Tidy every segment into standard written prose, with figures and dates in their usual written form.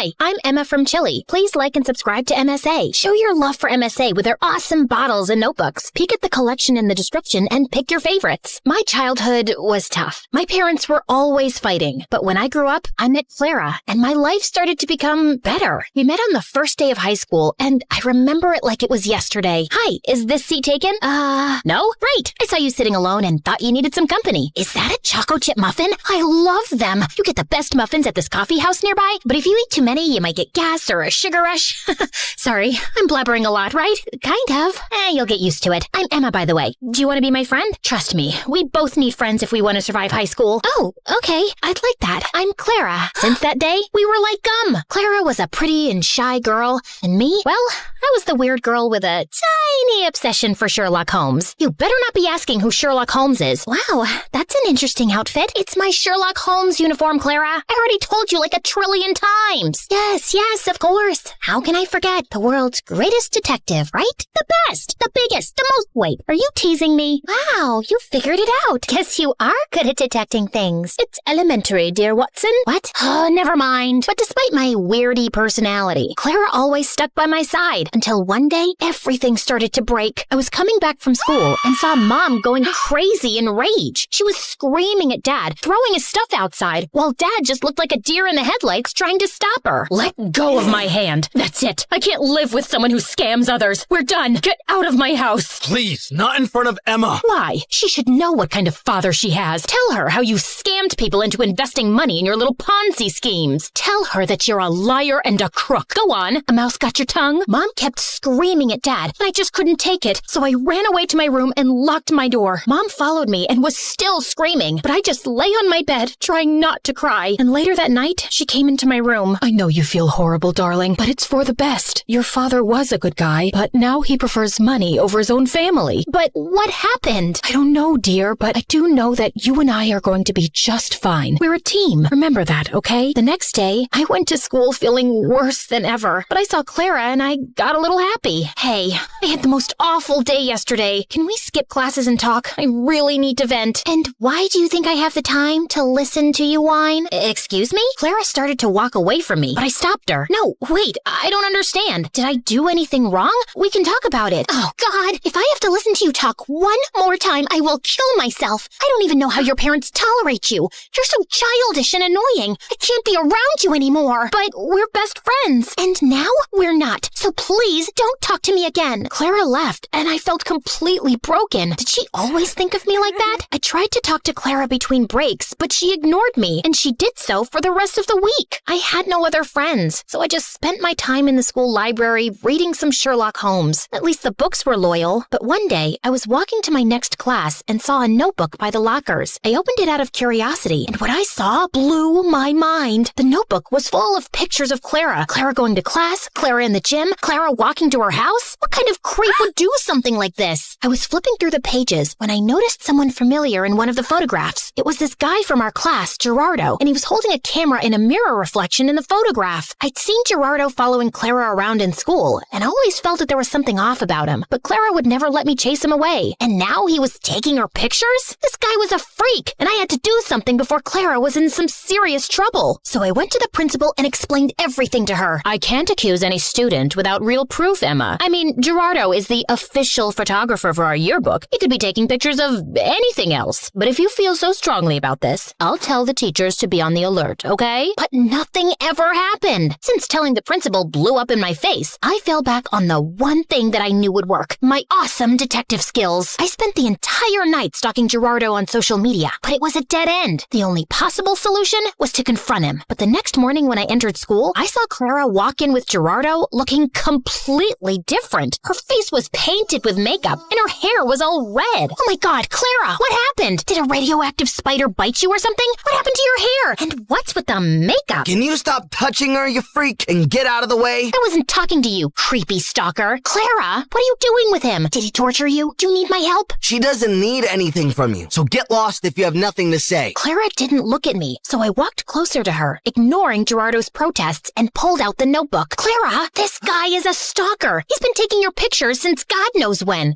Hi, I'm Emma from Chile. Please like and subscribe to MSA. Show your love for MSA with their awesome bottles and notebooks. Peek at the collection in the description and pick your favorites. My childhood was tough. My parents were always fighting. But when I grew up, I met Clara, and my life started to become better. We met on the first day of high school, and I remember it like it was yesterday. Hi, is this seat taken? No? Great. I saw you sitting alone and thought you needed some company. Is that a choco chip muffin? I love them. You get the best muffins at this coffee house nearby, but if you eat too many, you might get gas or a sugar rush. Sorry, I'm blabbering a lot, right? Kind of. You'll get used to it. I'm Emma, by the way. Do you want to be my friend? Trust me, we both need friends if we want to survive high school. Oh, okay. I'd like that. I'm Clara. Since that day, we were like gum. Clara was a pretty and shy girl, and me, well, I was the weird girl with a tiny obsession for Sherlock Holmes. You better not be asking who Sherlock Holmes is. Wow, that's an interesting outfit. It's my Sherlock Holmes uniform, Clara. I already told you like 1,000,000,000,000 times. Yes, of course. How can I forget? The world's greatest detective, right? The best, the biggest, the most... Wait, are you teasing me? Wow, you figured it out. Guess you are good at detecting things. It's elementary, dear Watson. What? Oh, never mind. But despite my weirdy personality, Clara always stuck by my side until one day, everything started to break. I was coming back from school and saw Mom going crazy in rage. She was screaming at Dad, throwing his stuff outside, while Dad just looked like a deer in the headlights trying to stop her. Let go of my hand. That's it. I can't live with someone who scams others. We're done. Get out of my house. Please, not in front of Emma. Why? She should know what kind of father she has. Tell her how you scammed people into investing money in your little Ponzi schemes. Tell her that you're a liar and a crook. Go on. A mouse got your tongue? Mom kept screaming at Dad, and I just couldn't take it, so I ran away to my room and locked my door. Mom followed me and was still screaming, but I just lay on my bed, trying not to cry. And later that night, she came into my room. I know you feel horrible, darling, but it's for the best. Your father was a good guy, but now he prefers money over his own family. But what happened? I don't know, dear, but I do know that you and I are going to be just fine. We're a team. Remember that, okay? The next day, I went to school feeling worse than ever, but I saw Clara and I got a little happy. Hey, I had the most awful day yesterday. Can we skip classes and talk? I really need to vent. And why do you think I have the time to listen to you whine? Excuse me? Clara started to walk away from me, but I stopped her. No, wait, I don't understand. Did I do anything wrong? We can talk about it. Oh, God, if I have to listen to you talk one more time, I will kill myself. I don't even know how your parents tolerate you. You're so childish and annoying. I can't be around you anymore. But we're best friends. And now we're not. So please don't talk to me again. Clara left, and I felt completely broken. Did she always think of me like that? I tried to talk to Clara between breaks, but she ignored me, and she did so for the rest of the week. I had no other friends, so I just spent my time in the school library reading some Sherlock Holmes. At least the books were loyal. But one day, I was walking to my next class and saw a notebook by the lockers. I opened it out of curiosity, and what I saw blew my mind. The notebook was full of pictures of Clara. Clara going to class, Clara in the gym, Clara walking to her house. What kind of creep would do something like this? I was flipping through the pages when I noticed someone familiar in one of the photographs. It was this guy from our class, Gerardo, and he was holding a camera in a mirror reflection in the photograph. I'd seen Gerardo following Clara around in school, and I always felt that there was something off about him, but Clara would never let me chase him away. And now he was taking her pictures? This guy was a freak, and I had to do something before Clara was in some serious trouble. So I went to the principal and explained everything to her. I can't accuse any student without real proof, Emma. I mean, Gerardo is the official photographer for our yearbook. He could be taking pictures of anything else. But if you feel so strongly about this, I'll tell the teachers to be on the alert, okay? But nothing ever happened. Since telling the principal blew up in my face, I fell back on the one thing that I knew would work. My awesome detective skills. I spent the entire night stalking Gerardo on social media, but it was a dead end. The only possible solution was to confront him. But the next morning when I entered school, I saw Clara walk in with Gerardo looking completely different. Her face was painted with makeup, and her hair was all red. Oh my God, Clara, what happened? Did a radioactive spider bite you or something? What happened to your hair? And what's with the makeup? Can you stop touching her, you freak, and get out of the way? I wasn't talking to you, creepy stalker. Clara, what are you doing with him? Did he torture you? Do you need my help? She doesn't need anything from you, so get lost if you have nothing to say. Clara didn't look at me, so I walked closer to her, ignoring Gerardo's protests, and pulled out the notebook. Clara, this guy is a stalker. He's been taking your pictures since God knows when.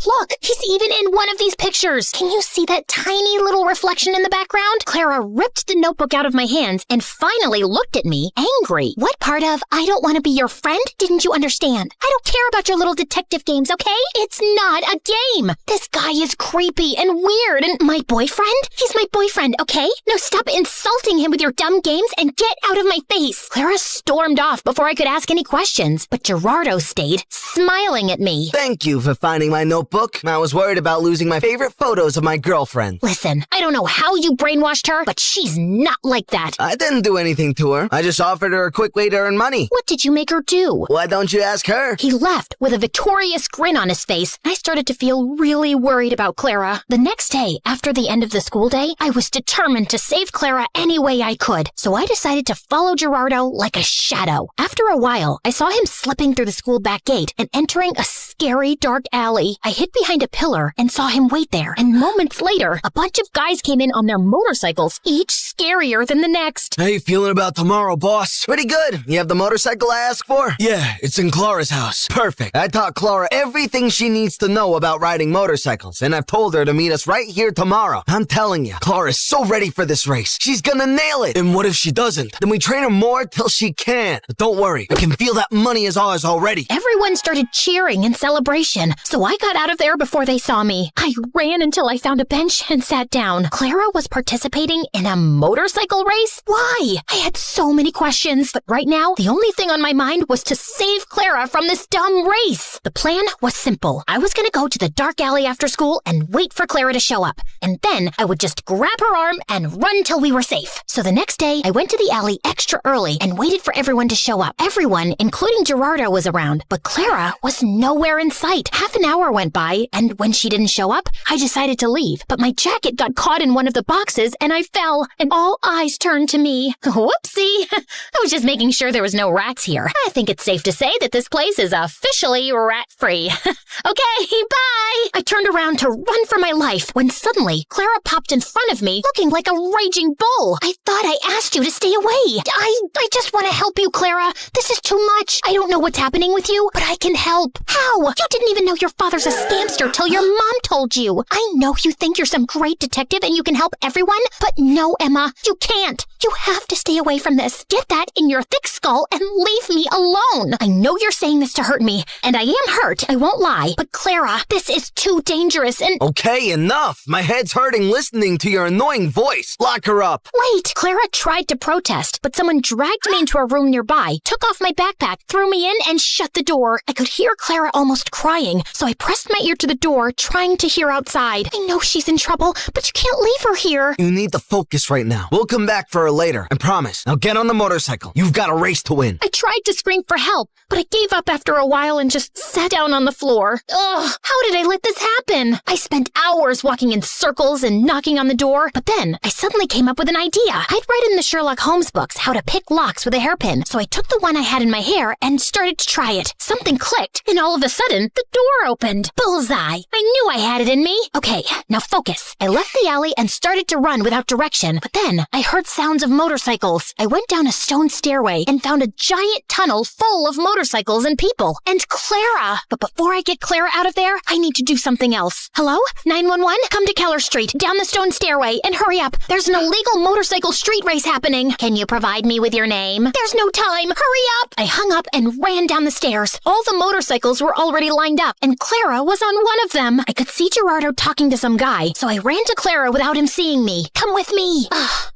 Look, he's even in one of these pictures. Can you see that tiny little reflection in the background? Clara ripped the notebook out of my hands and finally looked at me me angry. What part of I don't want to be your friend didn't you understand? I don't care about your little detective games, okay? It's not a game. This guy is creepy and weird, and my boyfriend? He's my boyfriend, okay? Now stop insulting him with your dumb games and get out of my face. Clara stormed off before I could ask any questions, but Gerardo stayed, smiling at me. Thank you for finding my notebook. I was worried about losing my favorite photos of my girlfriend. Listen, I don't know how you brainwashed her, but she's not like that. I didn't do anything to her. I just offered her a quick way to earn money. What did you make her do? Why don't you ask her? He left with a victorious grin on his face. I started to feel really worried about Clara. The next day, after the end of the school day, I was determined to save Clara any way I could. So I decided to follow Gerardo like a shadow. After a while, I saw him slipping through the school back gate and entering a scary dark alley. I hid behind a pillar and saw him wait there. And moments later, a bunch of guys came in on their motorcycles, each scarier than the next. How you feeling about tomorrow, boss? Pretty good. You have the motorcycle I asked for? Yeah, it's in Clara's house. Perfect. I taught Clara everything she needs to know about riding motorcycles, and I've told her to meet us right here tomorrow. I'm telling you, Clara's so ready for this race. She's gonna nail it. And what if she doesn't? Then we train her more till she can. But don't worry, I can feel that money is ours already. Everyone started cheering in celebration, so I got out of there before they saw me. I ran until I found a bench and sat down. Clara was participating in a motorcycle race? Why? I had so many questions, but right now, the only thing on my mind was to save Clara from this dumb race. The plan was simple. I was gonna go to the dark alley after school and wait for Clara to show up, and then I would just grab her arm and run till we were safe. So the next day, I went to the alley extra early and waited for everyone to show up. Everyone, including Gerardo, was around, but Clara was nowhere in sight. Half an hour went by, and when she didn't show up, I decided to leave. But my jacket got caught in one of the boxes, and I fell, and all eyes turned to me. Whoopsie! I was just making sure there was no rats here. I think it's safe to say that this place is officially rat-free. Okay, bye! I turned around to run for my life when suddenly Clara popped in front of me, looking like a raging bull. I thought I asked you to stay away. I just want to help you, Clara. This is too much. I don't know what's happening with you, but I can help. How? You didn't even know your father's a scamster till your mom told you. I know you think you're some great detective and you can help everyone, but no, Emma, you can't. You have to stay away from this. Get that in your thick skull and leave me alone. I know you're saying this to hurt me, and I am hurt, I won't lie. But Clara, this is too dangerous and— Okay, enough. My head's hurting listening to your annoying voice. Lock her up. Wait! Clara tried to protest, but someone dragged me into a room nearby, took off my backpack, threw me in, and shut the door. I could hear Clara almost crying, so I pressed my ear to the door, trying to hear outside. I know she's in trouble, but you can't leave her here. You need to focus right now. We'll come back for her later, I promise. Now get on the motorcycle. You've got a race to win. I tried to scream for help, but I gave up after a while and just sat down on the floor. Ugh, how did I let this happen? I spent hours walking in circles and knocking on the door, but then I suddenly came up with an idea. I'd read in the Sherlock Holmes books how to pick locks with a hairpin, so I took the one I had in my hair and started to try it. Something clicked, and all of a sudden, the door opened. Bullseye! I knew I had it in me. Okay, now focus. I left the alley and started to run without direction, but then I heard sounds of motorcycles. I went down a stone stairway and found a giant tunnel full of motorcycles and people. And Clara! But before I get Clara out of there, I need to do something else. Hello? 911? Come to Keller Street, down the stone stairway, and hurry up. There's an illegal motorcycle street race happening. Can you provide me with your name? There's no time. Hurry up! I hung up and ran down the stairs. All the motorcycles were already lined up, and Clara was on one of them. I could see Gerardo talking to some guy, so I ran to Clara without him seeing me. Come with me.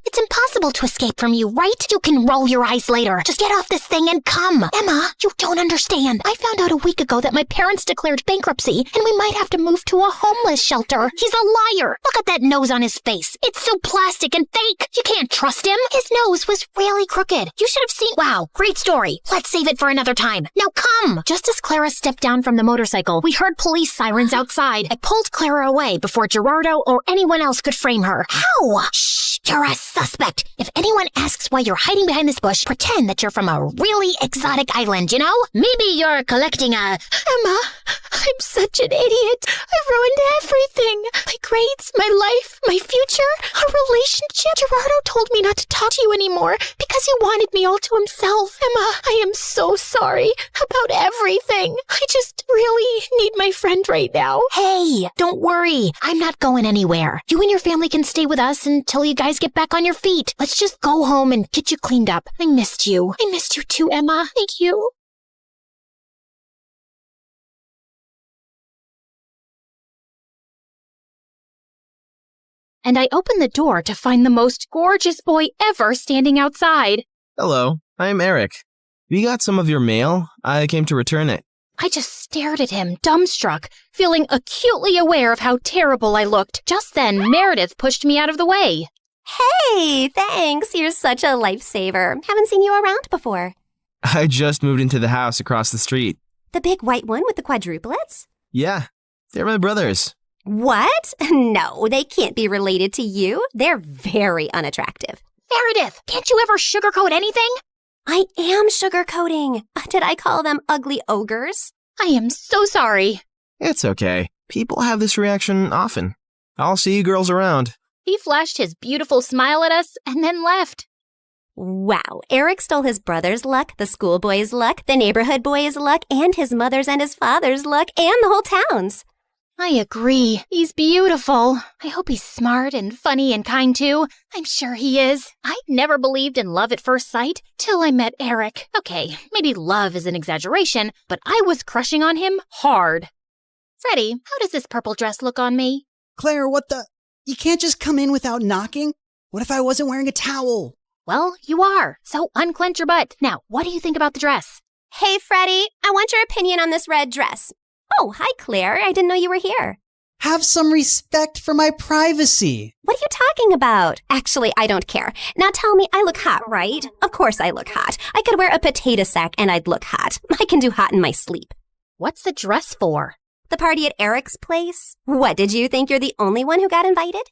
It's impossible to escape from you, right? You can roll your eyes later. Just get off this thing and come. Emma, you don't understand. I found out a week ago that my parents declared bankruptcy, and we might have to move to a homeless shelter. He's a liar. Look at that nose on his face. It's so plastic and fake. You can't trust him. His nose was really crooked. You should have seen— Wow, great story. Let's save it for another time. Now come. Just as Clara stepped down from the motorcycle, we heard police sirens outside. I pulled Clara away before Gerardo or anyone else could frame her. How? Shh, you're a suspect. If anyone asks why you're hiding behind this bush, pretend that you're from a really exotic island, you know? Maybe you're collecting a— Emma, I'm such an idiot. I've ruined everything. My grades, my life, my future, our relationship. Gerardo told me not to talk to you anymore because he wanted me all to himself. Emma, I am so sorry about everything. I just really need my friend right now. Hey, don't worry. I'm not going anywhere. You and your family can stay with us until you guys get back on your feet. Let's just go home and get you cleaned up. I missed you. I missed you too, Emma. Thank you. And I opened the door to find the most gorgeous boy ever standing outside. Hello, I'm Eric. We got some of your mail. I came to return it. I just stared at him, dumbstruck, feeling acutely aware of how terrible I looked. Just then, Meredith pushed me out of the way. Hey, thanks. You're such a lifesaver. Haven't seen you around before. I just moved into the house across the street. The big white one with the quadruplets? Yeah, they're my brothers. What? No, they can't be related to you. They're very unattractive. Meredith, can't you ever sugarcoat anything? I am sugarcoating. Did I call them ugly ogres? I am so sorry. It's okay. People have this reaction often. I'll see you girls around. He flashed his beautiful smile at us and then left. Wow, Eric stole his brother's luck, the schoolboy's luck, the neighborhood boy's luck, and his mother's and his father's luck, and the whole town's. I agree. He's beautiful. I hope he's smart and funny and kind too. I'm sure he is. I never believed in love at first sight till I met Eric. Okay, maybe love is an exaggeration, but I was crushing on him hard. Freddie, how does this purple dress look on me? Claire, what the? You can't just come in without knocking? What if I wasn't wearing a towel? Well, you are, so unclench your butt. Now, what do you think about the dress? Hey, Freddie, I want your opinion on this red dress. Oh, hi, Claire. I didn't know you were here. Have some respect for my privacy. What are you talking about? Actually, I don't care. Now tell me, I look hot, right? Of course I look hot. I could wear a potato sack and I'd look hot. I can do hot in my sleep. What's the dress for? The party at Eric's place? What, did you think you're the only one who got invited?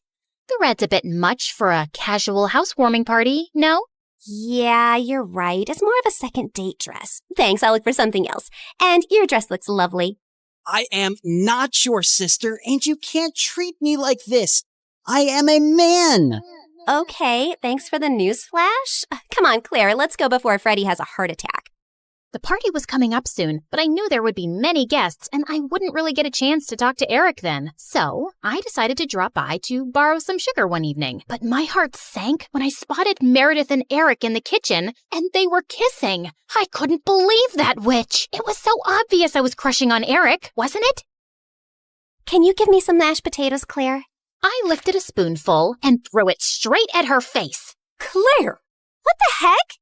The red's a bit much for a casual housewarming party, no? Yeah, you're right. It's more of a second date dress. Thanks, I'll look for something else. And your dress looks lovely. I am not your sister, and you can't treat me like this. I am a man. Okay, thanks for the news flash. Come on, Claire, let's go before Freddie has a heart attack. The party was coming up soon, but I knew there would be many guests, and I wouldn't really get a chance to talk to Eric then. So I decided to drop by to borrow some sugar one evening. But my heart sank when I spotted Meredith and Eric in the kitchen, and they were kissing. I couldn't believe that witch. It was so obvious I was crushing on Eric, wasn't it? Can you give me some mashed potatoes, Claire? I lifted a spoonful and threw it straight at her face. Claire! What the heck?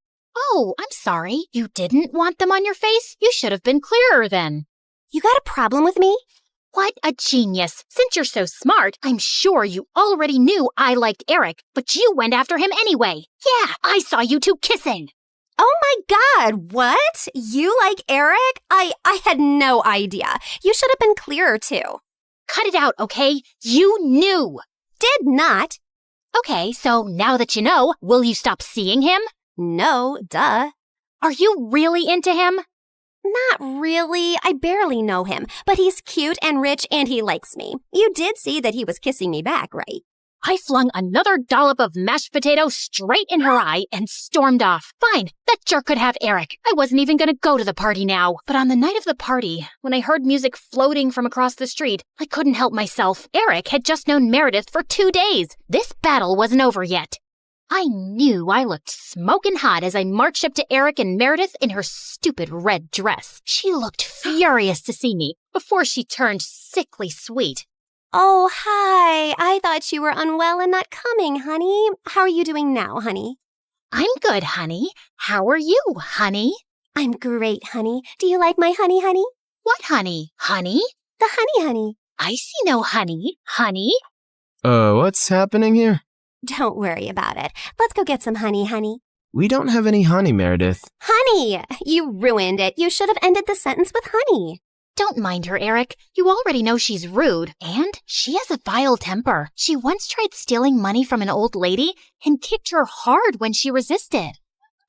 Oh, I'm sorry. You didn't want them on your face? You should have been clearer then. You got a problem with me? What a genius. Since you're so smart, I'm sure you already knew I liked Eric, but you went after him anyway. Yeah, I saw you two kissing. Oh my God, what? You like Eric? I had no idea. You should have been clearer too. Cut it out, okay? You knew. Did not. Okay, so now that you know, will you stop seeing him? No, duh. Are you really into him? Not really. I barely know him, but he's cute and rich and he likes me. You did see that he was kissing me back, right? I flung another dollop of mashed potato straight in her eye and stormed off. Fine, that jerk could have Eric. I wasn't even gonna go to the party now. But on the night of the party, when I heard music floating from across the street, I couldn't help myself. Eric had just known Meredith for 2 days. This battle wasn't over yet. I knew I looked smoking hot as I marched up to Eric and Meredith in her stupid red dress. She looked furious to see me before she turned sickly sweet. Oh, hi. I thought you were unwell and not coming, honey. How are you doing now, honey? I'm good, honey. How are you, honey? I'm great, honey. Do you like my honey, honey? What honey? Honey? The honey, honey. I see no honey. Honey? What's happening here? Don't worry about it. Let's go get some honey, honey. We don't have any honey, Meredith. Honey! You ruined it. You should have ended the sentence with honey. Don't mind her, Eric. You already know she's rude. And she has a vile temper. She once tried stealing money from an old lady and kicked her hard when she resisted.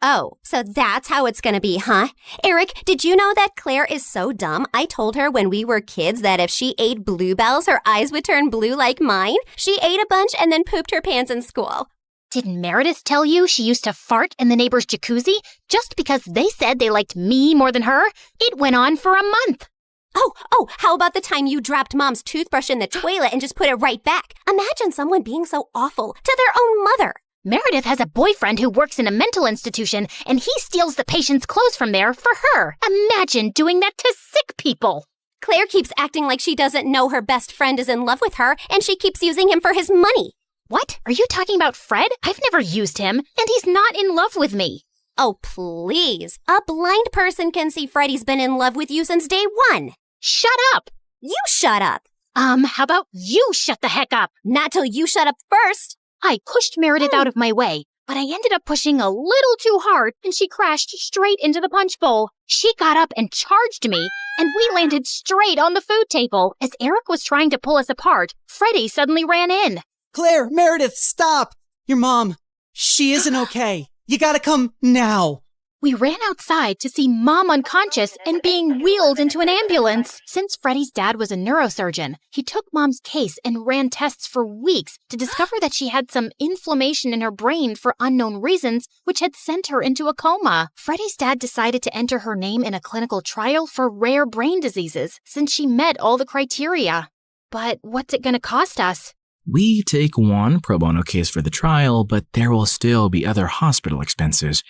Oh, so that's how it's gonna be, huh? Eric, did you know that Claire is so dumb? I told her when we were kids that if she ate bluebells, her eyes would turn blue like mine. She ate a bunch and then pooped her pants in school. Didn't Meredith tell you she used to fart in the neighbor's jacuzzi just because they said they liked me more than her? It went on for a month. Oh, how about the time you dropped Mom's toothbrush in the toilet and just put it right back? Imagine someone being so awful to their own mother. Meredith has a boyfriend who works in a mental institution, and he steals the patient's clothes from there for her. Imagine doing that to sick people. Claire keeps acting like she doesn't know her best friend is in love with her, and she keeps using him for his money. What? Are you talking about Fred? I've never used him, and he's not in love with me. Oh, please. A blind person can see Freddie's been in love with you since day one. Shut up. You shut up. How about you shut the heck up? Not till you shut up first. I pushed Meredith out of my way, but I ended up pushing a little too hard, and she crashed straight into the punch bowl. She got up and charged me, and we landed straight on the food table. As Eric was trying to pull us apart, Freddie suddenly ran in. Claire, Meredith, stop! Your mom, she isn't okay. You gotta come now. We ran outside to see Mom unconscious and being wheeled into an ambulance. Since Freddie's dad was a neurosurgeon, he took Mom's case and ran tests for weeks to discover that she had some inflammation in her brain for unknown reasons, which had sent her into a coma. Freddie's dad decided to enter her name in a clinical trial for rare brain diseases since she met all the criteria. But what's it going to cost us? We take one pro bono case for the trial, but there will still be other hospital expenses.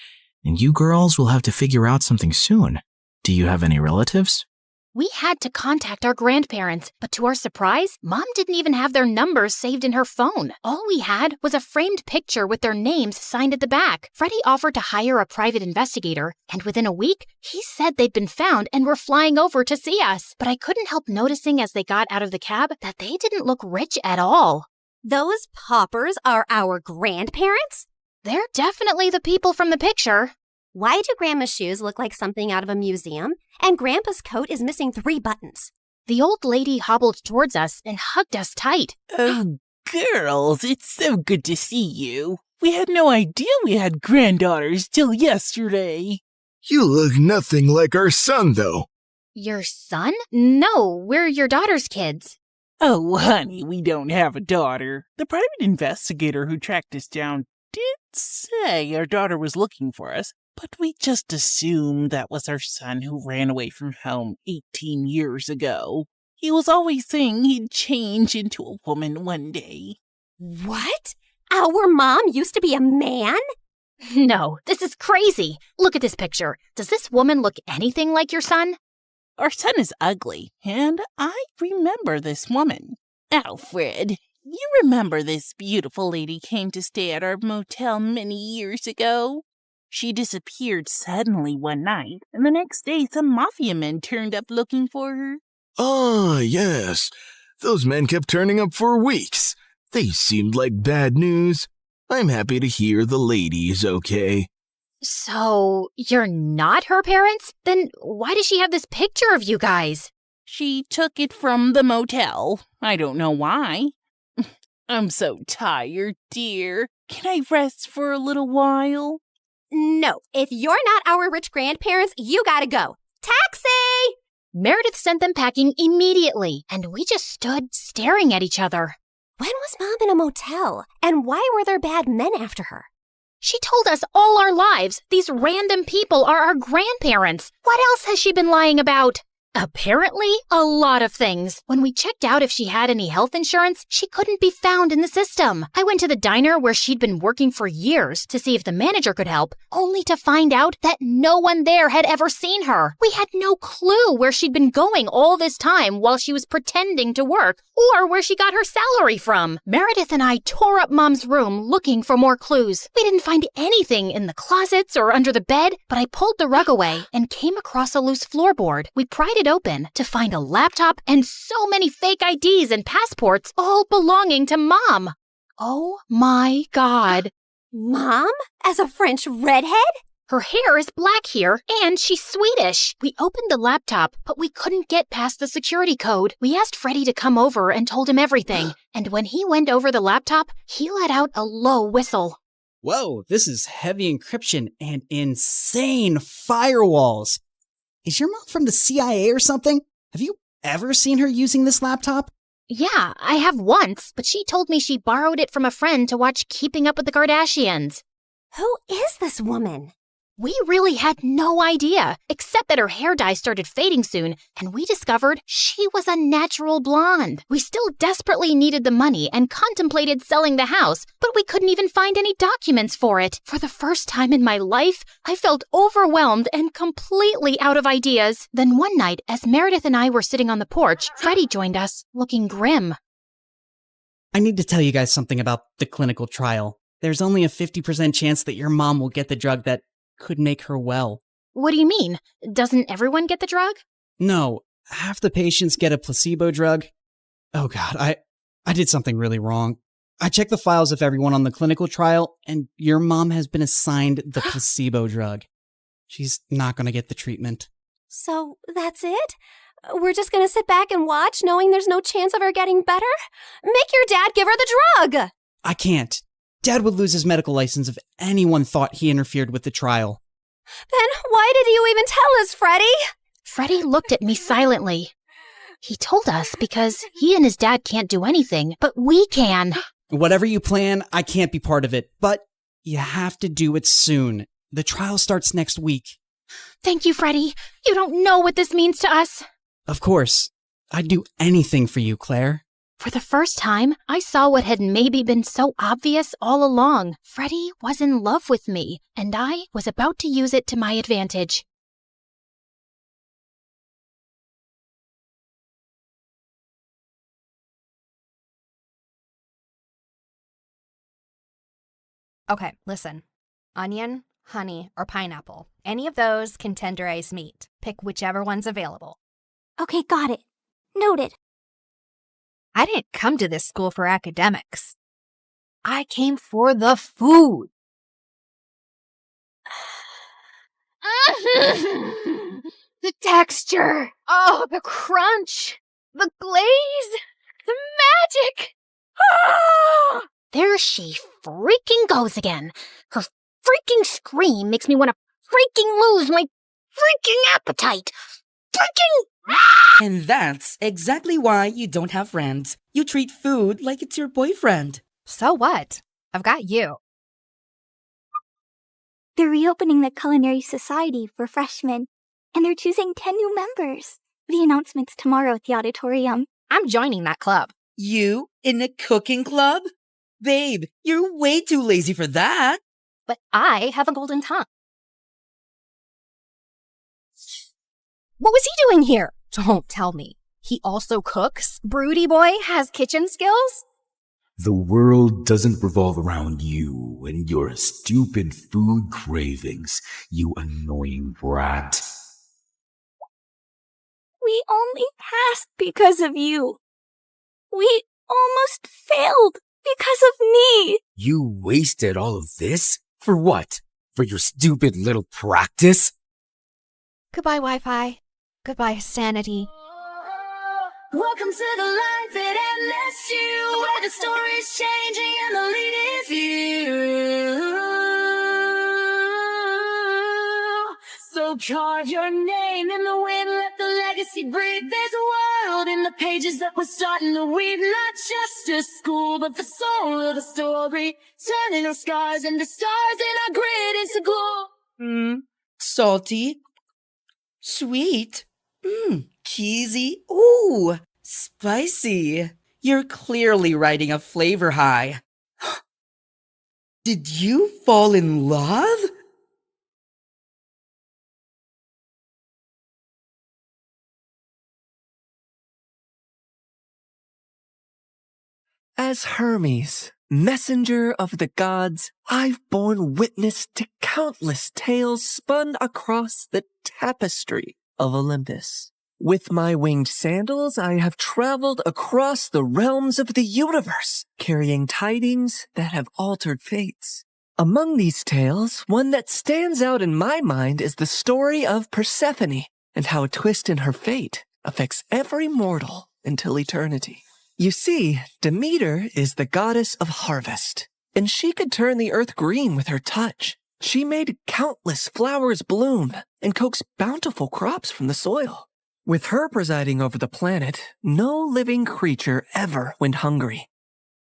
And you girls will have to figure out something soon. Do you have any relatives? We had to contact our grandparents, but to our surprise, Mom didn't even have their numbers saved in her phone. All we had was a framed picture with their names signed at the back. Freddie offered to hire a private investigator, and within a week, he said they'd been found and were flying over to see us. But I couldn't help noticing as they got out of the cab that they didn't look rich at all. Those paupers are our grandparents? They're definitely the people from the picture. Why do Grandma's shoes look like something out of a museum? And Grandpa's coat is missing 3 buttons. The old lady hobbled towards us and hugged us tight. Oh, girls, it's so good to see you. We had no idea we had granddaughters till yesterday. You look nothing like our son, though. Your son? No, we're your daughter's kids. Oh, honey, we don't have a daughter. The private investigator who tracked us down did say our daughter was looking for us, but we just assumed that was our son who ran away from home 18 years ago. He was always saying he'd change into a woman one day. What? Our mom used to be a man? No, this is crazy. Look at this picture. Does this woman look anything like your son? Our son is ugly, and I remember this woman. Alfred, you remember this beautiful lady came to stay at our motel many years ago? She disappeared suddenly one night, and the next day some mafia men turned up looking for her. Ah, yes. Those men kept turning up for weeks. They seemed like bad news. I'm happy to hear the lady is okay. So, you're not her parents? Then why does she have this picture of you guys? She took it from the motel. I don't know why. I'm so tired, dear. Can I rest for a little while? No, if you're not our rich grandparents, you gotta go. Taxi! Meredith sent them packing immediately, and we just stood staring at each other. When was Mom in a motel? And why were there bad men after her? She told us all our lives these random people are our grandparents. What else has she been lying about? Apparently, a lot of things. When we checked out if she had any health insurance, she couldn't be found in the system. I went to the diner where she'd been working for years to see if the manager could help, only to find out that no one there had ever seen her. We had no clue where she'd been going all this time while she was pretending to work, or where she got her salary from. Meredith and I tore up Mom's room looking for more clues. We didn't find anything in the closets or under the bed, but I pulled the rug away and came across a loose floorboard. We pried it open to find a laptop and so many fake IDs and passports, all belonging to Mom. Oh my God. Mom? As a French redhead? Her hair is black here, and she's Swedish. We opened the laptop, but we couldn't get past the security code. We asked Freddie to come over and told him everything. And when he went over the laptop, he let out a low whistle. Whoa, this is heavy encryption and insane firewalls. Is your mom from the CIA or something? Have you ever seen her using this laptop? Yeah, I have once, but she told me she borrowed it from a friend to watch Keeping Up with the Kardashians. Who is this woman? We really had no idea, except that her hair dye started fading soon, and we discovered she was a natural blonde. We still desperately needed the money and contemplated selling the house, but we couldn't even find any documents for it. For the first time in my life, I felt overwhelmed and completely out of ideas. Then one night, as Meredith and I were sitting on the porch, Freddie joined us, looking grim. I need to tell you guys something about the clinical trial. There's only a 50% chance that your mom will get the drug that could make her well. What do you mean? Doesn't everyone get the drug? No, half the patients get a placebo drug. Oh god, I did something really wrong. I checked the files of everyone on the clinical trial, and your mom has been assigned the placebo drug. She's not gonna get the treatment. So that's it? We're just gonna sit back and watch, knowing there's no chance of her getting better? Make your dad give her the drug! I can't. Dad would lose his medical license if anyone thought he interfered with the trial. Then why did you even tell us, Freddie? Freddie looked at me silently. He told us because he and his dad can't do anything, but we can. Whatever you plan, I can't be part of it, but you have to do it soon. The trial starts next week. Thank you, Freddie. You don't know what this means to us. Of course. I'd do anything for you, Claire. For the first time, I saw what had maybe been so obvious all along. Freddie was in love with me, and I was about to use it to my advantage. Okay, listen. Onion, honey, or pineapple. Any of those can tenderize meat. Pick whichever one's available. Okay, got it. Noted. I didn't come to this school for academics. I came for the food. The texture. Oh, the crunch. The glaze. The magic. Ah! There she freaking goes again. Her freaking scream makes me want to freaking lose my freaking appetite. Freaking... And that's exactly why you don't have friends. You treat food like it's your boyfriend. So what? I've got you. They're reopening the Culinary Society for freshmen, and they're choosing 10 new members. The announcement's tomorrow at the auditorium. I'm joining that club. You in a cooking club? Babe, you're way too lazy for that. But I have a golden tongue. What was he doing here? Don't tell me. He also cooks? Broody boy has kitchen skills? The world doesn't revolve around you and your stupid food cravings, you annoying brat. We only passed because of you. We almost failed because of me. You wasted all of this? For what? For your stupid little practice? Goodbye, Wi-Fi. Goodbye, sanity. Welcome to the life at MSU, where the story's changing and the lead is you. So carve your name in the wind, let the legacy breathe. There's a world in the pages that we're starting to weave. Not just a school, but the soul of the story. Turning our scars into stars and our grit into glow. Salty. Sweet. Cheesy. Ooh, spicy. You're clearly riding a flavor high. Did you fall in love? As Hermes, messenger of the gods, I've borne witness to countless tales spun across the tapestry of Olympus. With my winged sandals, I have traveled across the realms of the universe, carrying tidings that have altered fates. Among these tales, one that stands out in my mind is the story of Persephone, and how a twist in her fate affects every mortal until eternity. You see, Demeter is the goddess of harvest. And she could turn the earth green with her touch. She made countless flowers bloom and coaxed bountiful crops from the soil. With her presiding over the planet, no living creature ever went hungry.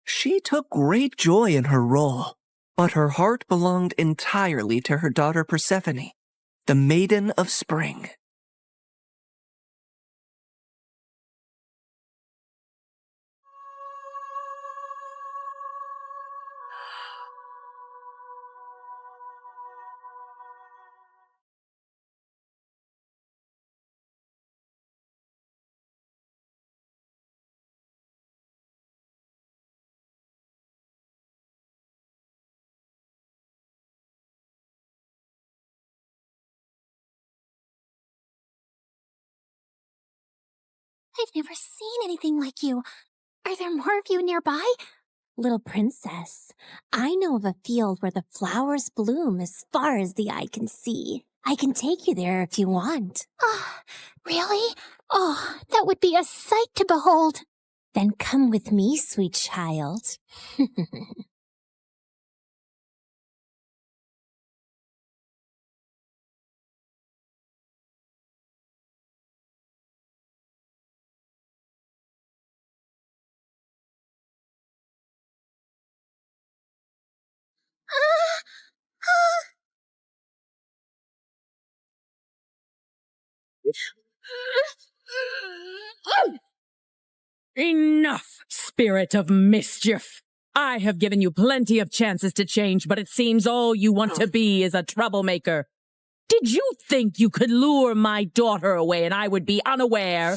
She took great joy in her role, but her heart belonged entirely to her daughter Persephone, the Maiden of Spring. I've never seen anything like you. Are there more of you nearby? Little princess, I know of a field where the flowers bloom as far as the eye can see. I can take you there if you want. Ah, really? Oh, that would be a sight to behold. Then come with me, sweet child. Enough, spirit of mischief! I have given you plenty of chances to change, but it seems all you want to be is a troublemaker. Did you think you could lure my daughter away and I would be unaware?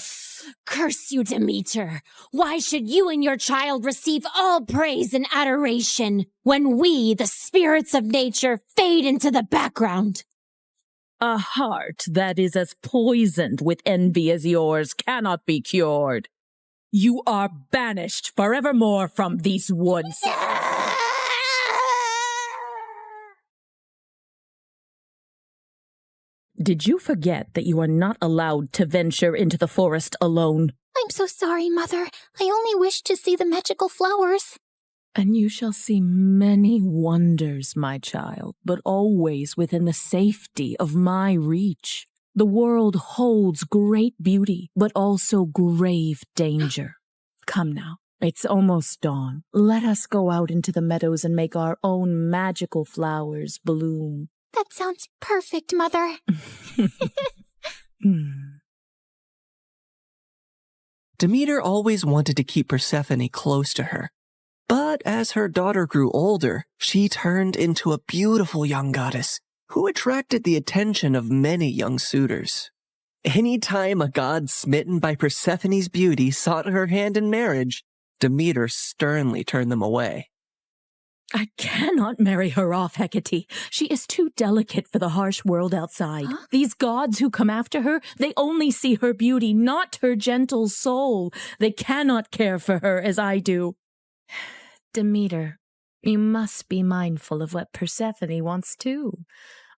Curse you, Demeter! Why should you and your child receive all praise and adoration when we, the spirits of nature, fade into the background? A heart that is as poisoned with envy as yours cannot be cured. You are banished forevermore from these woods. Did you forget that you are not allowed to venture into the forest alone? I'm so sorry, Mother. I only wished to see the magical flowers. And you shall see many wonders, my child, but always within the safety of my reach. The world holds great beauty, but also grave danger. Come now, it's almost dawn. Let us go out into the meadows and make our own magical flowers bloom. That sounds perfect, Mother. Demeter always wanted to keep Persephone close to her. But as her daughter grew older, she turned into a beautiful young goddess who attracted the attention of many young suitors. Anytime a god smitten by Persephone's beauty sought her hand in marriage, Demeter sternly turned them away. I cannot marry her off, Hecate. She is too delicate for the harsh world outside. Huh? These gods who come after her, they only see her beauty, not her gentle soul. They cannot care for her as I do. Demeter, you must be mindful of what Persephone wants too,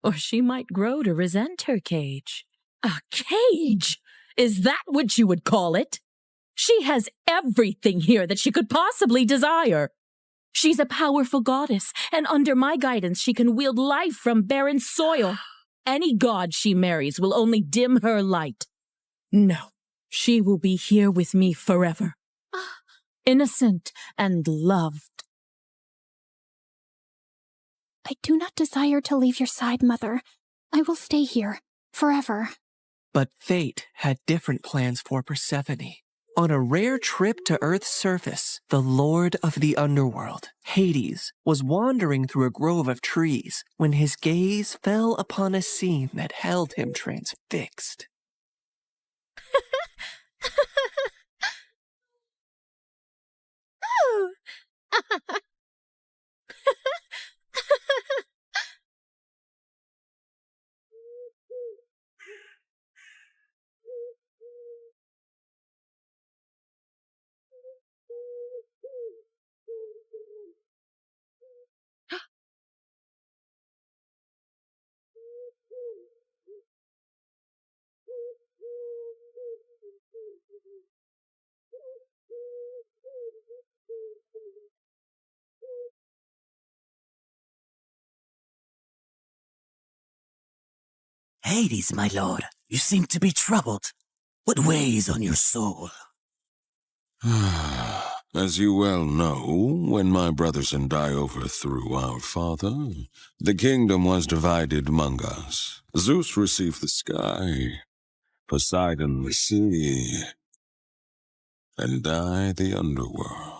or she might grow to resent her cage. A cage? Is that what you would call it? She has everything here that she could possibly desire. She's a powerful goddess, and under my guidance she can wield life from barren soil. Any god she marries will only dim her light. No, she will be here with me forever. Innocent and loved. I do not desire to leave your side, Mother. I will stay here, forever. But fate had different plans for Persephone. On a rare trip to Earth's surface, the Lord of the Underworld, Hades, was wandering through a grove of trees when his gaze fell upon a scene that held him transfixed. Hades, my lord, you seem to be troubled. What weighs on your soul? As you well know, when my brothers and I overthrew our father, the kingdom was divided among us. Zeus received the sky, Poseidon the sea, and I the underworld.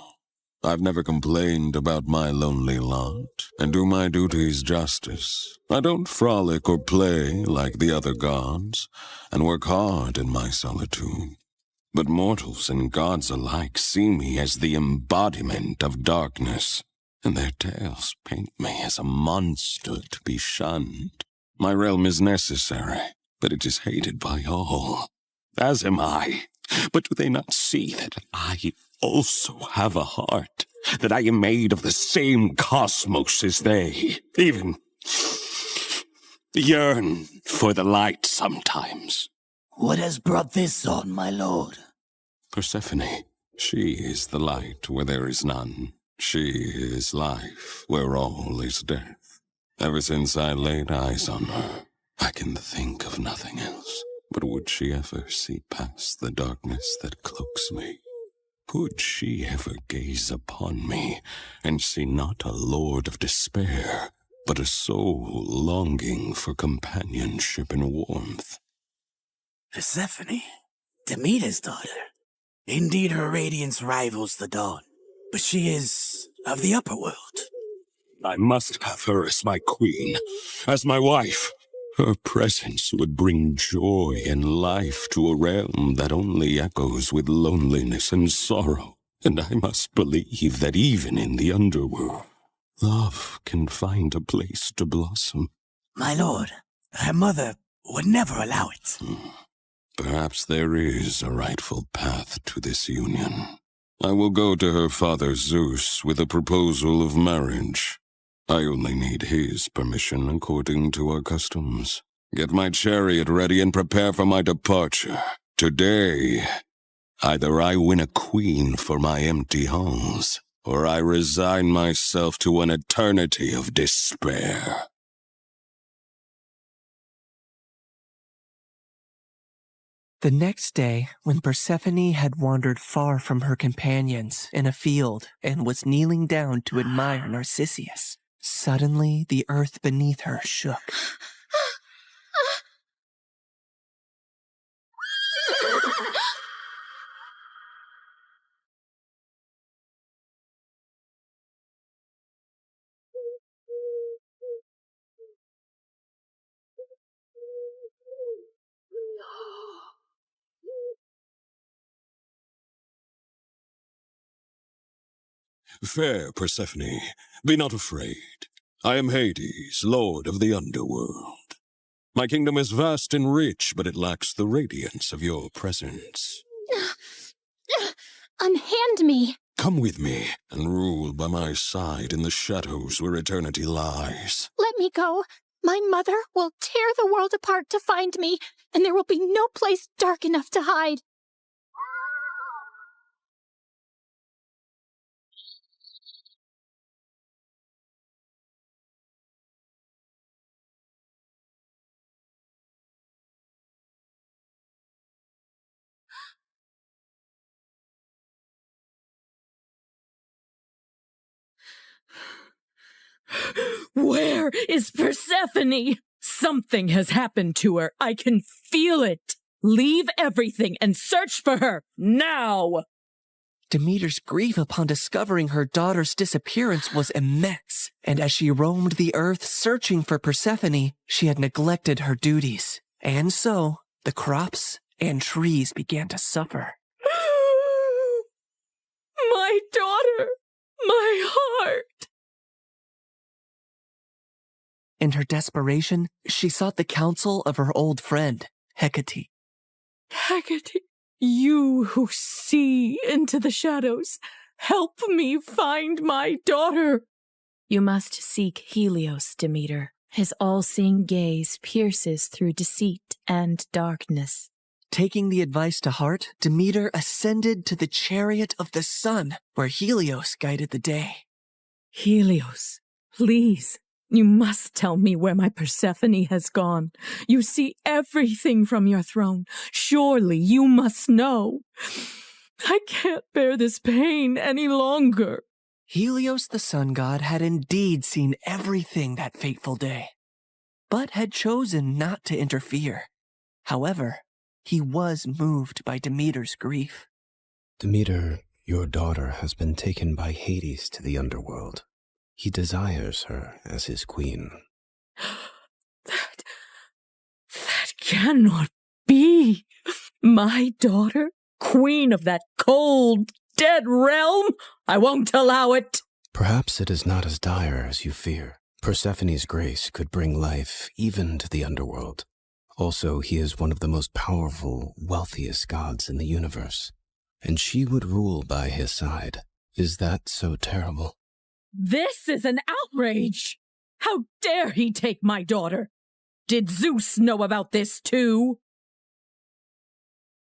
I've never complained about my lonely lot, and do my duties justice. I don't frolic or play like the other gods, and work hard in my solitude. But mortals and gods alike see me as the embodiment of darkness, and their tales paint me as a monster to be shunned. My realm is necessary, but it is hated by all, as am I. But do they not see that I also have a heart, that I am made of the same cosmos as they, even yearn for the light sometimes? What has brought this on, my lord? Persephone, she is the light where there is none. She is life where all is death. Ever since I laid eyes on her, I can think of nothing else. But would she ever see past the darkness that cloaks me? Would she ever gaze upon me and see not a lord of despair, but a soul longing for companionship and warmth? Persephone, Demeter's daughter. Indeed, her radiance rivals the dawn, but she is of the upper world. I must have her as my queen, as my wife. Her presence would bring joy and life to a realm that only echoes with loneliness and sorrow. And I must believe that even in the underworld, love can find a place to blossom. My lord, her mother would never allow it. Perhaps there is a rightful path to this union. I will go to her father Zeus with a proposal of marriage. I only need his permission according to our customs. Get my chariot ready and prepare for my departure. Today, either I win a queen for my empty halls, or I resign myself to an eternity of despair. The next day, when Persephone had wandered far from her companions in a field and was kneeling down to admire Narcissus, suddenly the earth beneath her shook. Fair Persephone, be not afraid. I am Hades, lord of the underworld. My kingdom is vast and rich, but it lacks the radiance of your presence. Unhand me! Come with me, and rule by my side in the shadows where eternity lies. Let me go. My mother will tear the world apart to find me, and there will be no place dark enough to hide. Where is Persephone? Something has happened to her. I can feel it. Leave everything and search for her now. Demeter's grief upon discovering her daughter's disappearance was immense, and as she roamed the earth searching for Persephone, she had neglected her duties. And so, the crops and trees began to suffer. My daughter! My heart! In her desperation, she sought the counsel of her old friend, Hecate. Hecate, you who see into the shadows, help me find my daughter. You must seek Helios, Demeter. His all-seeing gaze pierces through deceit and darkness. Taking the advice to heart, Demeter ascended to the chariot of the sun, where Helios guided the day. Helios, please, You must tell me where my Persephone has gone. You see everything from your throne. Surely you must know. I can't bear this pain any longer. Helios the sun god had indeed seen everything that fateful day, but had chosen not to interfere. However, he was moved by Demeter's grief. Demeter, your daughter has been taken by Hades to the underworld. He desires her as his queen. That cannot be. My daughter, queen of that cold, dead realm? I won't allow it. Perhaps it is not as dire as you fear. Persephone's grace could bring life even to the underworld. Also, he is one of the most powerful, wealthiest gods in the universe, and she would rule by his side. Is that so terrible? This is an outrage! How dare he take my daughter? Did Zeus know about this too?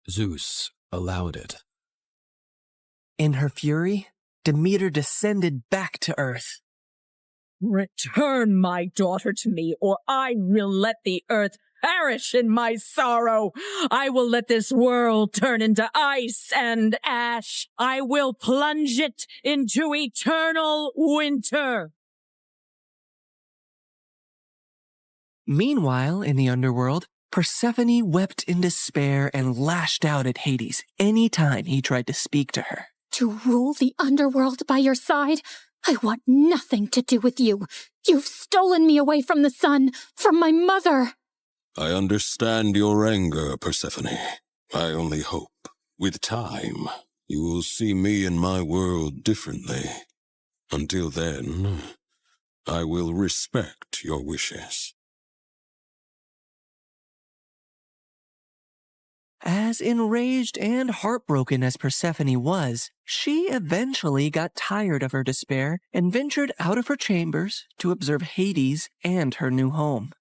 Zeus allowed it. In her fury, Demeter descended back to earth. Return my daughter to me, or I will let the earth perish in my sorrow. I will let this world turn into ice and ash. I will plunge it into eternal winter. Meanwhile, in the underworld, Persephone wept in despair and lashed out at Hades any time he tried to speak to her. To rule the underworld by your side? I want nothing to do with you. You've stolen me away from the sun, from my mother. I understand your anger, Persephone. I only hope, with time, you will see me and my world differently. Until then, I will respect your wishes. As enraged and heartbroken as Persephone was, she eventually got tired of her despair and ventured out of her chambers to observe Hades and her new home.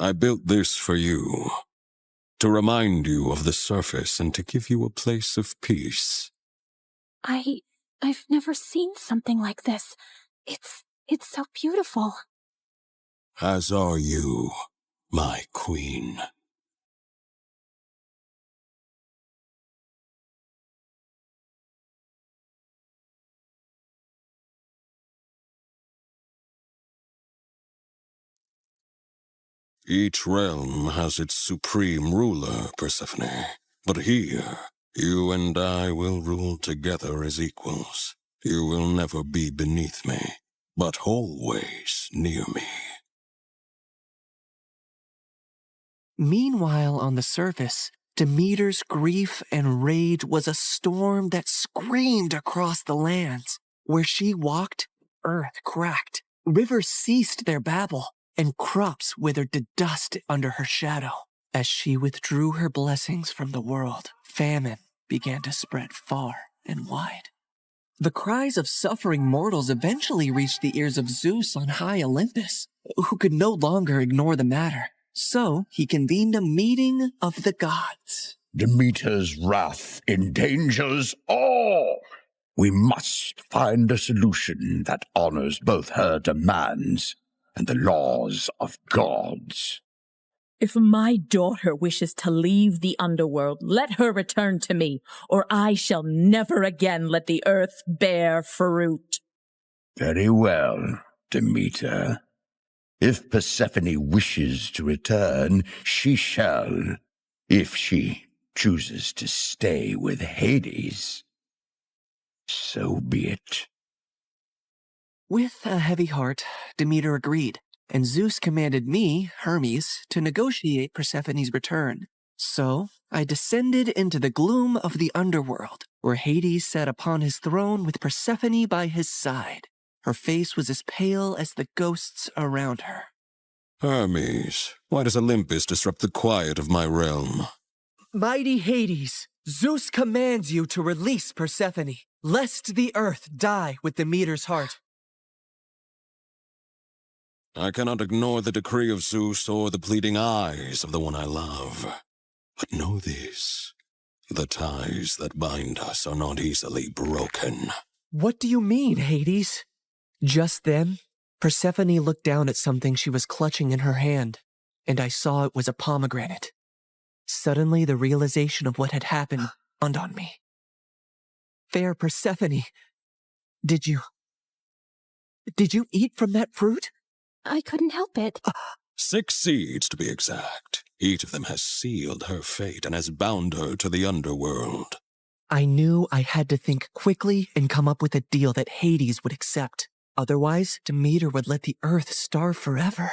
I built this for you, to remind you of the surface and to give you a place of peace. I've never seen something like this. It's so beautiful. As are you, my queen. Each realm has its supreme ruler, Persephone. But here, you and I will rule together as equals. You will never be beneath me, but always near me. Meanwhile, on the surface, Demeter's grief and rage was a storm that screamed across the lands. Where she walked, earth cracked, rivers ceased their babble, and crops withered to dust under her shadow. As she withdrew her blessings from the world, famine began to spread far and wide. The cries of suffering mortals eventually reached the ears of Zeus on high Olympus, who could no longer ignore the matter. So he convened a meeting of the gods. Demeter's wrath endangers all. We must find a solution that honors both her demands and the laws of gods. If my daughter wishes to leave the underworld, let her return to me, or I shall never again let the earth bear fruit. Very well, Demeter. If Persephone wishes to return, she shall, if she chooses to stay with Hades. So be it. With a heavy heart, Demeter agreed, and Zeus commanded me, Hermes, to negotiate Persephone's return. So I descended into the gloom of the underworld, where Hades sat upon his throne with Persephone by his side. Her face was as pale as the ghosts around her. Hermes, why does Olympus disrupt the quiet of my realm? Mighty Hades, Zeus commands you to release Persephone, lest the earth die with Demeter's heart. I cannot ignore the decree of Zeus or the pleading eyes of the one I love. But know this, the ties that bind us are not easily broken. What do you mean, Hades? Just then, Persephone looked down at something she was clutching in her hand, and I saw it was a pomegranate. Suddenly, the realization of what had happened dawned on me. Fair Persephone, did you eat from that fruit? I couldn't help it. 6 seeds, to be exact. Each of them has sealed her fate and has bound her to the underworld. I knew I had to think quickly and come up with a deal that Hades would accept. Otherwise, Demeter would let the earth starve forever.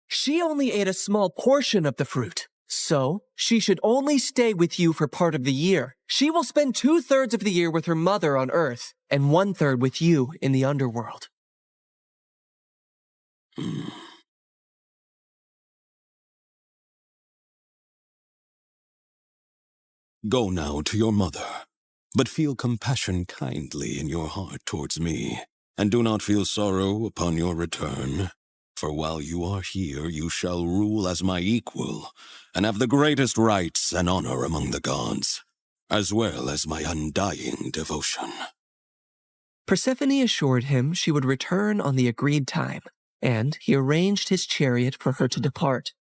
She only ate a small portion of the fruit, so she should only stay with you for part of the year. She will spend 2/3 of the year with her mother on earth, and 1/3 with you in the underworld. Go now to your mother, but feel compassion kindly in your heart towards me, and do not feel sorrow upon your return. For while you are here, you shall rule as my equal, and have the greatest rights and honor among the gods, as well as my undying devotion. Persephone assured him she would return on the agreed time, and he arranged his chariot for her to depart.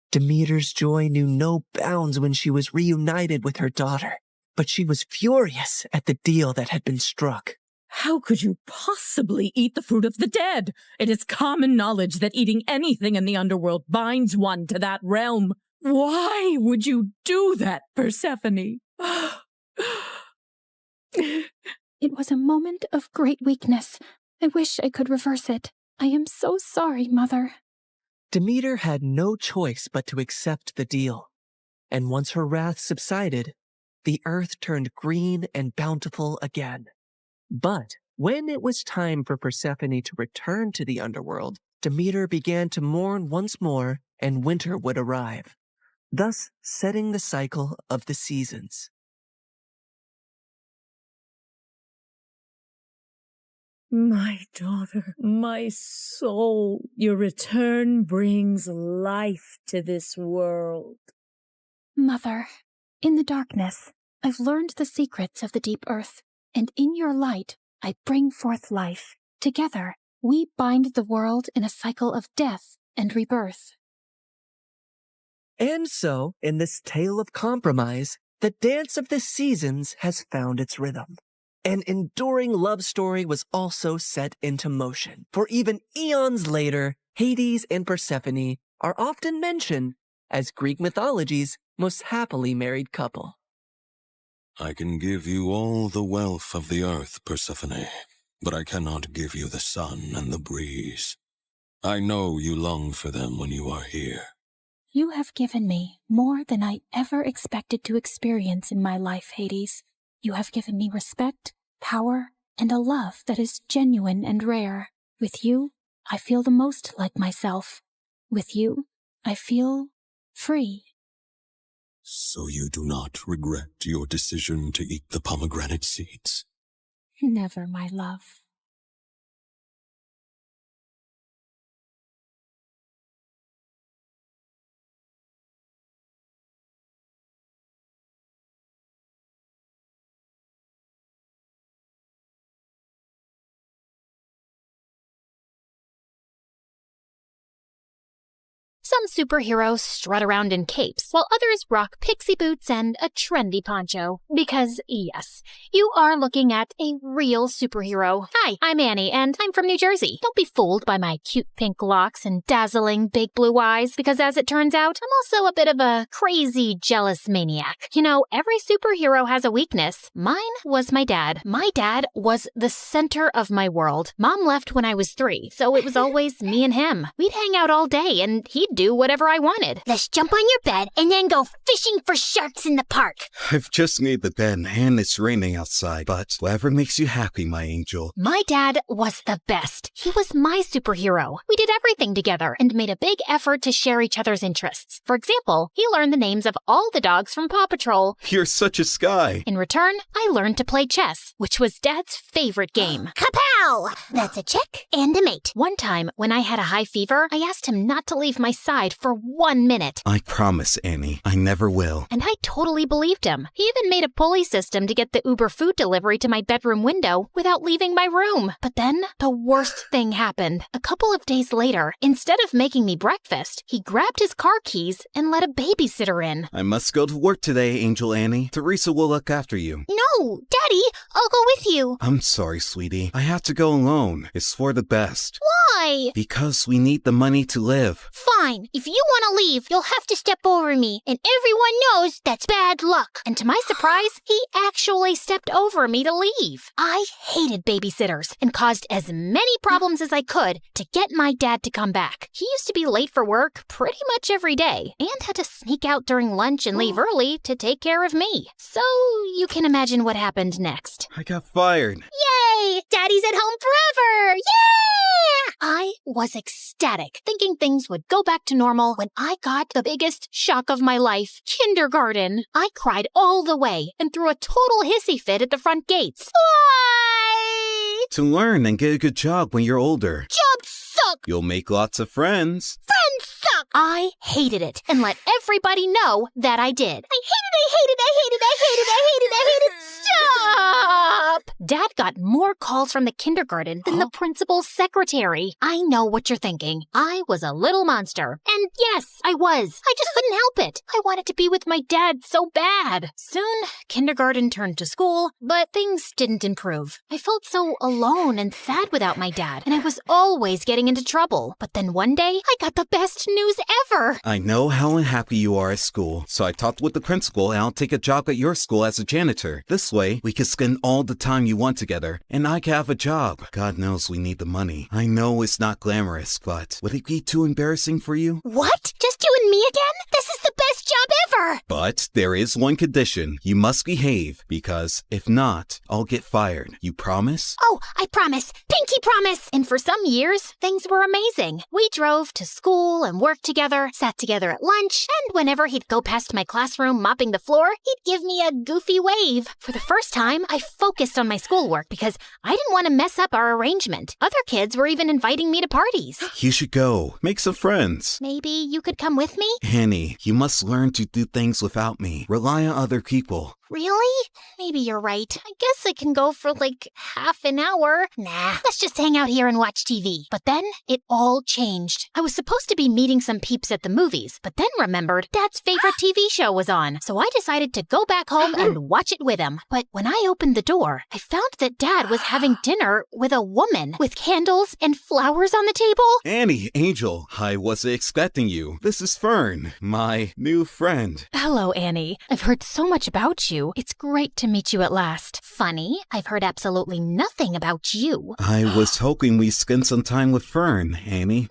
Demeter's joy knew no bounds when she was reunited with her daughter, but she was furious at the deal that had been struck. How could you possibly eat the fruit of the dead? It is common knowledge that eating anything in the underworld binds one to that realm. Why would you do that, Persephone? It was a moment of great weakness. I wish I could reverse it. I am so sorry, Mother. Demeter had no choice but to accept the deal. And once her wrath subsided, the earth turned green and bountiful again. But when it was time for Persephone to return to the underworld, Demeter began to mourn once more, and winter would arrive, thus setting the cycle of the seasons. My daughter, my soul, your return brings life to this world. Mother, in the darkness, I've learned the secrets of the deep earth, and in your light, I bring forth life. Together, we bind the world in a cycle of death and rebirth. And so, in this tale of compromise, the dance of the seasons has found its rhythm. An enduring love story was also set into motion. For even eons later, Hades and Persephone are often mentioned as Greek mythology's most happily married couple. I can give you all the wealth of the earth, Persephone, but I cannot give you the sun and the breeze. I know you long for them when you are here. You have given me more than I ever expected to experience in my life, Hades. You have given me respect, power, and a love that is genuine and rare. With you, I feel the most like myself. With you, I feel free. So you do not regret your decision to eat the pomegranate seeds? Never, my love. Some superheroes strut around in capes, while others rock pixie boots and a trendy poncho. Because, yes, you are looking at a real superhero. Hi, I'm Annie, and I'm from New Jersey. Don't be fooled by my cute pink locks and dazzling big blue eyes, because as it turns out, I'm also a bit of a crazy, jealous maniac. You know, every superhero has a weakness. Mine was my dad. My dad was the center of my world. Mom left when I was 3, so it was always me and him. We'd hang out all day, and he'd do whatever I wanted. Let's jump on your bed and then go fishing for sharks in the park. I've just made the bed and it's raining outside, but whatever makes you happy, my angel. My dad was the best. He was my superhero. We did everything together and made a big effort to share each other's interests. For example, he learned the names of all the dogs from Paw Patrol. You're such a sky. In return, I learned to play chess, which was Dad's favorite game. Kapow! That's a check and a mate. One time, when I had a high fever, I asked him not to leave my side for 1 minute. I promise, Annie, I never will. And I totally believed him. He even made a pulley system to get the Uber food delivery to my bedroom window without leaving my room. But then, the worst thing happened. A couple of days later, instead of making me breakfast, he grabbed his car keys and let a babysitter in. I must go to work today, Angel Annie. Teresa will look after you. No, Daddy, I'll go with you. I'm sorry, sweetie. I have to go alone. It's for the best. Why? Because we need the money to live. Fine. If you want to leave, you'll have to step over me, and everyone knows that's bad luck. And to my surprise, he actually stepped over me to leave. I hated babysitters and caused as many problems as I could to get my dad to come back. He used to be late for work pretty much every day and had to sneak out during lunch and leave early to take care of me. So you can imagine what happened next. I got fired. Yay! Daddy's at home forever! Yeah! I was ecstatic, thinking things would go back to normal when I got the biggest shock of my life, kindergarten. I cried all the way and threw a total hissy fit at the front gates. Why? To learn and get a good job when you're older. Jobs suck! You'll make lots of friends. Friends suck! I hated it and let everybody know that I did. I hate it! Stop! Dad got more calls from the kindergarten than the principal's secretary. I know what you're thinking. I was a little monster. And yes, I was. I just couldn't help it. I wanted to be with my dad so bad. Soon, kindergarten turned to school, but things didn't improve. I felt so alone and sad without my dad, and I was always getting into trouble. But then one day, I got the best news ever. I know how unhappy you are at school, so I talked with the principal and I'll take a job at your school as a janitor. This way, we can spend all the time you want together, and I can have a job. God knows we need the money. I know it's not glamorous, but would it be too embarrassing for you? What? Just you and me again? This is the best job ever! But there is one condition. You must behave, because if not, I'll get fired. You promise? Oh, I promise. Pinky promise! And for some years, things were amazing. We drove to school and worked together, sat together at lunch, and whenever he'd go past my classroom mopping the floor, he'd give me a goofy wave. For the first time, I focused on my schoolwork because I didn't want to mess up our arrangement. Other kids were even inviting me to parties. You should go. Make some friends. Maybe you could come with me? Annie, you must learn to do things without me. Rely on other people. Really? Maybe you're right. I guess I can go for like half an hour. Nah, let's just hang out here and watch TV. But then it all changed. I was supposed to be meeting some peeps at the movies, but then remembered Dad's favorite TV show was on. So I decided to go back home and watch it with him. But when I opened the door, I found that Dad was having dinner with a woman with candles and flowers on the table. Annie, Angel, I wasn't expecting you. This is Fern, my new friend. Hello, Annie. I've heard so much about you. It's great to meet you at last. Funny, I've heard absolutely nothing about you. I was hoping we'd spend some time with Fern, Annie.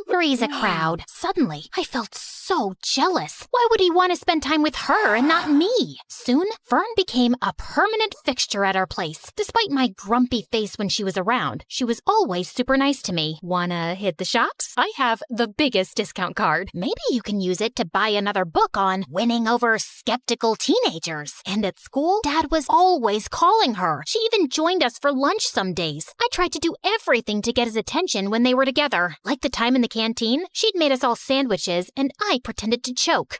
Three's a crowd. Suddenly, I felt so jealous. Why would he want to spend time with her and not me? Soon, Fern became a permanent fixture at our place. Despite my grumpy face when she was around, she was always super nice to me. Wanna hit the shops? I have the biggest discount card. Maybe you can use it to buy another book on winning over skeptical teenagers. And at school, Dad was always calling her. She even joined us for lunch some days. I tried to do everything to get his attention when they were together. Like the time in the canteen, she'd made us all sandwiches and I pretended to choke.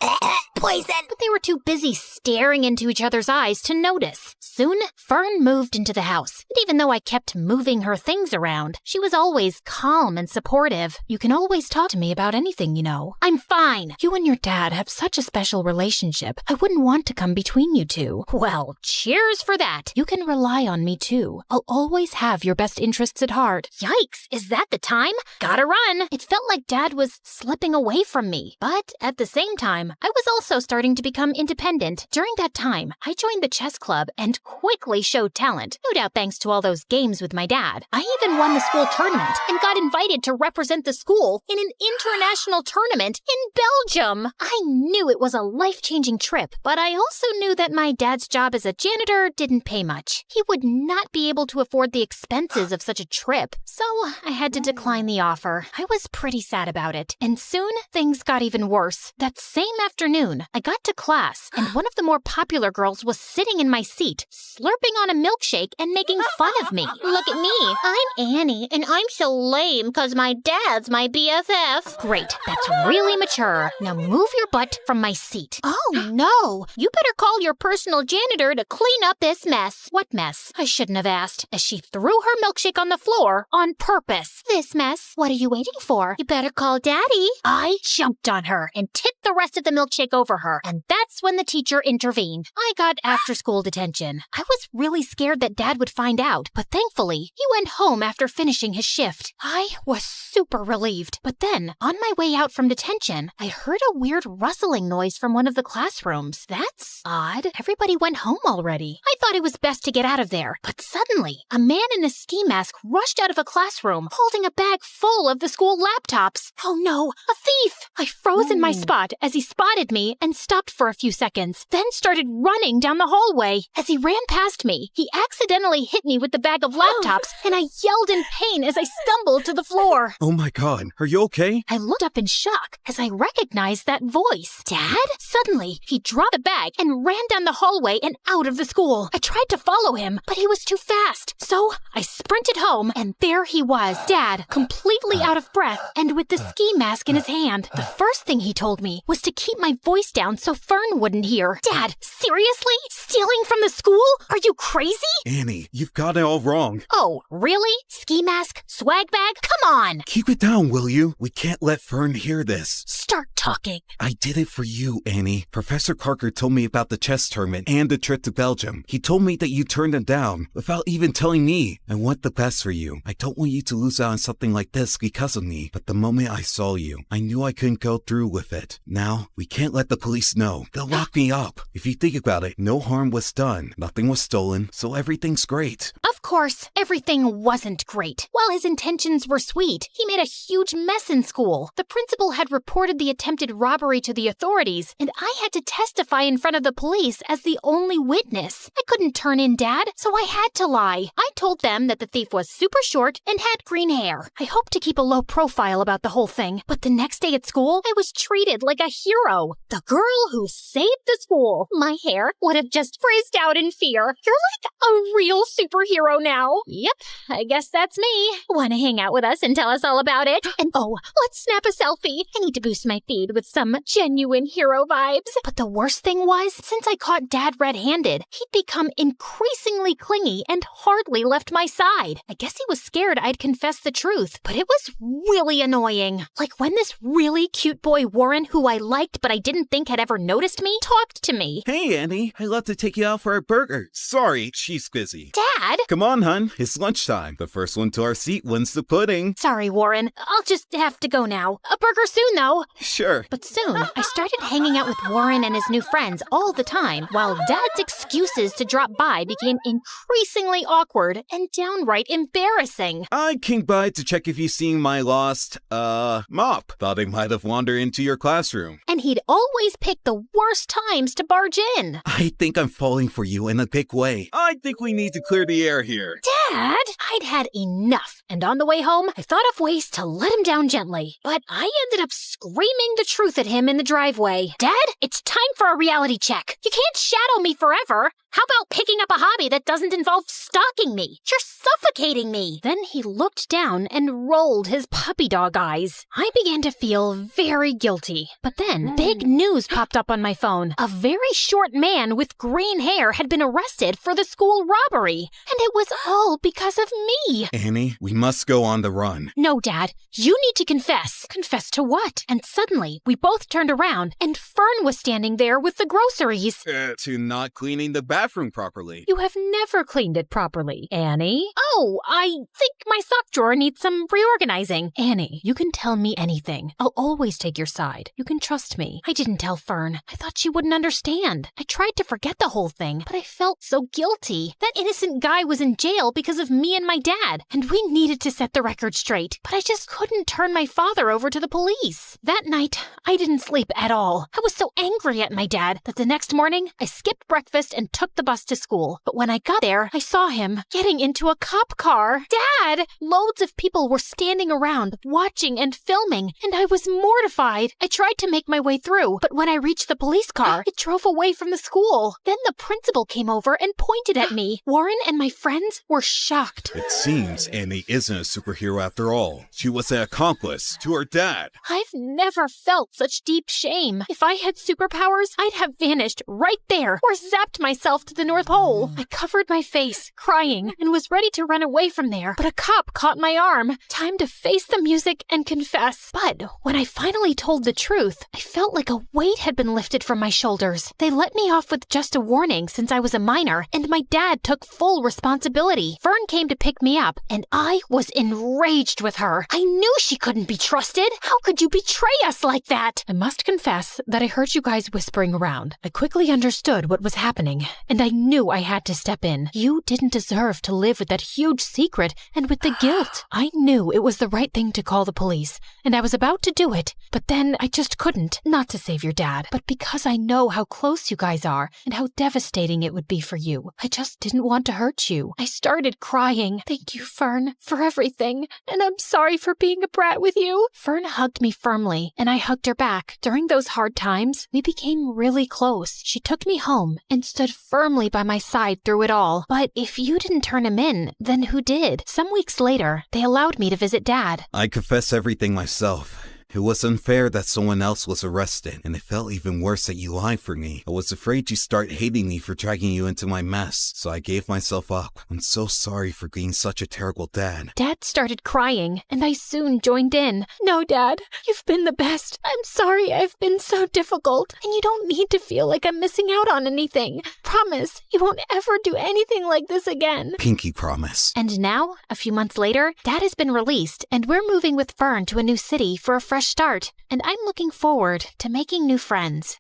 Poison! But they were too busy staring into each other's eyes to notice. Soon, Fern moved into the house. And even though I kept moving her things around, she was always calm and supportive. You can always talk to me about anything, you know. I'm fine. You and your dad have such a special relationship. I wouldn't want to come between you two. Well, cheers for that. You can rely on me too. I'll always have your best interests at heart. Yikes, is that the time? Gotta run. It felt like Dad was slipping away from me. But at the same time, I was also starting to become independent. During that time, I joined the chess club and quickly showed talent. No doubt thanks to all those games with my dad. I even won the school tournament and got invited to represent the school in an international tournament in Belgium. I knew it was a life-changing trip, but I also knew that my dad's job as a janitor didn't pay much. He would not be able to afford the expenses of such a trip, so I had to decline the offer. I was pretty sad about it, and soon things got even worse. That same afternoon, I got to class, and one of the more popular girls was sitting in my seat, slurping on a milkshake and making fun of me. Look at me, I'm Annie, and I'm so lame because my dad's my BFF. Great, that's really mature. Now move your butt from my seat. Oh no, you better call your personal janitor to clean up this mess. What mess? I shouldn't have asked, as she threw her milkshake on the floor on purpose. This mess? What are you waiting for? You better call Daddy. I jumped on her and tipped the rest of the milkshake over her, and that's when the teacher intervened. I got after-school detention. I was really scared that Dad would find out, but thankfully, he went home after finishing his shift. I was super relieved. But then, on my way out from detention, I heard a weird rustling noise from one of the classrooms. That's odd. Everybody went home already. I thought it was best to get out of there. But suddenly, a man in a ski mask rushed out of a classroom, holding a bag full of the school laptops. Oh no, a thief! I froze in my spot as he spotted me and stopped for a few seconds, then started running down the hallway. As he ran past me, he accidentally hit me with the bag of laptops, and I yelled in pain as I stumbled to the floor. Oh my god, are you okay? I looked up in shock as I recognized that voice. Dad? Suddenly, he dropped the bag and ran down the hallway and out of the school. I tried to follow him, but he was too fast. So I sprinted home, and there he was, Dad, completely out of breath and with the ski mask in his hand. The first thing he told me was to keep my voice down so Fern wouldn't hear. Dad, seriously? Stealing from the school? Are you crazy? Annie, you've got it all wrong. Oh, really? Ski mask? Swag bag? Come on! Keep it down, will you? We can't let Fern hear this. Start talking. I did it for you, Annie. Professor Carker told me about the chess tournament and the trip to Belgium. He told me that you turned him down without even telling me. I want the best for you. I don't want you to lose out on something like this because of me. But the moment I saw you, I knew I couldn't go through with it. Now, we can't let the police know. They'll lock me up. If you think about it, no harm was done. Nothing was stolen, so everything's great. Of course, everything wasn't great. While his intentions were sweet, he made a huge mess in school. The principal had reported the attempted robbery to the authorities, and I had to testify in front of the police as the only witness. I couldn't turn in Dad, so I had to lie. I told them that the thief was super short and had green hair. I hoped to keep a low profile about the whole thing, but the next day at school, I was treated like a hero. The girl who saved the school. My hair would have just frizzed out in fear. You're like a real superhero now. Yep, I guess that's me. Want to hang out with us and tell us all about it? And oh, let's snap a selfie. I need to boost my feed with some genuine hero vibes. But the worst thing was, Since I caught Dad red-handed, he'd become increasingly clingy and hardly left my side. I guess he was scared I'd confess the truth, but it was really annoying. Like when this really cute boy Warren, who I liked but I didn't think had ever noticed me, talked to me. Hey, Annie. I'd love to take you out for a burger. Sorry, she's busy. Dad? Come on, hun. It's lunchtime. The first one to our seat wins the pudding. Sorry, Warren. I'll just have to go now. A burger soon, though. Sure. But soon, I started hanging out with Warren and his new friends all the time, while Dad's excuses to drop by became increasingly awkward and downright embarrassing. I came by to check if you seen my lost, mop. Thought I might have wandered into your classroom. And he'd always pick the worst times to barge in. I think I'm falling for you in a big way. I think we need to clear the air here. Dad? I'd had enough, and on the way home, I thought of ways to let him down gently. But I ended up screaming the truth at him in the driveway. Dad, it's time for a reality check. You can't shadow me forever. How about picking up a hobby that doesn't involve stalking me? You're suffocating me. Then he looked down and rolled his puppy dog eyes. I began to feel very guilty. But then big news popped up on my phone. A very short man with green hair had been arrested for the school robbery. And it was all because of me. Annie, we must go on the run. No, Dad. You need to confess. Confess to what? And suddenly, we both turned around, and Fern was standing there with the groceries. To not cleaning the bathroom properly. You have never cleaned it properly, Annie. Oh, I think my sock drawer needs some reorganizing. Annie, you can tell me anything. I'll always take your side. You can trust me. I didn't tell Fern. I thought she wouldn't understand. I tried to forget the whole thing, but I felt so guilty. That innocent guy was in jail because of me and my dad, and we needed to set the record straight. But I just couldn't turn my father over to the police. That night, I didn't sleep at all. I was so angry at my dad that the next morning, I skipped breakfast and took the bus to school. But when I got there, I saw him getting into a cop car. Dad! Loads of people were standing around, watching and filming, and I was mortified. I tried to make my way through, but when I reached the police car, it drove away from the school. Then the principal came over and pointed at me. Warren and my friends were shocked. It seems Annie isn't a superhero after all. She was an accomplice to her dad. I've never felt such deep shame. If I had superpowers, I'd have vanished right there or zapped myself to the North Pole. I covered my face, crying, and was ready to run away from there, but a cop caught my arm. Time to face the music and confess. But when I finally told the truth, I felt like a weight had been lifted from my shoulders. They let me off with just a warning since I was a minor, and my dad took full responsibility. Fern came to pick me up, and I was enraged with her. I knew she couldn't be trusted. How could you betray us like that? I must confess that I heard you guys whispering around. I quickly understood what was happening, and I knew I had to step in. You didn't deserve to live with that huge secret and with the guilt. I knew it was the right thing to call the police, and I was about to do it, but then I just couldn't. Not to save your dad, but because I know how close you guys are and how devastating it would be for you. I just didn't want to hurt you. I started crying. Thank you, Fern, for everything, and I'm sorry for being a brat with you. Fern hugged me firmly, and I hugged her back. During those hard times, we became really close. She took me home and stood firmly by my side through it all. But if you didn't turn him in, then who did? Some weeks later, they allowed me to visit Dad. I confess everything myself. It was unfair that someone else was arrested, and it felt even worse that you lied for me. I was afraid you'd start hating me for dragging you into my mess, so I gave myself up. I'm so sorry for being such a terrible dad. Dad started crying, and I soon joined in. No, Dad, you've been the best. I'm sorry I've been so difficult, and you don't need to feel like I'm missing out on anything. Promise, you won't ever do anything like this again. Pinky promise. And now, a few months later, Dad has been released, and we're moving with Fern to a new city for a fresh start, and I'm looking forward to making new friends.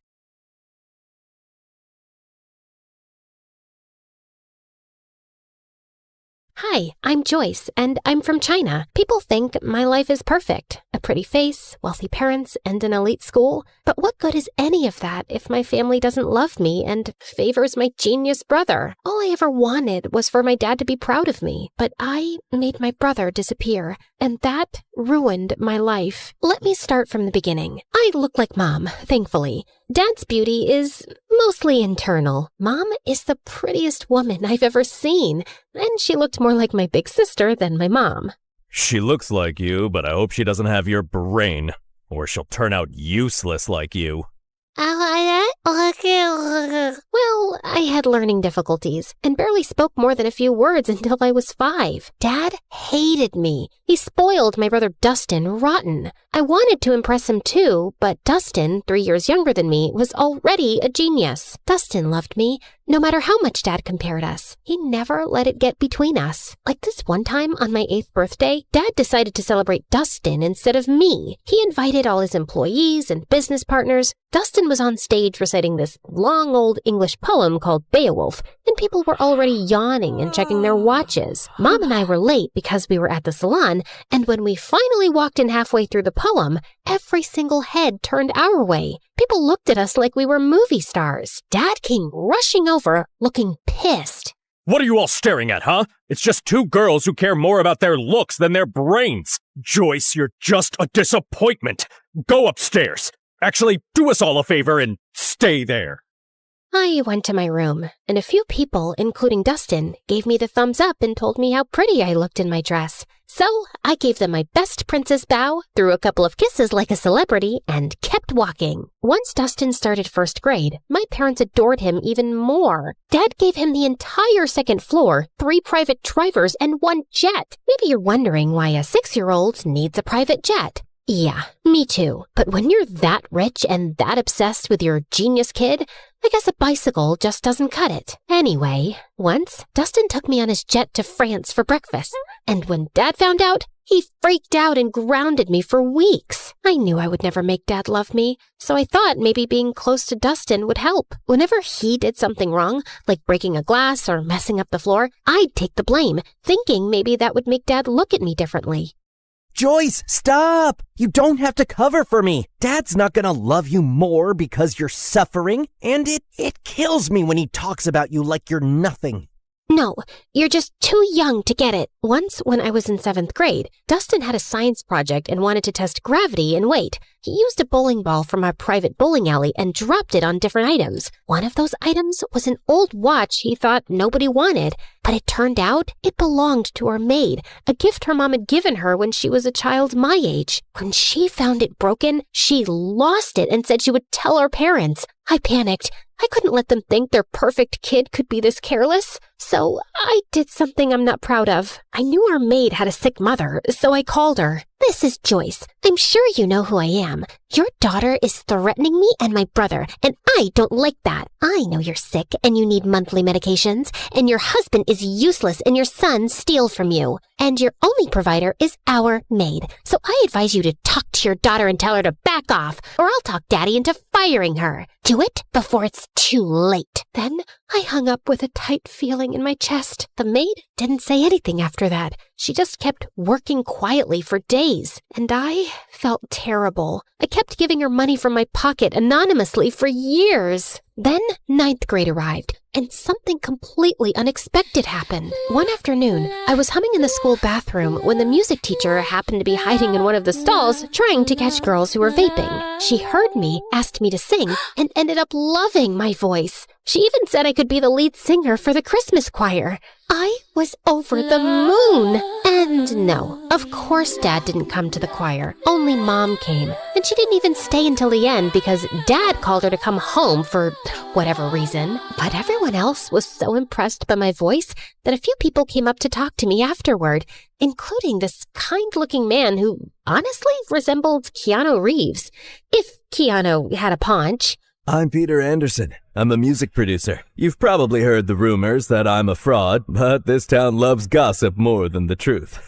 Hi, I'm Joyce, and I'm from China. People think my life is perfect. A pretty face, wealthy parents, and an elite school. But what good is any of that if my family doesn't love me and favors my genius brother? All I ever wanted was for my dad to be proud of me. But I made my brother disappear, and that ruined my life. Let me start from the beginning. I look like Mom, thankfully. Dad's beauty is mostly internal. Mom is the prettiest woman I've ever seen, and she looked more like my big sister than my mom. She looks like you, but I hope she doesn't have your brain, or she'll turn out useless like you. Well, I had learning difficulties and barely spoke more than a few words until I was 5. Dad hated me. He spoiled my brother Dustin rotten. I wanted to impress him too, but Dustin, 3 years younger than me, was already a genius. Dustin loved me, no matter how much Dad compared us. He never let it get between us. Like this one time on my 8th birthday, Dad decided to celebrate Dustin instead of me. He invited all his employees and business partners. Dustin was on stage reciting this long old English poem called Beowulf, and people were already yawning and checking their watches. Mom and I were late because we were at the salon, and when we finally walked in halfway through the poem, every single head turned our way. People looked at us like we were movie stars. Dad came rushing over, looking pissed. What are you all staring at, huh? It's just 2 girls who care more about their looks than their brains. Joyce, you're just a disappointment. Go upstairs. Actually, do us all a favor and stay there. I went to my room, and a few people, including Dustin, gave me the thumbs up and told me how pretty I looked in my dress. So I gave them my best princess bow, threw a couple of kisses like a celebrity, and kept walking. Once Dustin started 1st grade, my parents adored him even more. Dad gave him the entire 2nd floor, 3 private drivers, and 1 jet. Maybe you're wondering why a 6-year-old needs a private jet. Yeah, me too. But when you're that rich and that obsessed with your genius kid, I guess a bicycle just doesn't cut it. Anyway, once, Dustin took me on his jet to France for breakfast. And when Dad found out, he freaked out and grounded me for weeks. I knew I would never make Dad love me, so I thought maybe being close to Dustin would help. Whenever he did something wrong, like breaking a glass or messing up the floor, I'd take the blame, thinking maybe that would make Dad look at me differently. Joyce, stop! You don't have to cover for me. Dad's not gonna love you more because you're suffering, and it kills me when he talks about you like you're nothing. No, you're just too young to get it. Once, when I was in 7th grade, Dustin had a science project and wanted to test gravity and weight. He used a bowling ball from our private bowling alley and dropped it on different items. One of those items was an old watch he thought nobody wanted, but it turned out it belonged to our maid, a gift her mom had given her when she was a child my age. When she found it broken, she lost it and said she would tell our parents. I panicked. I couldn't let them think their perfect kid could be this careless. So I did something I'm not proud of. I knew our maid had a sick mother, so I called her. This is Joyce. I'm sure you know who I am. Your daughter is threatening me and my brother, and I don't like that. I know you're sick and you need monthly medications, and your husband is useless and your son steals from you. And your only provider is our maid. So I advise you to talk to your daughter and tell her to back off, or I'll talk Daddy into firing her. Do it before it's too late. Then I hung up with a tight feeling in my chest. The maid didn't say anything after that. She just kept working quietly for days, and I felt terrible. I kept giving her money from my pocket anonymously for years. Then 9th grade arrived, and something completely unexpected happened. One afternoon, I was humming in the school bathroom when the music teacher happened to be hiding in one of the stalls trying to catch girls who were vaping. She heard me, asked me to sing, and ended up loving my voice. She even said I could be the lead singer for the Christmas choir. I was over the moon. And no, of course Dad didn't come to the choir. Only Mom came. And she didn't even stay until the end because Dad called her to come home for whatever reason. But everyone else was so impressed by my voice that a few people came up to talk to me afterward, including this kind-looking man who honestly resembled Keanu Reeves. If Keanu had a paunch. I'm Peter Anderson. I'm a music producer. You've probably heard the rumors that I'm a fraud, but this town loves gossip more than the truth.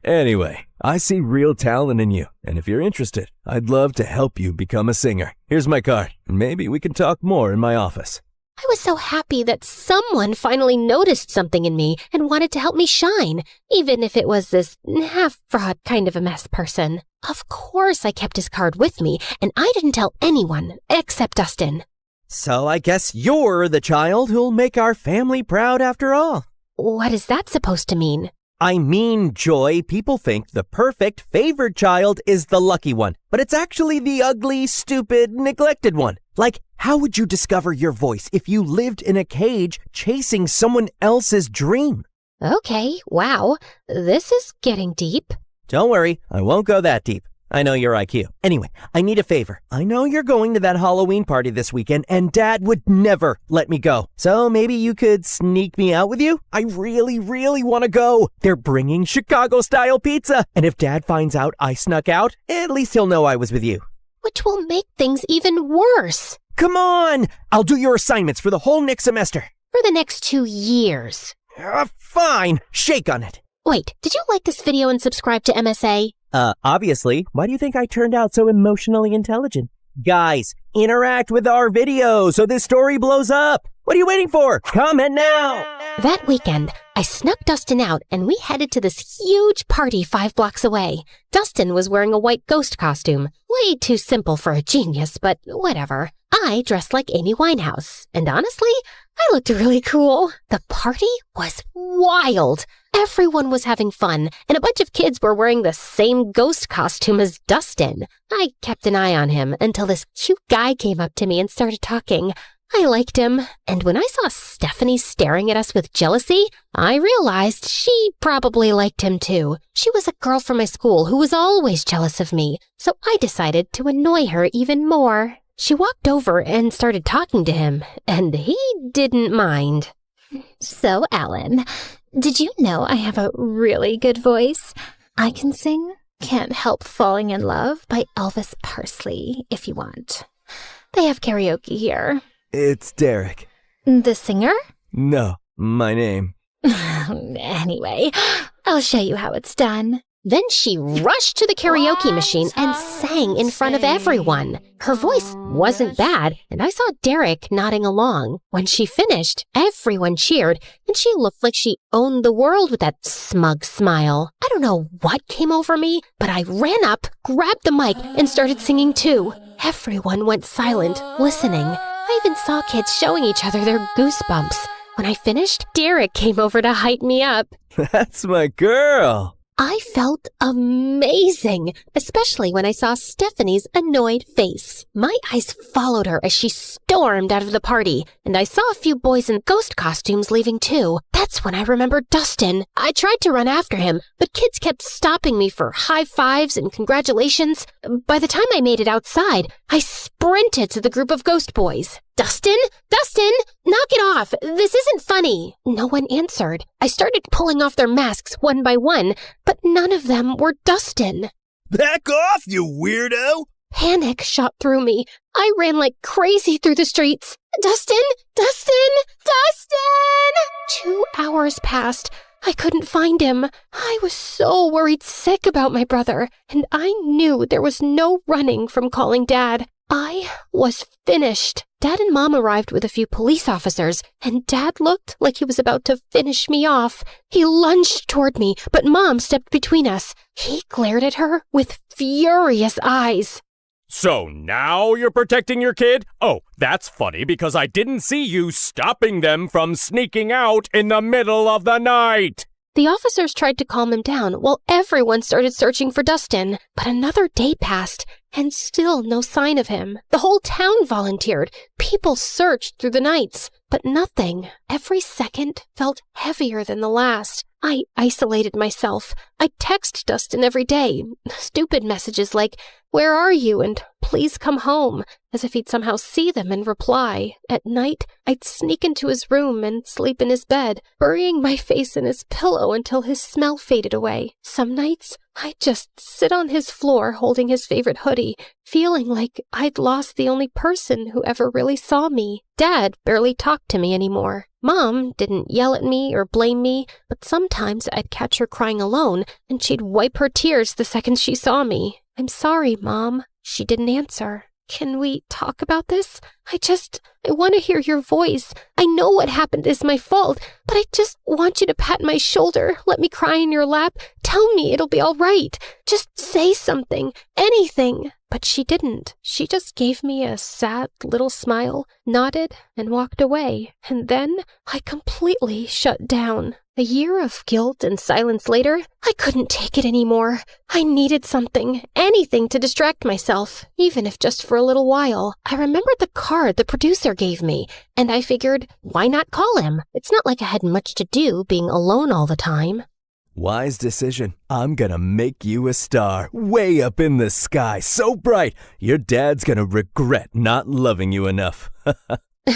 Anyway, I see real talent in you, and if you're interested, I'd love to help you become a singer. Here's my card. Maybe we can talk more in my office. I was so happy that someone finally noticed something in me and wanted to help me shine, even if it was this half-fraud kind of a mess person. Of course I kept his card with me, and I didn't tell anyone except Dustin. So I guess you're the child who'll make our family proud after all. What is that supposed to mean? I mean, Joy, people think the perfect, favored child is the lucky one, but it's actually the ugly, stupid, neglected one. Like, how would you discover your voice if you lived in a cage chasing someone else's dream? Okay, wow, this is getting deep. Don't worry, I won't go that deep. I know your IQ. Anyway, I need a favor. I know you're going to that Halloween party this weekend, and Dad would never let me go. So maybe you could sneak me out with you? I really, really want to go. They're bringing Chicago-style pizza. And if Dad finds out I snuck out, at least he'll know I was with you. Which will make things even worse. Come on! I'll do your assignments for the whole next semester. For the next 2 years. Fine. Shake on it. Wait, did you like this video and subscribe to MSA? Obviously. Why do you think I turned out so emotionally intelligent? Guys, interact with our video so this story blows up. What are you waiting for? Comment now! That weekend, I snuck Dustin out and we headed to this huge party 5 blocks away. Dustin was wearing a white ghost costume. Way too simple for a genius, but whatever. I dressed like Amy Winehouse, and honestly, I looked really cool. The party was wild. Everyone was having fun, and a bunch of kids were wearing the same ghost costume as Dustin. I kept an eye on him until this cute guy came up to me and started talking. I liked him, and when I saw Stephanie staring at us with jealousy, I realized she probably liked him too. She was a girl from my school who was always jealous of me, so I decided to annoy her even more. She walked over and started talking to him, and he didn't mind. So, Alan, did you know I have a really good voice? I can sing Can't Help Falling in Love by Elvis Presley, if you want. They have karaoke here. It's Derek. The singer? No, my name. Anyway, I'll show you how it's done. Then she rushed to the karaoke machine and sang in front of everyone. Her voice wasn't bad, and I saw Derek nodding along. When she finished, everyone cheered, and she looked like she owned the world with that smug smile. I don't know what came over me, but I ran up, grabbed the mic, and started singing too. Everyone went silent, listening. I even saw kids showing each other their goosebumps. When I finished, Derek came over to hype me up. That's my girl. I felt amazing, especially when I saw Stephanie's annoyed face. My eyes followed her as she stormed out of the party, and I saw a few boys in ghost costumes leaving too. That's when I remembered Dustin. I tried to run after him, but kids kept stopping me for high fives and congratulations. By the time I made it outside, I sprinted to the group of ghost boys. Dustin? Dustin! Knock it off! This isn't funny! No one answered. I started pulling off their masks one by one, but none of them were Dustin. Back off, you weirdo! Panic shot through me. I ran like crazy through the streets. Dustin! Dustin! Dustin! 2 hours passed. I couldn't find him. I was so worried sick about my brother, and I knew there was no running from calling Dad. I was finished. Dad and Mom arrived with a few police officers, and Dad looked like he was about to finish me off. He lunged toward me, but Mom stepped between us. He glared at her with furious eyes. So now you're protecting your kid? Oh, that's funny because I didn't see you stopping them from sneaking out in the middle of the night. The officers tried to calm him down while everyone started searching for Dustin. But another day passed, and still no sign of him. The whole town volunteered. People searched through the nights, but nothing. Every second felt heavier than the last. I isolated myself. I text Dustin every day. Stupid messages like, "Where are you?" and "Please come home," as if he'd somehow see them and reply. At night, I'd sneak into his room and sleep in his bed, burying my face in his pillow until his smell faded away. Some nights, I'd just sit on his floor holding his favorite hoodie, feeling like I'd lost the only person who ever really saw me. Dad barely talked to me anymore. Mom didn't yell at me or blame me, but sometimes I'd catch her crying alone, and she'd wipe her tears the second she saw me. "I'm sorry, Mom." She didn't answer. "Can we talk about this? I want to hear your voice. I know what happened is my fault, but I just want you to pat my shoulder, let me cry in your lap, tell me it'll be all right. Just say something, anything." But she didn't. She just gave me a sad little smile, nodded, and walked away. And then I completely shut down. A year of guilt and silence later, I couldn't take it anymore. I needed something, anything to distract myself, even if just for a little while. I remembered the card the producer gave me, and I figured, why not call him? It's not like I had much to do being alone all the time. Wise decision. I'm gonna make you a star, way up in the sky, so bright, your dad's gonna regret not loving you enough.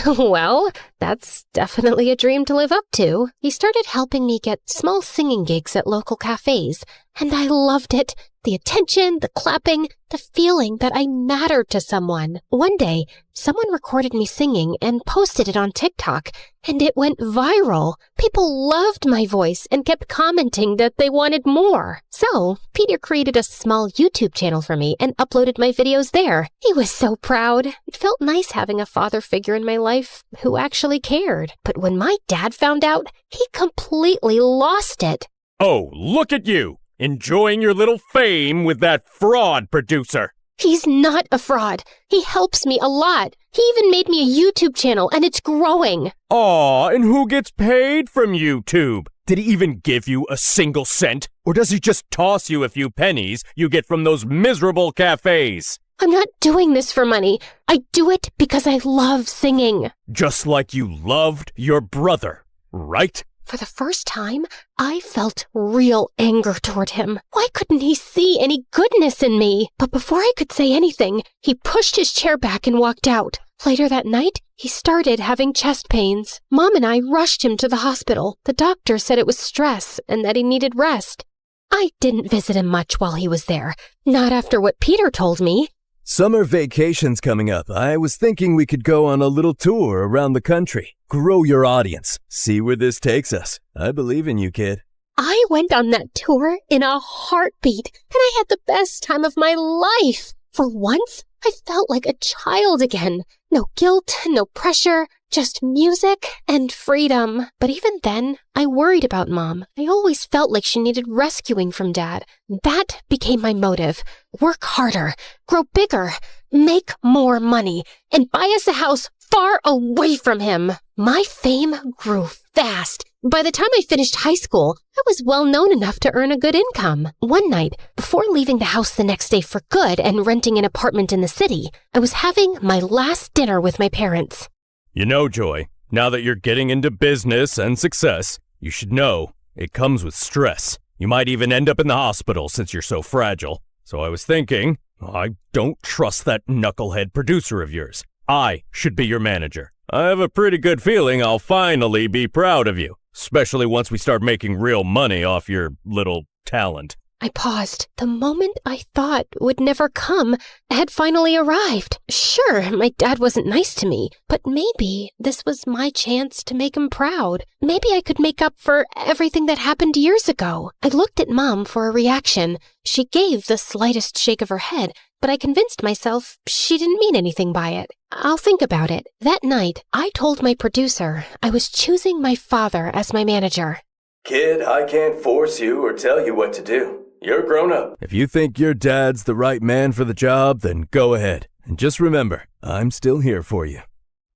Well, that's definitely a dream to live up to. He started helping me get small singing gigs at local cafes, and I loved it. The attention, the clapping, the feeling that I mattered to someone. One day, someone recorded me singing and posted it on TikTok, and it went viral. People loved my voice and kept commenting that they wanted more. So, Peter created a small YouTube channel for me and uploaded my videos there. He was so proud. It felt nice having a father figure in my life who actually cared. But when my dad found out, he completely lost it. Oh, look at you! Enjoying your little fame with that fraud producer. He's not a fraud. He helps me a lot. He even made me a YouTube channel, and it's growing. Aw, and who gets paid from YouTube? Did he even give you a single cent? Or does he just toss you a few pennies you get from those miserable cafes? I'm not doing this for money. I do it because I love singing. Just like you loved your brother, right? For the first time, I felt real anger toward him. Why couldn't he see any goodness in me? But before I could say anything, he pushed his chair back and walked out. Later that night, he started having chest pains. Mom and I rushed him to the hospital. The doctor said it was stress and that he needed rest. I didn't visit him much while he was there. Not after what Peter told me. Summer vacation's coming up. I was thinking we could go on a little tour around the country. Grow your audience. See where this takes us. I believe in you, kid. I went on that tour in a heartbeat, and I had the best time of my life. For once, I felt like a child again. No guilt, no pressure, just music and freedom. But even then, I worried about Mom. I always felt like she needed rescuing from Dad. That became my motive. Work harder, grow bigger, make more money, and buy us a house far away from him. My fame grew fast. By the time I finished high school, I was well known enough to earn a good income. One night, before leaving the house the next day for good and renting an apartment in the city, I was having my last dinner with my parents. You know, Joy, now that you're getting into business and success, you should know it comes with stress. You might even end up in the hospital since you're so fragile. So I was thinking, I don't trust that knucklehead producer of yours. I should be your manager. I have a pretty good feeling I'll finally be proud of you, especially once we start making real money off your little talent. I paused. The moment I thought would never come had finally arrived. Sure, my dad wasn't nice to me, but maybe this was my chance to make him proud. Maybe I could make up for everything that happened years ago. I looked at Mom for a reaction. She gave the slightest shake of her head, but I convinced myself she didn't mean anything by it. I'll think about it. That night, I told my producer I was choosing my father as my manager. Kid, I can't force you or tell you what to do. You're grown up. If you think your dad's the right man for the job, then go ahead. And just remember, I'm still here for you.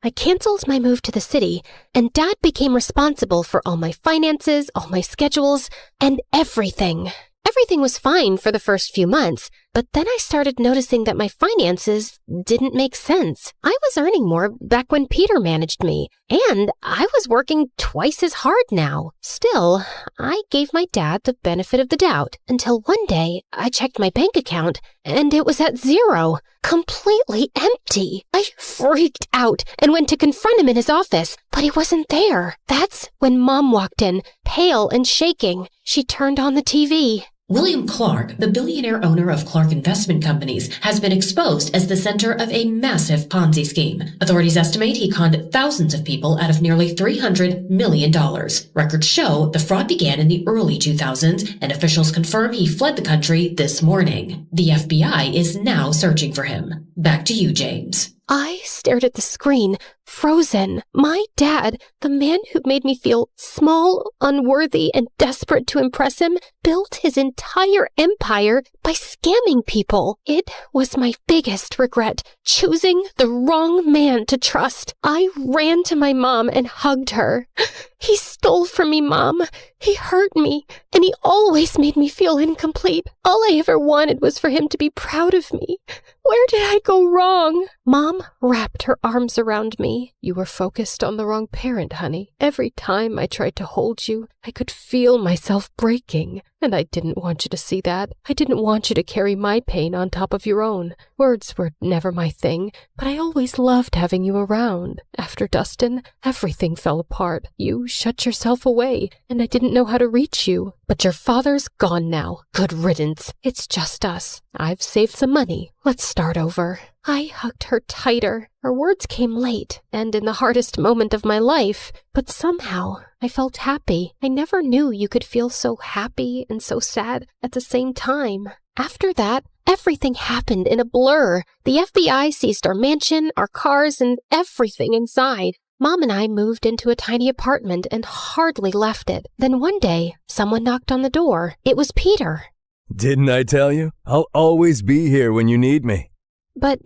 I canceled my move to the city, and Dad became responsible for all my finances, all my schedules, and everything. Everything was fine for the first few months, but then I started noticing that my finances didn't make sense. I was earning more back when Peter managed me, and I was working twice as hard now. Still, I gave my dad the benefit of the doubt until one day I checked my bank account and it was at zero, completely empty. I freaked out and went to confront him in his office, but he wasn't there. That's when Mom walked in, pale and shaking. She turned on the TV. William Clark, the billionaire owner of Clark Investment Companies, has been exposed as the center of a massive Ponzi scheme. Authorities estimate he conned thousands of people out of nearly $300 million. Records show the fraud began in the early 2000s, and officials confirm he fled the country this morning. The FBI is now searching for him. Back to you, James. I stared at the screen, frozen. My dad, the man who made me feel small, unworthy, and desperate to impress him, built his entire empire by scamming people. It was my biggest regret, choosing the wrong man to trust. I ran to my mom and hugged her. He stole from me, Mom. He hurt me and and he always made me feel incomplete. All I ever wanted was for him to be proud of me. Where did I go wrong? Mom wrapped her arms around me. You were focused on the wrong parent, honey. Every time I tried to hold you, I could feel myself breaking. And I didn't want you to see that. I didn't want you to carry my pain on top of your own. Words were never my thing, but I always loved having you around. After Dustin, everything fell apart. You shut yourself away, and I didn't know how to reach you. But your father's gone now. Good riddance. It's just us. I've saved some money. Let's start over. I hugged her tighter. Her words came late, and in the hardest moment of my life, but somehow I felt happy. I never knew you could feel so happy and so sad at the same time. After that, everything happened in a blur. The FBI seized our mansion, our cars, and everything inside. Mom and I moved into a tiny apartment and hardly left it. Then one day, someone knocked on the door. It was Peter. Didn't I tell you? I'll always be here when you need me. But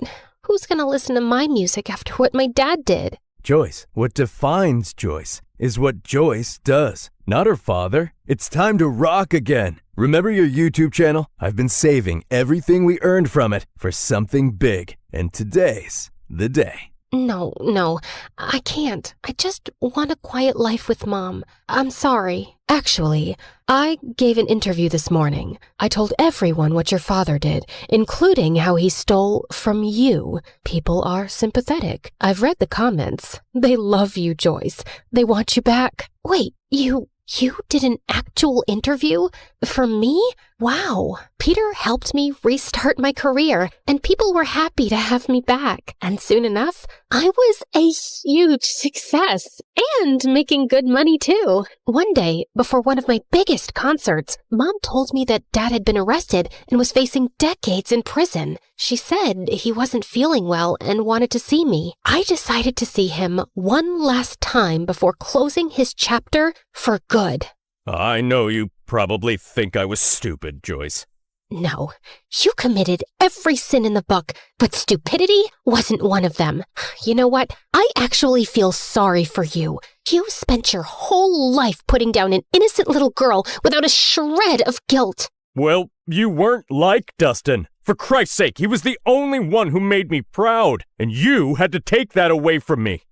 who's going to listen to my music after what my dad did? Joyce, what defines Joyce is what Joyce does, not her father. It's time to rock again. Remember your YouTube channel? I've been saving everything we earned from it for something big, and today's the day. No, I can't. I just want a quiet life with Mom. I'm sorry. Actually, I gave an interview this morning. I told everyone what your father did, including how he stole from you. People are sympathetic. I've read the comments. They love you, Joyce. They want you back. Wait, you did an actual interview? For me? Wow. Peter helped me restart my career, and people were happy to have me back. And soon enough, I was a huge success and making good money too. One day, before one of my biggest concerts, Mom told me that Dad had been arrested and was facing decades in prison. She said he wasn't feeling well and wanted to see me. I decided to see him one last time before closing his chapter for good. I know you probably think I was stupid, Joyce. No, you committed every sin in the book, but stupidity wasn't one of them. You know what? I actually feel sorry for you. You spent your whole life putting down an innocent little girl without a shred of guilt. Well, you weren't like Dustin. For Christ's sake, he was the only one who made me proud, and you had to take that away from me.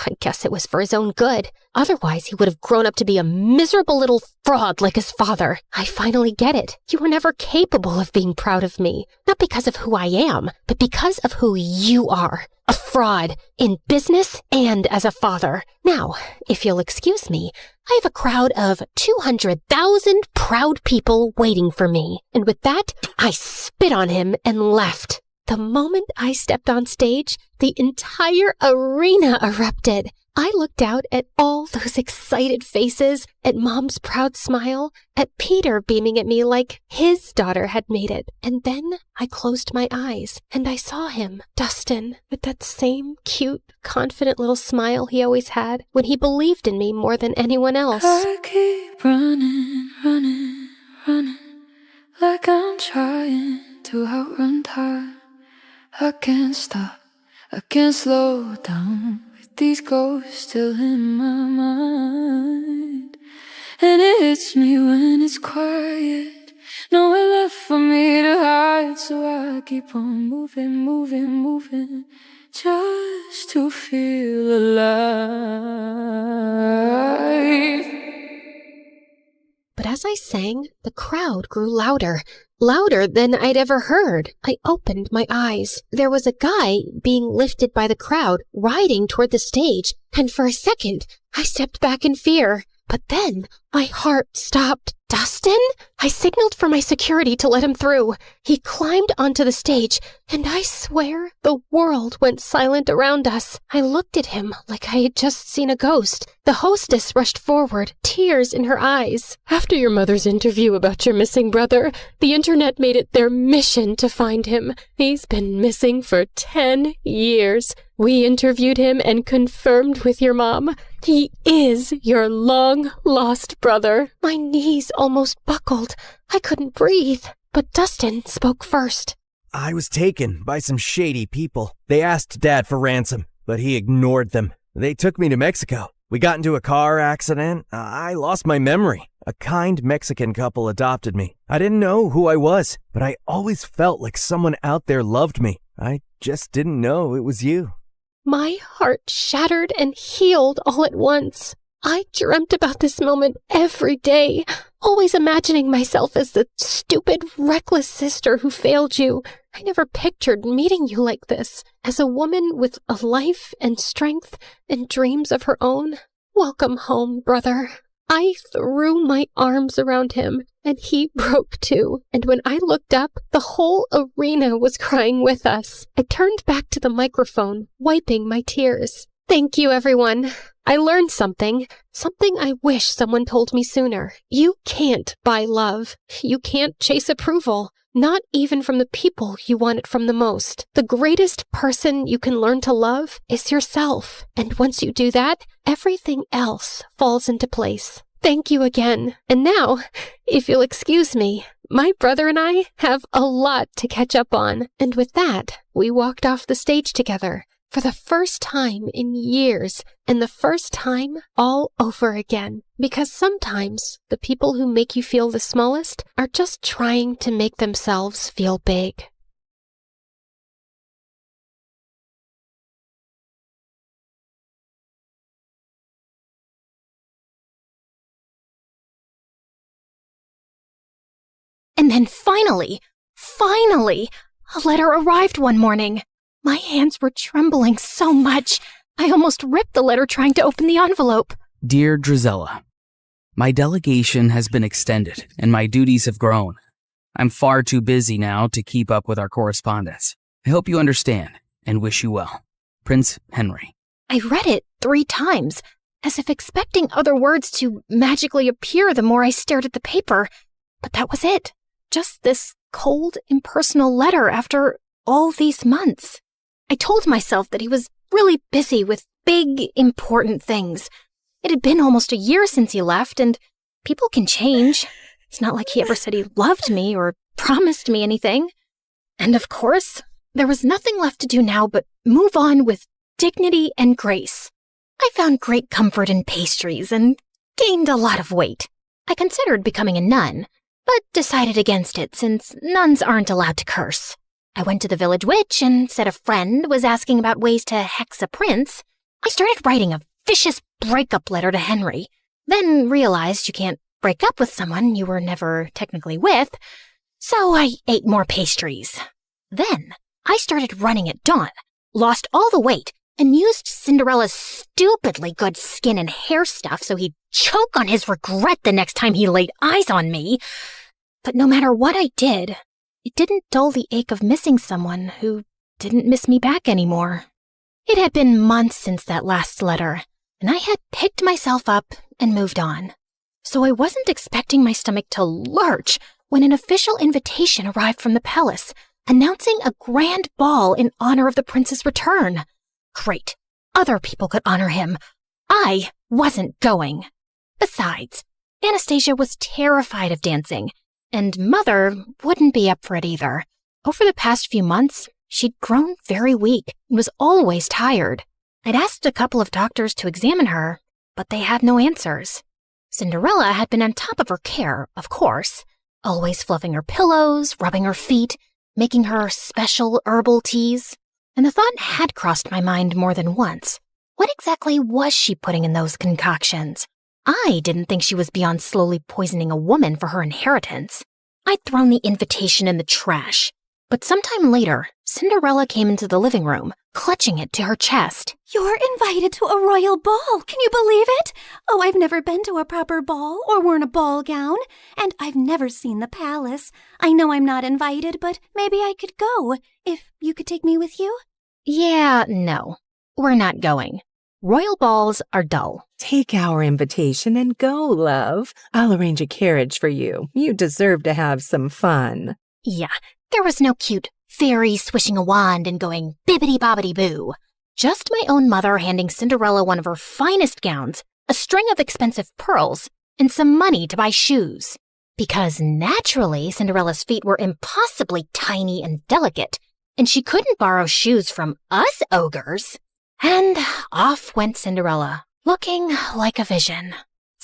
I guess it was for his own good. Otherwise, he would have grown up to be a miserable little fraud like his father. I finally get it. You were never capable of being proud of me. Not because of who I am, but because of who you are. A fraud, in business and as a father. Now, if you'll excuse me, I have a crowd of 200,000 proud people waiting for me. And with that, I spit on him and left. The moment I stepped on stage, the entire arena erupted. I looked out at all those excited faces, at Mom's proud smile, at Peter beaming at me like his daughter had made it. And then I closed my eyes, and I saw him, Dustin, with that same cute, confident little smile he always had when he believed in me more than anyone else. I keep running, like I'm trying to outrun time. I can't stop, I can't slow down with these ghosts still in my mind. And it hits me when it's quiet, nowhere left for me to hide. So I keep on moving, just to feel alive. But as I sang, the crowd grew louder. Louder than I'd ever heard. I opened my eyes. There was a guy being lifted by the crowd, riding toward the stage, and for a second, I stepped back in fear. But then, my heart stopped. Dustin? I signaled for my security to let him through. He climbed onto the stage, and I swear the world went silent around us. I looked at him like I had just seen a ghost. The hostess rushed forward, tears in her eyes. After your mother's interview about your missing brother, the internet made it their mission to find him. He's been missing for 10 years. We interviewed him and confirmed with your mom. He is your long-lost brother. My knees almost buckled. I couldn't breathe. But Dustin spoke first. I was taken by some shady people. They asked Dad for ransom, but he ignored them. They took me to Mexico. We got into a car accident. I lost my memory. A kind Mexican couple adopted me. I didn't know who I was, but I always felt like someone out there loved me. I just didn't know it was you. My heart shattered and healed all at once. I dreamt about this moment every day, always imagining myself as the stupid, reckless sister who failed you. I never pictured meeting you like this, as a woman with a life and strength and dreams of her own. Welcome home, brother. I threw my arms around him, and he broke too. And when I looked up, the whole arena was crying with us. I turned back to the microphone, wiping my tears. Thank you, everyone. I learned something I wish someone told me sooner. You can't buy love. You can't chase approval. Not even from the people you want it from the most. The greatest person you can learn to love is yourself. And once you do that, everything else falls into place. Thank you again. And now, if you'll excuse me, my brother and I have a lot to catch up on. And with that, we walked off the stage together for the first time in years, and the first time all over again. Because sometimes the people who make you feel the smallest are just trying to make themselves feel big. And then finally, a letter arrived one morning. My hands were trembling so much, I almost ripped the letter trying to open the envelope. Dear Drizella, my delegation has been extended and my duties have grown. I'm far too busy now to keep up with our correspondence. I hope you understand and wish you well. Prince Henry. I read it 3 times, as if expecting other words to magically appear the more I stared at the paper. But that was it. Just this cold, impersonal letter after all these months. I told myself that he was really busy with big, important things. It had been almost a year since he left, and people can change. It's not like he ever said he loved me or promised me anything. And of course, there was nothing left to do now but move on with dignity and grace. I found great comfort in pastries and gained a lot of weight. I considered becoming a nun, but decided against it since nuns aren't allowed to curse. I went to the village witch and said a friend was asking about ways to hex a prince. I started writing a vicious breakup letter to Henry, then realized you can't break up with someone you were never technically with, so I ate more pastries. Then I started running at dawn, lost all the weight, and used Cinderella's stupidly good skin and hair stuff so he'd choke on his regret the next time he laid eyes on me. But no matter what I did, it didn't dull the ache of missing someone who didn't miss me back anymore. It had been months since that last letter, and I had picked myself up and moved on. So I wasn't expecting my stomach to lurch when an official invitation arrived from the palace, announcing a grand ball in honor of the prince's return. Great. Other people could honor him. I wasn't going. Besides, Anastasia was terrified of dancing, and Mother wouldn't be up for it either. Over the past few months, she'd grown very weak and was always tired. I'd asked a couple of doctors to examine her, but they had no answers. Cinderella had been on top of her care, of course, always fluffing her pillows, rubbing her feet, making her special herbal teas. And the thought had crossed my mind more than once. What exactly was she putting in those concoctions? I didn't think she was beyond slowly poisoning a woman for her inheritance. I'd thrown the invitation in the trash. But sometime later, Cinderella came into the living room, clutching it to her chest. You're invited to a royal ball. Can you believe it? Oh, I've never been to a proper ball or worn a ball gown. And I've never seen the palace. I know I'm not invited, but maybe I could go, if you could take me with you. Yeah, no. We're not going. Royal balls are dull. Take our invitation and go, love. I'll arrange a carriage for you. You deserve to have some fun. Yeah, there was no cute fairy swishing a wand and going bibbidi-bobbidi-boo. Just my own mother handing Cinderella one of her finest gowns, a string of expensive pearls, and some money to buy shoes. Because naturally, Cinderella's feet were impossibly tiny and delicate, and she couldn't borrow shoes from us ogres. And off went Cinderella, looking like a vision.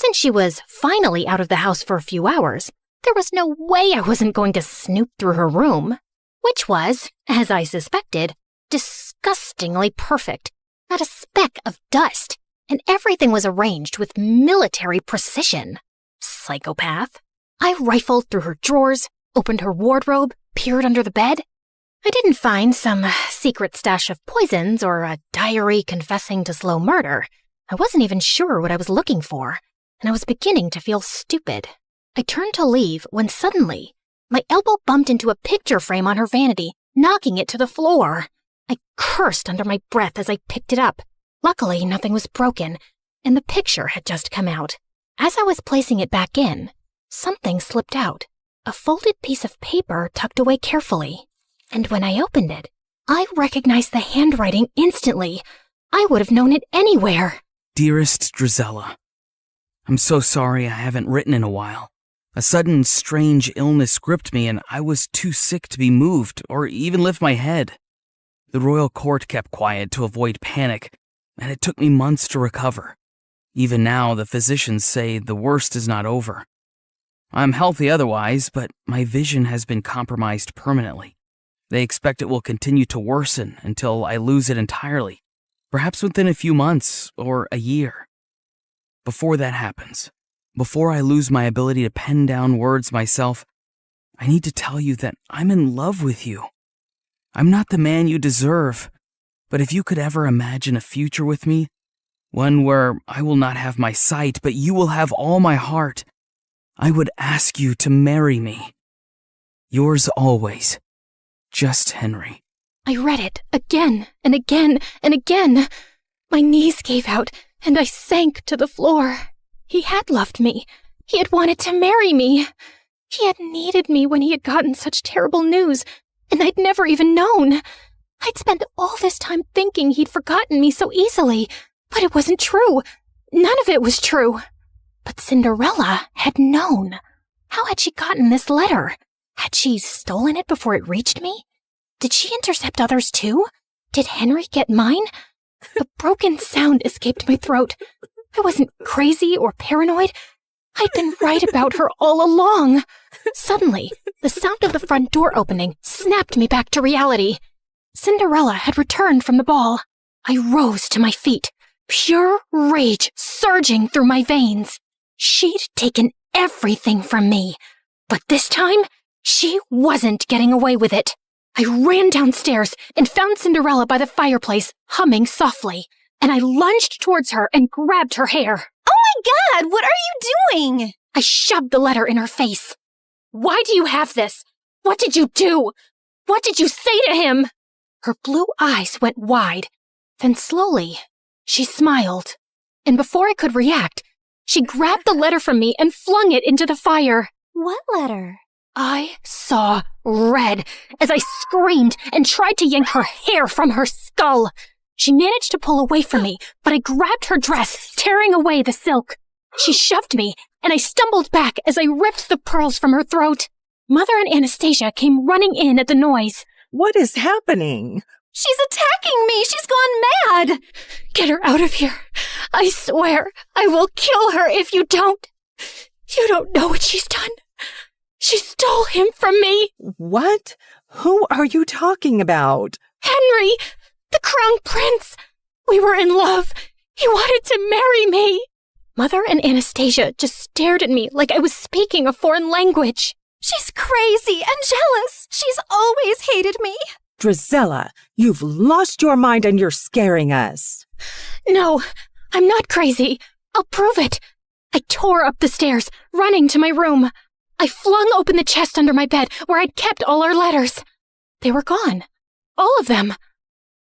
Since she was finally out of the house for a few hours, there was no way I wasn't going to snoop through her room, which was, as I suspected, disgustingly perfect. Not a speck of dust, and everything was arranged with military precision. Psychopath. I rifled through her drawers, opened her wardrobe, peered under the bed. I didn't find some secret stash of poisons or a diary confessing to slow murder. I wasn't even sure what I was looking for, and I was beginning to feel stupid. I turned to leave when suddenly, my elbow bumped into a picture frame on her vanity, knocking it to the floor. I cursed under my breath as I picked it up. Luckily, nothing was broken, and the picture had just come out. As I was placing it back in, something slipped out. A folded piece of paper tucked away carefully. And when I opened it, I recognized the handwriting instantly. I would have known it anywhere. Dearest Drizella, I'm so sorry I haven't written in a while. A sudden, strange illness gripped me and I was too sick to be moved or even lift my head. The royal court kept quiet to avoid panic, and it took me months to recover. Even now, the physicians say the worst is not over. I'm healthy otherwise, but my vision has been compromised permanently. They expect it will continue to worsen until I lose it entirely, perhaps within a few months or a year. Before that happens, before I lose my ability to pen down words myself, I need to tell you that I'm in love with you. I'm not the man you deserve, but if you could ever imagine a future with me, one where I will not have my sight, but you will have all my heart, I would ask you to marry me. Yours always, Just Henry. I read it again and again and again. My knees gave out and I sank to the floor. He had loved me. He had wanted to marry me. He had needed me when he had gotten such terrible news, and I'd never even known. I'd spent all this time thinking he'd forgotten me so easily, but it wasn't true. None of it was true. But Cinderella had known. How had she gotten this letter? Had she stolen it before it reached me? Did she intercept others too? Did Henry get mine? A broken sound escaped my throat. I wasn't crazy or paranoid. I'd been right about her all along. Suddenly, the sound of the front door opening snapped me back to reality. Cinderella had returned from the ball. I rose to my feet, pure rage surging through my veins. She'd taken everything from me, but this time, she wasn't getting away with it. I ran downstairs and found Cinderella by the fireplace, humming softly, and I lunged towards her and grabbed her hair. Oh my God, what are you doing? I shoved the letter in her face. Why do you have this? What did you do? What did you say to him? Her blue eyes went wide. Then slowly, she smiled. And before I could react, she grabbed the letter from me and flung it into the fire. What letter? I saw red as I screamed and tried to yank her hair from her skull. She managed to pull away from me, but I grabbed her dress, tearing away the silk. She shoved me, and I stumbled back as I ripped the pearls from her throat. Mother and Anastasia came running in at the noise. What is happening? She's attacking me! She's gone mad! Get her out of here. I swear I will kill her if you don't. You don't know what she's done. She stole him from me. What? Who are you talking about? Henry, the crown prince. We were in love. He wanted to marry me. Mother and Anastasia just stared at me like I was speaking a foreign language. She's crazy and jealous. She's always hated me. Drizella, you've lost your mind and you're scaring us. No, I'm not crazy. I'll prove it. I tore up the stairs, running to my room. I flung open the chest under my bed where I'd kept all our letters. They were gone. All of them.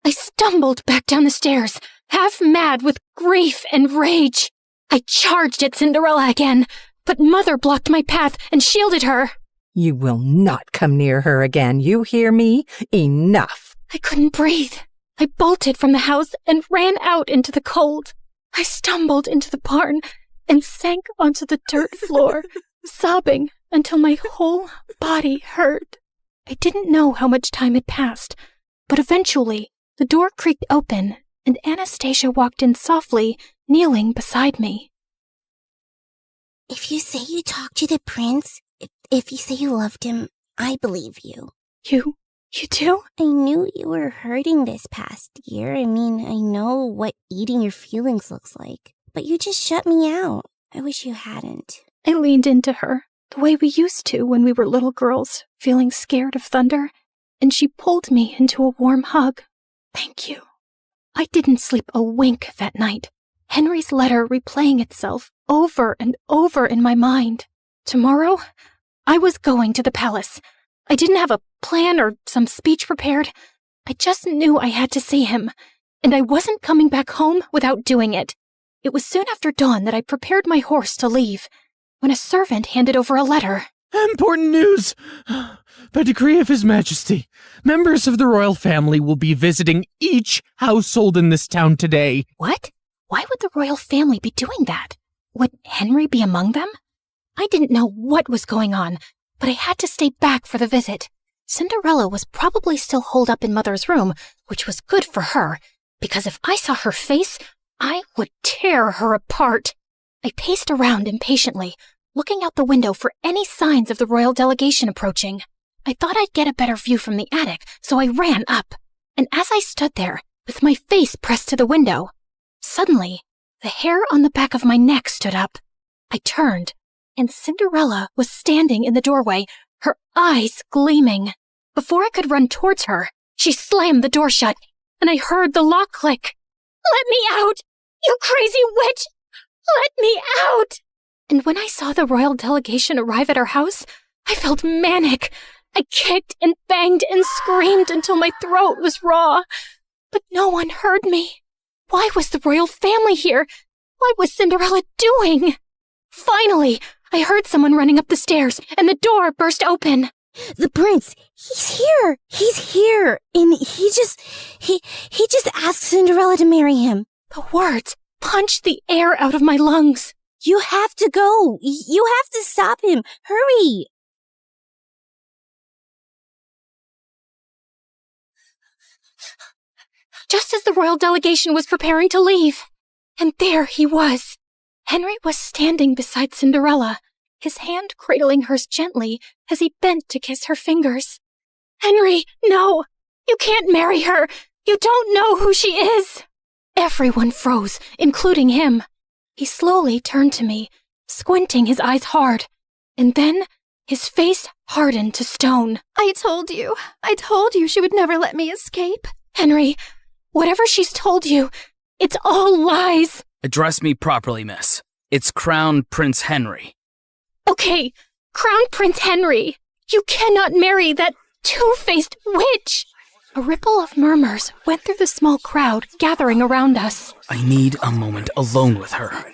I stumbled back down the stairs, half mad with grief and rage. I charged at Cinderella again, but Mother blocked my path and shielded her. You will not come near her again, you hear me? Enough. I couldn't breathe. I bolted from the house and ran out into the cold. I stumbled into the barn and sank onto the dirt floor, sobbing until my whole body hurt. I didn't know how much time had passed, but eventually the door creaked open and Anastasia walked in softly, kneeling beside me. If you say you talked to the prince, if you say you loved him, I believe you. You do? I knew you were hurting this past year. I mean, I know what eating your feelings looks like. But you just shut me out. I wish you hadn't. I leaned into her, the way we used to when we were little girls, feeling scared of thunder, and she pulled me into a warm hug. Thank you. I didn't sleep a wink that night. Henry's letter replaying itself over and over in my mind. Tomorrow, I was going to the palace. I didn't have a plan or some speech prepared. I just knew I had to see him, and I wasn't coming back home without doing it. It was soon after dawn that I prepared my horse to leave, when a servant handed over a letter. Important news! By decree of His Majesty, members of the royal family will be visiting each household in this town today. What? Why would the royal family be doing that? Would Henry be among them? I didn't know what was going on, but I had to stay back for the visit. Cinderella was probably still holed up in Mother's room, which was good for her, because if I saw her face, I would tear her apart. I paced around impatiently, looking out the window for any signs of the royal delegation approaching. I thought I'd get a better view from the attic, so I ran up. And as I stood there, with my face pressed to the window, suddenly, the hair on the back of my neck stood up. I turned, and Cinderella was standing in the doorway, her eyes gleaming. Before I could run towards her, she slammed the door shut, and I heard the lock click. "Let me out! You crazy witch! Let me out!" And when I saw the royal delegation arrive at our house, I felt manic. I kicked and banged and screamed until my throat was raw. But no one heard me. Why was the royal family here? What was Cinderella doing? Finally, I heard someone running up the stairs, and the door burst open. The prince, he's here. He's here. And he just asked Cinderella to marry him. The words punched the air out of my lungs. You have to go. You have to stop him. Hurry. Just as the royal delegation was preparing to leave. And there he was. Henry was standing beside Cinderella, his hand cradling hers gently as he bent to kiss her fingers. "Henry, no! You can't marry her! You don't know who she is!" Everyone froze, including him. He slowly turned to me, squinting his eyes hard, and then his face hardened to stone. I told you she would never let me escape. Henry, whatever she's told you, it's all lies. Address me properly, miss. It's Crown Prince Henry. Okay, Crown Prince Henry. You cannot marry that two-faced witch. A ripple of murmurs went through the small crowd gathering around us. I need a moment alone with her.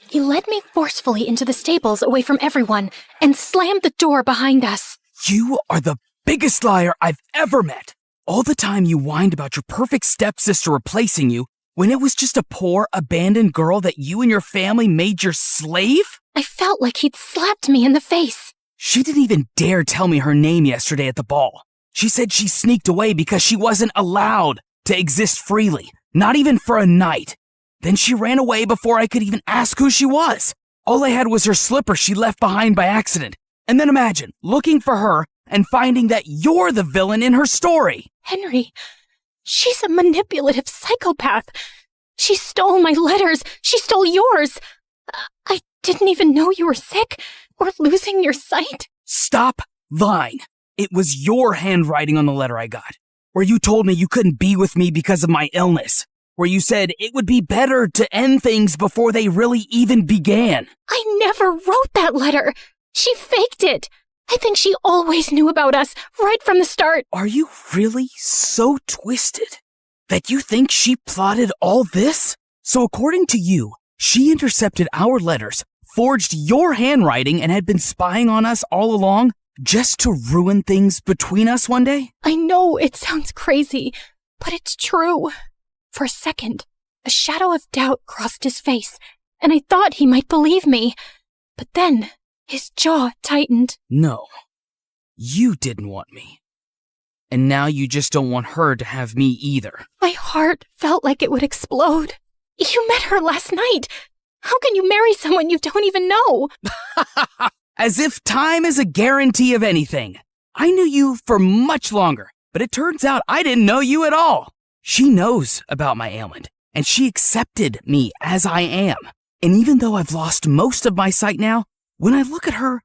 He led me forcefully into the stables away from everyone and slammed the door behind us. You are the biggest liar I've ever met. All the time you whined about your perfect stepsister replacing you, when it was just a poor, abandoned girl that you and your family made your slave? I felt like he'd slapped me in the face. She didn't even dare tell me her name yesterday at the ball. She said she sneaked away because she wasn't allowed to exist freely, not even for a night. Then she ran away before I could even ask who she was. All I had was her slipper she left behind by accident. And then imagine looking for her and finding that you're the villain in her story. Henry, she's a manipulative psychopath. She stole my letters. She stole yours. I didn't even know you were sick or losing your sight. Stop lying. It was your handwriting on the letter I got, where you told me you couldn't be with me because of my illness, where you said it would be better to end things before they really even began. I never wrote that letter. She faked it. I think she always knew about us right from the start. Are you really so twisted that you think she plotted all this? So according to you, she intercepted our letters, forged your handwriting, and had been spying on us all along just to ruin things between us one day? I know it sounds crazy, but it's true. For a second, a shadow of doubt crossed his face, and I thought he might believe me. But then his jaw tightened. No, you didn't want me. And now you just don't want her to have me either. My heart felt like it would explode. You met her last night. How can you marry someone you don't even know? As if time is a guarantee of anything. I knew you for much longer, but it turns out I didn't know you at all. She knows about my ailment, and she accepted me as I am. And even though I've lost most of my sight now, when I look at her,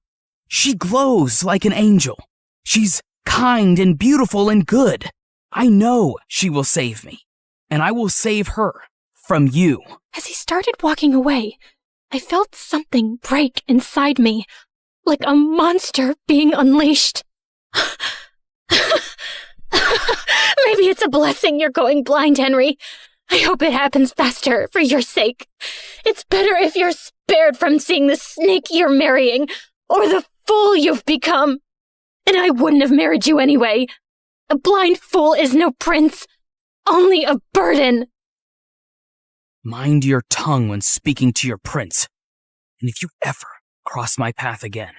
she glows like an angel. She's kind and beautiful and good. I know she will save me, and I will save her from you. As he started walking away, I felt something break inside me, like a monster being unleashed. Maybe it's a blessing you're going blind, Henry. I hope it happens faster, for your sake. It's better if you're spared from seeing the snake you're marrying, or the fool you've become. And I wouldn't have married you anyway. A blind fool is no prince, only a burden. Mind your tongue when speaking to your prince. And if you ever cross my path again,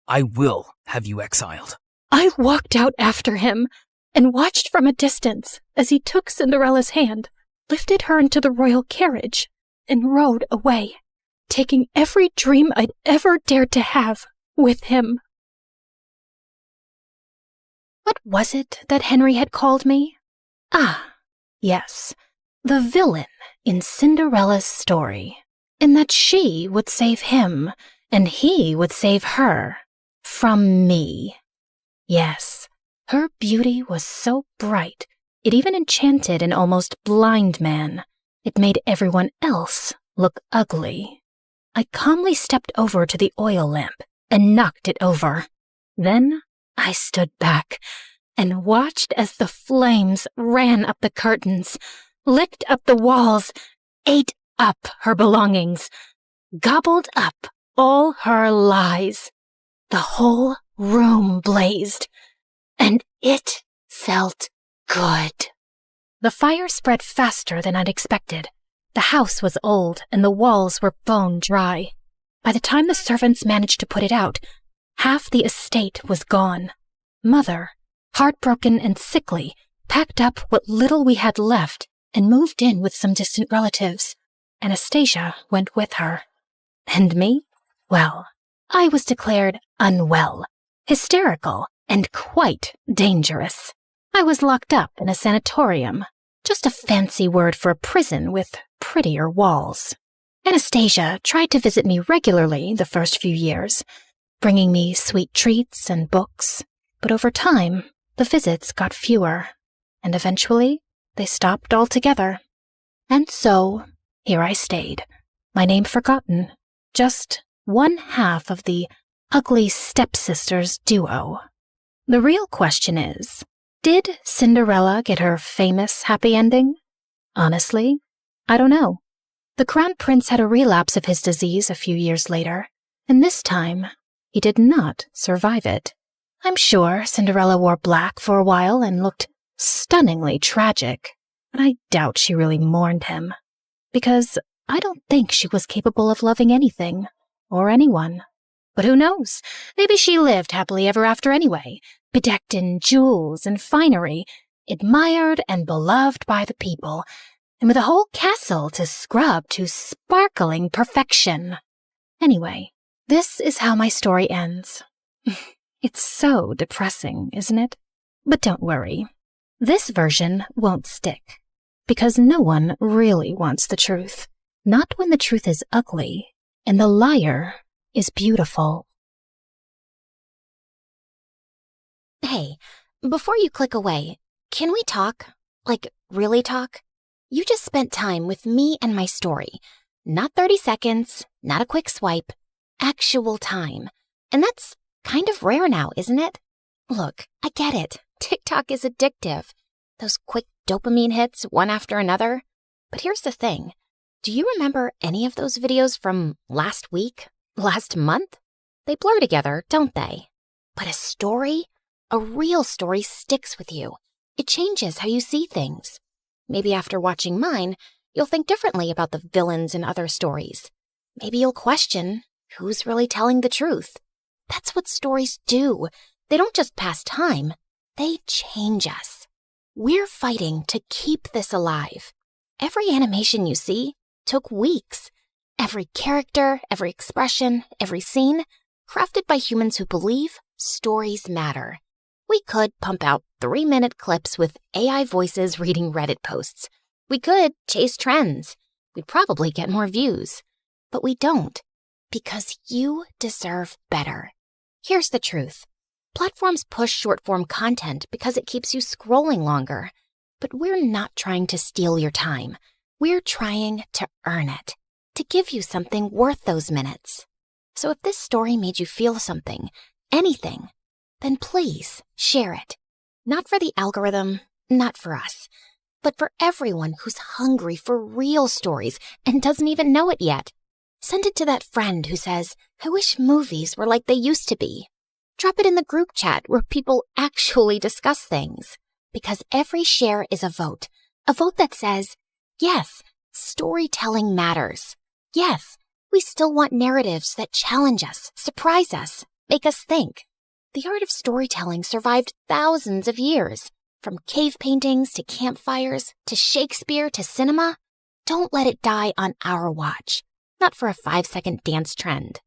I will have you exiled. I walked out after him and watched from a distance as he took Cinderella's hand, lifted her into the royal carriage, and rode away, taking every dream I'd ever dared to have with him. What was it that Henry had called me? Ah, yes, the villain in Cinderella's story, in that she would save him and he would save her from me. Yes, her beauty was so bright, it even enchanted an almost blind man. It made everyone else look ugly. I calmly stepped over to the oil lamp and knocked it over. Then I stood back and watched as the flames ran up the curtains, licked up the walls, ate up her belongings, gobbled up all her lies. The whole room blazed, and it felt good. The fire spread faster than I'd expected. The house was old, and the walls were bone dry. By the time the servants managed to put it out, half the estate was gone. Mother, heartbroken and sickly, packed up what little we had left and moved in with some distant relatives. Anastasia went with her. And me? Well, I was declared unwell, hysterical, and quite dangerous. I was locked up in a sanatorium, just a fancy word for a prison with prettier walls. Anastasia tried to visit me regularly the first few years, bringing me sweet treats and books, but over time, the visits got fewer, and eventually they stopped altogether. And so, here I stayed, my name forgotten, just one half of the ugly stepsisters duo. The real question is, did Cinderella get her famous happy ending? Honestly, I don't know. The crown prince had a relapse of his disease a few years later, and this time, he did not survive it. I'm sure Cinderella wore black for a while and looked stunningly tragic, but I doubt she really mourned him, because I don't think she was capable of loving anything or anyone. But who knows? Maybe she lived happily ever after anyway, bedecked in jewels and finery, admired and beloved by the people, and with a whole castle to scrub to sparkling perfection. Anyway, this is how my story ends. It's so depressing, isn't it? But don't worry. This version won't stick, because no one really wants the truth. Not when the truth is ugly, and the liar is beautiful. Hey, before you click away, can we talk? Like, really talk? You just spent time with me and my story. Not 30 seconds, not a quick swipe. Actual time. And that's kind of rare now, isn't it? Look, I get it. TikTok is addictive. Those quick dopamine hits, one after another. But here's the thing. Do you remember any of those videos from last week? Last month? They blur together, don't they? But a story? A real story sticks with you. It changes how you see things. Maybe after watching mine, you'll think differently about the villains in other stories. Maybe you'll question who's really telling the truth. That's what stories do. They don't just pass time. They change us. We're fighting to keep this alive. Every animation you see took weeks. Every character, every expression, every scene, crafted by humans who believe stories matter. We could pump out 3-minute clips with AI voices reading Reddit posts. We could chase trends. We'd probably get more views. But we don't, because you deserve better. Here's the truth. Platforms push short-form content because it keeps you scrolling longer. But we're not trying to steal your time. We're trying to earn it, to give you something worth those minutes. So if this story made you feel something, anything, then please share it. Not for the algorithm, not for us, but for everyone who's hungry for real stories and doesn't even know it yet. Send it to that friend who says, I wish movies were like they used to be. Drop it in the group chat where people actually discuss things. Because every share is a vote that says, yes, storytelling matters. Yes, we still want narratives that challenge us, surprise us, make us think. The art of storytelling survived thousands of years. From cave paintings to campfires to Shakespeare to cinema. Don't let it die on our watch. Not for a 5-second dance trend.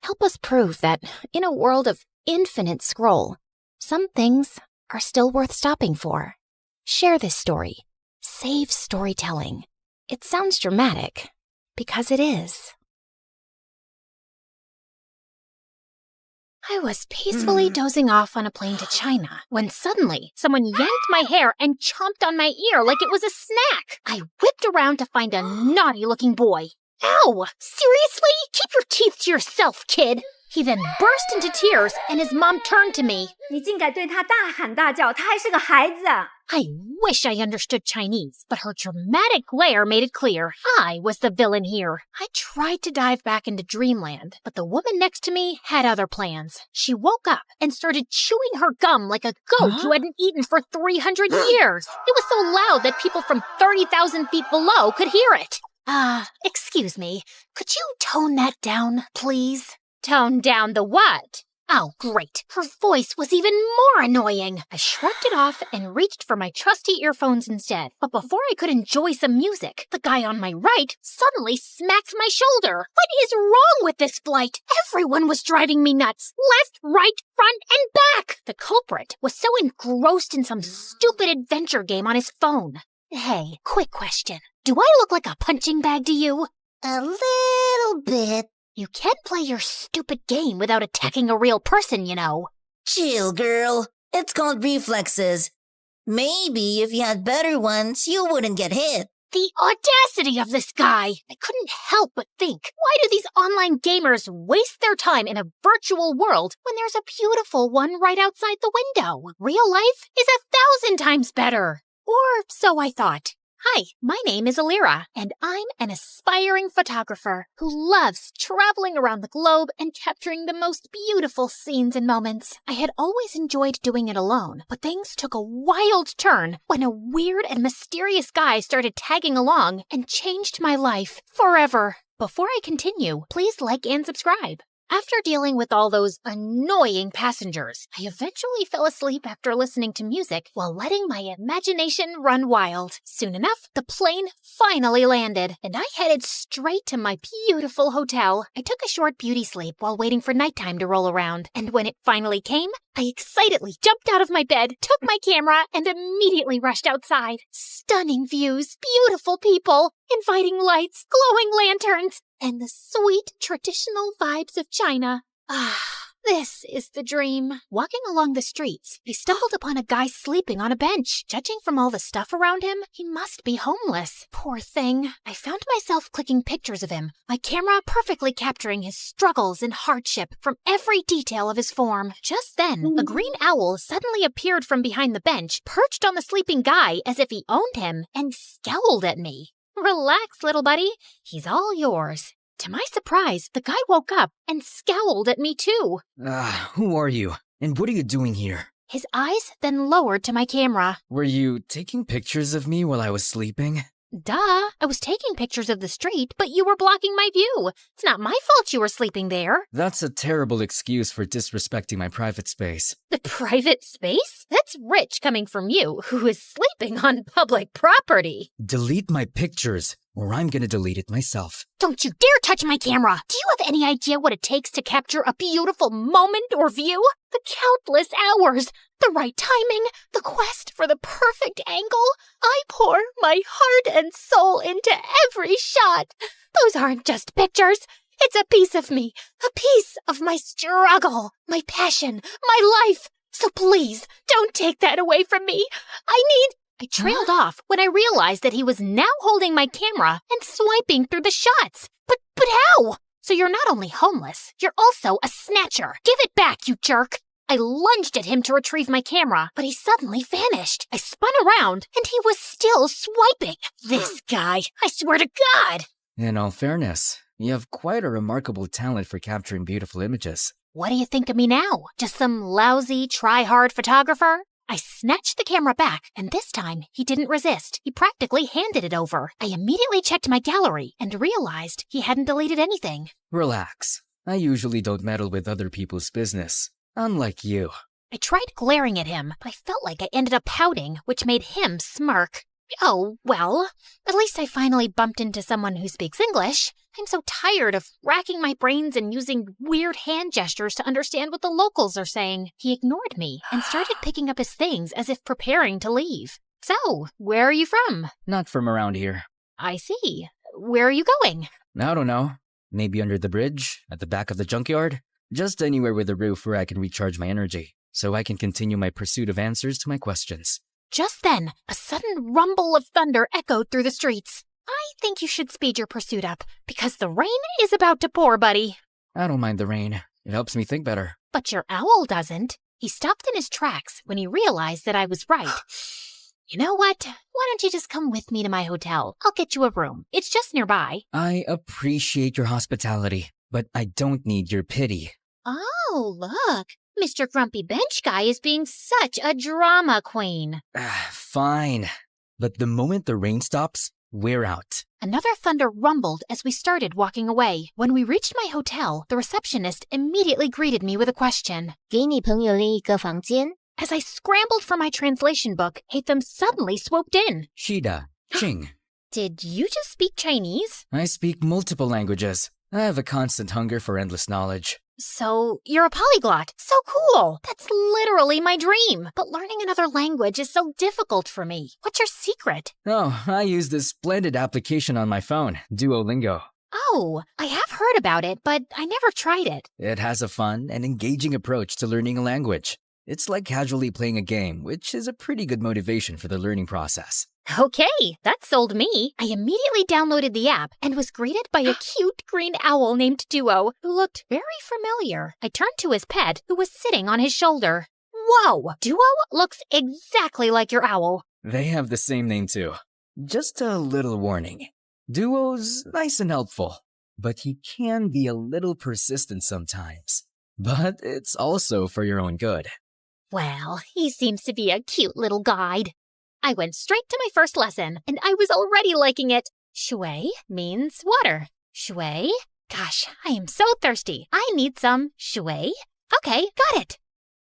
Help us prove that in a world of infinite scroll, some things are still worth stopping for. Share this story. Save storytelling. It sounds dramatic, because it is. I was peacefully dozing off on a plane to China when suddenly someone yanked my hair and chomped on my ear like it was a snack. I whipped around to find a naughty-looking boy. Ow! Seriously? Keep your teeth to yourself, kid! He then burst into tears and his mom turned to me. 你竟敢对他大喊大叫，他还是个孩子。 I wish I understood Chinese, but her dramatic glare made it clear I was the villain here. I tried to dive back into dreamland, but the woman next to me had other plans. She woke up and started chewing her gum like a goat who hadn't eaten for 300 years. It was so loud that people from 30,000 feet below could hear it. Excuse me, could you tone that down, please? Tone down the what? Oh, great. Her voice was even more annoying. I shrugged it off and reached for my trusty earphones instead. But before I could enjoy some music, the guy on my right suddenly smacked my shoulder. What is wrong with this flight? Everyone was driving me nuts. Left, right, front, and back. The culprit was so engrossed in some stupid adventure game on his phone. Hey, quick question. Do I look like a punching bag to you? A little bit. You can't play your stupid game without attacking a real person, you know. Chill, girl. It's called reflexes. Maybe if you had better ones, you wouldn't get hit. The audacity of this guy! I couldn't help but think, why do these online gamers waste their time in a virtual world when there's a beautiful one right outside the window? Real life is 1,000 times better. Or so I thought. Hi, my name is Alira, and I'm an aspiring photographer who loves traveling around the globe and capturing the most beautiful scenes and moments. I had always enjoyed doing it alone, but things took a wild turn when a weird and mysterious guy started tagging along and changed my life forever. Before I continue, please like and subscribe. After dealing with all those annoying passengers, I eventually fell asleep after listening to music while letting my imagination run wild. Soon enough, the plane finally landed, and I headed straight to my beautiful hotel. I took a short beauty sleep while waiting for nighttime to roll around, and when it finally came, I excitedly jumped out of my bed, took my camera, and immediately rushed outside. Stunning views, beautiful people, inviting lights, glowing lanterns, and the sweet traditional vibes of China. This is the dream. Walking along the streets, I stumbled upon a guy sleeping on a bench. Judging from all the stuff around him, he must be homeless. Poor thing. I found myself clicking pictures of him, my camera perfectly capturing his struggles and hardship from every detail of his form. Just then, a green owl suddenly appeared from behind the bench, perched on the sleeping guy as if he owned him, and scowled at me. Relax, little buddy. He's all yours. To my surprise, the guy woke up and scowled at me too. Who are you? And what are you doing here? His eyes then lowered to my camera. Were you taking pictures of me while I was sleeping? Duh, I was taking pictures of the street, but you were blocking my view. It's not my fault you were sleeping there. That's a terrible excuse for disrespecting my private space. The private space? That's rich coming from you, who is sleeping on public property. Delete my pictures, or I'm gonna delete it myself. Don't you dare touch my camera! Do you have any idea what it takes to capture a beautiful moment or view? The countless hours, the right timing, the quest for the perfect angle. I pour my heart and soul into every shot. Those aren't just pictures. It's a piece of me, a piece of my struggle, my passion, my life. So please, don't take that away from me. I trailed off when I realized that he was now holding my camera and swiping through the shots. But how? So you're not only homeless, you're also a snatcher. Give it back, you jerk. I lunged at him to retrieve my camera, but he suddenly vanished. I spun around, and he was still swiping. This guy, I swear to God. In all fairness, you have quite a remarkable talent for capturing beautiful images. What do you think of me now? Just some lousy, try-hard photographer? I snatched the camera back, and this time he didn't resist. He practically handed it over. I immediately checked my gallery and realized he hadn't deleted anything. Relax. I usually don't meddle with other people's business. Unlike you. I tried glaring at him, but I felt like I ended up pouting, which made him smirk. Oh, well, at least I finally bumped into someone who speaks English. I'm so tired of racking my brains and using weird hand gestures to understand what the locals are saying. He ignored me and started picking up his things as if preparing to leave. So, where are you from? Not from around here. I see. Where are you going? I don't know. Maybe under the bridge, at the back of the junkyard? Just anywhere with a roof where I can recharge my energy, so I can continue my pursuit of answers to my questions. Just then, a sudden rumble of thunder echoed through the streets. I think you should speed your pursuit up, because the rain is about to pour, buddy. I don't mind the rain. It helps me think better. But your owl doesn't. He stopped in his tracks when he realized that I was right. You know what? Why don't you just come with me to my hotel? I'll get you a room. It's just nearby. I appreciate your hospitality, but I don't need your pity. Oh, look. Mr. Grumpy Bench Guy is being such a drama queen. Fine. But the moment the rain stops, we're out. Another thunder rumbled as we started walking away. When we reached my hotel, the receptionist immediately greeted me with a question. 给你朋友另一个房间. As I scrambled for my translation book, Hatham suddenly swooped in. Shida, Ching. Did you just speak Chinese? I speak multiple languages. I have a constant hunger for endless knowledge. So, you're a polyglot. So cool. That's literally my dream. But learning another language is so difficult for me. What's your secret? Oh, I use this splendid application on my phone, Duolingo. Oh, I have heard about it, but I never tried it. It has a fun and engaging approach to learning a language. It's like casually playing a game, which is a pretty good motivation for the learning process. Okay, that sold me. I immediately downloaded the app and was greeted by a cute green owl named Duo, who looked very familiar. I turned to his pet, who was sitting on his shoulder. Whoa, Duo looks exactly like your owl. They have the same name too. Just a little warning. Duo's nice and helpful, but he can be a little persistent sometimes. But it's also for your own good. Well, he seems to be a cute little guide. I went straight to my first lesson, and I was already liking it. Shui means water. Shui? Gosh, I am so thirsty. I need some shui. Okay, got it.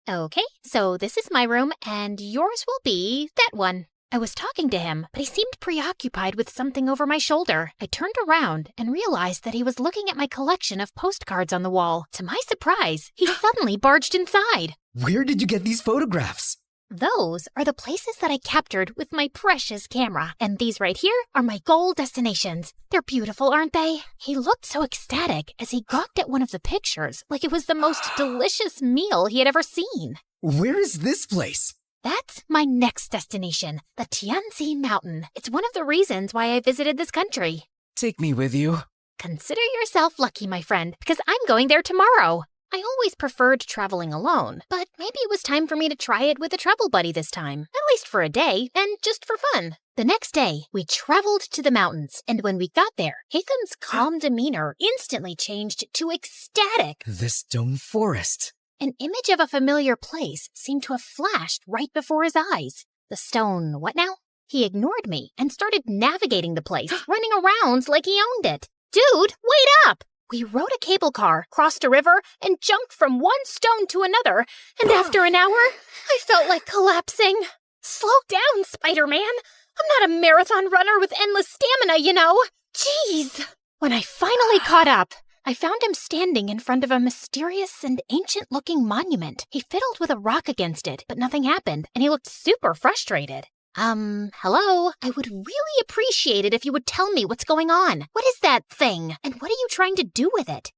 Okay, so this is my room, and yours will be that one. I was talking to him, but he seemed preoccupied with something over my shoulder. I turned around and realized that he was looking at my collection of postcards on the wall. To my surprise, he suddenly barged inside. Where did you get these photographs? Those are the places that I captured with my precious camera. And these right here are my goal destinations. They're beautiful, aren't they? He looked so ecstatic as he gawked at one of the pictures like it was the most delicious meal he had ever seen. Where is this place? That's my next destination, the Tianzi Mountain. It's one of the reasons why I visited this country. Take me with you. Consider yourself lucky, my friend, because I'm going there tomorrow. I always preferred traveling alone, but maybe it was time for me to try it with a travel buddy this time, at least for a day, and just for fun. The next day, we traveled to the mountains, and when we got there, Hatham's calm demeanor instantly changed to ecstatic. The stone forest. An image of a familiar place seemed to have flashed right before his eyes. The stone, what now? He ignored me and started navigating the place, running around like he owned it. Dude, wait up! We rode a cable car, crossed a river, and jumped from one stone to another, and after an hour, I felt like collapsing. Slow down, Spider-Man. I'm not a marathon runner with endless stamina, you know. Jeez! When I finally caught up, I found him standing in front of a mysterious and ancient-looking monument. He fiddled with a rock against it, but nothing happened, and he looked super frustrated. Hello? I would really appreciate it if you would tell me what's going on. What is that thing? And what are you trying to do with it?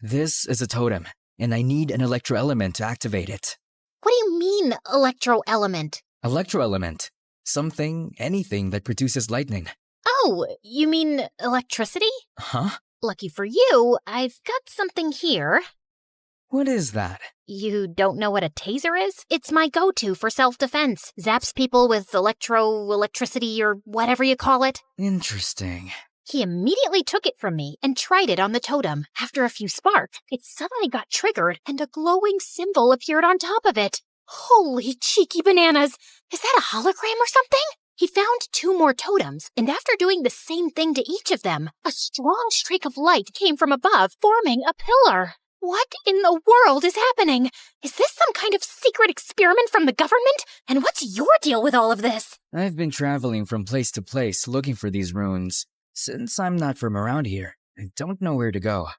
This is a totem, and I need an electroelement to activate it. What do you mean, electro-element? Electroelement. Something, anything that produces lightning. Oh, you mean electricity? Huh? Lucky for you, I've got something here. What is that? You don't know what a taser is? It's my go-to for self-defense. Zaps people with electricity or whatever you call it. Interesting. He immediately took it from me and tried it on the totem. After a few sparks, it suddenly got triggered and a glowing symbol appeared on top of it. Holy cheeky bananas! Is that a hologram or something? He found 2 more totems, and after doing the same thing to each of them, a strong streak of light came from above, forming a pillar. What in the world is happening? Is this some kind of secret experiment from the government? And what's your deal with all of this? I've been traveling from place to place looking for these runes. Since I'm not from around here, I don't know where to go.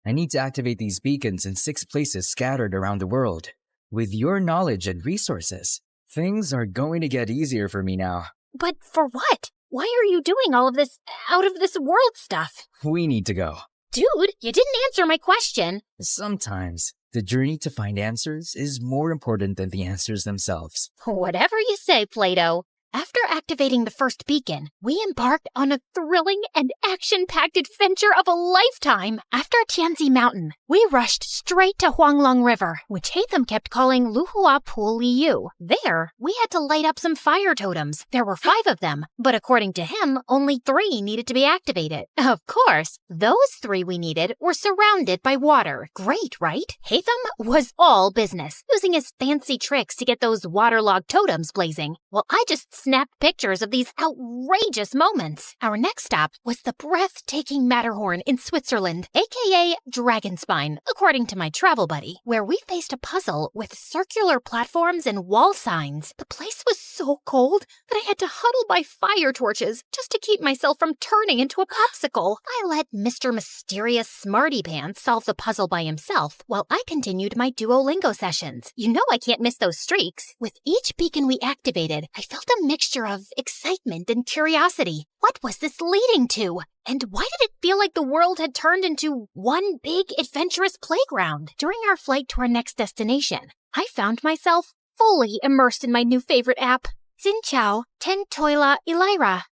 I need to activate these beacons in 6 places scattered around the world. With your knowledge and resources, things are going to get easier for me now. But for what? Why are you doing all of this out-of-this-world stuff? We need to go. Dude, you didn't answer my question. Sometimes, the journey to find answers is more important than the answers themselves. Whatever you say, Plato. After activating the first beacon, we embarked on a thrilling and action-packed adventure of a lifetime. After Tianzi Mountain, we rushed straight to Huanglong River, which Hatham kept calling Luhua Pool Liu. There, we had to light up some fire totems. There were 5 of them, but according to him, only 3 needed to be activated. Of course, those 3 we needed were surrounded by water. Great, right? Hatham was all business, using his fancy tricks to get those waterlogged totems blazing, while I just snapped pictures of these outrageous moments. Our next stop was the breathtaking Matterhorn in Switzerland, aka Dragonspine, according to my travel buddy, where we faced a puzzle with circular platforms and wall signs. The place was so cold that I had to huddle by fire torches just to keep myself from turning into a popsicle. I let Mr. Mysterious Smarty Pants solve the puzzle by himself, while I continued my Duolingo sessions. You know I can't miss those streaks. With each beacon we activated, I felt a mixture of excitement and curiosity. What was this leading to? And why did it feel like the world had turned into one big adventurous playground? During our flight to our next destination, I found myself fully immersed in my new favorite app, Xin Chao Ten Toila Elira.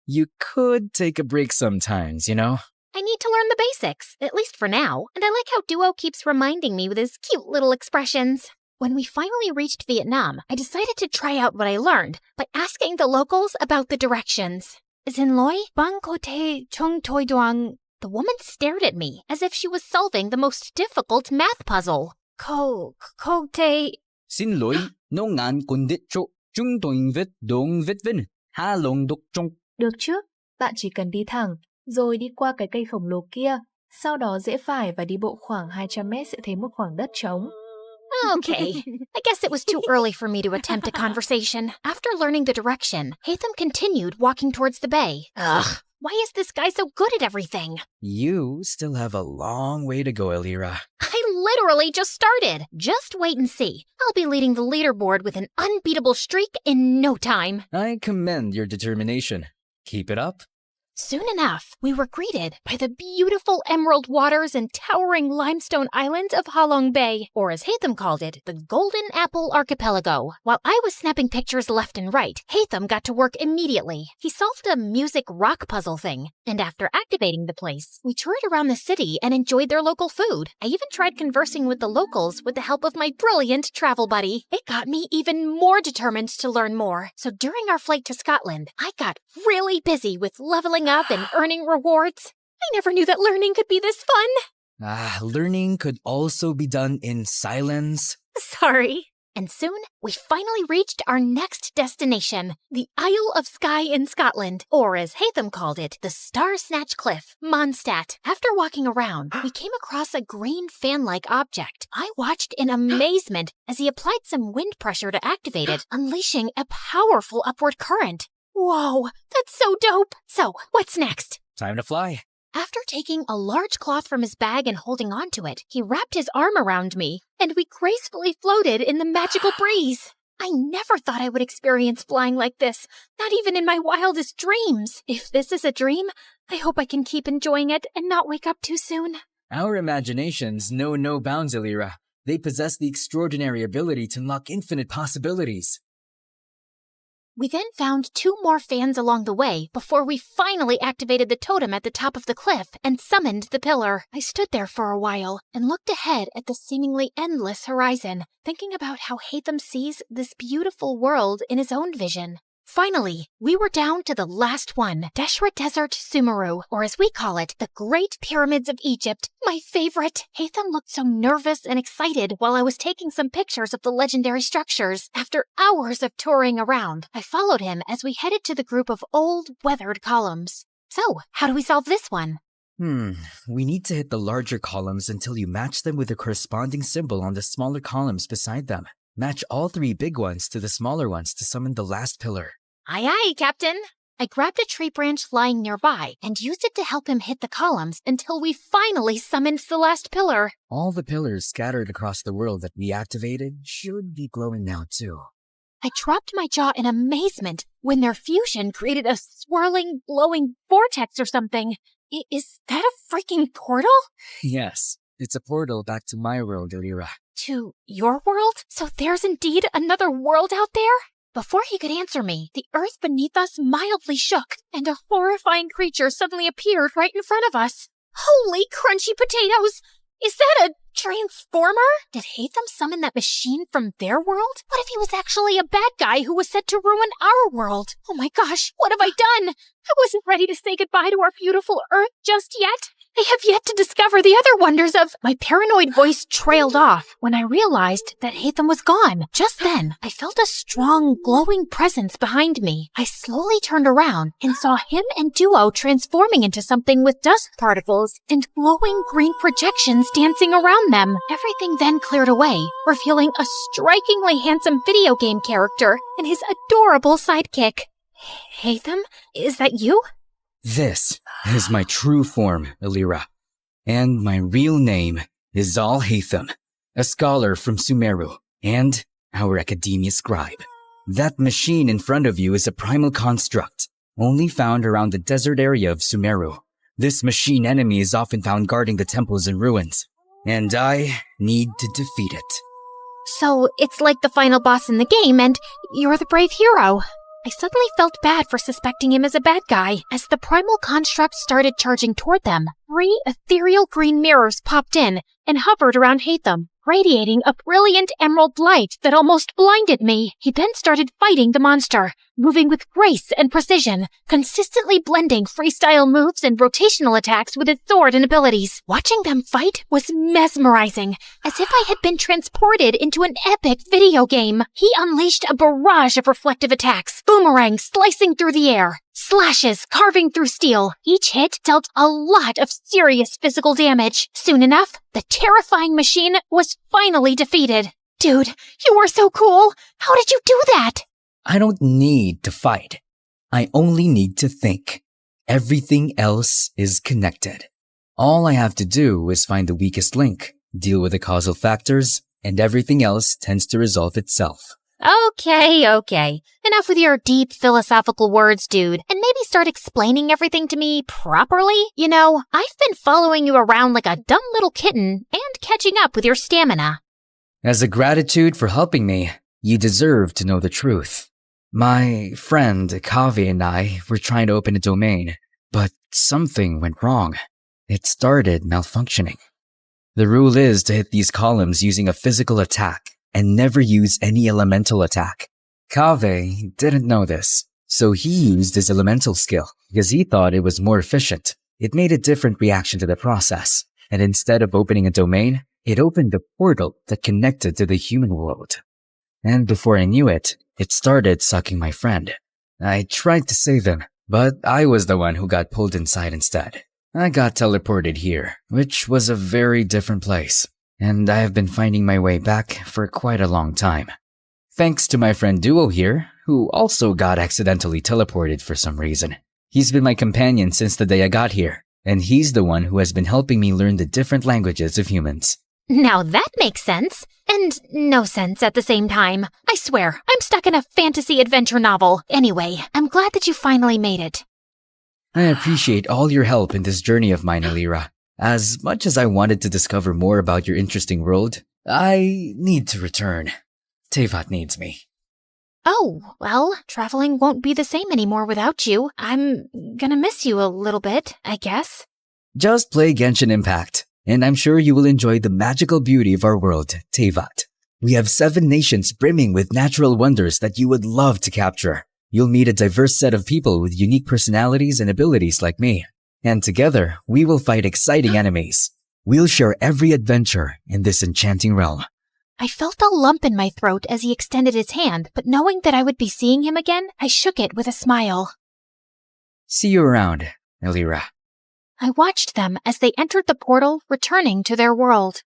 You could take a break sometimes, you know? I need to learn the basics, at least for now, and I like how Duo keeps reminding me with his cute little expressions. When we finally reached Vietnam, I decided to try out what I learned by asking the locals about the directions. Xin Loi, Bang Ko Te Chung Toi Duang. The woman stared at me as if she was solving the most difficult math puzzle. Ko Te... Xin lỗi, nó ngàn con đít chỗ, chúng tôi vết đống vết vinh, ha lồng đục trong. Được chứ, bạn chỉ cần đi thẳng, rồi đi qua cái cây khổng lồ kia, sau đó rẽ phải và đi bộ khoảng 200 mét sẽ thấy một khoảng đất trống. Okay, I guess it was too early for me to attempt a conversation. After learning the direction, Hatham continued walking towards the bay. Ugh, why is this guy so good at everything? You still have a long way to go, Elira. I literally just started. Just wait and see. I'll be leading the leaderboard with an unbeatable streak in no time. I commend your determination. Keep it up. Soon enough, we were greeted by the beautiful emerald waters and towering limestone islands of Halong Bay, or as Hatham called it, the Golden Apple Archipelago. While I was snapping pictures left and right, Hatham got to work immediately. He solved a music rock puzzle thing, and after activating the place, we toured around the city and enjoyed their local food. I even tried conversing with the locals with the help of my brilliant travel buddy. It got me even more determined to learn more. So during our flight to Scotland, I got really busy with leveling up and earning rewards. I never knew that learning could be this fun. Learning could also be done in silence. Sorry. And soon, we finally reached our next destination, the Isle of Skye in Scotland, or as Hatham called it, the Star Snatch Cliff, Mondstadt. After walking around, we came across a green fan-like object. I watched in amazement as he applied some wind pressure to activate it, unleashing a powerful upward current. Whoa, that's so dope! So, what's next? Time to fly. After taking a large cloth from his bag and holding onto it, he wrapped his arm around me, and we gracefully floated in the magical breeze. I never thought I would experience flying like this, not even in my wildest dreams. If this is a dream, I hope I can keep enjoying it and not wake up too soon. Our imaginations know no bounds, Elira. They possess the extraordinary ability to unlock infinite possibilities. We then found 2 more fans along the way before we finally activated the totem at the top of the cliff and summoned the pillar. I stood there for a while and looked ahead at the seemingly endless horizon, thinking about how Hatham sees this beautiful world in his own vision. Finally, we were down to the last one, Deshra Desert Sumeru, or as we call it, the Great Pyramids of Egypt, my favorite. Hatham looked so nervous and excited while I was taking some pictures of the legendary structures. After hours of touring around, I followed him as we headed to the group of old, weathered columns. So, how do we solve this one? We need to hit the larger columns until you match them with the corresponding symbol on the smaller columns beside them. Match all 3 big ones to the smaller ones to summon the last pillar. Aye, aye, Captain. I grabbed a tree branch lying nearby and used it to help him hit the columns until we finally summoned the last pillar. All the pillars scattered across the world that we activated should be glowing now too. I dropped my jaw in amazement when their fusion created a swirling, glowing vortex or something. Is that a freaking portal? Yes, it's a portal back to my world, Elira. To your world? So there's indeed another world out there? Before he could answer me, the earth beneath us mildly shook, and a horrifying creature suddenly appeared right in front of us. Holy crunchy potatoes! Is that a transformer? Did Hatham summon that machine from their world? What if he was actually a bad guy who was set to ruin our world? Oh my gosh, what have I done? I wasn't ready to say goodbye to our beautiful earth just yet. I have yet to discover the other wonders of... My paranoid voice trailed off when I realized that Hatham was gone. Just then, I felt a strong, glowing presence behind me. I slowly turned around and saw him and Duo transforming into something with dust particles and glowing green projections dancing around them. Everything then cleared away, revealing a strikingly handsome video game character and his adorable sidekick. Hatham, is that you? This is my true form, Elira. And my real name is Zal Hatham, a scholar from Sumeru, and our academia scribe. That machine in front of you is a primal construct, only found around the desert area of Sumeru. This machine enemy is often found guarding the temples and ruins, and I need to defeat it. So it's like the final boss in the game, and you're the brave hero. I suddenly felt bad for suspecting him as a bad guy. As the primal construct started charging toward them, 3 ethereal green mirrors popped in and hovered around Hatham, radiating a brilliant emerald light that almost blinded me. He then started fighting the monster, moving with grace and precision, consistently blending freestyle moves and rotational attacks with his sword and abilities. Watching them fight was mesmerizing, as if I had been transported into an epic video game. He unleashed a barrage of reflective attacks, boomerangs slicing through the air, slashes carving through steel. Each hit dealt a lot of serious physical damage. Soon enough, the terrifying machine was finally defeated. Dude, you were so cool! How did you do that? I don't need to fight. I only need to think. Everything else is connected. All I have to do is find the weakest link, deal with the causal factors, and everything else tends to resolve itself. Okay. Enough with your deep philosophical words, dude, and maybe start explaining everything to me properly. You know, I've been following you around like a dumb little kitten and catching up with your stamina. As a gratitude for helping me, you deserve to know the truth. My friend Kaveh and I were trying to open a domain, but something went wrong. It started malfunctioning. The rule is to hit these columns using a physical attack and never use any elemental attack. Kaveh didn't know this, so he used his elemental skill because he thought it was more efficient. It made a different reaction to the process, and instead of opening a domain, it opened a portal that connected to the human world. And before I knew it, it started sucking my friend. I tried to save him, but I was the one who got pulled inside instead. I got teleported here, which was a very different place, and I have been finding my way back for quite a long time. Thanks to my friend Duo here, who also got accidentally teleported for some reason. He's been my companion since the day I got here, and he's the one who has been helping me learn the different languages of humans. Now that makes sense. And no sense at the same time. I swear, I'm stuck in a fantasy adventure novel. Anyway, I'm glad that you finally made it. I appreciate all your help in this journey of mine, Alira. As much as I wanted to discover more about your interesting world, I need to return. Tevat needs me. Oh, well, traveling won't be the same anymore without you. I'm gonna miss you a little bit, I guess. Just play Genshin Impact, and I'm sure you will enjoy the magical beauty of our world, Tevat. We have 7 nations brimming with natural wonders that you would love to capture. You'll meet a diverse set of people with unique personalities and abilities like me. And together, we will fight exciting enemies. We'll share every adventure in this enchanting realm. I felt a lump in my throat as he extended his hand, but knowing that I would be seeing him again, I shook it with a smile. See you around, Alira. I watched them as they entered the portal, returning to their world.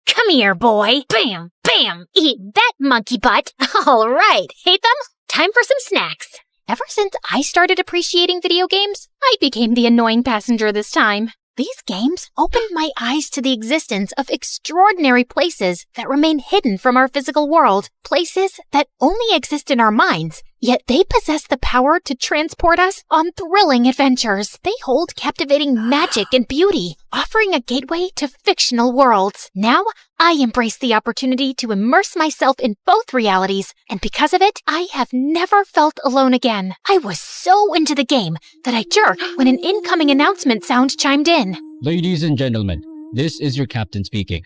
Come here, boy. Bam, bam. Eat that, monkey butt. All right, hate them? Time for some snacks. Ever since I started appreciating video games, I became the annoying passenger this time. These games opened my eyes to the existence of extraordinary places that remain hidden from our physical world, places that only exist in our minds, yet they possess the power to transport us on thrilling adventures. They hold captivating magic and beauty, offering a gateway to fictional worlds. Now, I embrace the opportunity to immerse myself in both realities, and because of it, I have never felt alone again. I was so into the game that I jerked when an incoming announcement sound chimed in. Ladies and gentlemen, this is your captain speaking.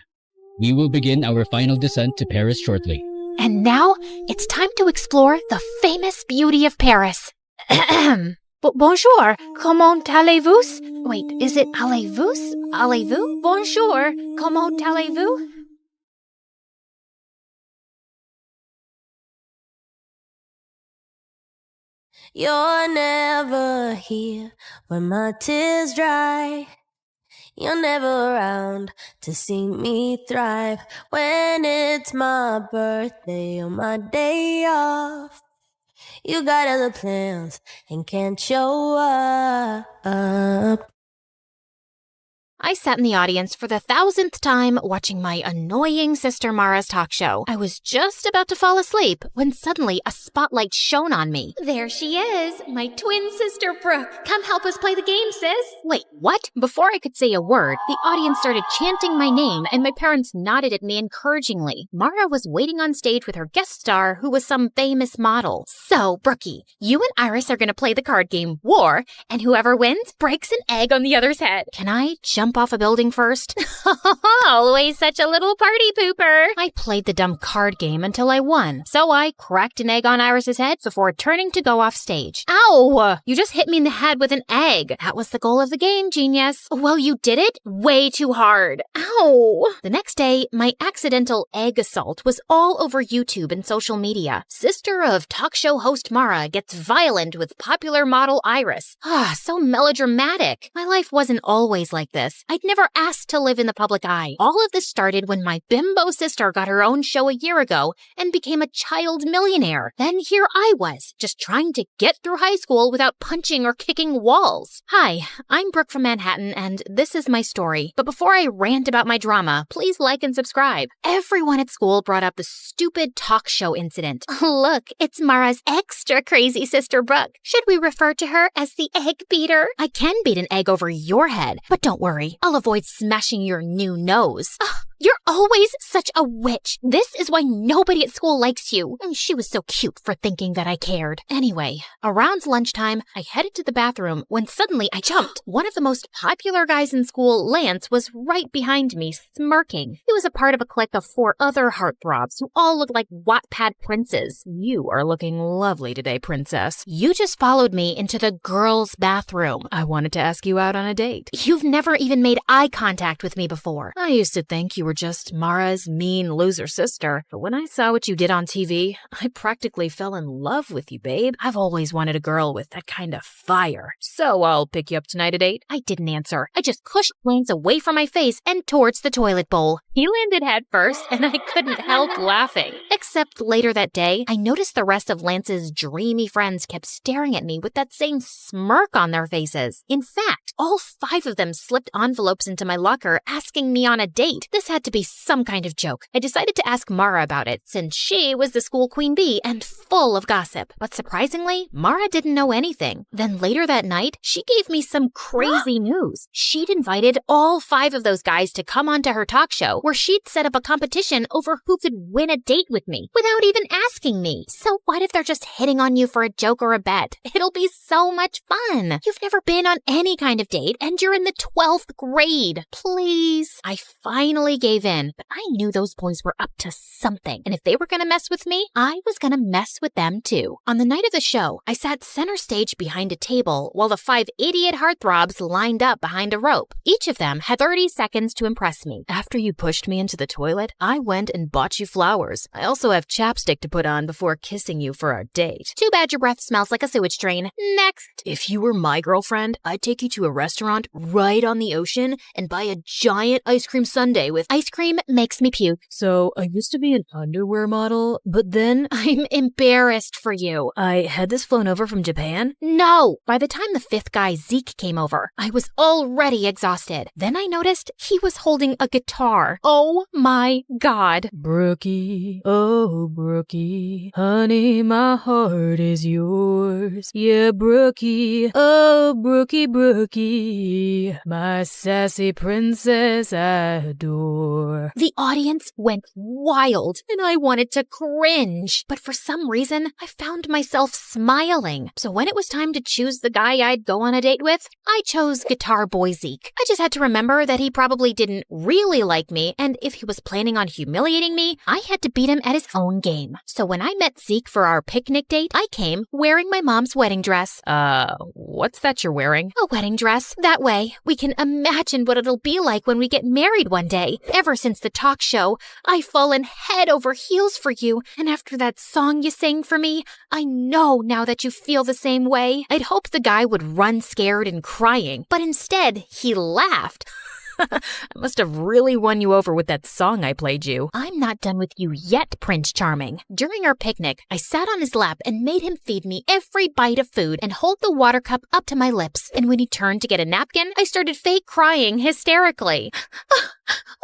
We will begin our final descent to Paris shortly. And now, it's time to explore the famous beauty of Paris. Bonjour, comment allez-vous? Wait, is it allez-vous? Allez-vous? Bonjour, comment allez-vous? You're never here when my tears dry. You're never around to see me thrive. When it's my birthday or my day off, you got other plans and can't show up. I sat in the audience for the 1,000th time watching my annoying sister Mara's talk show. I was just about to fall asleep when suddenly a spotlight shone on me. There she is, my twin sister Brooke. Come help us play the game, sis. Wait, what? Before I could say a word, the audience started chanting my name and my parents nodded at me encouragingly. Mara was waiting on stage with her guest star, who was some famous model. So, Brookie, you and Iris are going to play the card game War, and whoever wins breaks an egg on the other's head. Can I jump off a building first? Always such a little party pooper. I played the dumb card game until I won, so I cracked an egg on Iris's head before turning to go off stage. Ow! You just hit me in the head with an egg. That was the goal of the game, genius. Well, you did it way too hard. Ow! The next day, my accidental egg assault was all over YouTube and social media. Sister of talk show host Mara gets violent with popular model Iris. So melodramatic. My life wasn't always like this. I'd never asked to live in the public eye. All of this started when my bimbo sister got her own show a year ago and became a child millionaire. Then here I was, just trying to get through high school without punching or kicking walls. Hi, I'm Brooke from Manhattan, and this is my story. But before I rant about my drama, please like and subscribe. Everyone at school brought up the stupid talk show incident. Look, it's Mara's extra crazy sister Brooke. Should we refer to her as the egg beater? I can beat an egg over your head, but don't worry. I'll avoid smashing your new nose. You're always such a witch. This is why nobody at school likes you. She was so cute for thinking that I cared. Anyway, around lunchtime, I headed to the bathroom when suddenly I jumped. One of the most popular guys in school, Lance, was right behind me, smirking. He was a part of a clique of 4 other heartthrobs who all looked like Wattpad princes. You are looking lovely today, princess. You just followed me into the girls' bathroom. I wanted to ask you out on a date. You've never even made eye contact with me before. I used to think you were were just Mara's mean loser sister. But when I saw what you did on TV, I practically fell in love with you, babe. I've always wanted a girl with that kind of fire. So I'll pick you up tonight at 8. I didn't answer. I just pushed Lance away from my face and towards the toilet bowl. He landed head first, and I couldn't help laughing. Except later that day, I noticed the rest of Lance's dreamy friends kept staring at me with that same smirk on their faces. In fact, all 5 of them slipped envelopes into my locker asking me on a date. This had to be some kind of joke. I decided to ask Mara about it, since she was the school queen bee and full of gossip. But surprisingly, Mara didn't know anything. Then later that night, she gave me some crazy news. She'd invited all 5 of those guys to come onto her talk show, where she'd set up a competition over who could win a date with me without even asking me. So what if they're just hitting on you for a joke or a bet? It'll be so much fun. You've never been on any kind of date and you're in the 12th grade. Please. I finally gave in, but I knew those boys were up to something. And if they were going to mess with me, I was going to mess with them too. On the night of the show, I sat center stage behind a table while the 5 idiot heartthrobs lined up behind a rope. Each of them had 30 seconds to impress me. After you pushed me into the toilet, I went and bought you flowers. I also have chapstick to put on before kissing you for our date. Too bad your breath smells like a sewage drain. Next. If you were my girlfriend, I'd take you to a restaurant right on the ocean and buy a giant ice cream sundae with ice cream makes me puke. So I used to be an underwear model, but then I'm embarrassed for you. I had this flown over from Japan. No! By the time the 5th guy, Zeke, came over, I was already exhausted. Then I noticed he was holding a guitar. Oh my God. Brookie, oh Brookie, honey, my heart is yours. Yeah, Brookie, oh Brookie, Brookie, my sassy princess I adore. The audience went wild, and I wanted to cringe. But for some reason, I found myself smiling. So when it was time to choose the guy I'd go on a date with, I chose Guitar Boy Zeke. I just had to remember that he probably didn't really like me, and if he was planning on humiliating me, I had to beat him at his own game. So when I met Zeke for our picnic date, I came wearing my mom's wedding dress. What's that you're wearing? A wedding dress. That way, we can imagine what it'll be like when we get married one day. Ever since the talk show, I've fallen head over heels for you, and after that song you sang for me, I know now that you feel the same way. I'd hoped the guy would run scared and crying, but instead, he laughed. I must have really won you over with that song I played you. I'm not done with you yet, Prince Charming. During our picnic, I sat on his lap and made him feed me every bite of food and hold the water cup up to my lips. And when he turned to get a napkin, I started fake crying hysterically.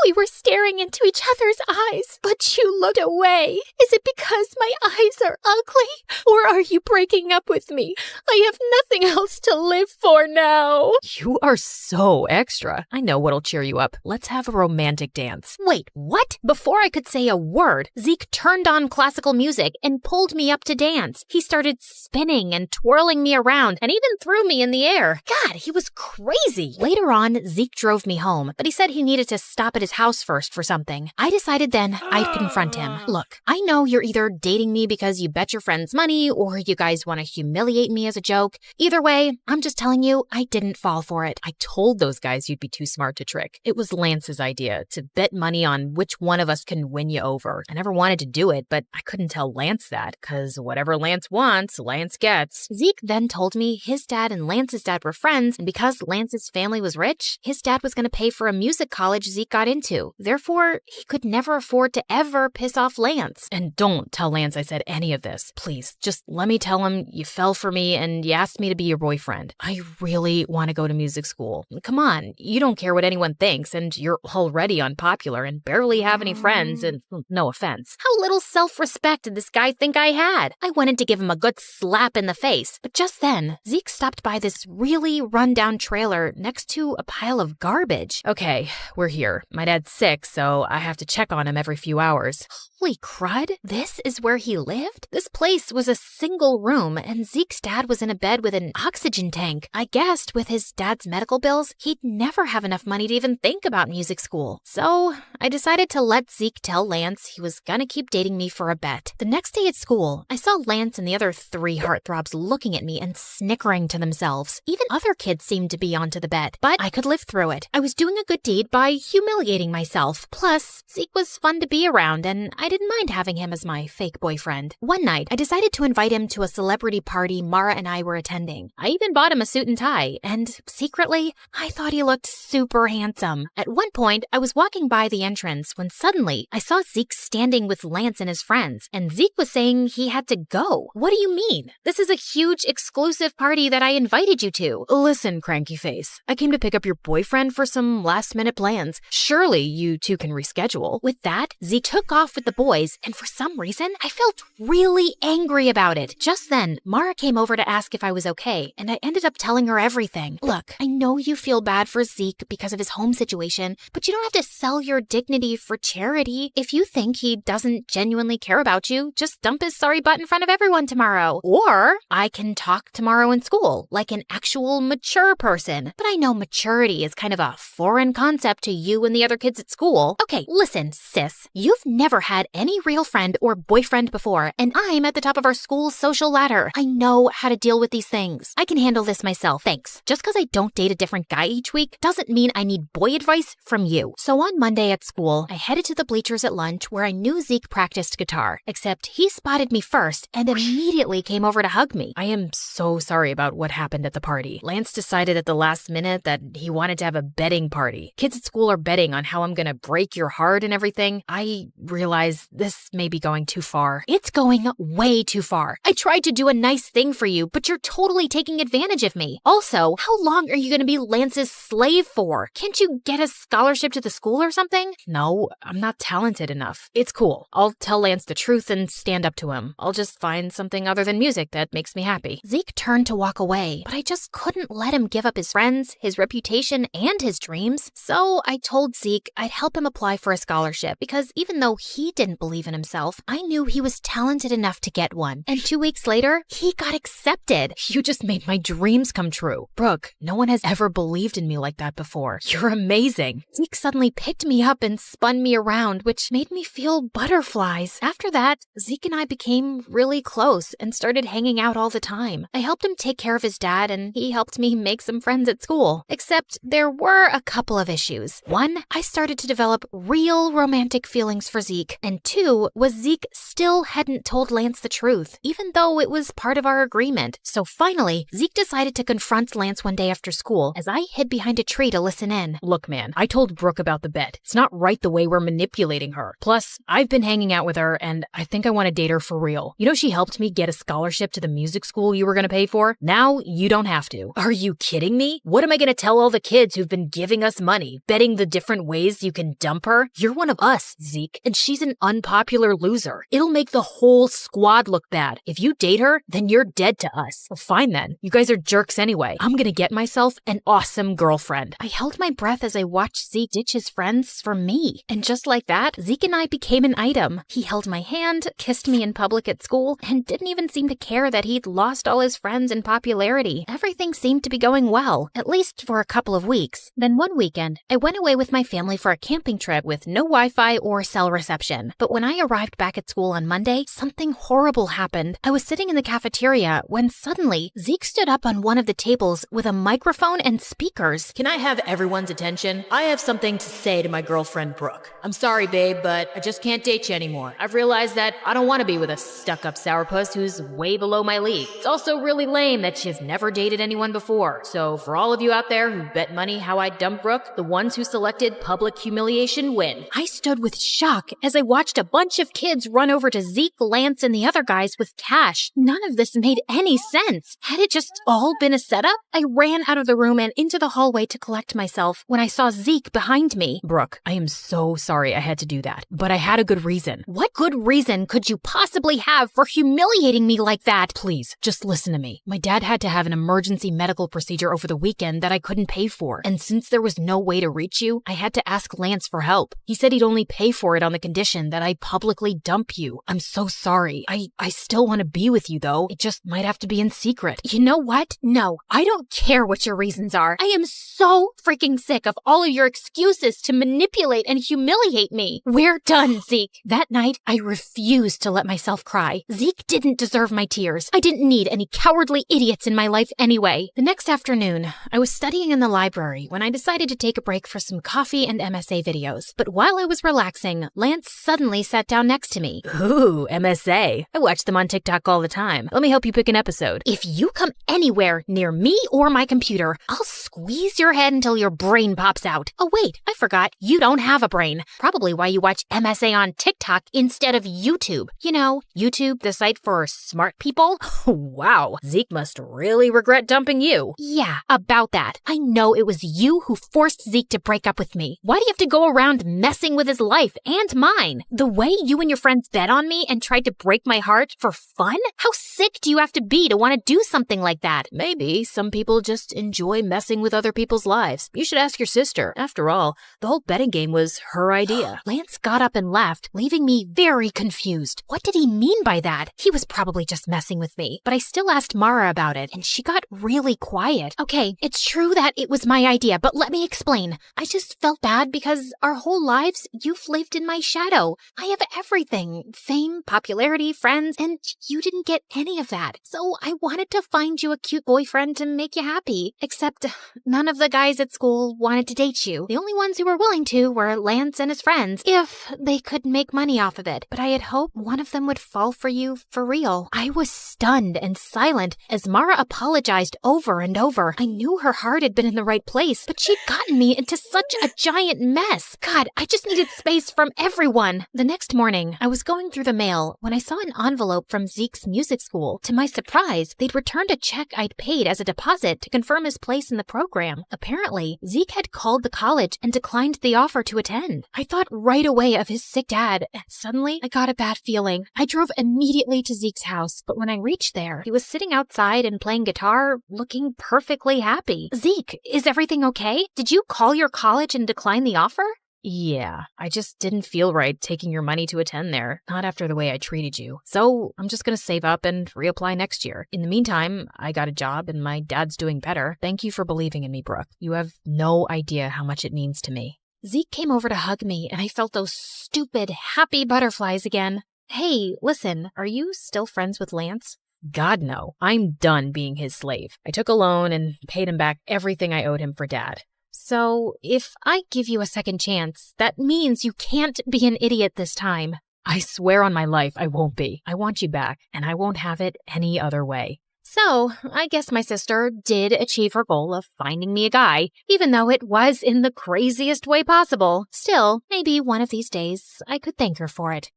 We were staring into each other's eyes, but you looked away. Is it because my eyes are ugly? Or are you breaking up with me? I have nothing else to live for now. You are so extra. I know what'll cheer you up. Let's have a romantic dance. Wait, what? Before I could say a word, Zeke turned on classical music and pulled me up to dance. He started spinning and twirling me around and even threw me in the air. God, he was crazy. Later on, Zeke drove me home, but he said he needed to stop at his house first for something. I decided then I'd confront him. Look, I know you're either dating me because you bet your friends money or you guys want to humiliate me as a joke. Either way, I'm just telling you, I didn't fall for it. I told those guys you'd be too smart to trick. It was Lance's idea to bet money on which one of us can win you over. I never wanted to do it, but I couldn't tell Lance that, because whatever Lance wants, Lance gets. Zeke then told me his dad and Lance's dad were friends, and because Lance's family was rich, his dad was going to pay for a music college Zeke got into. Therefore, he could never afford to ever piss off Lance. And don't tell Lance I said any of this. Please, just let me tell him you fell for me and you asked me to be your boyfriend. I really want to go to music school. Come on, you don't care what anyone thinks, and you're already unpopular and barely have any friends, and no offense. How little self-respect did this guy think I had? I wanted to give him a good slap in the face, but just then, Zeke stopped by this really run-down trailer next to a pile of garbage. Okay, we're here. My dad's sick, so I have to check on him every few hours. Holy crud, this is where he lived? This place was a single room, and Zeke's dad was in a bed with an oxygen tank. I guessed with his dad's medical bills, he'd never have enough money to even think about music school. So I decided to let Zeke tell Lance he was gonna keep dating me for a bet. The next day at school, I saw Lance and the other 3 heartthrobs looking at me and snickering to themselves. Even other kids seemed to be onto the bet, but I could live through it. I was doing a good deed by humiliating humiliating myself. Plus, Zeke was fun to be around, and I didn't mind having him as my fake boyfriend. One night, I decided to invite him to a celebrity party Mara and I were attending. I even bought him a suit and tie, and secretly, I thought he looked super handsome. At one point, I was walking by the entrance when suddenly I saw Zeke standing with Lance and his friends, and Zeke was saying he had to go. What do you mean? This is a huge exclusive party that I invited you to. Listen, cranky face, I came to pick up your boyfriend for some last-minute plans. Surely you two can reschedule. With that, Zeke took off with the boys, and for some reason, I felt really angry about it. Just then, Mara came over to ask if I was okay, and I ended up telling her everything. Look, I know you feel bad for Zeke because of his home situation, but you don't have to sell your dignity for charity. If you think he doesn't genuinely care about you, just dump his sorry butt in front of everyone tomorrow. Or I can talk tomorrow in school, like an actual mature person. But I know maturity is kind of a foreign concept to you and the other kids at school. Okay, listen, sis. You've never had any real friend or boyfriend before, and I'm at the top of our school's social ladder. I know how to deal with these things. I can handle this myself, thanks. Just because I don't date a different guy each week doesn't mean I need boy advice from you. So on Monday at school, I headed to the bleachers at lunch where I knew Zeke practiced guitar, except he spotted me first and immediately came over to hug me. I am so sorry about what happened at the party. Lance decided at the last minute that he wanted to have a betting party. Kids at school are betting on how I'm gonna break your heart and everything. I realize this may be going too far. It's going way too far. I tried to do a nice thing for you, but you're totally taking advantage of me. Also, how long are you gonna be Lance's slave for? Can't you get a scholarship to the school or something? No, I'm not talented enough. It's cool. I'll tell Lance the truth and stand up to him. I'll just find something other than music that makes me happy. Zeke turned to walk away, but I just couldn't let him give up his friends, his reputation, and his dreams. So I told Zeke I'd help him apply for a scholarship because even though he didn't believe in himself, I knew he was talented enough to get one. And 2 weeks later, he got accepted. You just made my dreams come true. Brooke, no one has ever believed in me like that before. You're amazing. Zeke suddenly picked me up and spun me around, which made me feel butterflies. After that, Zeke and I became really close and started hanging out all the time. I helped him take care of his dad, and he helped me make some friends at school. Except there were a couple of issues. One, I started to develop real romantic feelings for Zeke. And two, was Zeke still hadn't told Lance the truth, even though it was part of our agreement. So finally, Zeke decided to confront Lance one day after school as I hid behind a tree to listen in. Look, man, I told Brooke about the bet. It's not right the way we're manipulating her. Plus, I've been hanging out with her, and I think I want to date her for real. You know, she helped me get a scholarship to the music school you were going to pay for. Now, you don't have to. Are you kidding me? What am I going to tell all the kids who've been giving us money, betting the different ways you can dump her? You're one of us, Zeke, and she's an unpopular loser. It'll make the whole squad look bad. If you date her, then you're dead to us. Well, fine then. You guys are jerks anyway. I'm going to get myself an awesome girlfriend. I held my breath as I watched Zeke ditch his friends for me. And just like that, Zeke and I became an item. He held my hand, kissed me in public at school, and didn't even seem to care that he'd lost all his friends in popularity. Everything seemed to be going well, at least for a couple of weeks. Then one weekend, I went away with my family for a camping trip with no Wi-Fi or cell reception. But when I arrived back at school on Monday, something horrible happened. I was sitting in the cafeteria when suddenly Zeke stood up on one of the tables with a microphone and speakers. Can I have everyone's attention? I have something to say to my girlfriend, Brooke. I'm sorry, babe, but I just can't date you anymore. I've realized that I don't want to be with a stuck-up sourpuss who's way below my league. It's also really lame that she's never dated anyone before. So for all of you out there who bet money how I dump Brooke, the ones who selected public humiliation win. I stood with shock as I watched a bunch of kids run over to Zeke, Lance, and the other guys with cash. None of this made any sense. Had it just all been a setup? I ran out of the room and into the hallway to collect myself when I saw Zeke behind me. Brooke, I am so sorry I had to do that, but I had a good reason. What good reason could you possibly have for humiliating me like that? Please, just listen to me. My dad had to have an emergency medical procedure over the weekend that I couldn't pay for, and since there was no way to reach you, I had to ask Lance for help. He said he'd only pay for it on the condition that I publicly dump you. I'm so sorry. I still want to be with you, though. It just might have to be in secret. You know what? No, I don't care what your reasons are. I am so freaking sick of all of your excuses to manipulate and humiliate me. We're done, Zeke. That night, I refused to let myself cry. Zeke didn't deserve my tears. I didn't need any cowardly idiots in my life anyway. The next afternoon, I was studying in the library when I decided to take a break for some coffee anime and MSA videos. But while I was relaxing, Lance suddenly sat down next to me. Ooh, MSA. I watch them on TikTok all the time. Let me help you pick an episode. If you come anywhere near me or my computer, I'll squeeze your head until your brain pops out. Oh wait, I forgot. You don't have a brain. Probably why you watch MSA on TikTok instead of YouTube. You know, YouTube, the site for smart people? Wow, Zeke must really regret dumping you. Yeah, about that. I know it was you who forced Zeke to break up with me. Why do you have to go around messing with his life and mine? The way you and your friends bet on me and tried to break my heart for fun? How sick do you have to be to want to do something like that? Maybe some people just enjoy messing with other people's lives. You should ask your sister. After all, the whole betting game was her idea. Lance got up and left, leaving me very confused. What did he mean by that? He was probably just messing with me. But I still asked Mara about it, and she got really quiet. Okay, it's true that it was my idea, but let me explain. I just felt bad because our whole lives, you've lived in my shadow. I have everything. Fame, popularity, friends, and you didn't get any of that. So I wanted to find you a cute boyfriend to make you happy. Except none of the guys at school wanted to date you. The only ones who were willing to were Lance and his friends, if they could make money off of it. But I had hoped one of them would fall for you for real. I was stunned and silent as Mara apologized over and over. I knew her heart had been in the right place, but she'd gotten me into such a giant mess. God, I just needed space from everyone. The next morning, I was going through the mail when I saw an envelope from Zeke's music school. To my surprise, they'd returned a check I'd paid as a deposit to confirm his place in the program. Apparently, Zeke had called the college and declined the offer to attend. I thought right away of his sick dad, and suddenly I got a bad feeling. I drove immediately to Zeke's house, but when I reached there, he was sitting outside and playing guitar, looking perfectly happy. Zeke, is everything okay? Did you call your college and decline the offer? Yeah, I just didn't feel right taking your money to attend there, not after the way I treated you. So I'm just gonna save up and reapply next year. In the meantime, I got a job and my dad's doing better. Thank you for believing in me, Brooke. You have no idea how much it means to me. Zeke came over to hug me and I felt those stupid, happy butterflies again. Hey, listen, are you still friends with Lance? God, no. I'm done being his slave. I took a loan and paid him back everything I owed him for Dad. So, if I give you a second chance, that means you can't be an idiot this time. I swear on my life I won't be. I want you back, and I won't have it any other way. So, I guess my sister did achieve her goal of finding me a guy, even though it was in the craziest way possible. Still, maybe one of these days I could thank her for it.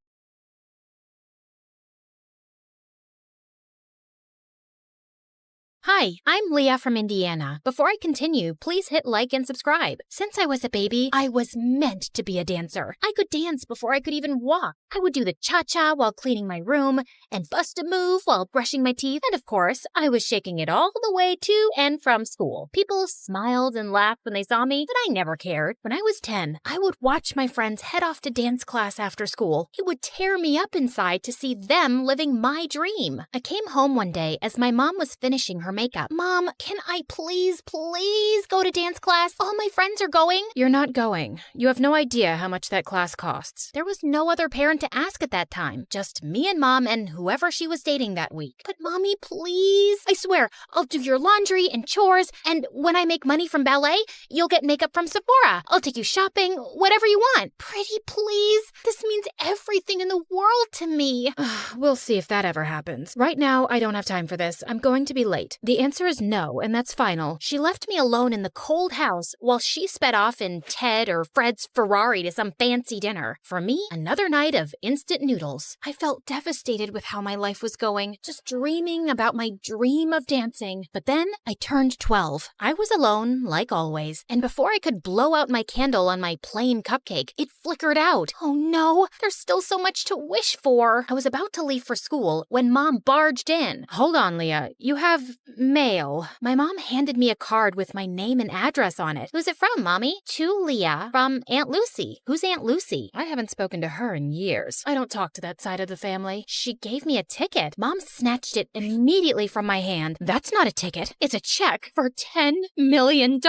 Hi, I'm Leah from Indiana. Before I continue, please hit like and subscribe. Since I was a baby, I was meant to be a dancer. I could dance before I could even walk. I would do the cha-cha while cleaning my room, and bust a move while brushing my teeth, and of course, I was shaking it all the way to and from school. People smiled and laughed when they saw me, but I never cared. When I was 10, I would watch my friends head off to dance class after school. It would tear me up inside to see them living my dream. I came home one day as my mom was finishing her makeup. Mom, can I please go to dance class? All my friends are going. You're not going. You have no idea how much that class costs. There was no other parent to ask at that time. Just me and Mom and whoever she was dating that week. But Mommy, please. I swear, I'll do your laundry and chores, and when I make money from ballet, you'll get makeup from Sephora. I'll take you shopping, whatever you want. Pretty please. This means everything in the world to me. We'll see if that ever happens. Right now, I don't have time for this. I'm going to be late. The answer is no, and that's final. She left me alone in the cold house while she sped off in Ted or Fred's Ferrari to some fancy dinner. For me, another night of instant noodles. I felt devastated with how my life was going, just dreaming about my dream of dancing. But then I turned 12. I was alone, like always, and before I could blow out my candle on my plain cupcake, it flickered out. Oh no, there's still so much to wish for. I was about to leave for school when Mom barged in. Hold on, Leah. You have mail. My mom handed me a card with my name and address on it. Who's it from, Mommy? To Leah from Aunt Lucy. Who's Aunt Lucy? I haven't spoken to her in years. I don't talk to that side of the family. She gave me a ticket. Mom snatched it immediately from my hand. That's not a ticket. It's a check for $10 million.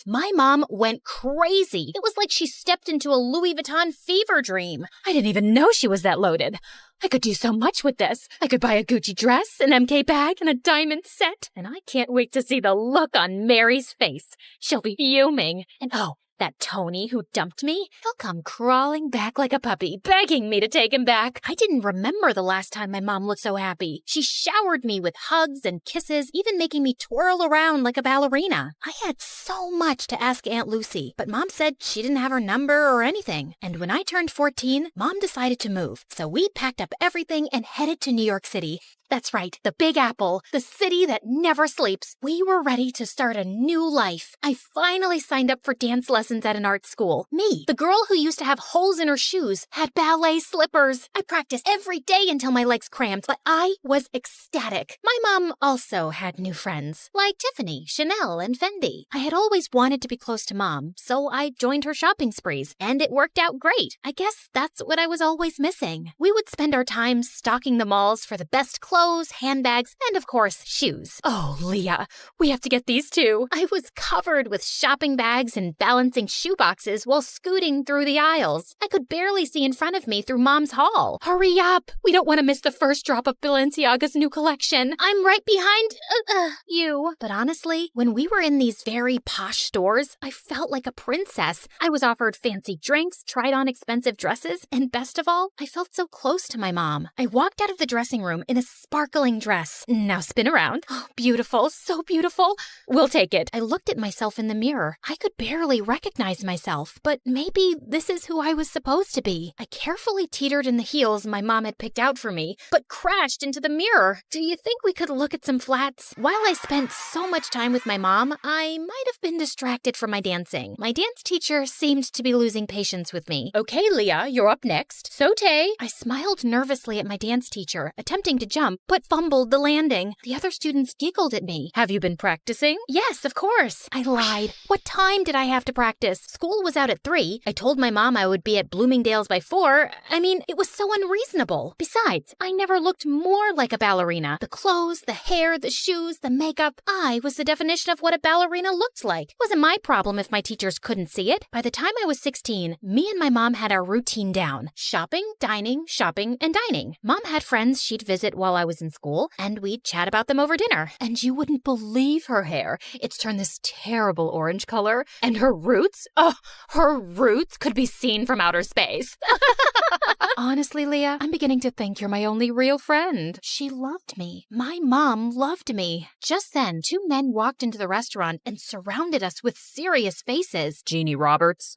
My mom went crazy. It was like she stepped into a Louis Vuitton fever dream. I didn't even know she was that loaded. I could do so much with this. I could buy a Gucci dress, an MK bag, and a diamond set. And I can't wait to see the look on Mary's face. She'll be fuming. And oh, That Tony who dumped me, he'll come crawling back like a puppy, begging me to take him back. I didn't remember the last time my mom looked so happy. She showered me with hugs and kisses, even making me twirl around like a ballerina. I had so much to ask Aunt Lucy, but Mom said she didn't have her number or anything. And when I turned 14, Mom decided to move. So we packed up everything and headed to New York City. That's right, the Big Apple, the city that never sleeps. We were ready to start a new life. I finally signed up for dance lessons at an art school. Me, the girl who used to have holes in her shoes, had ballet slippers. I practiced every day until my legs cramped, but I was ecstatic. My mom also had new friends, like Tiffany, Chanel, and Fendi. I had always wanted to be close to Mom, so I joined her shopping sprees, and it worked out great. I guess that's what I was always missing. We would spend our time stalking the malls for the best clothes, handbags, and of course, shoes. Oh, Leah, we have to get these too. I was covered with shopping bags and balancing shoe boxes while scooting through the aisles. I could barely see in front of me through Mom's haul. Hurry up! We don't want to miss the first drop of Balenciaga's new collection. I'm right behind you. But honestly, when we were in these very posh stores, I felt like a princess. I was offered fancy drinks, tried on expensive dresses, and best of all, I felt so close to my mom. I walked out of the dressing room in a sparkling dress. Now spin around. Oh, beautiful, so beautiful. We'll take it. I looked at myself in the mirror. I could barely recognize myself, but maybe this is who I was supposed to be. I carefully teetered in the heels my mom had picked out for me, but crashed into the mirror. Do you think we could look at some flats? While I spent so much time with my mom, I might have been distracted from my dancing. My dance teacher seemed to be losing patience with me. Okay, Leah, you're up next. Saute. I smiled nervously at my dance teacher, attempting to jump, but fumbled the landing. The other students giggled at me. Have you been practicing? Yes, of course. I lied. What time did I have to practice? School was out at 3. I told my mom I would be at Bloomingdale's by 4. I mean, it was so unreasonable. Besides, I never looked more like a ballerina. The clothes, the hair, the shoes, the makeup. I was the definition of what a ballerina looked like. It wasn't my problem if my teachers couldn't see it. By the time I was 16, me and my mom had our routine down. Shopping, dining, and dining. Mom had friends she'd visit while I was in school, and we'd chat about them over dinner. And you wouldn't believe her hair. It's turned this terrible orange color. And her roots? Oh, her roots could be seen from outer space. Honestly, Leah, I'm beginning to think you're my only real friend. She loved me. My mom loved me. Just then, 2 men walked into the restaurant and surrounded us with serious faces. Jeannie Roberts?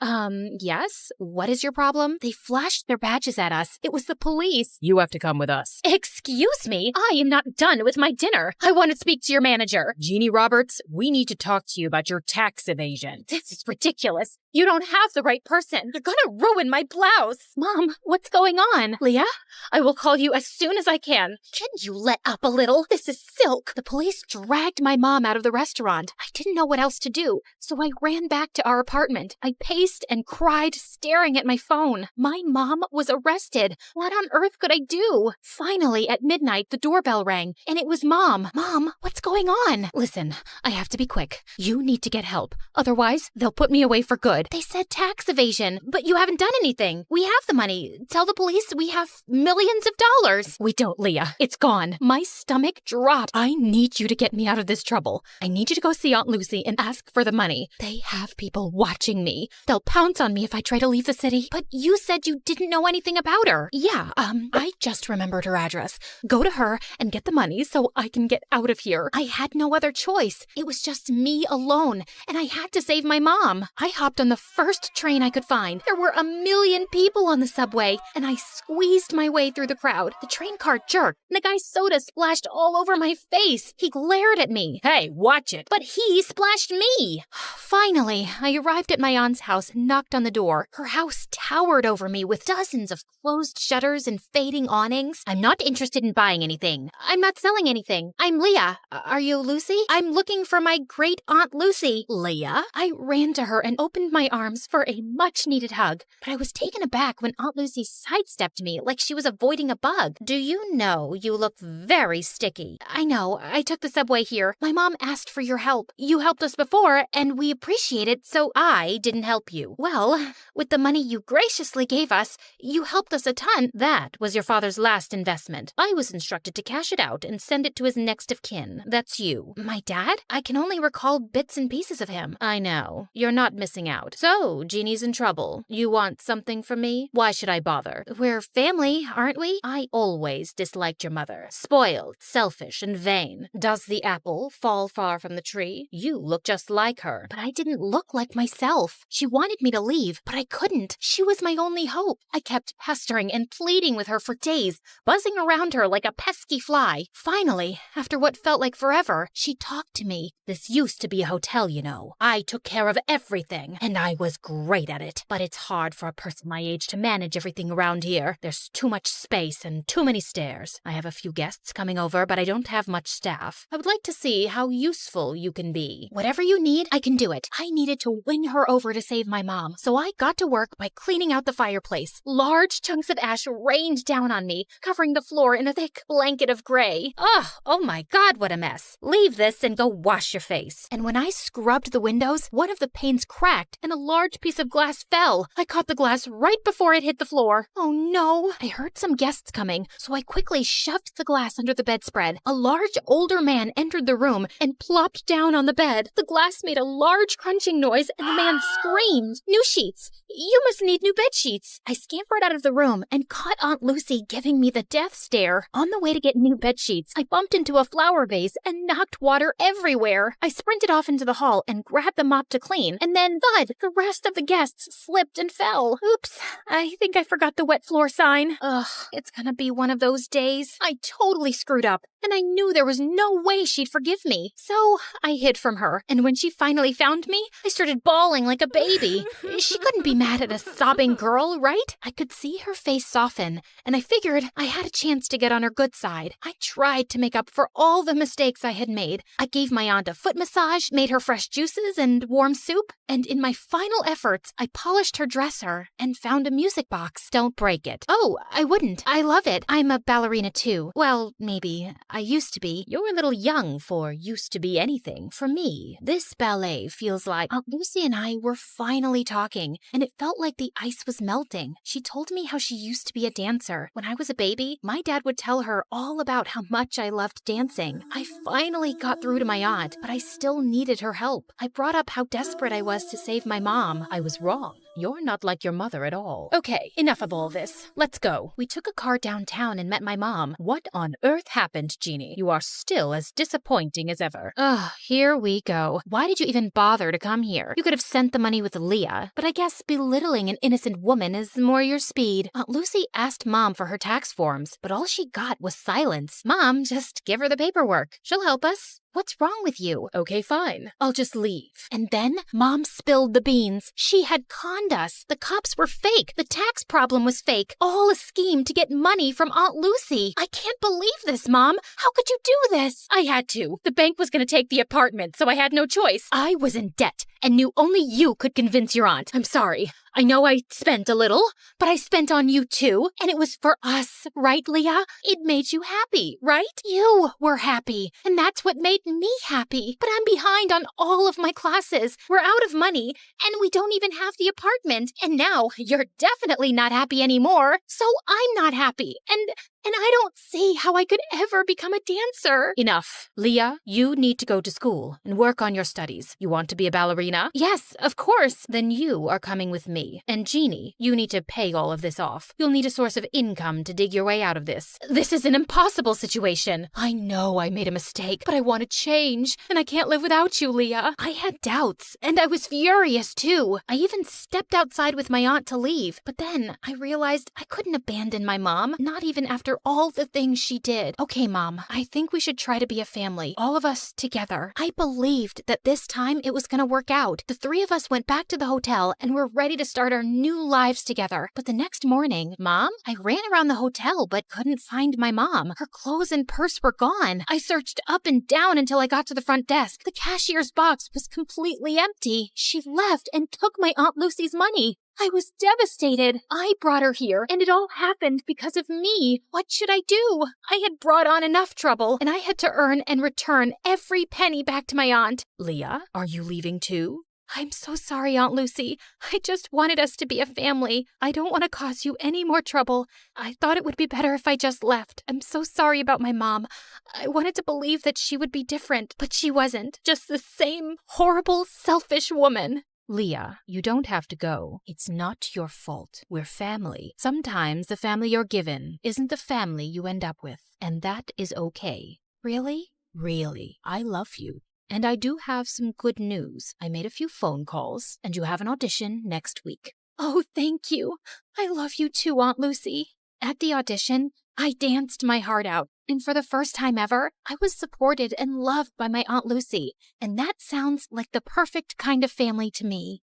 Yes? What is your problem? They flashed their badges at us. It was the police. You have to come with us. Excuse me? I am not done with my dinner. I want to speak to your manager. Jeannie Roberts, we need to talk to you about your tax evasion. This is ridiculous. You don't have the right person. You're gonna ruin my blouse. Mom, what's going on? Leah, I will call you as soon as I can. Can you let up a little? This is silk. The police dragged my mom out of the restaurant. I didn't know what else to do, so I ran back to our apartment. I paced and cried, staring at my phone. My mom was arrested. What on earth could I do? Finally, at midnight, the doorbell rang, and it was Mom. Mom, what's going on? Listen, I have to be quick. You need to get help. Otherwise, they'll put me away for good. They said tax evasion, but you haven't done anything. We have the money. Tell the police we have millions of dollars. We don't, Leah. It's gone. My stomach dropped. I need you to get me out of this trouble. I need you to go see Aunt Lucy and ask for the money. They have people watching me. They'll pounce on me if I try to leave the city. But you said you didn't know anything about her. Yeah, I just remembered her address. Go to her and get the money so I can get out of here. I had no other choice. It was just me alone, and I had to save my mom. I hopped on the first train I could find. There were 1 million people on the subway, and I squeezed my way through the crowd. The train car jerked, and the guy's soda splashed all over my face. He glared at me. Hey, watch it. But he splashed me. Finally, I arrived at my aunt's house and knocked on the door. Her house towered over me with dozens of closed shutters and fading awnings. I'm not interested in buying anything. I'm not selling anything. I'm Leah. Are you Lucy? I'm looking for my great Aunt Lucy. Leah? I ran to her and opened my arms for a much-needed hug, but I was taken aback when Aunt Lucy sidestepped me like she was avoiding a bug. Do you know you look very sticky? I know, I took the subway here. My mom asked for your help. You helped us before, and we appreciate it, so I didn't help you. Well, with the money you graciously gave us, you helped us a ton. That was your father's last investment. I was instructed to cash it out and send it to his next of kin. That's you. My dad? I can only recall bits and pieces of him. I know. You're not missing out. So, Jeannie's in trouble. You want something from me? Why should I bother? We're family, aren't we? I always disliked your mother. Spoiled, selfish, and vain. Does the apple fall far from the tree? You look just like her. But I didn't look like myself. She wanted me to leave, but I couldn't. She was my only hope. I kept pestering and pleading with her for days, buzzing around her like a pesky fly. Finally, after what felt like forever, she talked to me. This used to be a hotel, you know. I took care of everything, and I was great at it. But it's hard for a person my age to manage everything around here. There's too much space and too many stairs. I have a few guests coming over, but I don't have much staff. I would like to see how useful you can be. Whatever you need, I can do it. I needed to win her over to save my mom, so I got to work by cleaning out the fireplace. Large chunks of ash rained down on me, covering the floor in a thick blanket of gray. Ugh, oh my God, what a mess. Leave this and go wash your face. And when I scrubbed the windows, one of the panes cracked and a large piece of glass fell. I caught the glass right before it hit the floor. Oh no. I heard some guests coming, so I quickly shoved the glass under the bedspread. A large older man entered the room and plopped down on the bed. The glass made a large crunching noise and the man screamed, "New sheets! You must need new bed sheets!" I scampered out of the room and caught Aunt Lucy giving me the death stare. On the way to get new bed sheets, I bumped into a flower vase and knocked water everywhere. I sprinted off into the hall and grabbed the mop to clean, and then thud! The rest of the guests slipped and fell. Oops, I think I forgot the wet floor sign. Ugh, it's gonna be one of those days. I totally screwed up, and I knew there was no way she'd forgive me. So I hid from her, and when she finally found me, I started bawling like a baby. She couldn't be mad at a sobbing girl, right? I could see her face soften, and I figured I had a chance to get on her good side. I tried to make up for all the mistakes I had made. I gave my aunt a foot massage, made her fresh juices and warm soup, and in my final efforts, I polished her dresser and found a music box. Don't break it. Oh, I wouldn't. I love it. I'm a ballerina too. Well, maybe. I used to be. You're a little young for used to be anything. For me, this ballet feels like Aunt Lucy and I were finally talking, and it felt like the ice was melting. She told me how she used to be a dancer. When I was a baby, my dad would tell her all about how much I loved dancing. I finally got through to my aunt, but I still needed her help. I brought up how desperate I was to save my mom. I was wrong. You're not like your mother at all. Okay, enough of all this. Let's go. We took a car downtown and met my mom. What on earth happened, Jeannie? You are still as disappointing as ever. Ugh, here we go. Why did you even bother to come here? You could have sent the money with Leah, but I guess belittling an innocent woman is more your speed. Aunt Lucy asked Mom for her tax forms, but all she got was silence. Mom, just give her the paperwork. She'll help us. What's wrong with you? Okay, fine. I'll just leave. And then Mom spilled the beans. She had conned us. The cops were fake. The tax problem was fake. All a scheme to get money from Aunt Lucy. I can't believe this, Mom. How could you do this? I had to. The bank was going to take the apartment, so I had no choice. I was in debt and knew only you could convince your aunt. I'm sorry. I know I spent a little, but I spent on you too, and it was for us, right, Leah? It made you happy, right? You were happy, and that's what made me happy. But I'm behind on all of my classes. We're out of money, and we don't even have the apartment. And now you're definitely not happy anymore, so I'm not happy. And I don't see how I could ever become a dancer. Enough. Leah, you need to go to school and work on your studies. You want to be a ballerina? Yes, of course. Then you are coming with me. And Jeannie, you need to pay all of this off. You'll need a source of income to dig your way out of this. This is an impossible situation. I know I made a mistake, but I want to change. And I can't live without you, Leah. I had doubts, and I was furious too. I even stepped outside with my aunt to leave. But then I realized I couldn't abandon my mom, not even after all the things she did. Okay, Mom, I think we should try to be a family, all of us together. I believed that this time it was going to work out. The three of us went back to the hotel and were ready to start our new lives together. But the next morning, Mom, I ran around the hotel but couldn't find my mom. Her clothes and purse were gone. I searched up and down until I got to the front desk. The cashier's box was completely empty. She left and took my Aunt Lucy's money. I was devastated. I brought her here, and it all happened because of me. What should I do? I had brought on enough trouble, and I had to earn and return every penny back to my aunt. Leah, are you leaving too? I'm so sorry, Aunt Lucy. I just wanted us to be a family. I don't want to cause you any more trouble. I thought it would be better if I just left. I'm so sorry about my mom. I wanted to believe that she would be different, but she wasn't. Just the same horrible, selfish woman. Leah, you don't have to go. It's not your fault. We're family. Sometimes the family you're given isn't the family you end up with, and that is okay. Really? Really. I love you. And I do have some good news. I made a few phone calls, and you have an audition next week. Oh, thank you. I love you too, Aunt Lucy. At the audition, I danced my heart out, and for the first time ever, I was supported and loved by my Aunt Lucy, and that sounds like the perfect kind of family to me.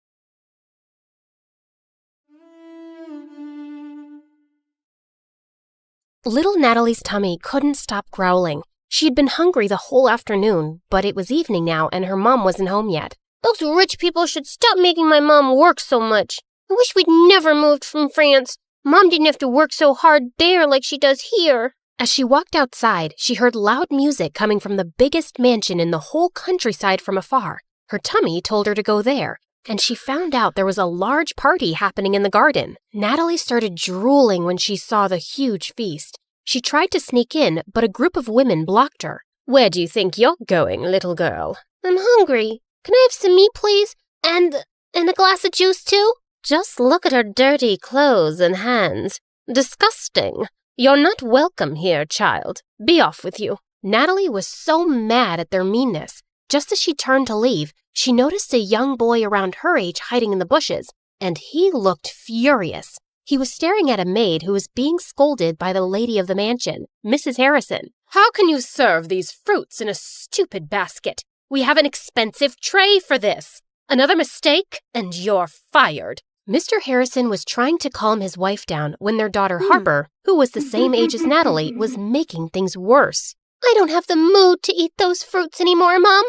Little Natalie's tummy couldn't stop growling. She had been hungry the whole afternoon, but it was evening now and her mom wasn't home yet. Those rich people should stop making my mom work so much. I wish we'd never moved from France. Mom didn't have to work so hard there like she does here. As she walked outside, she heard loud music coming from the biggest mansion in the whole countryside from afar. Her tummy told her to go there, and she found out there was a large party happening in the garden. Natalie started drooling when she saw the huge feast. She tried to sneak in, but a group of women blocked her. Where do you think you're going, little girl? I'm hungry. Can I have some meat, please? And a glass of juice, too? Just look at her dirty clothes and hands. Disgusting. You're not welcome here, child. Be off with you. Natalie was so mad at their meanness. Just as she turned to leave, she noticed a young boy around her age hiding in the bushes, and he looked furious. He was staring at a maid who was being scolded by the lady of the mansion, Mrs. Harrison. How can you serve these fruits in a stupid basket? We have an expensive tray for this. Another mistake, and you're fired. Mr. Harrison was trying to calm his wife down when their daughter Harper, who was the same age as Natalie, was making things worse. I don't have the mood to eat those fruits anymore, Mom.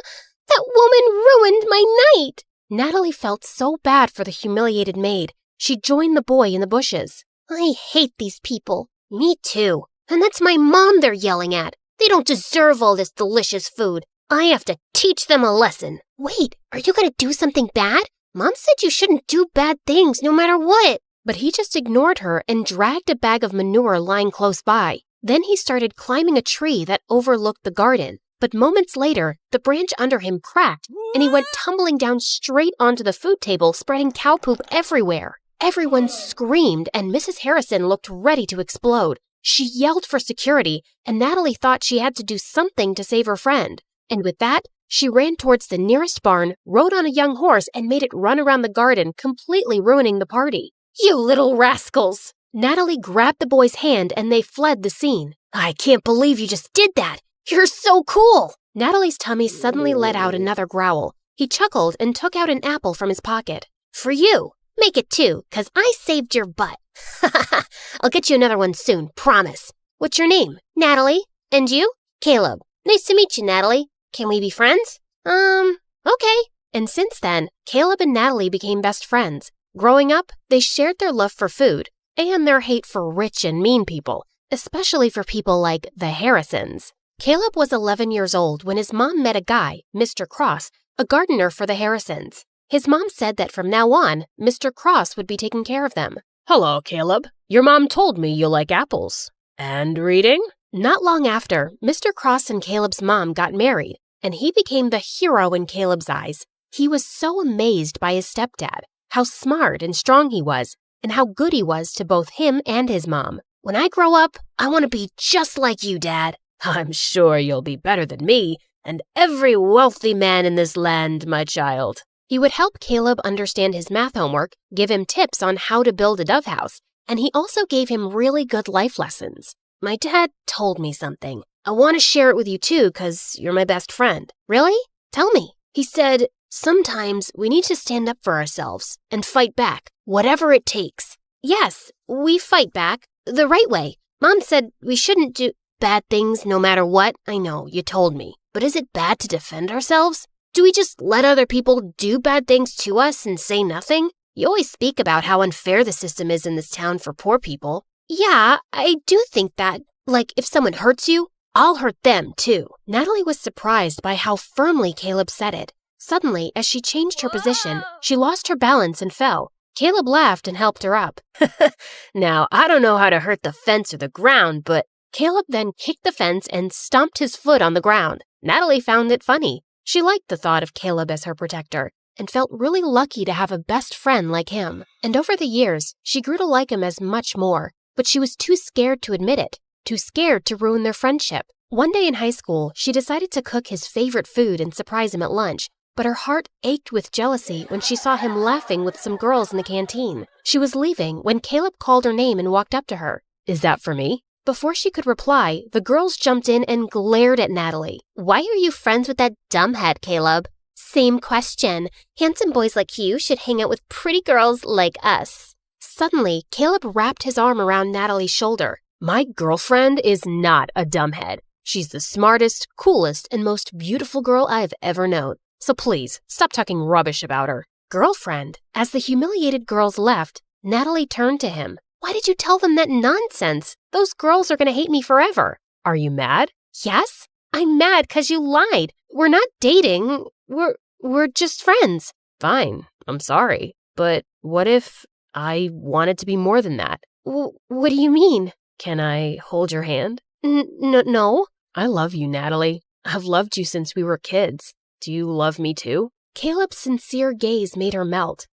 That woman ruined my night. Natalie felt so bad for the humiliated maid. She joined the boy in the bushes. I hate these people. Me too. And that's my mom they're yelling at. They don't deserve all this delicious food. I have to teach them a lesson. Wait, are you going to do something bad? Mom said you shouldn't do bad things no matter what. But he just ignored her and dragged a bag of manure lying close by. Then he started climbing a tree that overlooked the garden. But moments later, the branch under him cracked, and he went tumbling down straight onto the food table, spreading cow poop everywhere. Everyone screamed, and Mrs. Harrison looked ready to explode. She yelled for security, and Natalie thought she had to do something to save her friend. And with that, she ran towards the nearest barn, rode on a young horse, and made it run around the garden, completely ruining the party. You little rascals! Natalie grabbed the boy's hand, and they fled the scene. I can't believe you just did that! You're so cool! Natalie's tummy suddenly let out another growl. He chuckled and took out an apple from his pocket. For you! Make it 2, 'cause I saved your butt. I'll get you another one soon, promise. What's your name? Natalie. And you? Caleb. Nice to meet you, Natalie. Can we be friends? Okay. And since then, Caleb and Natalie became best friends. Growing up, they shared their love for food and their hate for rich and mean people, especially for people like the Harrisons. Caleb was 11 years old when his mom met a guy, Mr. Cross, a gardener for the Harrisons. His mom said that from now on, Mr. Cross would be taking care of them. Hello, Caleb. Your mom told me you like apples. And reading? Not long after, Mr. Cross and Caleb's mom got married, and he became the hero in Caleb's eyes. He was so amazed by his stepdad, how smart and strong he was, and how good he was to both him and his mom. When I grow up, I want to be just like you, Dad. I'm sure you'll be better than me, and every wealthy man in this land, my child. He would help Caleb understand his math homework, give him tips on how to build a dove house, and he also gave him really good life lessons. My dad told me something. I want to share it with you too, 'cause you're my best friend. Really? Tell me. He said, sometimes we need to stand up for ourselves and fight back, whatever it takes. Yes, we fight back, the right way. Mom said we shouldn't do bad things no matter what. I know, you told me. But is it bad to defend ourselves? Do we just let other people do bad things to us and say nothing? You always speak about how unfair the system is in this town for poor people. Yeah, I do think that. Like, if someone hurts you, I'll hurt them, too. Natalie was surprised by how firmly Caleb said it. Suddenly, as she changed her position, she lost her balance and fell. Caleb laughed and helped her up. Now, I don't know how to hurt the fence or the ground, but Caleb then kicked the fence and stomped his foot on the ground. Natalie found it funny. She liked the thought of Caleb as her protector and felt really lucky to have a best friend like him. And over the years, she grew to like him as much more, but she was too scared to admit it, too scared to ruin their friendship. One day in high school, she decided to cook his favorite food and surprise him at lunch, but her heart ached with jealousy when she saw him laughing with some girls in the canteen. She was leaving when Caleb called her name and walked up to her. "Is that for me?" Before she could reply, the girls jumped in and glared at Natalie. Why are you friends with that dumbhead, Caleb? Same question. Handsome boys like you should hang out with pretty girls like us. Suddenly, Caleb wrapped his arm around Natalie's shoulder. My girlfriend is not a dumbhead. She's the smartest, coolest, and most beautiful girl I've ever known. So please, stop talking rubbish about her. Girlfriend? As the humiliated girls left, Natalie turned to him. Why did you tell them that nonsense? Those girls are going to hate me forever. Are you mad? Yes, I'm mad because you lied. We're not dating. We're just friends. Fine, I'm sorry. But what if I wanted to be more than that? What do you mean? Can I hold your hand? No. I love you, Natalie. I've loved you since we were kids. Do you love me too? Caleb's sincere gaze made her melt.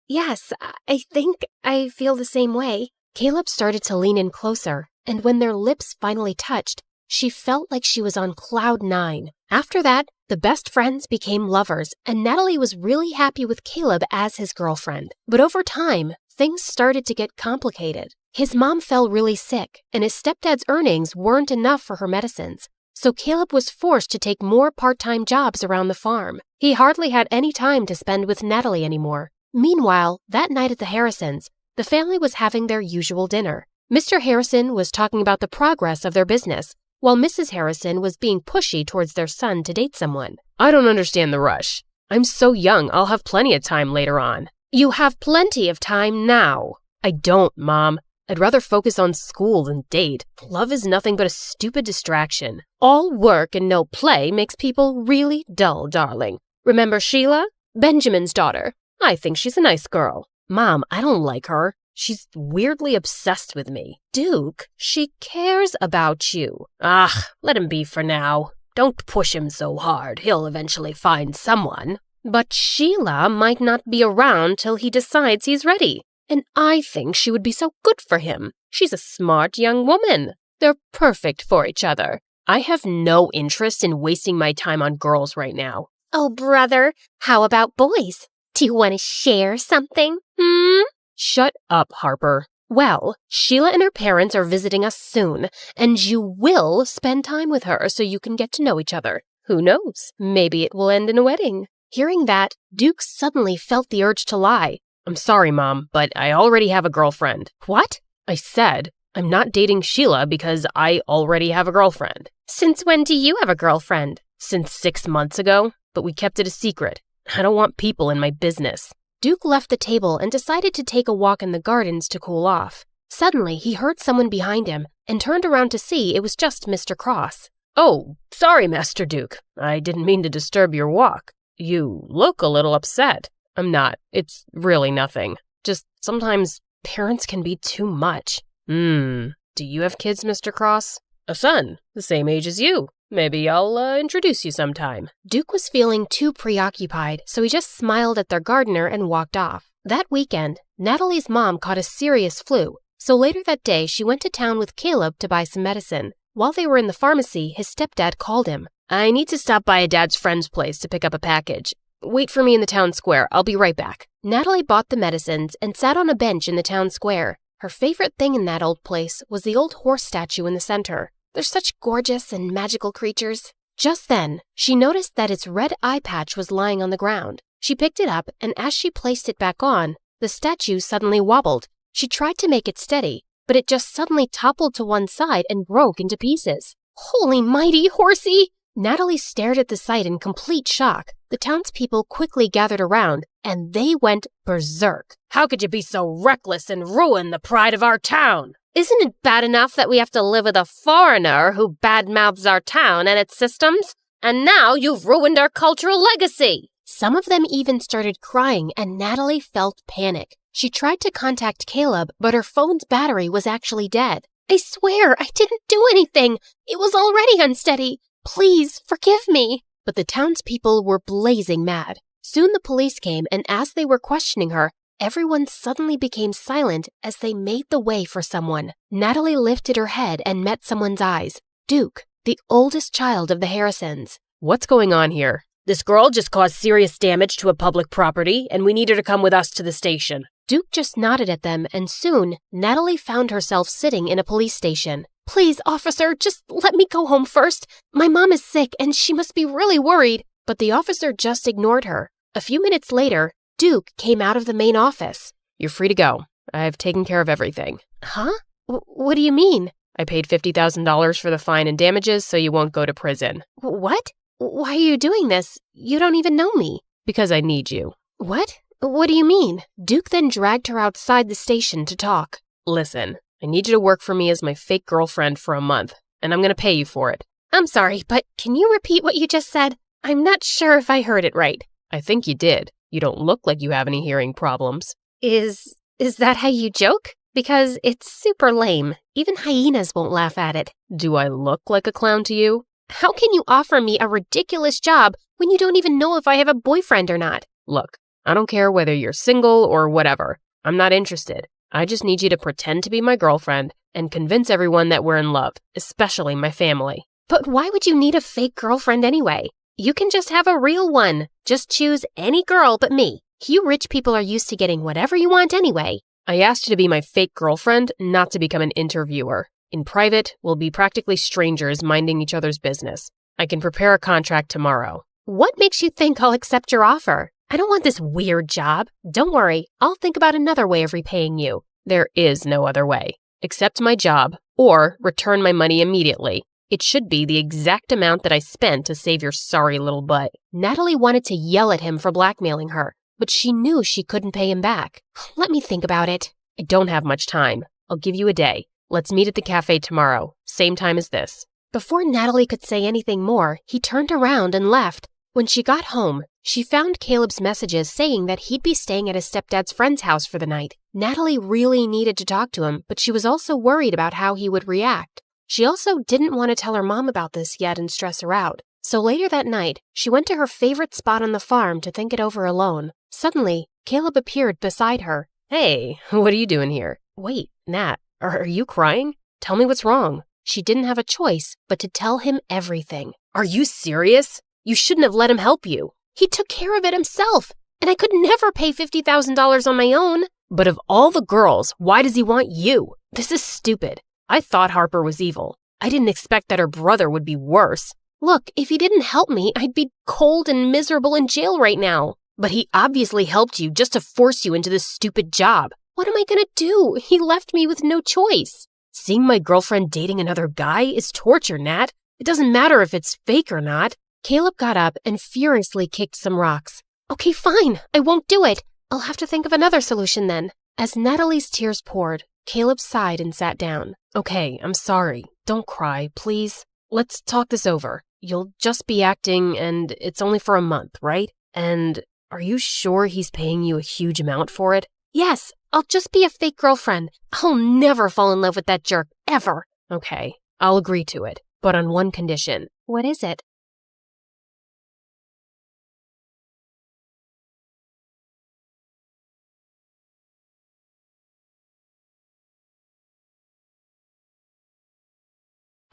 Yes, I think I feel the same way. Caleb started to lean in closer, and when their lips finally touched, she felt like she was on cloud 9. After that, the best friends became lovers, and Natalie was really happy with Caleb as his girlfriend. But over time, things started to get complicated. His mom fell really sick, and his stepdad's earnings weren't enough for her medicines. So Caleb was forced to take more part-time jobs around the farm. He hardly had any time to spend with Natalie anymore. Meanwhile, that night at the Harrisons, the family was having their usual dinner. Mr. Harrison was talking about the progress of their business, while Mrs. Harrison was being pushy towards their son to date someone. I don't understand the rush. I'm so young, I'll have plenty of time later on. You have plenty of time now. I don't, Mom. I'd rather focus on school than date. Love is nothing but a stupid distraction. All work and no play makes people really dull, darling. Remember Sheila? Benjamin's daughter. I think she's a nice girl. Mom, I don't like her. She's weirdly obsessed with me. Duke, she cares about you. Let him be for now. Don't push him so hard. He'll eventually find someone. But Sheila might not be around till he decides he's ready. And I think she would be so good for him. She's a smart young woman. They're perfect for each other. I have no interest in wasting my time on girls right now. Oh, brother, how about boys? Do you want to share something? Shut up, Harper. Well, Sheila and her parents are visiting us soon, and you will spend time with her so you can get to know each other. Who knows? Maybe it will end in a wedding. Hearing that, Duke suddenly felt the urge to lie. I'm sorry, Mom, but I already have a girlfriend. What? I said I'm not dating Sheila because I already have a girlfriend. Since when do you have a girlfriend? Since 6 months ago, but we kept it a secret. I don't want people in my business. Duke left the table and decided to take a walk in the gardens to cool off. Suddenly, he heard someone behind him and turned around to see it was just Mr. Cross. Oh, sorry, Master Duke. I didn't mean to disturb your walk. You look a little upset. I'm not. It's really nothing. Just sometimes parents can be too much. Do you have kids, Mr. Cross? A son, the same age as you. Maybe I'll introduce you sometime. Duke was feeling too preoccupied, so he just smiled at their gardener and walked off. That weekend, Natalie's mom caught a serious flu, so later that day she went to town with Caleb to buy some medicine. While they were in the pharmacy, his stepdad called him. I need to stop by a dad's friend's place to pick up a package. Wait for me in the town square. I'll be right back. Natalie bought the medicines and sat on a bench in the town square. Her favorite thing in that old place was the old horse statue in the center. They're such gorgeous and magical creatures. Just then, she noticed that its red eye patch was lying on the ground. She picked it up, and as she placed it back on, the statue suddenly wobbled. She tried to make it steady, but it just suddenly toppled to one side and broke into pieces. Holy mighty, horsey! Natalie stared at the sight in complete shock. The townspeople quickly gathered around, and they went berserk. How could you be so reckless and ruin the pride of our town? Isn't it bad enough that we have to live with a foreigner who badmouths our town and its systems? And now you've ruined our cultural legacy! Some of them even started crying, and Natalie felt panic. She tried to contact Caleb, but her phone's battery was actually dead. I swear, I didn't do anything. It was already unsteady. Please, forgive me. But the townspeople were blazing mad. Soon the police came, and as they were questioning her, everyone suddenly became silent as they made the way for someone. Natalie lifted her head and met someone's eyes. Duke, the oldest child of the Harrisons. What's going on here? This girl just caused serious damage to a public property, and we need her to come with us to the station. Duke just nodded at them, and soon, Natalie found herself sitting in a police station. Please, officer, just let me go home first. My mom is sick, and she must be really worried. But the officer just ignored her. A few minutes later, Duke came out of the main office. You're free to go. I've taken care of everything. Huh? What do you mean? I paid $50,000 for the fine and damages, so you won't go to prison. What? Why are you doing this? You don't even know me. Because I need you. What? What do you mean? Duke then dragged her outside the station to talk. Listen, I need you to work for me as my fake girlfriend for a month, and I'm going to pay you for it. I'm sorry, but can you repeat what you just said? I'm not sure if I heard it right. I think you did. You don't look like you have any hearing problems. Is that how you joke? Because it's super lame. Even hyenas won't laugh at it. Do I look like a clown to you? How can you offer me a ridiculous job when you don't even know if I have a boyfriend or not? Look, I don't care whether you're single or whatever. I'm not interested. I just need you to pretend to be my girlfriend and convince everyone that we're in love, especially my family. But why would you need a fake girlfriend anyway? You can just have a real one. Just choose any girl but me. You rich people are used to getting whatever you want anyway. I asked you to be my fake girlfriend, not to become an interviewer. In private, we'll be practically strangers minding each other's business. I can prepare a contract tomorrow. What makes you think I'll accept your offer? I don't want this weird job. Don't worry, I'll think about another way of repaying you. There is no other way. Accept my job, or return my money immediately. It should be the exact amount that I spent to save your sorry little butt. Natalie wanted to yell at him for blackmailing her, but she knew she couldn't pay him back. Let me think about it. I don't have much time. I'll give you a day. Let's meet at the cafe tomorrow, same time as this. Before Natalie could say anything more, he turned around and left. When she got home, she found Caleb's messages saying that he'd be staying at his stepdad's friend's house for the night. Natalie really needed to talk to him, but she was also worried about how he would react. She also didn't want to tell her mom about this yet and stress her out. So later that night, she went to her favorite spot on the farm to think it over alone. Suddenly, Caleb appeared beside her. Hey, what are you doing here? Wait, Nat, are you crying? Tell me what's wrong. She didn't have a choice but to tell him everything. Are you serious? You shouldn't have let him help you. He took care of it himself, and I could never pay $50,000 on my own. But of all the girls, why does he want you? This is stupid. I thought Harper was evil. I didn't expect that her brother would be worse. Look, if he didn't help me, I'd be cold and miserable in jail right now. But he obviously helped you just to force you into this stupid job. What am I gonna do? He left me with no choice. Seeing my girlfriend dating another guy is torture, Nat. It doesn't matter if it's fake or not. Caleb got up and furiously kicked some rocks. Okay, fine. I won't do it. I'll have to think of another solution then. As Natalie's tears poured, Caleb sighed and sat down. Okay, I'm sorry. Don't cry, please. Let's talk this over. You'll just be acting, and it's only for a month, right? And are you sure he's paying you a huge amount for it? Yes, I'll just be a fake girlfriend. I'll never fall in love with that jerk, ever. Okay, I'll agree to it, but on one condition. What is it?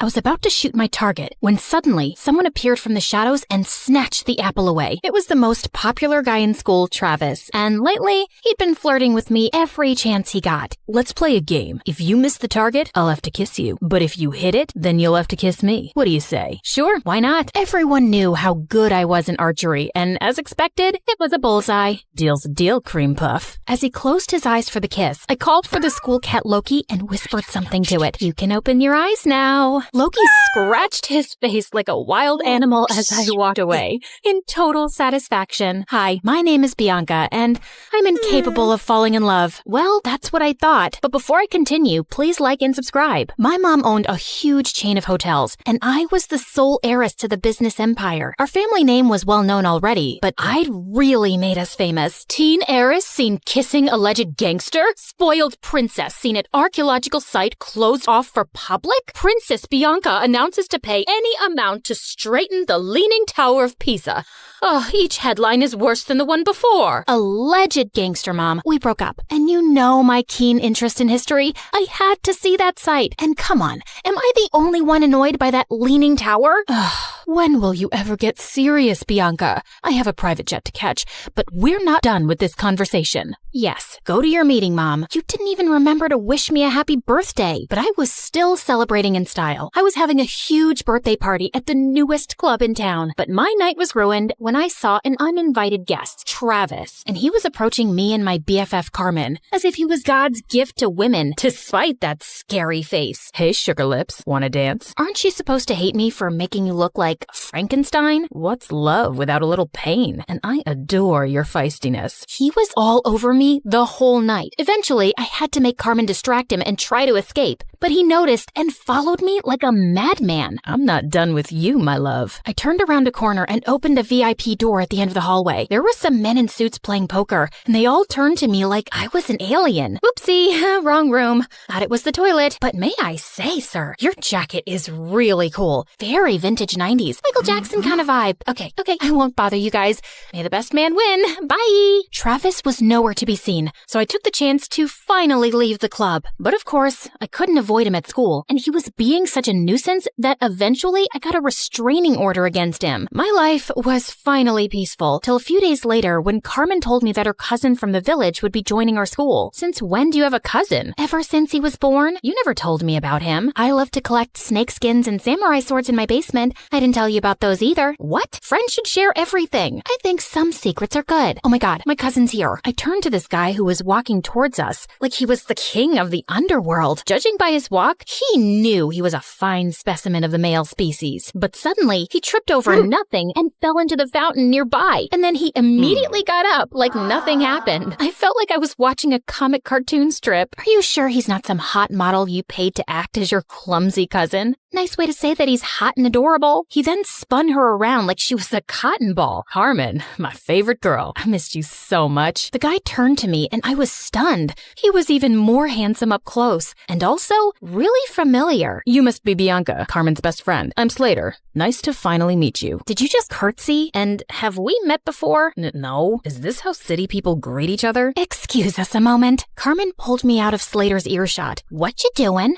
I was about to shoot my target when suddenly someone appeared from the shadows and snatched the apple away. It was the most popular guy in school, Travis, and lately he'd been flirting with me every chance he got. Let's play a game. If you miss the target, I'll have to kiss you. But if you hit it, then you'll have to kiss me. What do you say? Sure, why not? Everyone knew how good I was in archery, and as expected, it was a bullseye. Deal's a deal, cream puff. As he closed his eyes for the kiss, I called for the school cat Loki and whispered something to it. You can open your eyes now. Loki scratched his face like a wild animal as I walked away, in total satisfaction. Hi, my name is Bianca, and I'm incapable of falling in love. Well, that's what I thought. But before I continue, please like and subscribe. My mom owned a huge chain of hotels, and I was the sole heiress to the business empire. Our family name was well known already, but I'd really made us famous. Teen heiress seen kissing alleged gangster? Spoiled princess seen at archaeological site closed off for public? Princess Bianca announces to pay any amount to straighten the Leaning Tower of Pisa. Oh, each headline is worse than the one before. Alleged gangster, Mom. We broke up. And you know my keen interest in history. I had to see that site. And come on, am I the only one annoyed by that Leaning Tower? When will you ever get serious, Bianca? I have a private jet to catch, but we're not done with this conversation. Yes, go to your meeting, Mom. You didn't even remember to wish me a happy birthday, but I was still celebrating in style. I was having a huge birthday party at the newest club in town, but my night was ruined when I saw an uninvited guest, Travis, and he was approaching me and my BFF Carmen as if he was God's gift to women, despite that scary face. Hey, sugar lips, wanna dance? Aren't you supposed to hate me for making you look like Frankenstein? What's love without a little pain? And I adore your feistiness. He was all over me the whole night. Eventually, I had to make Carmen distract him and try to escape, but he noticed and followed me like a madman. I'm not done with you, my love. I turned around a corner and opened a VIP door at the end of the hallway. There were some men in suits playing poker, and they all turned to me like I was an alien. Oopsie, wrong room. Thought it was the toilet. But may I say, sir, your jacket is really cool. Very vintage 90s. Michael Jackson kind of vibe. Okay, I won't bother you guys. May the best man win. Bye. Travis was nowhere to be seen, so I took the chance to finally leave the club. But of course, I couldn't avoid him at school, and he was being such a nuisance that eventually I got a restraining order against him. My life was finally peaceful, till a few days later when Carmen told me that her cousin from the village would be joining our school. Since when do you have a cousin? Ever since he was born? You never told me about him. I love to collect snake skins and samurai swords in my basement. I didn't tell you about those either. What? Friends should share everything. I think some secrets are good. Oh my god, my cousin's here. I turned to this guy who was walking towards us like he was the king of the underworld. Judging by his walk, he knew he was a fine specimen of the male species. But suddenly, he tripped over nothing and fell into the fountain nearby. And then he immediately got up like nothing happened. I felt like I was watching a comic cartoon strip. Are you sure he's not some hot model you paid to act as your clumsy cousin? Nice way to say that he's hot and adorable. He then spun her around like she was a cotton ball. Carmen, my favorite girl. I missed you so much. The guy turned to me and I was stunned. He was even more handsome up close and also really familiar. You must be Bianca, Carmen's best friend. I'm Slater. Nice to finally meet you. Did you just curtsy? And have we met before? No. Is this how city people greet each other? Excuse us a moment. Carmen pulled me out of Slater's earshot. What you doing?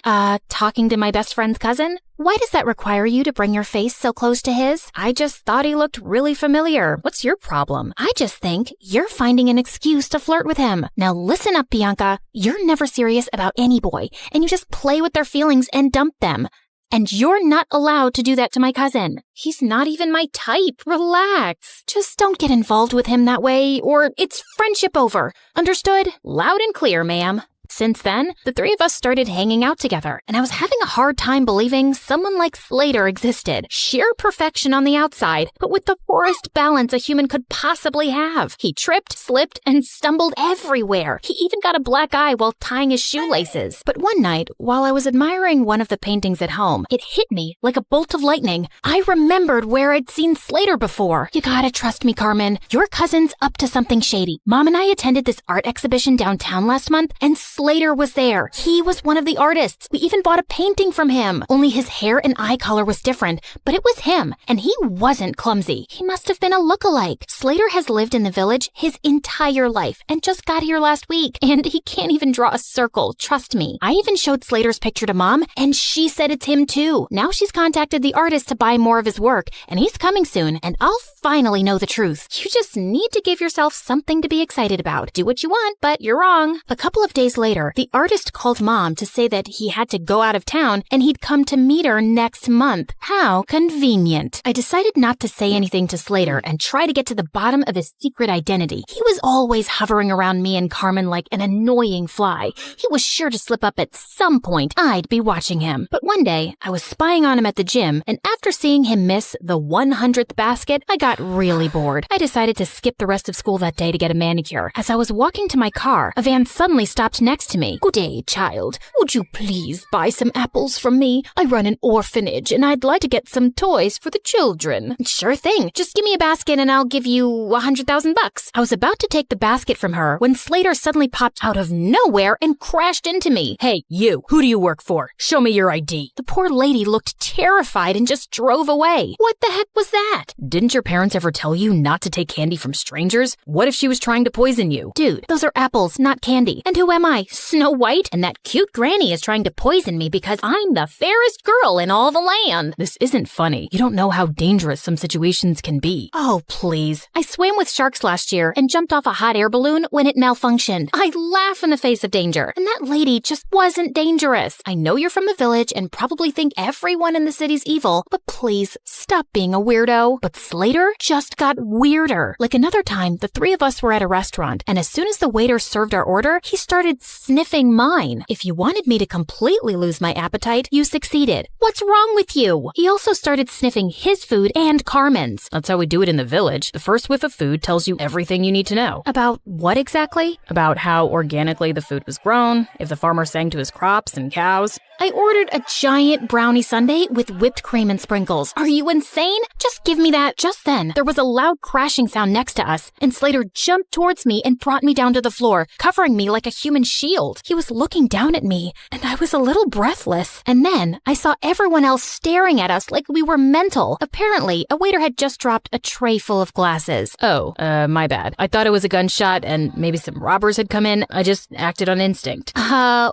Talking to my best friend's cousin? Why does that require you to bring your face so close to his? I just thought he looked really familiar. What's your problem? I just think you're finding an excuse to flirt with him. Now listen up, Bianca. You're never serious about any boy, and you just play with their feelings and dump them. And you're not allowed to do that to my cousin. He's not even my type. Relax. Just don't get involved with him that way, or it's friendship over. Understood? Loud and clear, ma'am. Since then, the three of us started hanging out together, and I was having a hard time believing someone like Slater existed. Sheer perfection on the outside, but with the poorest balance a human could possibly have. He tripped, slipped, and stumbled everywhere. He even got a black eye while tying his shoelaces. But one night, while I was admiring one of the paintings at home, it hit me like a bolt of lightning. I remembered where I'd seen Slater before. You gotta trust me, Carmen. Your cousin's up to something shady. Mom and I attended this art exhibition downtown last month, and Slater was there. He was one of the artists. We even bought a painting from him. Only his hair and eye color was different, but it was him, and he wasn't clumsy. He must have been a look-alike. Slater has lived in the village his entire life and just got here last week, and he can't even draw a circle, trust me. I even showed Slater's picture to Mom, and she said it's him too. Now she's contacted the artist to buy more of his work, and he's coming soon, and I'll finally know the truth. You just need to give yourself something to be excited about. Do what you want, but you're wrong. A couple of days later, later, the artist called Mom to say that he had to go out of town and he'd come to meet her next month. How convenient. I decided not to say anything to Slater and try to get to the bottom of his secret identity. He was always hovering around me and Carmen like an annoying fly. He was sure to slip up at some point. I'd be watching him. But one day, I was spying on him at the gym, and after seeing him miss the 100th basket, I got really bored. I decided to skip the rest of school that day to get a manicure. As I was walking to my car, a van suddenly stopped next to me. "Good day, child. Would you please buy some apples from me? I run an orphanage, and I'd like to get some toys for the children." "Sure thing. Just give me a basket and I'll give you $100,000. I was about to take the basket from her when Slater suddenly popped out of nowhere and crashed into me. "Hey, you, who do you work for? Show me your ID." The poor lady looked terrified and just drove away. What the heck was that? Didn't your parents ever tell you not to take candy from strangers? What if she was trying to poison you? Dude, those are apples, not candy. And who am I? Snow White? And that cute granny is trying to poison me because I'm the fairest girl in all the land. This isn't funny. You don't know how dangerous some situations can be. Oh, please. I swam with sharks last year and jumped off a hot air balloon when it malfunctioned. I laugh in the face of danger. And that lady just wasn't dangerous. I know you're from the village and probably think everyone in the city's evil, but please stop being a weirdo. But Slater just got weirder. Like another time, the three of us were at a restaurant, and as soon as the waiter served our order, he started sniffing mine. If you wanted me to completely lose my appetite, you succeeded. What's wrong with you? He also started sniffing his food and Carmen's. That's how we do it in the village. The first whiff of food tells you everything you need to know. About what exactly? About how organically the food was grown, if the farmer sang to his crops and cows. I ordered a giant brownie sundae with whipped cream and sprinkles. Are you insane? Just give me that. Just then, there was a loud crashing sound next to us, and Slater jumped towards me and brought me down to the floor, covering me like a human shield. He was looking down at me, and I was a little breathless. And then, I saw everyone else staring at us like we were mental. Apparently, a waiter had just dropped a tray full of glasses. Oh, my bad. I thought it was a gunshot and maybe some robbers had come in. I just acted on instinct.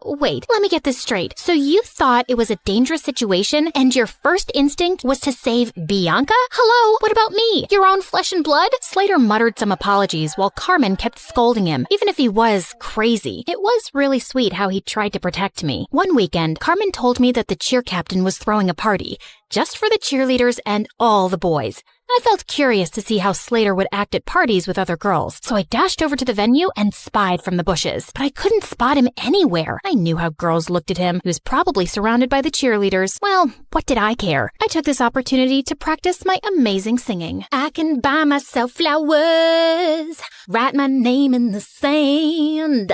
Wait, let me get this straight. So you thought it was a dangerous situation and your first instinct was to save Bianca? Hello, what about me? Your own flesh and blood? Slater muttered some apologies while Carmen kept scolding him, even if he was crazy. It was really sweet how he tried to protect me. One weekend, Carmen told me that the cheer captain was throwing a party, just for the cheerleaders and all the boys. I felt curious to see how Slater would act at parties with other girls, so I dashed over to the venue and spied from the bushes. But I couldn't spot him anywhere. I knew how girls looked at him. He was probably surrounded by the cheerleaders. Well, what did I care? I took this opportunity to practice my amazing singing. I can buy myself flowers, write my name in the sand,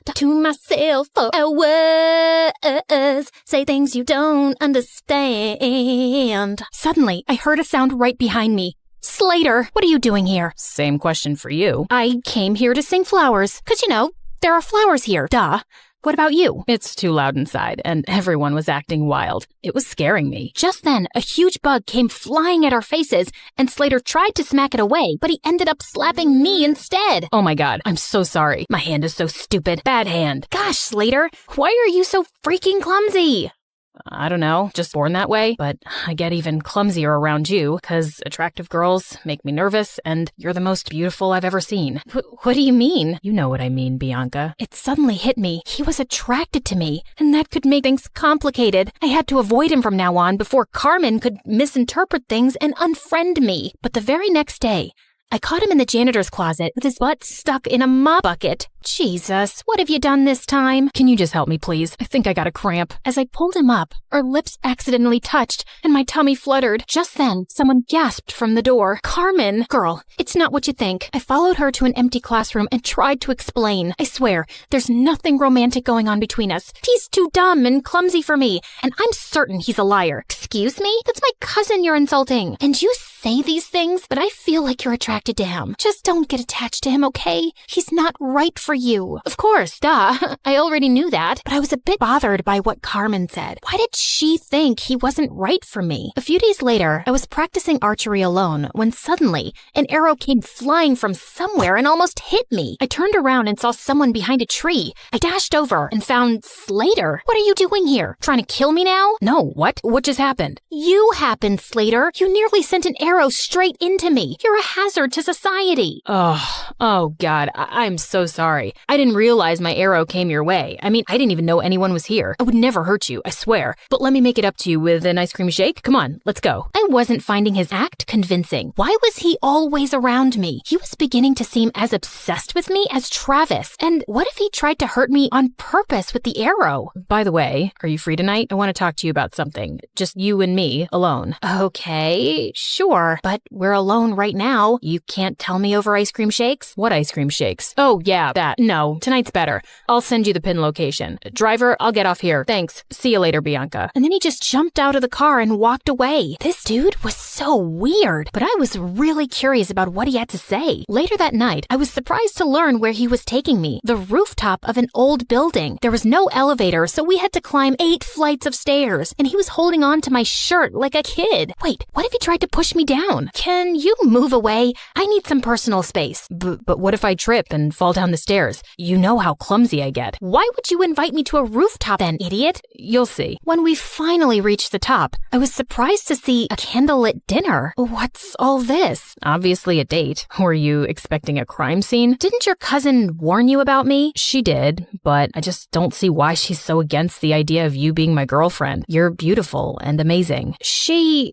talk to myself for hours, say things you don't understand. Suddenly, I heard a sound right behind me. Slater, what are you doing here? Same question for you. I came here to sing flowers, 'cause you know, there are flowers here. Duh. What about you? It's too loud inside, and everyone was acting wild. It was scaring me. Just then, a huge bug came flying at our faces, and Slater tried to smack it away, but he ended up slapping me instead. Oh my god, I'm so sorry. My hand is so stupid. Bad hand. Gosh, Slater, why are you so freaking clumsy? I don't know, just born that way, but I get even clumsier around you, 'cause attractive girls make me nervous, and you're the most beautiful I've ever seen. What do you mean? You know what I mean, Bianca. It suddenly hit me. He was attracted to me, and that could make things complicated. I had to avoid him from now on before Carmen could misinterpret things and unfriend me. But the very next day, I caught him in the janitor's closet with his butt stuck in a mop bucket. Jesus, what have you done this time? Can you just help me, please? I think I got a cramp. As I pulled him up, our lips accidentally touched, and my tummy fluttered. Just then, someone gasped from the door. Carmen! Girl, it's not what you think. I followed her to an empty classroom and tried to explain. I swear, there's nothing romantic going on between us. He's too dumb and clumsy for me, and I'm certain he's a liar. Excuse me? That's my cousin you're insulting. And you say these things, but I feel like you're attracted to him. Just don't get attached to him, okay? He's not right for you. Of course, duh. I already knew that, but I was a bit bothered by what Carmen said. Why did she think he wasn't right for me? A few days later, I was practicing archery alone when suddenly an arrow came flying from somewhere and almost hit me. I turned around and saw someone behind a tree. I dashed over and found Slater. What are you doing here? Trying to kill me now? No, what? What just happened? You happened, Slater. You nearly sent an arrow straight into me. You're a hazard to society. Oh God, I'm so sorry. sorry. I didn't realize my arrow came your way. I mean, I didn't even know anyone was here. I would never hurt you, I swear. But let me make it up to you with an ice cream shake. Come on, let's go. I wasn't finding his act convincing. Why was he always around me? He was beginning to seem as obsessed with me as Travis. And what if he tried to hurt me on purpose with the arrow? By the way, are you free tonight? I want to talk to you about something. Just you and me, alone. Okay, sure. But we're alone right now. You can't tell me over ice cream shakes? What ice cream shakes? Oh, yeah, that. No, tonight's better. I'll send you the pin location. Driver, I'll get off here. Thanks. See you later, Bianca. And then he just jumped out of the car and walked away. This dude was so weird, but I was really curious about what he had to say. Later that night, I was surprised to learn where he was taking me. The rooftop of an old building. There was no elevator, so we had to climb 8 flights of stairs, and he was holding on to my shirt like a kid. Wait, what if he tried to push me down? Can you move away? I need some personal space. But what if I trip and fall down the stairs? You know how clumsy I get. Why would you invite me to a rooftop then, idiot? You'll see. When we finally reached the top, I was surprised to see a candlelit dinner. What's all this? Obviously a date. Were you expecting a crime scene? Didn't your cousin warn you about me? She did, but I just don't see why she's so against the idea of you being my girlfriend. You're beautiful and amazing. She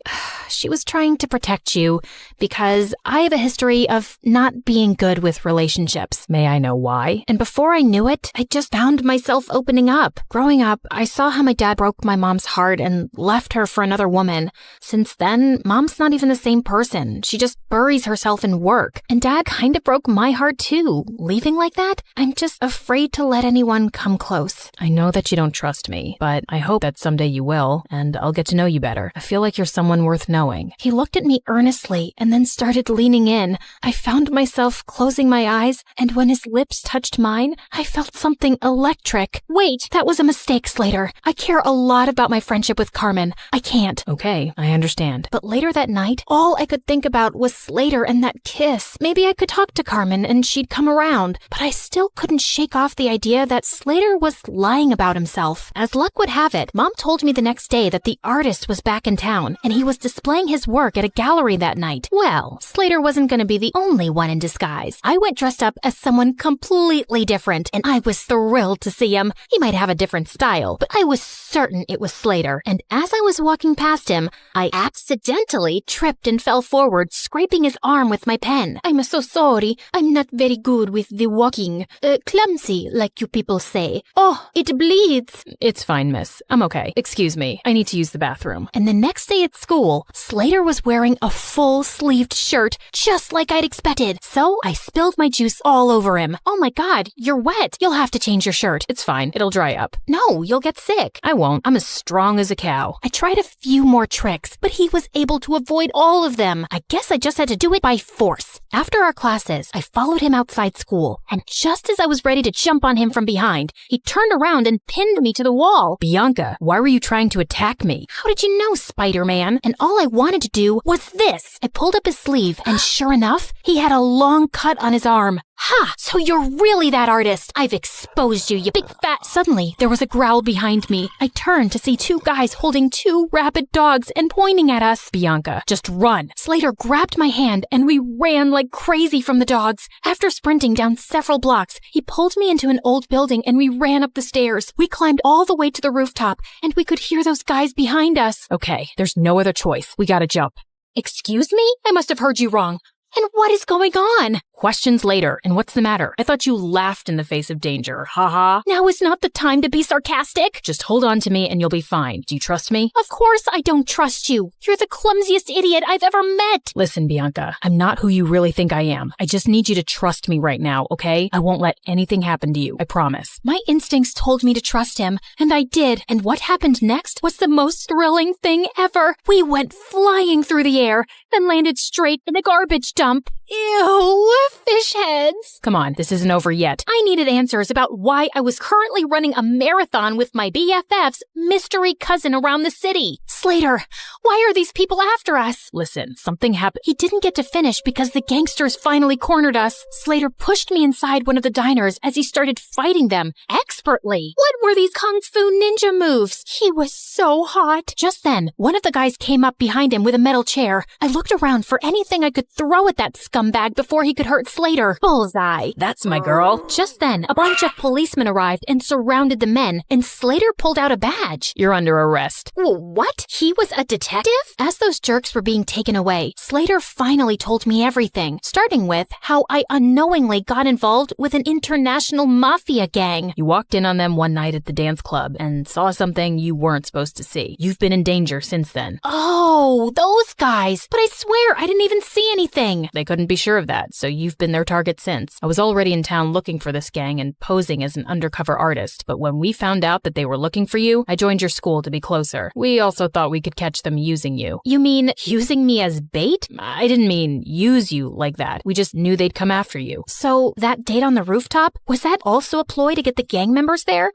was trying to protect you because I have a history of not being good with relationships. May I know why? And before I knew it, I just found myself opening up. Growing up, I saw how my dad broke my mom's heart and left her for another woman. Since then, mom's not even the same person. She just buries herself in work. And dad kind of broke my heart too. Leaving like that? I'm just afraid to let anyone come close. I know that you don't trust me, but I hope that someday you will, and I'll get to know you better. I feel like you're someone worth knowing. He looked at me earnestly and then started leaning in. I found myself closing my eyes, and when his lips touched mine, I felt something electric. Wait, that was a mistake, Slater. I care a lot about my friendship with Carmen. I can't. Okay, I understand. But later that night, all I could think about was Slater and that kiss. Maybe I could talk to Carmen and she'd come around, but I still couldn't shake off the idea that Slater was lying about himself. As luck would have it, Mom told me the next day that the artist was back in town and he was displaying his work at a gallery that night. Well, Slater wasn't going to be the only one in disguise. I went dressed up as someone completely different, and I was thrilled to see him. He might have a different style, but I was certain it was Slater. And as I was walking past him, I accidentally tripped and fell forward, scraping his arm with my pen. I'm so sorry. I'm not very good with the walking. Clumsy, like you people say. Oh, it bleeds. It's fine, miss. I'm okay. Excuse me. I need to use the bathroom. And the next day at school, Slater was wearing a full-sleeved shirt, just like I'd expected. So I spilled my juice all over him. Oh my God, you're wet. You'll have to change your shirt. It's fine. It'll dry up. No, you'll get sick. I won't. I'm as strong as a cow. I tried a few more tricks, but he was able to avoid all of them. I guess I just had to do it by force. After our classes, I followed him outside school, and just as I was ready to jump on him from behind, he turned around and pinned me to the wall. Bianca, why were you trying to attack me? How did you know, Spider-Man? And all I wanted to do was this. I pulled up his sleeve, and sure enough, he had a long cut on his arm. Ha! So you're really that artist. I've exposed you, you big fat... Suddenly, there was a growl behind me. I turned to see 2 guys holding 2 rabid dogs and pointing at us. Bianca, just run. Slater grabbed my hand and we ran like crazy from the dogs. After sprinting down several blocks, he pulled me into an old building and we ran up the stairs. We climbed all the way to the rooftop and we could hear those guys behind us. Okay, there's no other choice. We gotta jump. Excuse me? I must have heard you wrong. And what is going on? Questions later. And what's the matter? I thought you laughed in the face of danger. Ha. Now is not the time to be sarcastic. Just hold on to me and you'll be fine. Do you trust me? Of course I don't trust you. You're the clumsiest idiot I've ever met. Listen, Bianca, I'm not who you really think I am. I just need you to trust me right now, okay? I won't let anything happen to you. I promise. My instincts told me to trust him, and I did. And what happened next was the most thrilling thing ever. We went flying through the air and landed straight in a garbage dump. Ew, fish heads. Come on, this isn't over yet. I needed answers about why I was currently running a marathon with my BFF's mystery cousin around the city. Slater, why are these people after us? Listen, something happened. He didn't get to finish because the gangsters finally cornered us. Slater pushed me inside one of the diners as he started fighting them expertly. What were these kung fu ninja moves? He was so hot. Just then, one of the guys came up behind him with a metal chair. I looked around for anything I could throw at that scum scumbag before he could hurt Slater. Bullseye. That's my girl. Just then, a bunch of policemen arrived and surrounded the men, and Slater pulled out a badge. You're under arrest. What? He was a detective? As those jerks were being taken away, Slater finally told me everything, starting with how I unknowingly got involved with an international mafia gang. You walked in on them one night at the dance club and saw something you weren't supposed to see. You've been in danger since then. Oh, those guys. But I swear I didn't even see anything. They couldn't be sure of that, so you've been their target since. I was already in town looking for this gang and posing as an undercover artist, but when we found out that they were looking for you, I joined your school to be closer. We also thought we could catch them using you. You mean using me as bait? I didn't mean use you like that. We just knew they'd come after you. So that date on the rooftop, was that also a ploy to get the gang members there?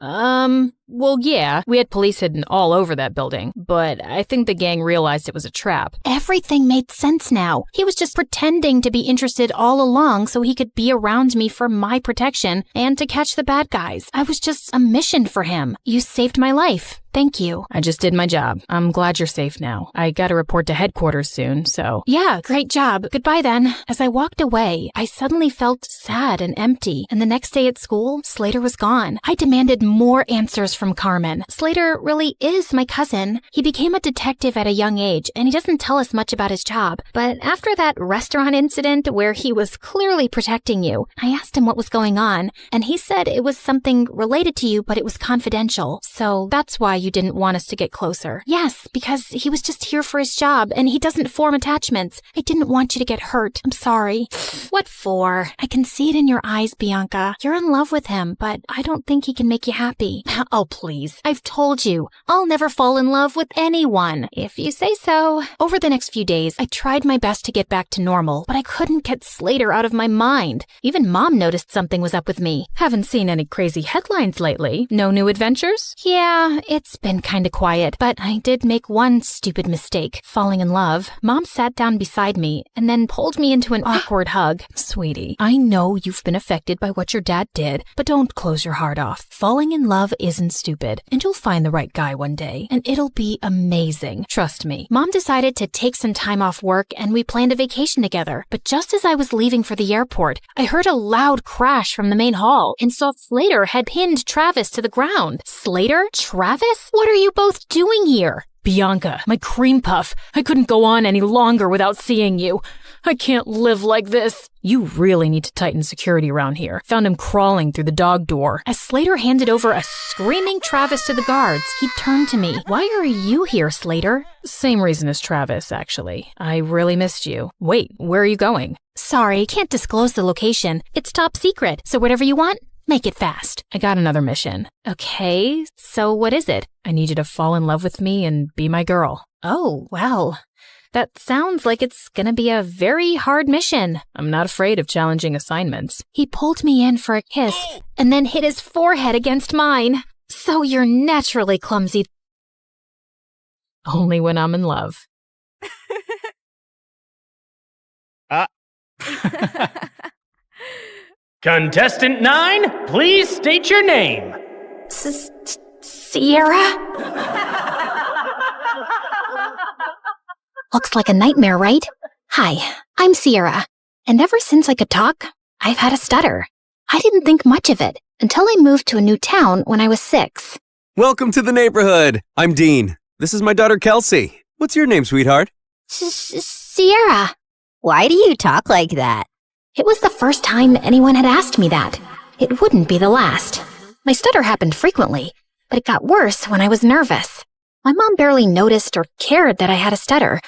Well, yeah, we had police hidden all over that building, but I think the gang realized it was a trap. Everything made sense now. He was just pretending to be interested all along so he could be around me for my protection and to catch the bad guys. I was just a mission for him. You saved my life. Thank you. I just did my job. I'm glad you're safe now. I gotta report to headquarters soon, so... Yeah, great job. Goodbye then. As I walked away, I suddenly felt sad and empty, and the next day at school, Slater was gone. I demanded more answers from Carmen. Slater really is my cousin. He became a detective at a young age, and he doesn't tell us much about his job. But after that restaurant incident where he was clearly protecting you, I asked him what was going on, and he said it was something related to you, but it was confidential. So that's why you didn't want us to get closer. Yes, because he was just here for his job, and he doesn't form attachments. I didn't want you to get hurt. I'm sorry. What for? I can see it in your eyes, Bianca. You're in love with him, but I don't think he can make you happy. Oh, please. I've told you, I'll never fall in love with anyone, if you say so. Over the next few days, I tried my best to get back to normal, but I couldn't get Slater out of my mind. Even Mom noticed something was up with me. Haven't seen any crazy headlines lately. No new adventures? Yeah, it's been kinda quiet, but I did make one stupid mistake, falling in love. Mom sat down beside me and then pulled me into an awkward hug. Sweetie, I know you've been affected by what your dad did, but don't close your heart off. Falling in love isn't stupid, and you'll find the right guy one day, and it'll be amazing. Trust me. Mom decided to take some time off work, and we planned a vacation together. But just as I was leaving for the airport, I heard a loud crash from the main hall and saw Slater had pinned Travis to the ground. Slater? Travis? What are you both doing here? Bianca, my cream puff, I couldn't go on any longer without seeing you. I can't live like this. You really need to tighten security around here. Found him crawling through the dog door. As Slater handed over a screaming Travis to the guards, he turned to me. Why are you here, Slater? Same reason as Travis, actually. I really missed you. Wait, where are you going? Sorry, can't disclose the location. It's top secret, so whatever you want, make it fast. I got another mission. Okay, so what is it? I need you to fall in love with me and be my girl. Oh, well, that sounds like it's gonna be a very hard mission. I'm not afraid of challenging assignments. He pulled me in for a kiss and then hit his forehead against mine. So you're naturally clumsy. Only when I'm in love. Contestant 9, please state your name. Sierra? Looks like a nightmare, right? Hi, I'm Sierra, and ever since I could talk, I've had a stutter. I didn't think much of it until I moved to a new town when I was 6. Welcome to the neighborhood. I'm Dean. This is my daughter, Kelsey. What's your name, sweetheart? Sierra. Why do you talk like that? It was the first time anyone had asked me that. It wouldn't be the last. My stutter happened frequently, but it got worse when I was nervous. My mom barely noticed or cared that I had a stutter,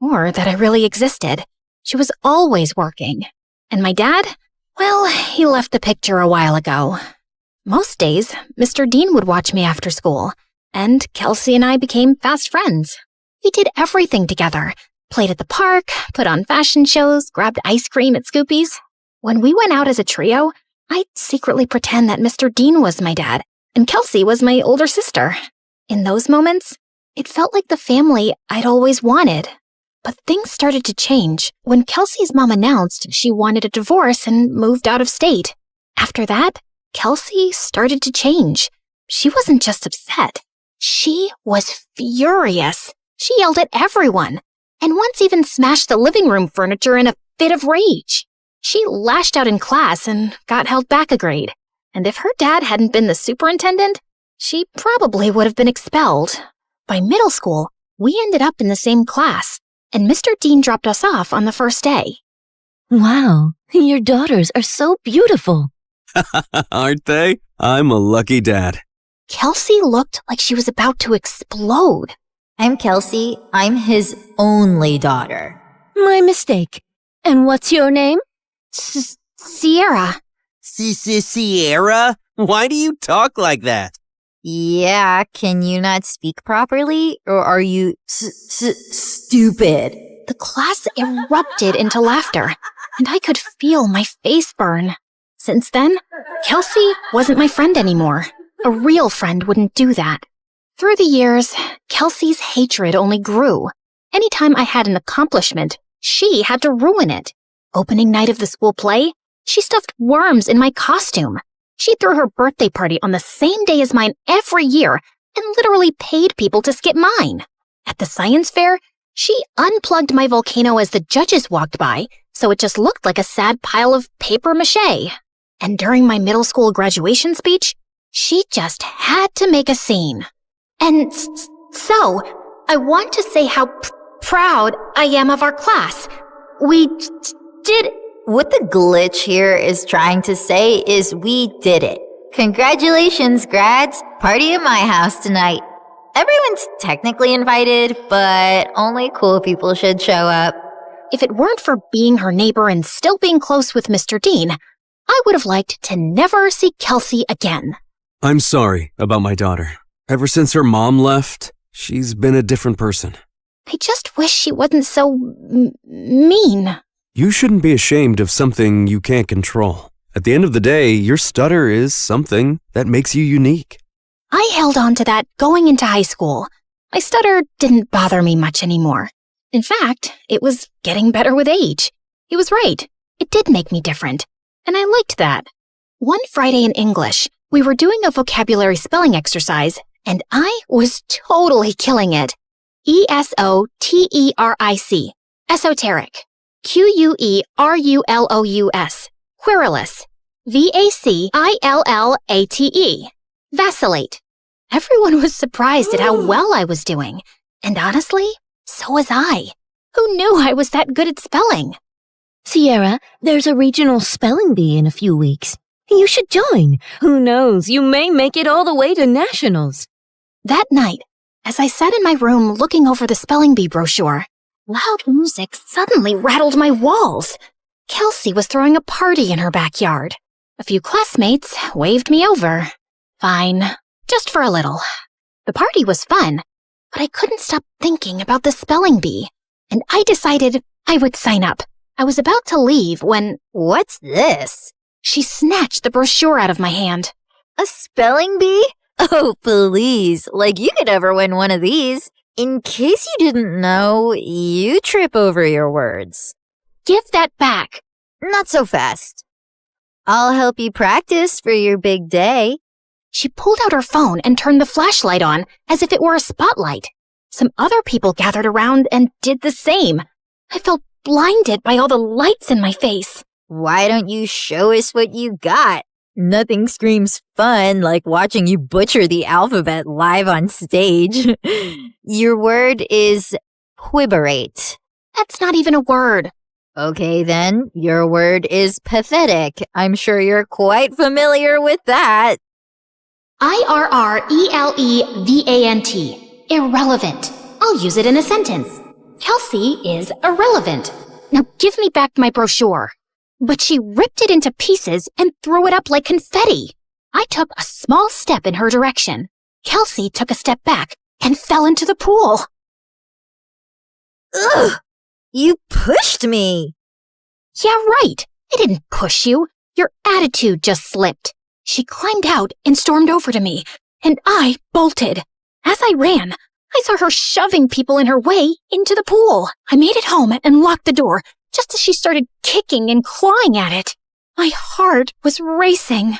or that I really existed. She was always working. And my dad? Well, he left the picture a while ago. Most days, Mr. Dean would watch me after school, and Kelsey and I became fast friends. We did everything together. Played at the park, put on fashion shows, grabbed ice cream at Scoopy's. When we went out as a trio, I'd secretly pretend that Mr. Dean was my dad, and Kelsey was my older sister. In those moments, it felt like the family I'd always wanted. But things started to change when Kelsey's mom announced she wanted a divorce and moved out of state. After that, Kelsey started to change. She wasn't just upset. She was furious. She yelled at everyone, and once even smashed the living room furniture in a fit of rage. She lashed out in class and got held back a grade. And if her dad hadn't been the superintendent, she probably would have been expelled. By middle school, we ended up in the same class, and Mr. Dean dropped us off on the first day. Wow, your daughters are so beautiful. Aren't they? I'm a lucky dad. Kelsey looked like she was about to explode. I'm Kelsey. I'm his only daughter. My mistake. And what's your name? Sierra. Sierra? Why do you talk like that? Yeah, can you not speak properly? Or are you stupid? The class erupted into laughter, and I could feel my face burn. Since then, Kelsey wasn't my friend anymore. A real friend wouldn't do that. Through the years, Kelsey's hatred only grew. Anytime I had an accomplishment, she had to ruin it. Opening night of the school play, she stuffed worms in my costume. She threw her birthday party on the same day as mine every year and literally paid people to skip mine. At the science fair, she unplugged my volcano as the judges walked by, so it just looked like a sad pile of paper mache. And during my middle school graduation speech, she just had to make a scene. And so, I want to say how proud I am of our class. We did... What the glitch here is trying to say is we did it. Congratulations, grads. Party at my house tonight. Everyone's technically invited, but only cool people should show up. If it weren't for being her neighbor and still being close with Mr. Dean, I would have liked to never see Kelsey again. I'm sorry about my daughter. Ever since her mom left, she's been a different person. I just wish she wasn't so mean. You shouldn't be ashamed of something you can't control. At the end of the day, your stutter is something that makes you unique. I held on to that going into high school. My stutter didn't bother me much anymore. In fact, it was getting better with age. He was right. It did make me different. And I liked that. One Friday in English, we were doing a vocabulary spelling exercise, and I was totally killing it. ESOTERIC. Esoteric. QUERULOUS. Querulous. VACILLATE. Vacillate. Everyone was surprised at how well I was doing. And honestly, so was I. Who knew I was that good at spelling? Sierra, there's a regional spelling bee in a few weeks. You should join. Who knows, you may make it all the way to nationals. That night, as I sat in my room looking over the spelling bee brochure, loud music suddenly rattled my walls. Kelsey was throwing a party in her backyard. A few classmates waved me over. Fine, just for a little. The party was fun, but I couldn't stop thinking about the spelling bee, and I decided I would sign up. I was about to leave when... What's this? She snatched the brochure out of my hand. A spelling bee? Oh, please. Like you could ever win one of these. In case you didn't know, you trip over your words. Give that back. Not so fast. I'll help you practice for your big day. She pulled out her phone and turned the flashlight on as if it were a spotlight. Some other people gathered around and did the same. I felt blinded by all the lights in my face. Why don't you show us what you got? Nothing screams fun like watching you butcher the alphabet live on stage. Your word is quiberate. That's not even a word. Okay then, your word is pathetic. I'm sure you're quite familiar with that. IRRELEVANT. Irrelevant. I'll use it in a sentence. Kelsey is irrelevant. Now give me back my brochure. But she ripped it into pieces and threw it up like confetti. I took a small step in her direction. Kelsey took a step back and fell into the pool. Ugh! You pushed me! Yeah, right. I didn't push you. Your attitude just slipped. She climbed out and stormed over to me, and I bolted. As I ran, I saw her shoving people in her way into the pool. I made it home and locked the door, just as she started kicking and clawing at it. My heart was racing.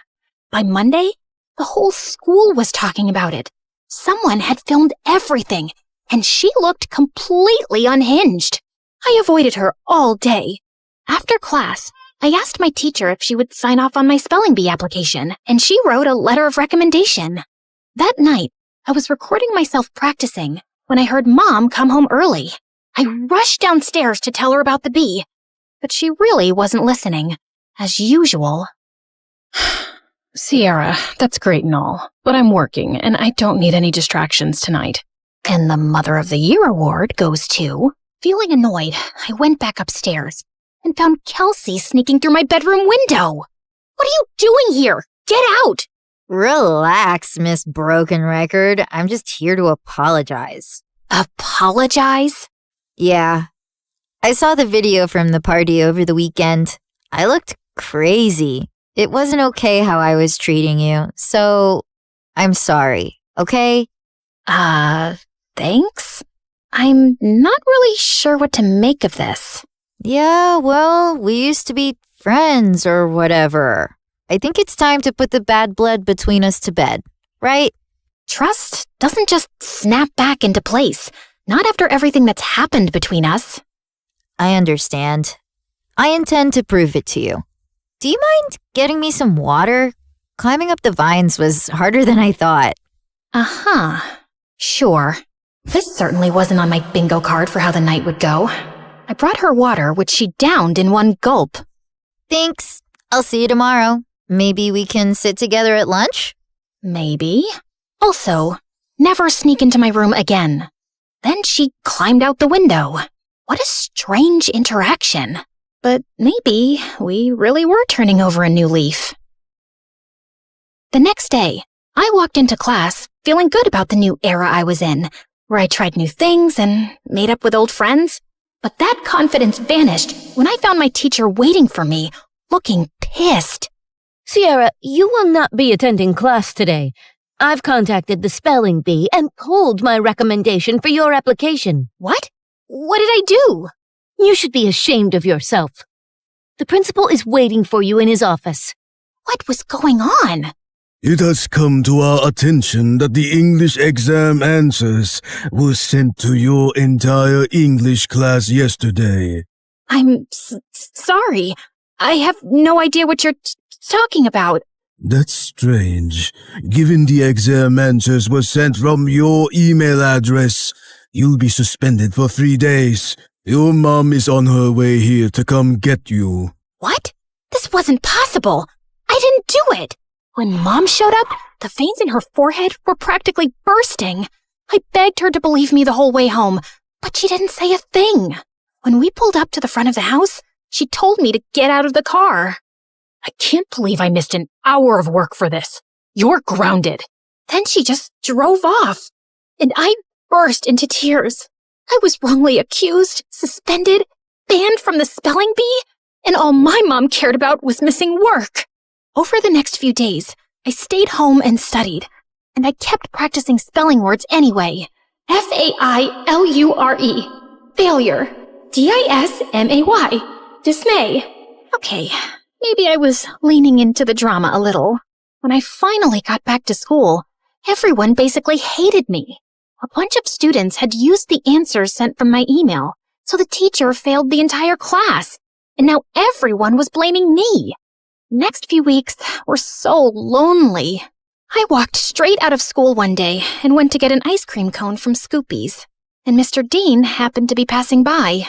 By Monday, the whole school was talking about it. Someone had filmed everything, and she looked completely unhinged. I avoided her all day. After class, I asked my teacher if she would sign off on my spelling bee application, and she wrote a letter of recommendation. That night, I was recording myself practicing when I heard Mom come home early. I rushed downstairs to tell her about the bee, but she really wasn't listening, as usual. Sierra, that's great and all, but I'm working and I don't need any distractions tonight. And the Mother of the Year award goes to... Feeling annoyed, I went back upstairs and found Kelsey sneaking through my bedroom window. What are you doing here? Get out! Relax, Miss Broken Record. I'm just here to apologize. Apologize? Yeah. I saw the video from the party over the weekend. I looked crazy. It wasn't okay how I was treating you, so I'm sorry, okay? Thanks? I'm not really sure what to make of this. Yeah, well, we used to be friends or whatever. I think it's time to put the bad blood between us to bed, right? Trust doesn't just snap back into place, not after everything that's happened between us. I understand. I intend to prove it to you. Do you mind getting me some water? Climbing up the vines was harder than I thought. Uh-huh. Sure. This certainly wasn't on my bingo card for how the night would go. I brought her water, which she downed in one gulp. Thanks. I'll see you tomorrow. Maybe we can sit together at lunch? Maybe. Also, never sneak into my room again. Then she climbed out the window. What a strange interaction. But maybe we really were turning over a new leaf. The next day, I walked into class feeling good about the new era I was in, where I tried new things and made up with old friends. But that confidence vanished when I found my teacher waiting for me, looking pissed. Sierra, you will not be attending class today. I've contacted the spelling bee and pulled my recommendation for your application. What? What did I do? You should be ashamed of yourself. The principal is waiting for you in his office. What was going on? It has come to our attention that the English exam answers were sent to your entire English class yesterday. I'm sorry. I have no idea what you're talking about. That's strange. Given the exam answers were sent from your email address, you'll be suspended for 3 days. Your mom is on her way here to come get you. What? This wasn't possible. I didn't do it. When Mom showed up, the veins in her forehead were practically bursting. I begged her to believe me the whole way home, but she didn't say a thing. When we pulled up to the front of the house, she told me to get out of the car. I can't believe I missed an hour of work for this. You're grounded. Then she just drove off, and I burst into tears. I was wrongly accused, suspended, banned from the spelling bee, and all my mom cared about was missing work. Over the next few days, I stayed home and studied, and I kept practicing spelling words anyway. Failure. Failure. Dismay. Dismay. Okay, maybe I was leaning into the drama a little. When I finally got back to school, everyone basically hated me. A bunch of students had used the answers sent from my email, so the teacher failed the entire class, and now everyone was blaming me. Next few weeks were so lonely. I walked straight out of school one day and went to get an ice cream cone from Scoopy's, and Mr. Dean happened to be passing by.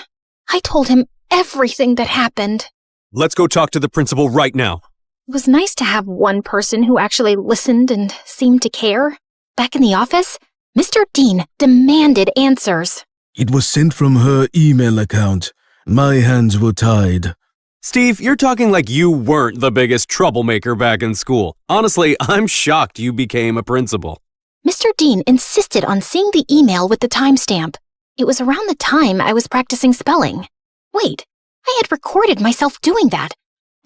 I told him everything that happened. Let's go talk to the principal right now. It was nice to have one person who actually listened and seemed to care. Back in the office, Mr. Dean demanded answers. It was sent from her email account. My hands were tied. Steve, you're talking like you weren't the biggest troublemaker back in school. Honestly, I'm shocked you became a principal. Mr. Dean insisted on seeing the email with the timestamp. It was around the time I was practicing spelling. Wait, I had recorded myself doing that.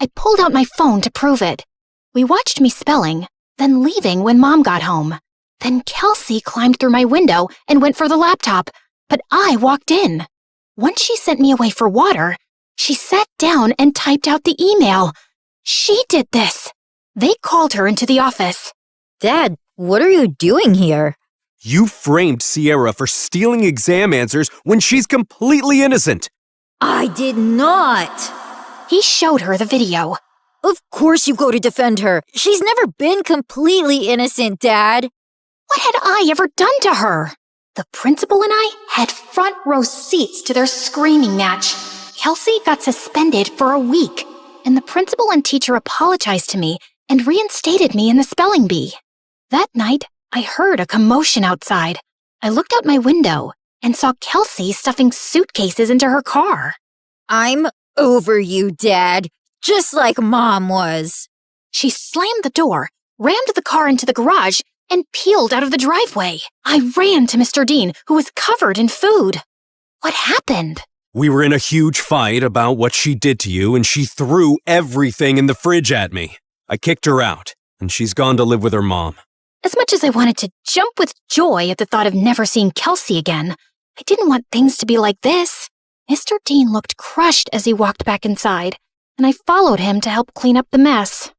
I pulled out my phone to prove it. We watched me spelling, then leaving when Mom got home. Then Kelsey climbed through my window and went for the laptop, but I walked in. Once she sent me away for water, she sat down and typed out the email. She did this. They called her into the office. Dad, what are you doing here? You framed Sierra for stealing exam answers when she's completely innocent. I did not. He showed her the video. Of course you go to defend her. She's never been completely innocent, Dad. What had I ever done to her? The principal and I had front row seats to their screaming match. Kelsey got suspended for a week, and the principal and teacher apologized to me and reinstated me in the spelling bee. That night, I heard a commotion outside. I looked out my window and saw Kelsey stuffing suitcases into her car. I'm over you, Dad, just like Mom was. She slammed the door, rammed the car into the garage, and peeled out of the driveway. I ran to Mr. Dean, who was covered in food. What happened? We were in a huge fight about what she did to you, and she threw everything in the fridge at me. I kicked her out, and she's gone to live with her mom. As much as I wanted to jump with joy at the thought of never seeing Kelsey again, I didn't want things to be like this. Mr. Dean looked crushed as he walked back inside, and I followed him to help clean up the mess.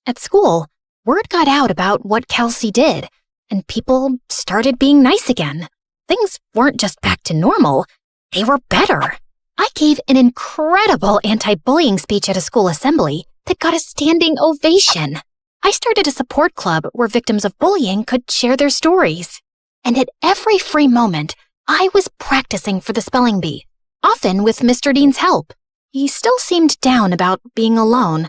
At school, word got out about what Kelsey did, and people started being nice again. Things weren't just back to normal, they were better. I gave an incredible anti-bullying speech at a school assembly that got a standing ovation. I started a support club where victims of bullying could share their stories. And at every free moment, I was practicing for the spelling bee, often with Mr. Dean's help. He still seemed down about being alone,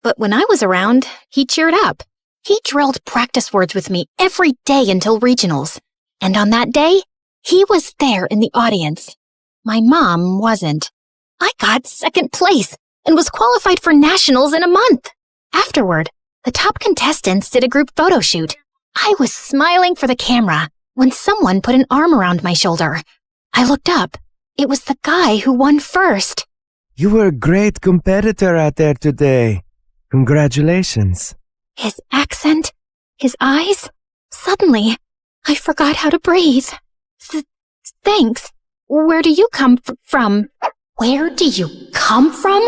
but when I was around, he cheered up. He drilled practice words with me every day until regionals. And on that day, he was there in the audience. My mom wasn't. I got second place and was qualified for nationals in a month. Afterward, the top contestants did a group photo shoot. I was smiling for the camera when someone put an arm around my shoulder. I looked up. It was the guy who won first. You were a great competitor out there today. Congratulations. His accent, his eyes. Suddenly, I forgot how to breathe. Thanks. Where do you come from? Where do you come from?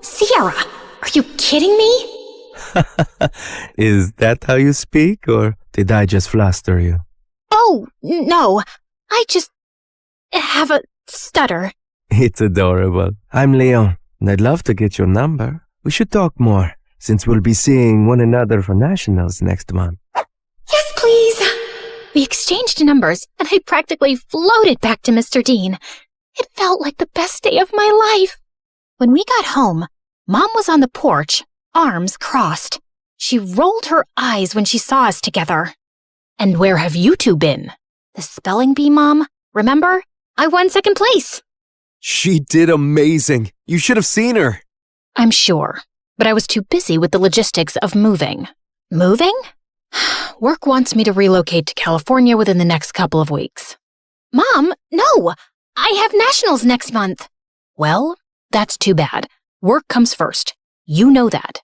Sierra, are you kidding me? Is that how you speak, or did I just fluster you? Oh, no. I just have a stutter. It's adorable. I'm Leon, and I'd love to get your number. We should talk more, since we'll be seeing one another for nationals next month. Yes, please. We exchanged numbers, and I practically floated back to Mr. Dean. It felt like the best day of my life. When we got home, Mom was on the porch, arms crossed. She rolled her eyes when she saw us together. And where have you two been? The spelling bee, Mom. Remember? I won second place. She did amazing. You should have seen her. I'm sure, but I was too busy with the logistics of moving. Moving? Work wants me to relocate to California within the next couple of weeks. Mom, no! I have nationals next month. Well, that's too bad. Work comes first. You know that.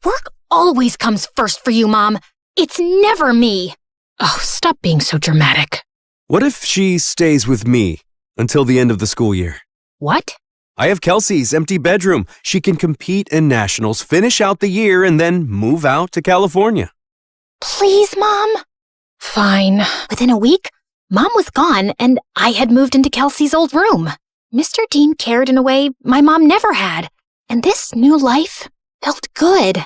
Work always comes first for you, Mom. It's never me. Oh, stop being so dramatic. What if she stays with me until the end of the school year? What? I have Kelsey's empty bedroom. She can compete in nationals, finish out the year, and then move out to California. Please, Mom. Fine. Within a week, Mom was gone, and I had moved into Kelsey's old room. Mr. Dean cared in a way my mom never had, and this new life felt good.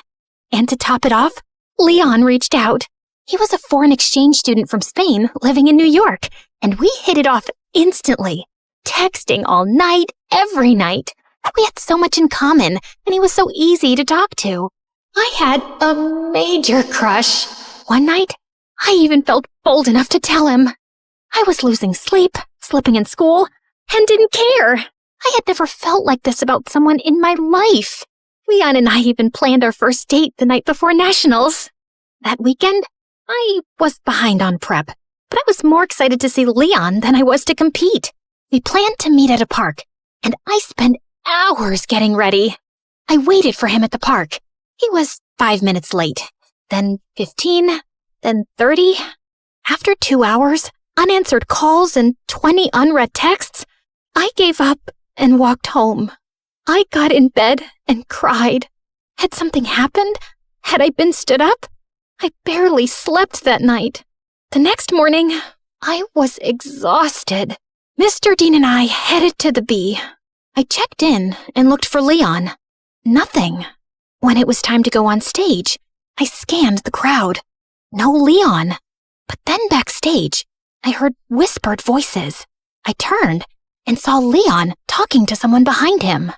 And to top it off, Leon reached out. He was a foreign exchange student from Spain living in New York, and we hit it off instantly, texting all night, every night. We had so much in common, and he was so easy to talk to. I had a major crush. One night, I even felt bold enough to tell him. I was losing sleep, slipping in school, and didn't care. I had never felt like this about someone in my life. Leon and I even planned our first date the night before nationals. That weekend, I was behind on prep, but I was more excited to see Leon than I was to compete. We planned to meet at a park, and I spent hours getting ready. I waited for him at the park. He was 5 minutes late, then 15, then 30. After 2 hours, unanswered calls, and 20 unread texts, I gave up and walked home. I got in bed and cried. Had something happened? Had I been stood up? I barely slept that night. The next morning, I was exhausted. Mr. Dean and I headed to the bee. I checked in and looked for Leon. Nothing. When it was time to go on stage, I scanned the crowd. No Leon. But then backstage, I heard whispered voices. I turned and saw Leon talking to someone behind him.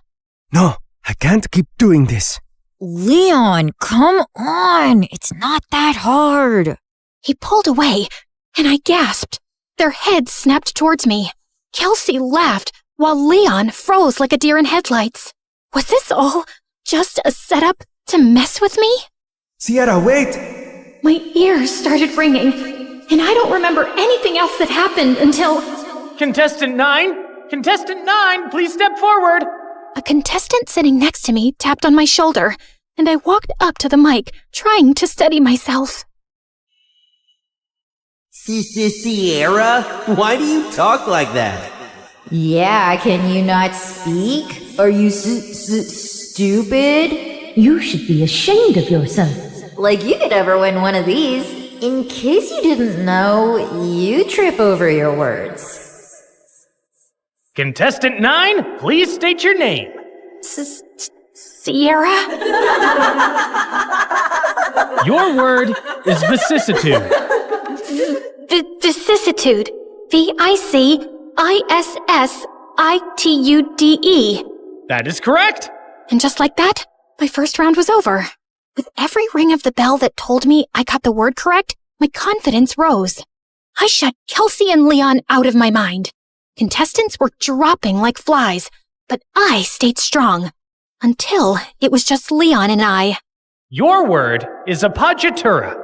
No, I can't keep doing this. Leon, come on. It's not that hard. He pulled away, and I gasped. Their heads snapped towards me. Kelsey laughed, while Leon froze like a deer in headlights. Was this all just a setup to mess with me? Sierra, wait! My ears started ringing, and I don't remember anything else that happened until... Contestant 9? Contestant 9, please step forward! A contestant sitting next to me tapped on my shoulder, and I walked up to the mic, trying to steady myself. Sierra, why do you talk like that? Yeah, can you not speak? Are you stupid? You should be ashamed of yourself. Like you could ever win one of these. In case you didn't know, you trip over your words. Contestant 9, please state your name. Sierra? Your word is vicissitude. Vicissitude. VICISSITUDE. That is correct. And just like that, my first round was over. With every ring of the bell that told me I got the word correct, my confidence rose. I shut Kelsey and Leon out of my mind. Contestants were dropping like flies, but I stayed strong. Until it was just Leon and I. Your word is appoggiatura.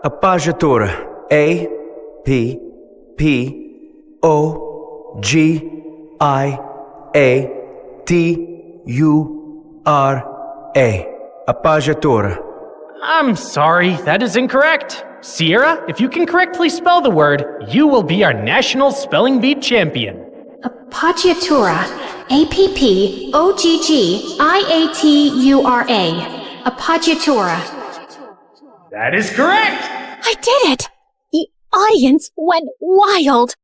Appoggiatura. A-P-P-O-G-I-A-T-U-R-A. Appoggiatura. I'm sorry, that is incorrect. Sierra, if you can correctly spell the word, you will be our national spelling bee champion. Appoggiatura. A-P-P-O-G-G-I-A-T-U-R-A. Appoggiatura. That is correct! I did it! The audience went wild.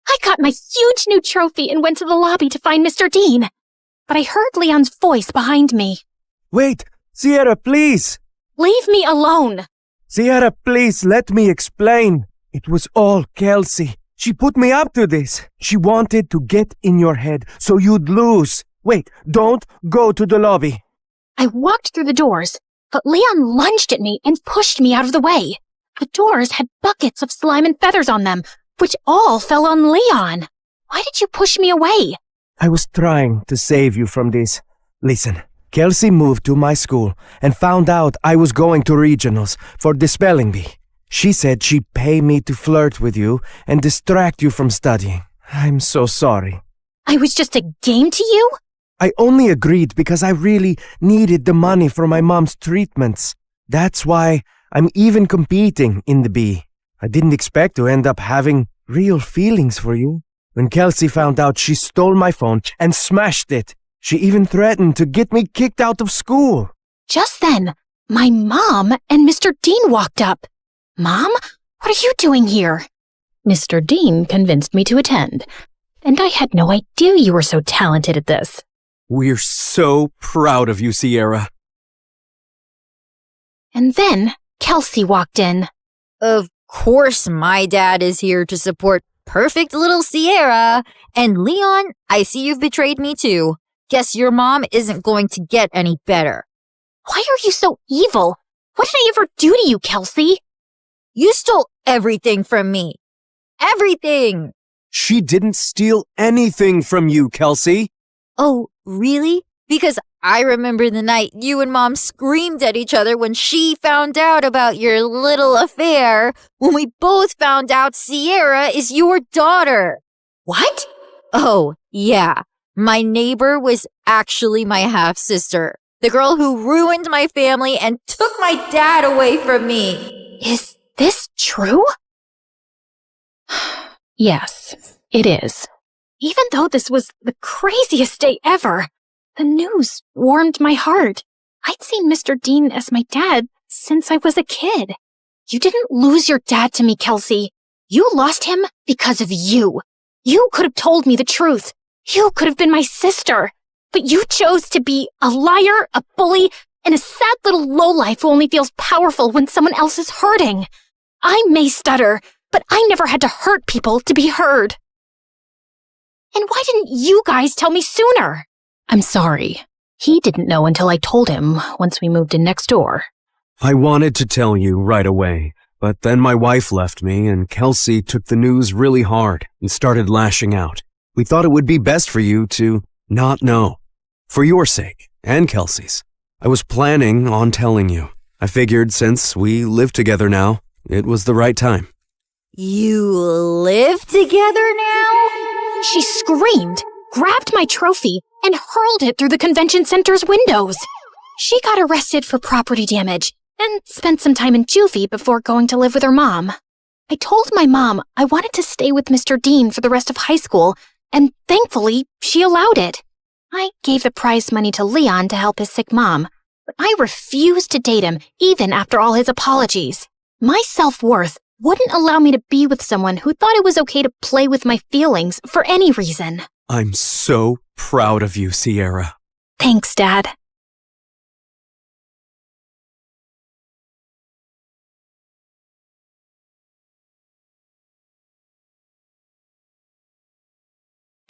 I got my huge new trophy and went to the lobby to find Mr. Dean. But I heard Leon's voice behind me. Wait, Sierra, please! Leave me alone! Sierra, please, let me explain. It was all Kelsey. She put me up to this. She wanted to get in your head so you'd lose. Wait, don't go to the lobby. I walked through the doors, but Leon lunged at me and pushed me out of the way. The doors had buckets of slime and feathers on them, which all fell on Leon. Why did you push me away? I was trying to save you from this. Listen, Kelsey moved to my school and found out I was going to regionals for the spelling bee. She said she'd pay me to flirt with you and distract you from studying. I'm so sorry. I was just a game to you? I only agreed because I really needed the money for my mom's treatments. That's why I'm even competing in the bee. I didn't expect to end up having real feelings for you. When Kelsey found out, she stole my phone and smashed it. She even threatened to get me kicked out of school. Just then, my mom and Mr. Dean walked up. Mom, what are you doing here? Mr. Dean convinced me to attend, and I had no idea you were so talented at this. We're so proud of you, Sierra. And then Kelsey walked in. Of course my dad is here to support perfect little Sierra. And Leon, I see you've betrayed me too. Guess your mom isn't going to get any better. Why are you so evil? What did I ever do to you, Kelsey? You stole everything from me. Everything! She didn't steal anything from you, Kelsey. Oh, really? Because I remember the night you and Mom screamed at each other when she found out about your little affair, when we both found out Sierra is your daughter. What? Oh, yeah. My neighbor was actually my half-sister. The girl who ruined my family and took my dad away from me. Is this true? Yes, it is. Even though this was the craziest day ever, the news warmed my heart. I'd seen Mr. Dean as my dad since I was a kid. You didn't lose your dad to me, Kelsey. You lost him because of you. You could have told me the truth. You could have been my sister. But you chose to be a liar, a bully, and a sad little lowlife who only feels powerful when someone else is hurting. I may stutter, but I never had to hurt people to be heard. And why didn't you guys tell me sooner? I'm sorry. He didn't know until I told him once we moved in next door. I wanted to tell you right away, but then my wife left me and Kelsey took the news really hard and started lashing out. We thought it would be best for you to not know. For your sake, and Kelsey's. I was planning on telling you. I figured since we live together now, it was the right time. You live together now? She screamed, grabbed my trophy, and hurled it through the convention center's windows. She got arrested for property damage and spent some time in juvie before going to live with her mom. I told my mom I wanted to stay with Mr. Dean for the rest of high school, and thankfully, she allowed it. I gave the prize money to Leon to help his sick mom, but I refused to date him even after all his apologies. My self-worth wouldn't allow me to be with someone who thought it was okay to play with my feelings for any reason. I'm so proud of you, Sierra. Thanks, Dad.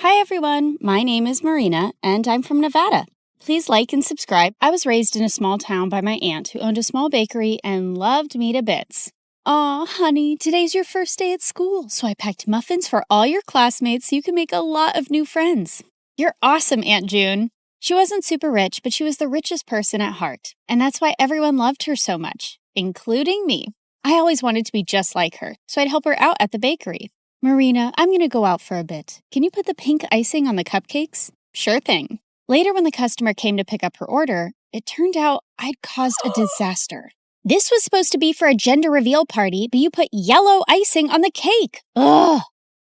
Hi everyone, my name is Marina, and I'm from Nevada. Please like and subscribe. I was raised in a small town by my aunt who owned a small bakery and loved me to bits. Aw, honey, today's your first day at school, so I packed muffins for all your classmates so you can make a lot of new friends. You're awesome, Aunt June. She wasn't super rich, but she was the richest person at heart, and that's why everyone loved her so much, including me. I always wanted to be just like her, so I'd help her out at the bakery. Marina, I'm going to go out for a bit. Can you put the pink icing on the cupcakes? Sure thing. Later, when the customer came to pick up her order, it turned out I'd caused a disaster. This was supposed to be for a gender reveal party, but you put yellow icing on the cake. Ugh!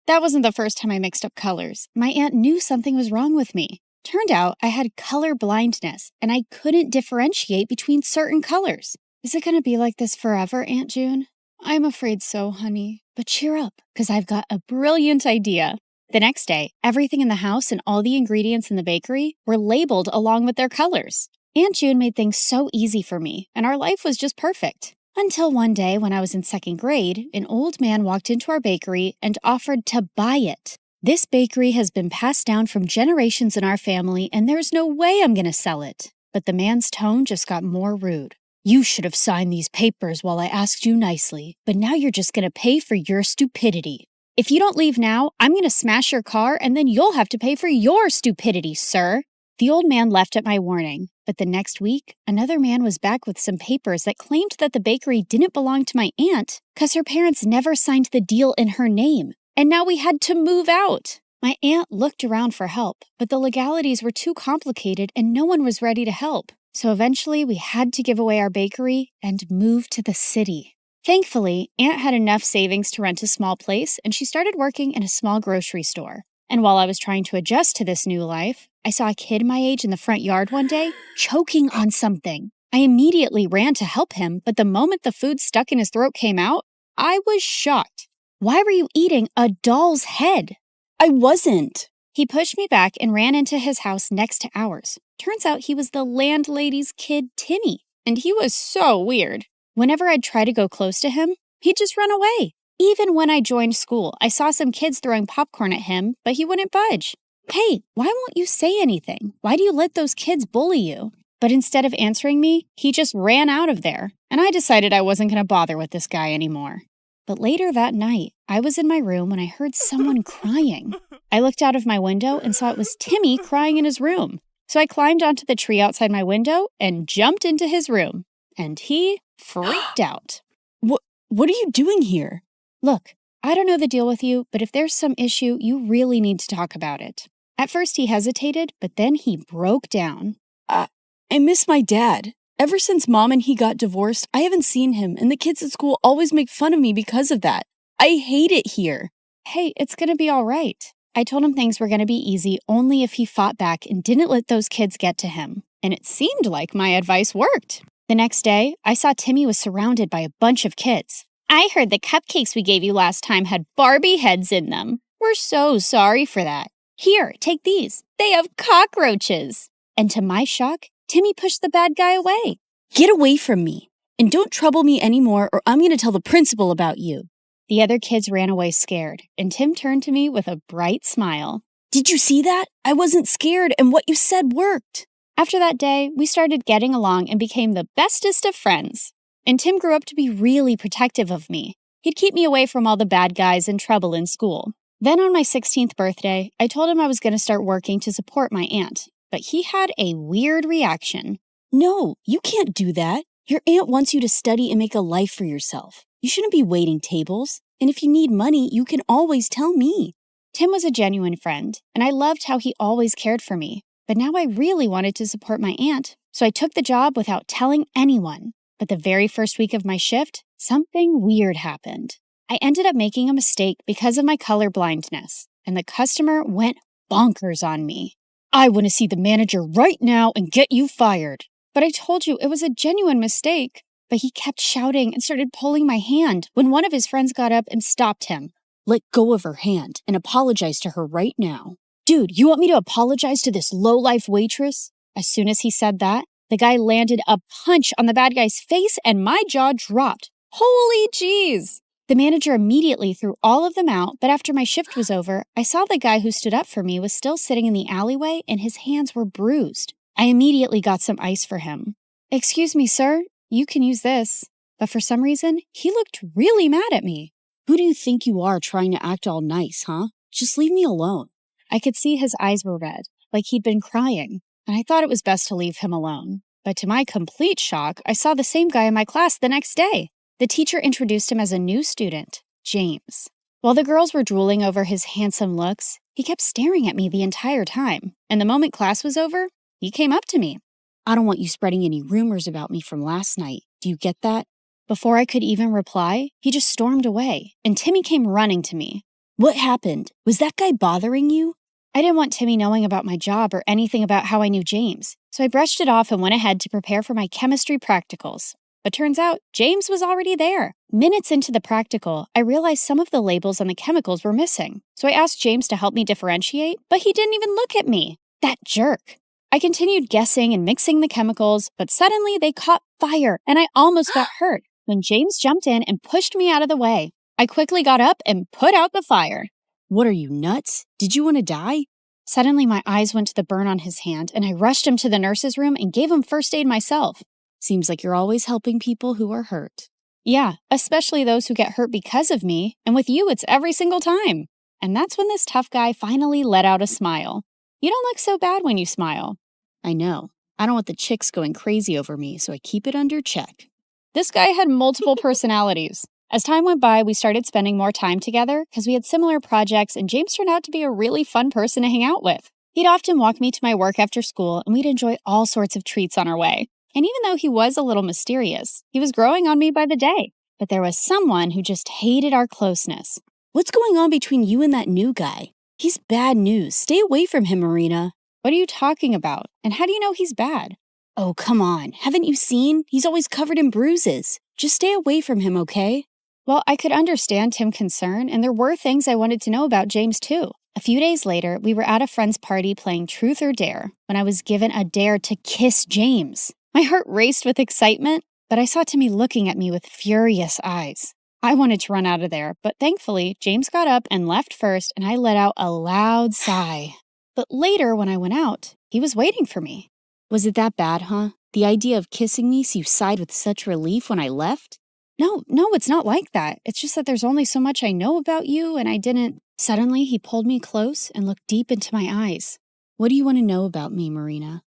That wasn't the first time I mixed up colors. My aunt knew something was wrong with me. Turned out I had color blindness, and I couldn't differentiate between certain colors. Is it going to be like this forever, Aunt June? I'm afraid so, honey. But cheer up, because I've got a brilliant idea. The next day, everything in the house and all the ingredients in the bakery were labeled along with their colors. Aunt June made things so easy for me, and our life was just perfect. Until one day, when I was in second grade, an old man walked into our bakery and offered to buy it. This bakery has been passed down from generations in our family, and there's no way I'm going to sell it. But the man's tone just got more rude. You should have signed these papers while I asked you nicely, but now you're just going to pay for your stupidity. If you don't leave now, I'm going to smash your car and then you'll have to pay for your stupidity, sir. The old man left at my warning, but the next week, another man was back with some papers that claimed that the bakery didn't belong to my aunt because her parents never signed the deal in her name, and now we had to move out. My aunt looked around for help, but the legalities were too complicated and no one was ready to help. So eventually we had to give away our bakery and move to the city. Thankfully, Aunt had enough savings to rent a small place and she started working in a small grocery store. And while I was trying to adjust to this new life, I saw a kid my age in the front yard one day choking on something. I immediately ran to help him, but the moment the food stuck in his throat came out, I was shocked. Why were you eating a doll's head? I wasn't. He pushed me back and ran into his house next to ours. Turns out he was the landlady's kid, Timmy, and he was so weird. Whenever I'd try to go close to him, he'd just run away. Even when I joined school, I saw some kids throwing popcorn at him, but he wouldn't budge. Hey, why won't you say anything? Why do you let those kids bully you? But instead of answering me, he just ran out of there, and I decided I wasn't going to bother with this guy anymore. But later that night, I was in my room when I heard someone crying. I looked out of my window and saw it was Timmy crying in his room. So I climbed onto the tree outside my window and jumped into his room. And he freaked out. What are you doing here? Look, I don't know the deal with you, but if there's some issue, you really need to talk about it. At first he hesitated, but then he broke down. I miss my dad. Ever since Mom and he got divorced, I haven't seen him, and the kids at school always make fun of me because of that. I hate it here. Hey, it's gonna be all right. I told him things were gonna be easy only if he fought back and didn't let those kids get to him. And it seemed like my advice worked. The next day, I saw Timmy was surrounded by a bunch of kids. I heard the cupcakes we gave you last time had Barbie heads in them. We're so sorry for that. Here, take these. They have cockroaches. And to my shock, Timmy pushed the bad guy away. Get away from me. And don't trouble me anymore or I'm going to tell the principal about you. The other kids ran away scared, and Tim turned to me with a bright smile. Did you see that? I wasn't scared, and what you said worked. After that day, we started getting along and became the bestest of friends. And Tim grew up to be really protective of me. He'd keep me away from all the bad guys and trouble in school. Then on my 16th birthday, I told him I was going to start working to support my aunt, but he had a weird reaction. No, you can't do that. Your aunt wants you to study and make a life for yourself. You shouldn't be waiting tables. And if you need money, you can always tell me. Tim was a genuine friend, and I loved how he always cared for me. But now I really wanted to support my aunt, so I took the job without telling anyone. But the very first week of my shift, something weird happened. I ended up making a mistake because of my color blindness, and the customer went bonkers on me. I want to see the manager right now and get you fired. But I told you it was a genuine mistake. But he kept shouting and started pulling my hand when one of his friends got up and stopped him. Let go of her hand and apologize to her right now. Dude, you want me to apologize to this low-life waitress? As soon as he said that, the guy landed a punch on the bad guy's face and my jaw dropped. Holy jeez! The manager immediately threw all of them out, but after my shift was over, I saw the guy who stood up for me was still sitting in the alleyway and his hands were bruised. I immediately got some ice for him. Excuse me, sir. You can use this. But for some reason, he looked really mad at me. Who do you think you are trying to act all nice, huh? Just leave me alone. I could see his eyes were red, like he'd been crying, and I thought it was best to leave him alone. But to my complete shock, I saw the same guy in my class the next day. The teacher introduced him as a new student, James. While the girls were drooling over his handsome looks, he kept staring at me the entire time, and the moment class was over, he came up to me. I don't want you spreading any rumors about me from last night. Do you get that? Before I could even reply, he just stormed away, and Timmy came running to me. What happened? Was that guy bothering you? I didn't want Timmy knowing about my job or anything about how I knew James, so I brushed it off and went ahead to prepare for my chemistry practicals. But turns out, James was already there. Minutes into the practical, I realized some of the labels on the chemicals were missing, so I asked James to help me differentiate, but he didn't even look at me. That jerk. I continued guessing and mixing the chemicals, but suddenly they caught fire, and I almost got hurt when James jumped in and pushed me out of the way. I quickly got up and put out the fire. What are you, nuts? Did you want to die? Suddenly, my eyes went to the burn on his hand, and I rushed him to the nurse's room and gave him first aid myself. Seems like you're always helping people who are hurt. Yeah, especially those who get hurt because of me, and with you, it's every single time. And that's when this tough guy finally let out a smile. You don't look so bad when you smile. I know. I don't want the chicks going crazy over me, so I keep it under check. This guy had multiple personalities. As time went by, we started spending more time together because we had similar projects, and James turned out to be a really fun person to hang out with. He'd often walk me to my work after school, and we'd enjoy all sorts of treats on our way. And even though he was a little mysterious, he was growing on me by the day. But there was someone who just hated our closeness. What's going on between you and that new guy? He's bad news. Stay away from him, Marina. What are you talking about? And how do you know he's bad? Oh, come on. Haven't you seen? He's always covered in bruises. Just stay away from him, okay? Well, I could understand Tim's concern, and there were things I wanted to know about James, too. A few days later, we were at a friend's party playing Truth or Dare when I was given a dare to kiss James. My heart raced with excitement, but I saw Timmy looking at me with furious eyes. I wanted to run out of there, but thankfully, James got up and left first, and I let out a loud sigh. But later, when I went out, he was waiting for me. Was it that bad, huh? The idea of kissing me so you sighed with such relief when I left? No, it's not like that. It's just that there's only so much I know about you, and I didn't... Suddenly, he pulled me close and looked deep into my eyes. What do you want to know about me, Marina?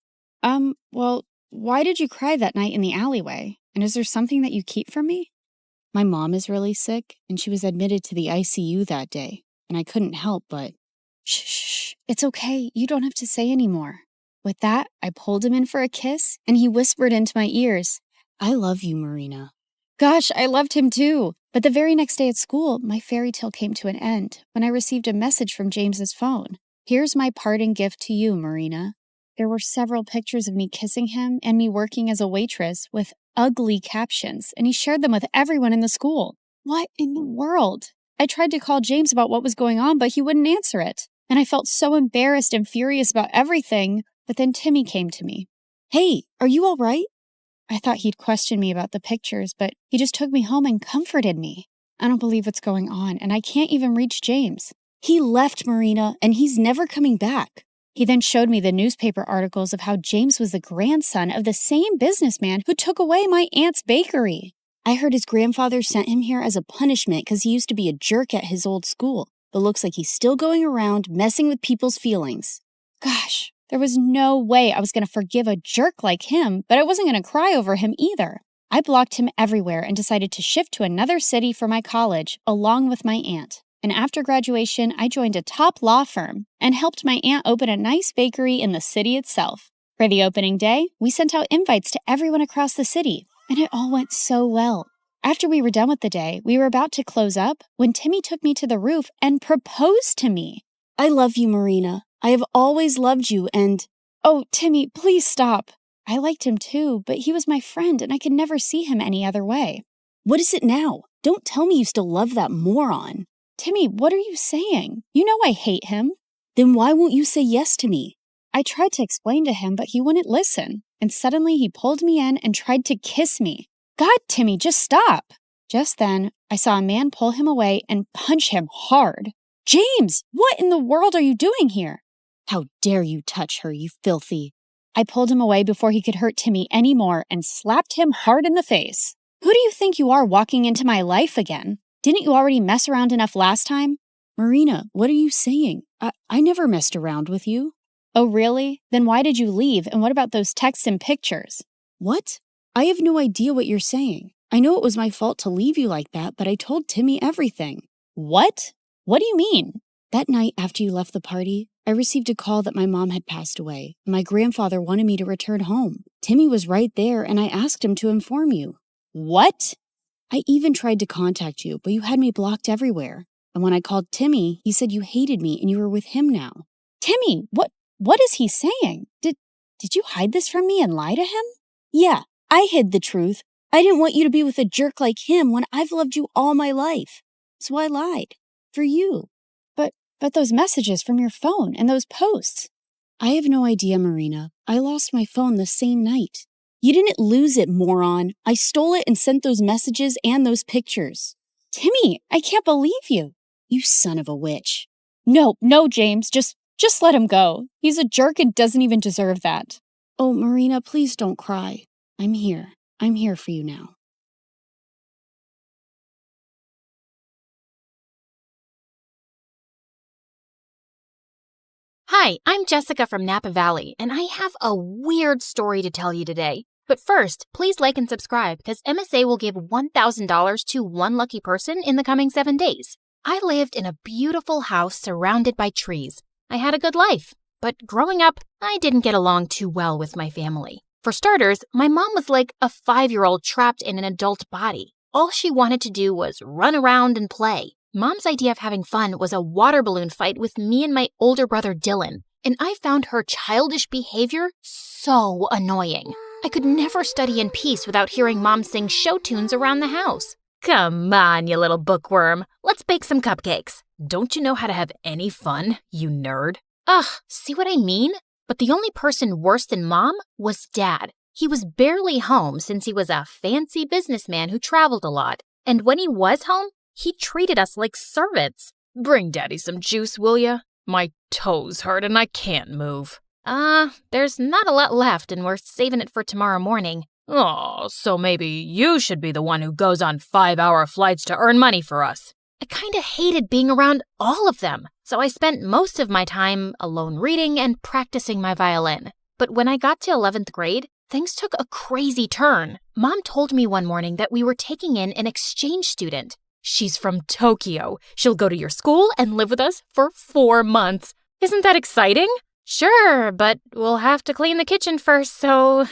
Well, why did you cry that night in the alleyway? And is there something that you keep from me? My mom is really sick, and she was admitted to the ICU that day, and I couldn't help but... Shh, it's okay. You don't have to say anymore. With that, I pulled him in for a kiss, and he whispered into my ears, I love you, Marina. Gosh, I loved him too. But the very next day at school, my fairy tale came to an end when I received a message from James's phone. Here's my parting gift to you, Marina. There were several pictures of me kissing him and me working as a waitress with ugly captions, and he shared them with everyone in the school. What in the world? I tried to call James about what was going on, but he wouldn't answer it. and I felt so embarrassed and furious about everything, but then Timmy came to me. Hey, are you all right? I thought he'd question me about the pictures, but he just took me home and comforted me. I don't believe what's going on, and I can't even reach James. He left, Marina, and he's never coming back. He then showed me the newspaper articles of how James was the grandson of the same businessman who took away my aunt's bakery. I heard his grandfather sent him here as a punishment because he used to be a jerk at his old school, but looks like he's still going around messing with people's feelings. Gosh, there was no way I was going to forgive a jerk like him, but I wasn't going to cry over him either. I blocked him everywhere and decided to shift to another city for my college, along with my aunt. And after graduation, I joined a top law firm and helped my aunt open a nice bakery in the city itself. For the opening day, we sent out invites to everyone across the city, and it all went so well. After we were done with the day, we were about to close up when Timmy took me to the roof and proposed to me. I love you, Marina. I have always loved you and... Oh, Timmy, please stop. I liked him too, but he was my friend and I could never see him any other way. What is it now? Don't tell me you still love that moron. Timmy, what are you saying? You know I hate him. Then why won't you say yes to me? I tried to explain to him, but he wouldn't listen. And suddenly he pulled me in and tried to kiss me. God, Timmy, just stop. Just then, I saw a man pull him away and punch him hard. James, what in the world are you doing here? How dare you touch her, you filthy. I pulled him away before he could hurt Timmy anymore and slapped him hard in the face. Who do you think you are walking into my life again? Didn't you already mess around enough last time? Marina, what are you saying? I never messed around with you. Oh, really? Then why did you leave? And what about those texts and pictures? What? I have no idea what you're saying. I know it was my fault to leave you like that, but I told Timmy everything. What? What do you mean? That night after you left the party, I received a call that my mom had passed away. My grandfather wanted me to return home. Timmy was right there, and I asked him to inform you. What? I even tried to contact you, but you had me blocked everywhere. And when I called Timmy, he said you hated me and you were with him now. Timmy, what is he saying? Did you hide this from me and lie to him? Yeah, I hid the truth. I didn't want you to be with a jerk like him when I've loved you all my life. So I lied. For you. But those messages from your phone and those posts. I have no idea, Marina. I lost my phone the same night. You didn't lose it, moron. I stole it and sent those messages and those pictures. Timmy, I can't believe you. You son of a witch. No, James, just let him go. He's a jerk and doesn't even deserve that. Oh, Marina, please don't cry. I'm here. I'm here for you now. Hi, I'm Jessica from Napa Valley, and I have a weird story to tell you today. But first, please like and subscribe because MSA will give $1,000 to one lucky person in the coming 7 days. I lived in a beautiful house surrounded by trees. I had a good life, but growing up, I didn't get along too well with my family. For starters, my mom was like a 5-year-old trapped in an adult body. All she wanted to do was run around and play. Mom's idea of having fun was a water balloon fight with me and my older brother Dylan, and I found her childish behavior so annoying. I could never study in peace without hearing Mom sing show tunes around the house. Come on, you little bookworm. Let's bake some cupcakes. Don't you know how to have any fun, you nerd? Ugh, see what I mean? But the only person worse than Mom was Dad. He was barely home since he was a fancy businessman who traveled a lot. And when he was home, he treated us like servants. Bring Daddy some juice, will ya? My toes hurt and I can't move. There's not a lot left and we're saving it for tomorrow morning. Oh, so maybe you should be the one who goes on 5-hour flights to earn money for us. I kinda hated being around all of them, so I spent most of my time alone reading and practicing my violin. But when I got to 11th grade, things took a crazy turn. Mom told me one morning that we were taking in an exchange student. She's from Tokyo. She'll go to your school and live with us for 4 months. Isn't that exciting? Sure, but we'll have to clean the kitchen first so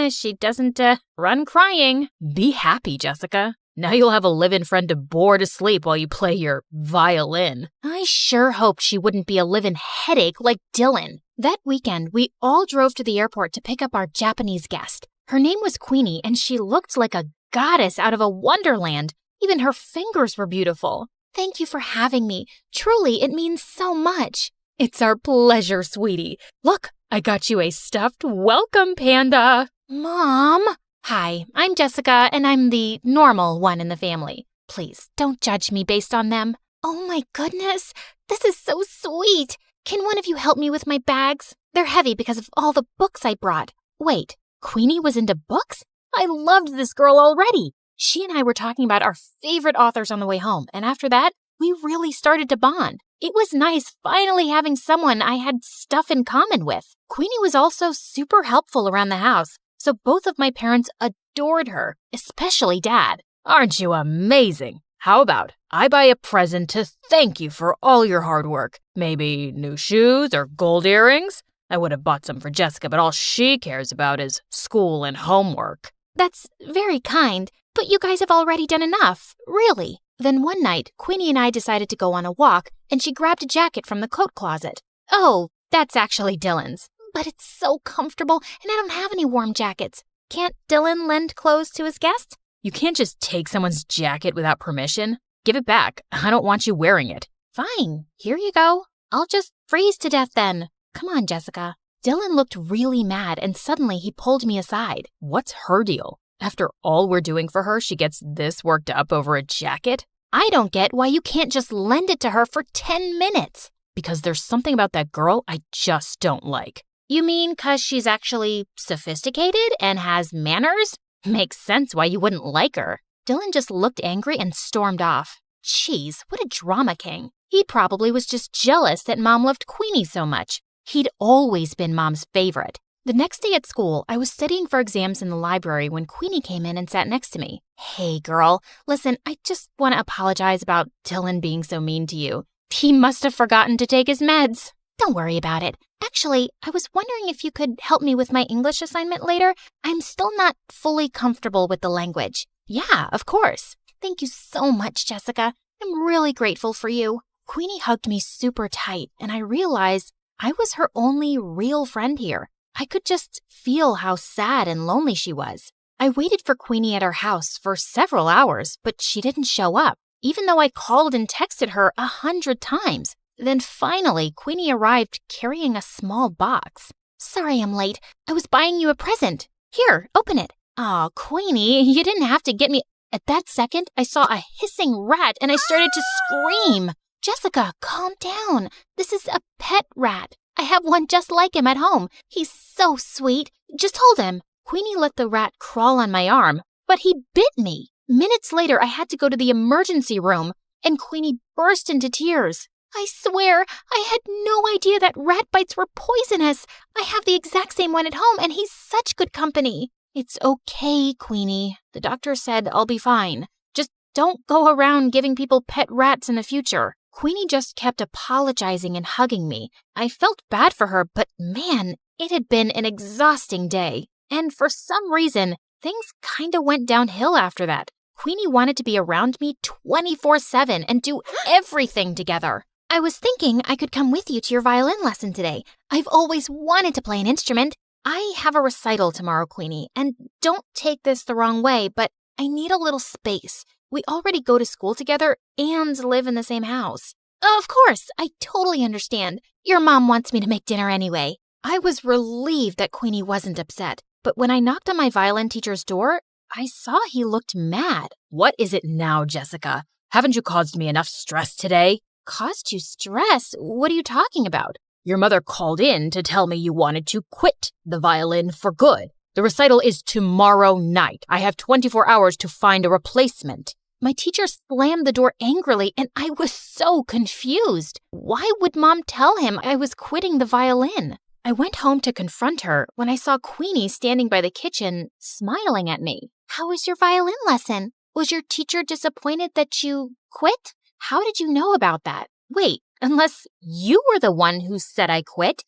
she doesn't run crying. Be happy, Jessica. Now you'll have a live-in friend to bore to sleep while you play your violin. I sure hoped she wouldn't be a live-in headache like Dylan. That weekend, we all drove to the airport to pick up our Japanese guest. Her name was Queenie, and she looked like a goddess out of a wonderland. Even her fingers were beautiful. Thank you for having me. Truly, it means so much. It's our pleasure, sweetie. Look, I got you a stuffed welcome panda. Mom? Hi, I'm Jessica, and I'm the normal one in the family. Please, don't judge me based on them. Oh my goodness, this is so sweet. Can one of you help me with my bags? They're heavy because of all the books I brought. Wait, Queenie was into books? I loved this girl already. She and I were talking about our favorite authors on the way home, and after that, we really started to bond. It was nice finally having someone I had stuff in common with. Queenie was also super helpful around the house, so both of my parents adored her, especially Dad. Aren't you amazing? How about I buy a present to thank you for all your hard work? Maybe new shoes or gold earrings? I would have bought some for Jessica, but all she cares about is school and homework. That's very kind, but you guys have already done enough, really. Then one night, Queenie and I decided to go on a walk, and she grabbed a jacket from the coat closet. Oh, That's actually Dylan's. but it's so comfortable, and I don't have any warm jackets. Can't Dylan lend clothes to his guests? You can't just take someone's jacket without permission. Give it back. I don't want you wearing it. Fine, here you go. I'll just freeze to death then. Come on, Jessica. Dylan looked really mad, and suddenly he pulled me aside. What's her deal? After all we're doing for her, she gets this worked up over a jacket? I don't get why you can't just lend it to her for 10 minutes. Because there's something about that girl I just don't like. You mean 'cause she's actually sophisticated and has manners? Makes sense why you wouldn't like her. Dylan just looked angry and stormed off. Jeez, what a drama king. He probably was just jealous that Mom loved Queenie so much. He'd always been Mom's favorite. The next day at school, I was studying for exams in the library when Queenie came in and sat next to me. Hey, girl, listen, I just want to apologize about Dylan being so mean to you. He must have forgotten to take his meds. Don't worry about it. Actually, I was wondering if you could help me with my English assignment later. I'm still not fully comfortable with the language. Yeah, of course. Thank you so much, Jessica. I'm really grateful for you. Queenie hugged me super tight, and I realized I was her only real friend here. I could just feel how sad and lonely she was. I waited for Queenie at her house for several hours, but she didn't show up, even though I called and texted her 100 times. Then finally, Queenie arrived carrying a small box. Sorry I'm late. I was buying you a present. Here, open it. Aw, Queenie, you didn't have to get me. At that second, I saw a hissing rat and I started to scream. Jessica, calm down. This is a pet rat. I have one just like him at home. He's so sweet. Just hold him. Queenie let the rat crawl on my arm, but he bit me. Minutes later, I had to go to the emergency room, and Queenie burst into tears. I swear, I had no idea that rat bites were poisonous. I have the exact same one at home, and he's such good company. It's okay, Queenie. The doctor said I'll be fine. Just don't go around giving people pet rats in the future. Queenie just kept apologizing and hugging me. I felt bad for her, but man, it had been an exhausting day. And for some reason, things kinda went downhill after that. Queenie wanted to be around me 24/7 and do everything together. I was thinking I could come with you to your violin lesson today. I've always wanted to play an instrument. I have a recital tomorrow, Queenie, and don't take this the wrong way, but I need a little space. We already go to school together and live in the same house. Of course, I totally understand. Your mom wants me to make dinner anyway. I was relieved that Queenie wasn't upset, but when I knocked on my violin teacher's door, I saw he looked mad. What is it now, Jessica? Haven't you caused me enough stress today? Caused you stress? What are you talking about? Your mother called in to tell me you wanted to quit the violin for good. The recital is tomorrow night. I have 24 hours to find a replacement. My teacher slammed the door angrily, and I was so confused. Why would Mom tell him I was quitting the violin? I went home to confront her when I saw Queenie standing by the kitchen, smiling at me. How was your violin lesson? Was your teacher disappointed that you quit? How did you know about that? Wait, unless you were the one who said I quit?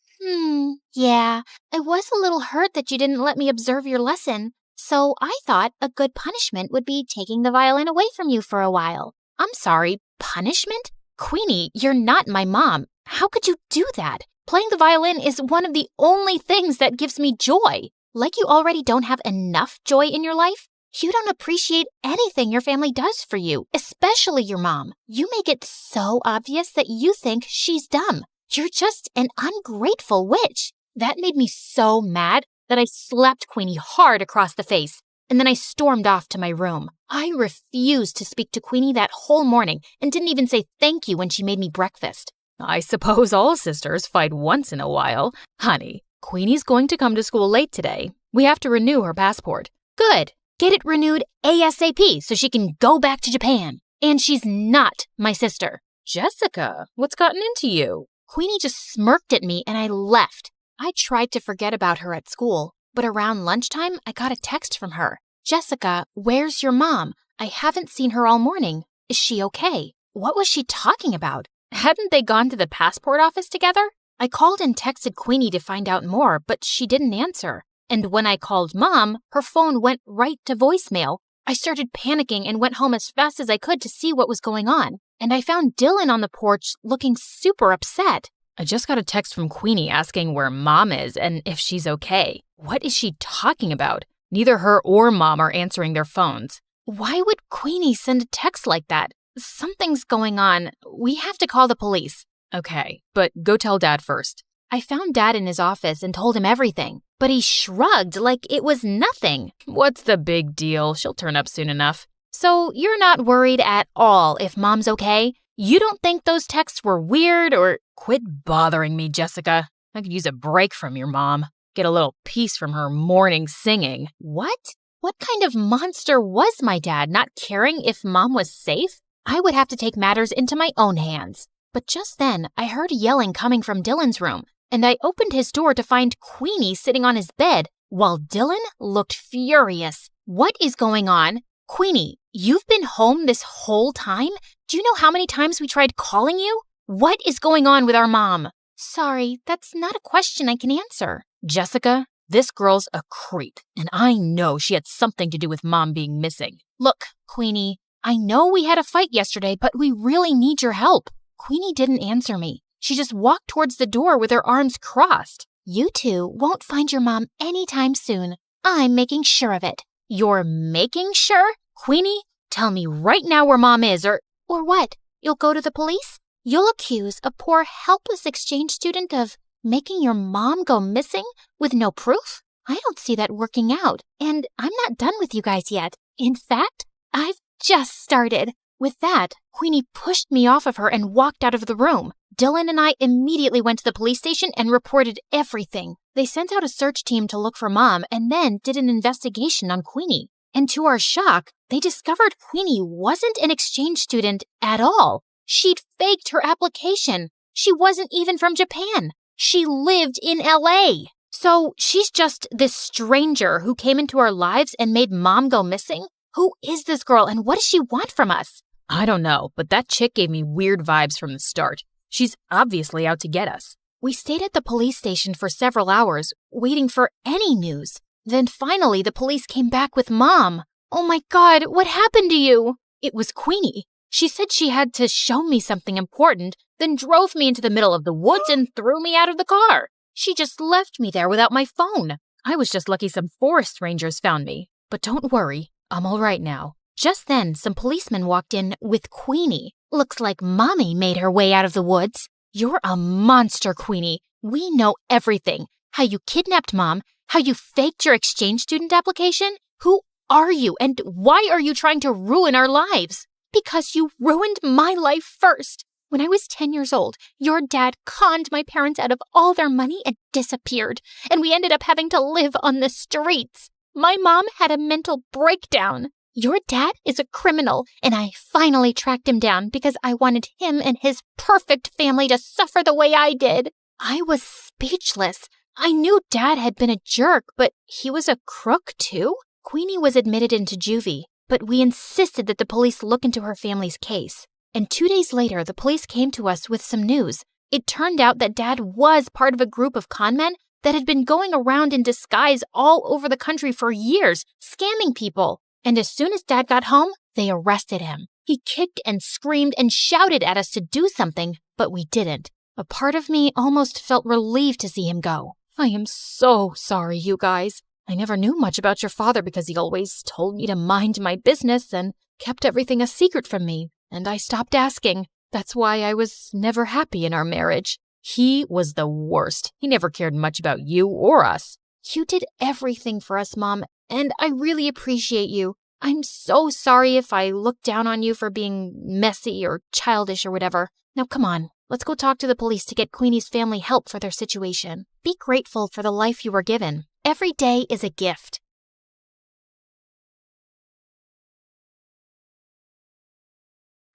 Yeah. I was a little hurt that you didn't let me observe your lesson. So I thought a good punishment would be taking the violin away from you for a while. I'm sorry, punishment? Queenie, you're not my mom. How could you do that? Playing the violin is one of the only things that gives me joy. Like you already don't have enough joy in your life? You don't appreciate anything your family does for you, especially your mom. You make it so obvious that you think she's dumb. You're just an ungrateful witch. That made me so mad that I slapped Queenie hard across the face, and then I stormed off to my room. I refused to speak to Queenie that whole morning and didn't even say thank you when she made me breakfast. I suppose all sisters fight once in a while. Honey, Queenie's going to come to school late today. We have to renew her passport. Good. Get it renewed ASAP so she can go back to Japan. And she's not my sister. Jessica, what's gotten into you? Queenie just smirked at me and I left. I tried to forget about her at school, but around lunchtime, I got a text from her. Jessica, where's your mom? I haven't seen her all morning. Is she okay? What was she talking about? Hadn't they gone to the passport office together? I called and texted Queenie to find out more, but she didn't answer. And when I called Mom, her phone went right to voicemail. I started panicking and went home as fast as I could to see what was going on. And I found Dylan on the porch looking super upset. I just got a text from Queenie asking where Mom is and if she's okay. What is she talking about? Neither her or Mom are answering their phones. Why would Queenie send a text like that? Something's going on. We have to call the police. Okay, but go tell Dad first. I found Dad in his office and told him everything, but he shrugged like it was nothing. What's the big deal? She'll turn up soon enough. So you're not worried at all if Mom's okay? You don't think those texts were weird or... Quit bothering me, Jessica. I could use a break from your mom. Get a little peace from her morning singing. What? What kind of monster was my dad, not caring if Mom was safe? I would have to take matters into my own hands. But just then, I heard yelling coming from Dylan's room, and I opened his door to find Queenie sitting on his bed, while Dylan looked furious. What is going on? Queenie, you've been home this whole time? Do you know how many times we tried calling you? What is going on with our mom? Sorry, that's not a question I can answer. Jessica, this girl's a creep, and I know she had something to do with Mom being missing. Look, Queenie, I know we had a fight yesterday, but we really need your help. Queenie didn't answer me. She just walked towards the door with her arms crossed. You two won't find your mom anytime soon. I'm making sure of it. You're making sure? Queenie, tell me right now where Mom is, or what? You'll go to the police? You'll accuse a poor, helpless exchange student of making your mom go missing with no proof? I don't see that working out, and I'm not done with you guys yet. In fact, I've just started. With that, Queenie pushed me off of her and walked out of the room. Dylan and I immediately went to the police station and reported everything. They sent out a search team to look for Mom and then did an investigation on Queenie. And to our shock, they discovered Queenie wasn't an exchange student at all. She'd faked her application. She wasn't even from Japan. She lived in LA. So she's just this stranger who came into our lives and made Mom go missing? Who is this girl and what does she want from us? I don't know, but that chick gave me weird vibes from the start. She's obviously out to get us. We stayed at the police station for several hours, waiting for any news. Then finally, the police came back with Mom. Oh my God, what happened to you? It was Queenie. She said she had to show me something important, then drove me into the middle of the woods and threw me out of the car. She just left me there without my phone. I was just lucky some forest rangers found me. But don't worry, I'm all right now. Just then, some policemen walked in with Queenie. Looks like Mommy made her way out of the woods. You're a monster, Queenie. We know everything. How you kidnapped Mom, how you faked your exchange student application. Who are you and why are you trying to ruin our lives? Because you ruined my life first. When I was 10 years old, your dad conned my parents out of all their money and disappeared, and we ended up having to live on the streets. My mom had a mental breakdown. Your dad is a criminal, and I finally tracked him down because I wanted him and his perfect family to suffer the way I did. I was speechless. I knew Dad had been a jerk, but he was a crook too? Queenie was admitted into juvie, but we insisted that the police look into her family's case. And 2 days later, the police came to us with some news. It turned out that Dad was part of a group of conmen that had been going around in disguise all over the country for years, scamming people. And as soon as Dad got home, they arrested him. He kicked and screamed and shouted at us to do something, but we didn't. A part of me almost felt relieved to see him go. I am so sorry, you guys. I never knew much about your father because he always told me to mind my business and kept everything a secret from me, and I stopped asking. That's why I was never happy in our marriage. He was the worst. He never cared much about you or us. You did everything for us, Mom, and I really appreciate you. I'm so sorry if I looked down on you for being messy or childish or whatever. Now come on, let's go talk to the police to get Queenie's family help for their situation. Be grateful for the life you were given. Every day is a gift.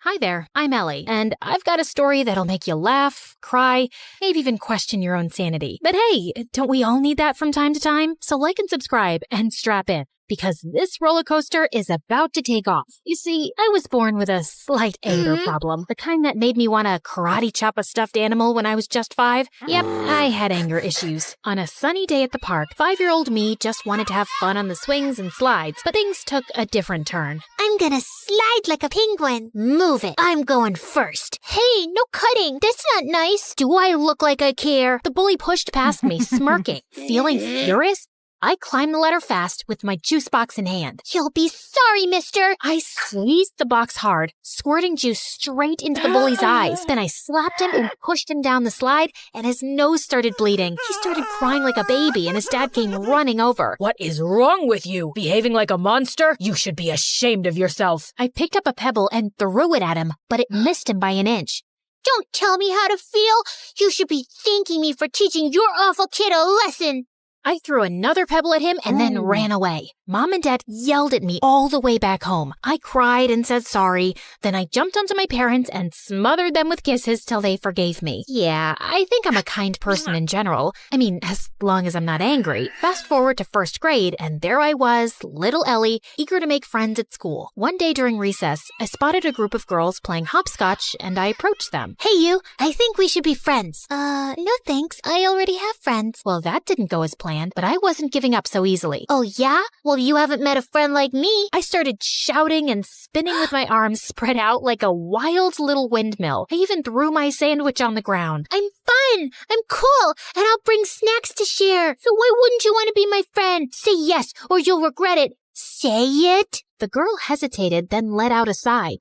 Hi there, I'm Ellie, and I've got a story that'll make you laugh, cry, maybe even question your own sanity. But hey, don't we all need that from time to time? So like and subscribe and strap in, because this roller coaster is about to take off. You see, I was born with a slight anger problem, the kind that made me want to karate chop a stuffed animal when I was just 5. Yep, I had anger issues. On a sunny day at the park, 5-year-old me just wanted to have fun on the swings and slides, but things took a different turn. I'm gonna slide like a penguin. Move it. I'm going first. Hey, no cutting. That's not nice. Do I look like I care? The bully pushed past me, smirking. Feeling furious, I climbed the ladder fast with my juice box in hand. You'll be sorry, mister. I squeezed the box hard, squirting juice straight into the bully's eyes. Then I slapped him and pushed him down the slide, and his nose started bleeding. He started crying like a baby, and his dad came running over. What is wrong with you? Behaving like a monster? You should be ashamed of yourself. I picked up a pebble and threw it at him, but it missed him by an inch. Don't tell me how to feel. You should be thanking me for teaching your awful kid a lesson. I threw another pebble at him and then ran away. Mom and Dad yelled at me all the way back home. I cried and said sorry. Then I jumped onto my parents and smothered them with kisses till they forgave me. Yeah, I think I'm a kind person in general. I mean, as long as I'm not angry. Fast forward to 1st grade, and there I was, little Ellie, eager to make friends at school. One day during recess, I spotted a group of girls playing hopscotch, and I approached them. Hey you, I think we should be friends. No thanks, I already have friends. Well, that didn't go as planned, but I wasn't giving up so easily. Oh yeah? Well, you haven't met a friend like me. I started shouting and spinning with my arms spread out like a wild little windmill. I even threw my sandwich on the ground. I'm fun, I'm cool, and I'll bring snacks to share. So why wouldn't you want to be my friend? Say yes, or you'll regret it. Say it. The girl hesitated, then let out a sigh.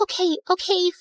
Okay,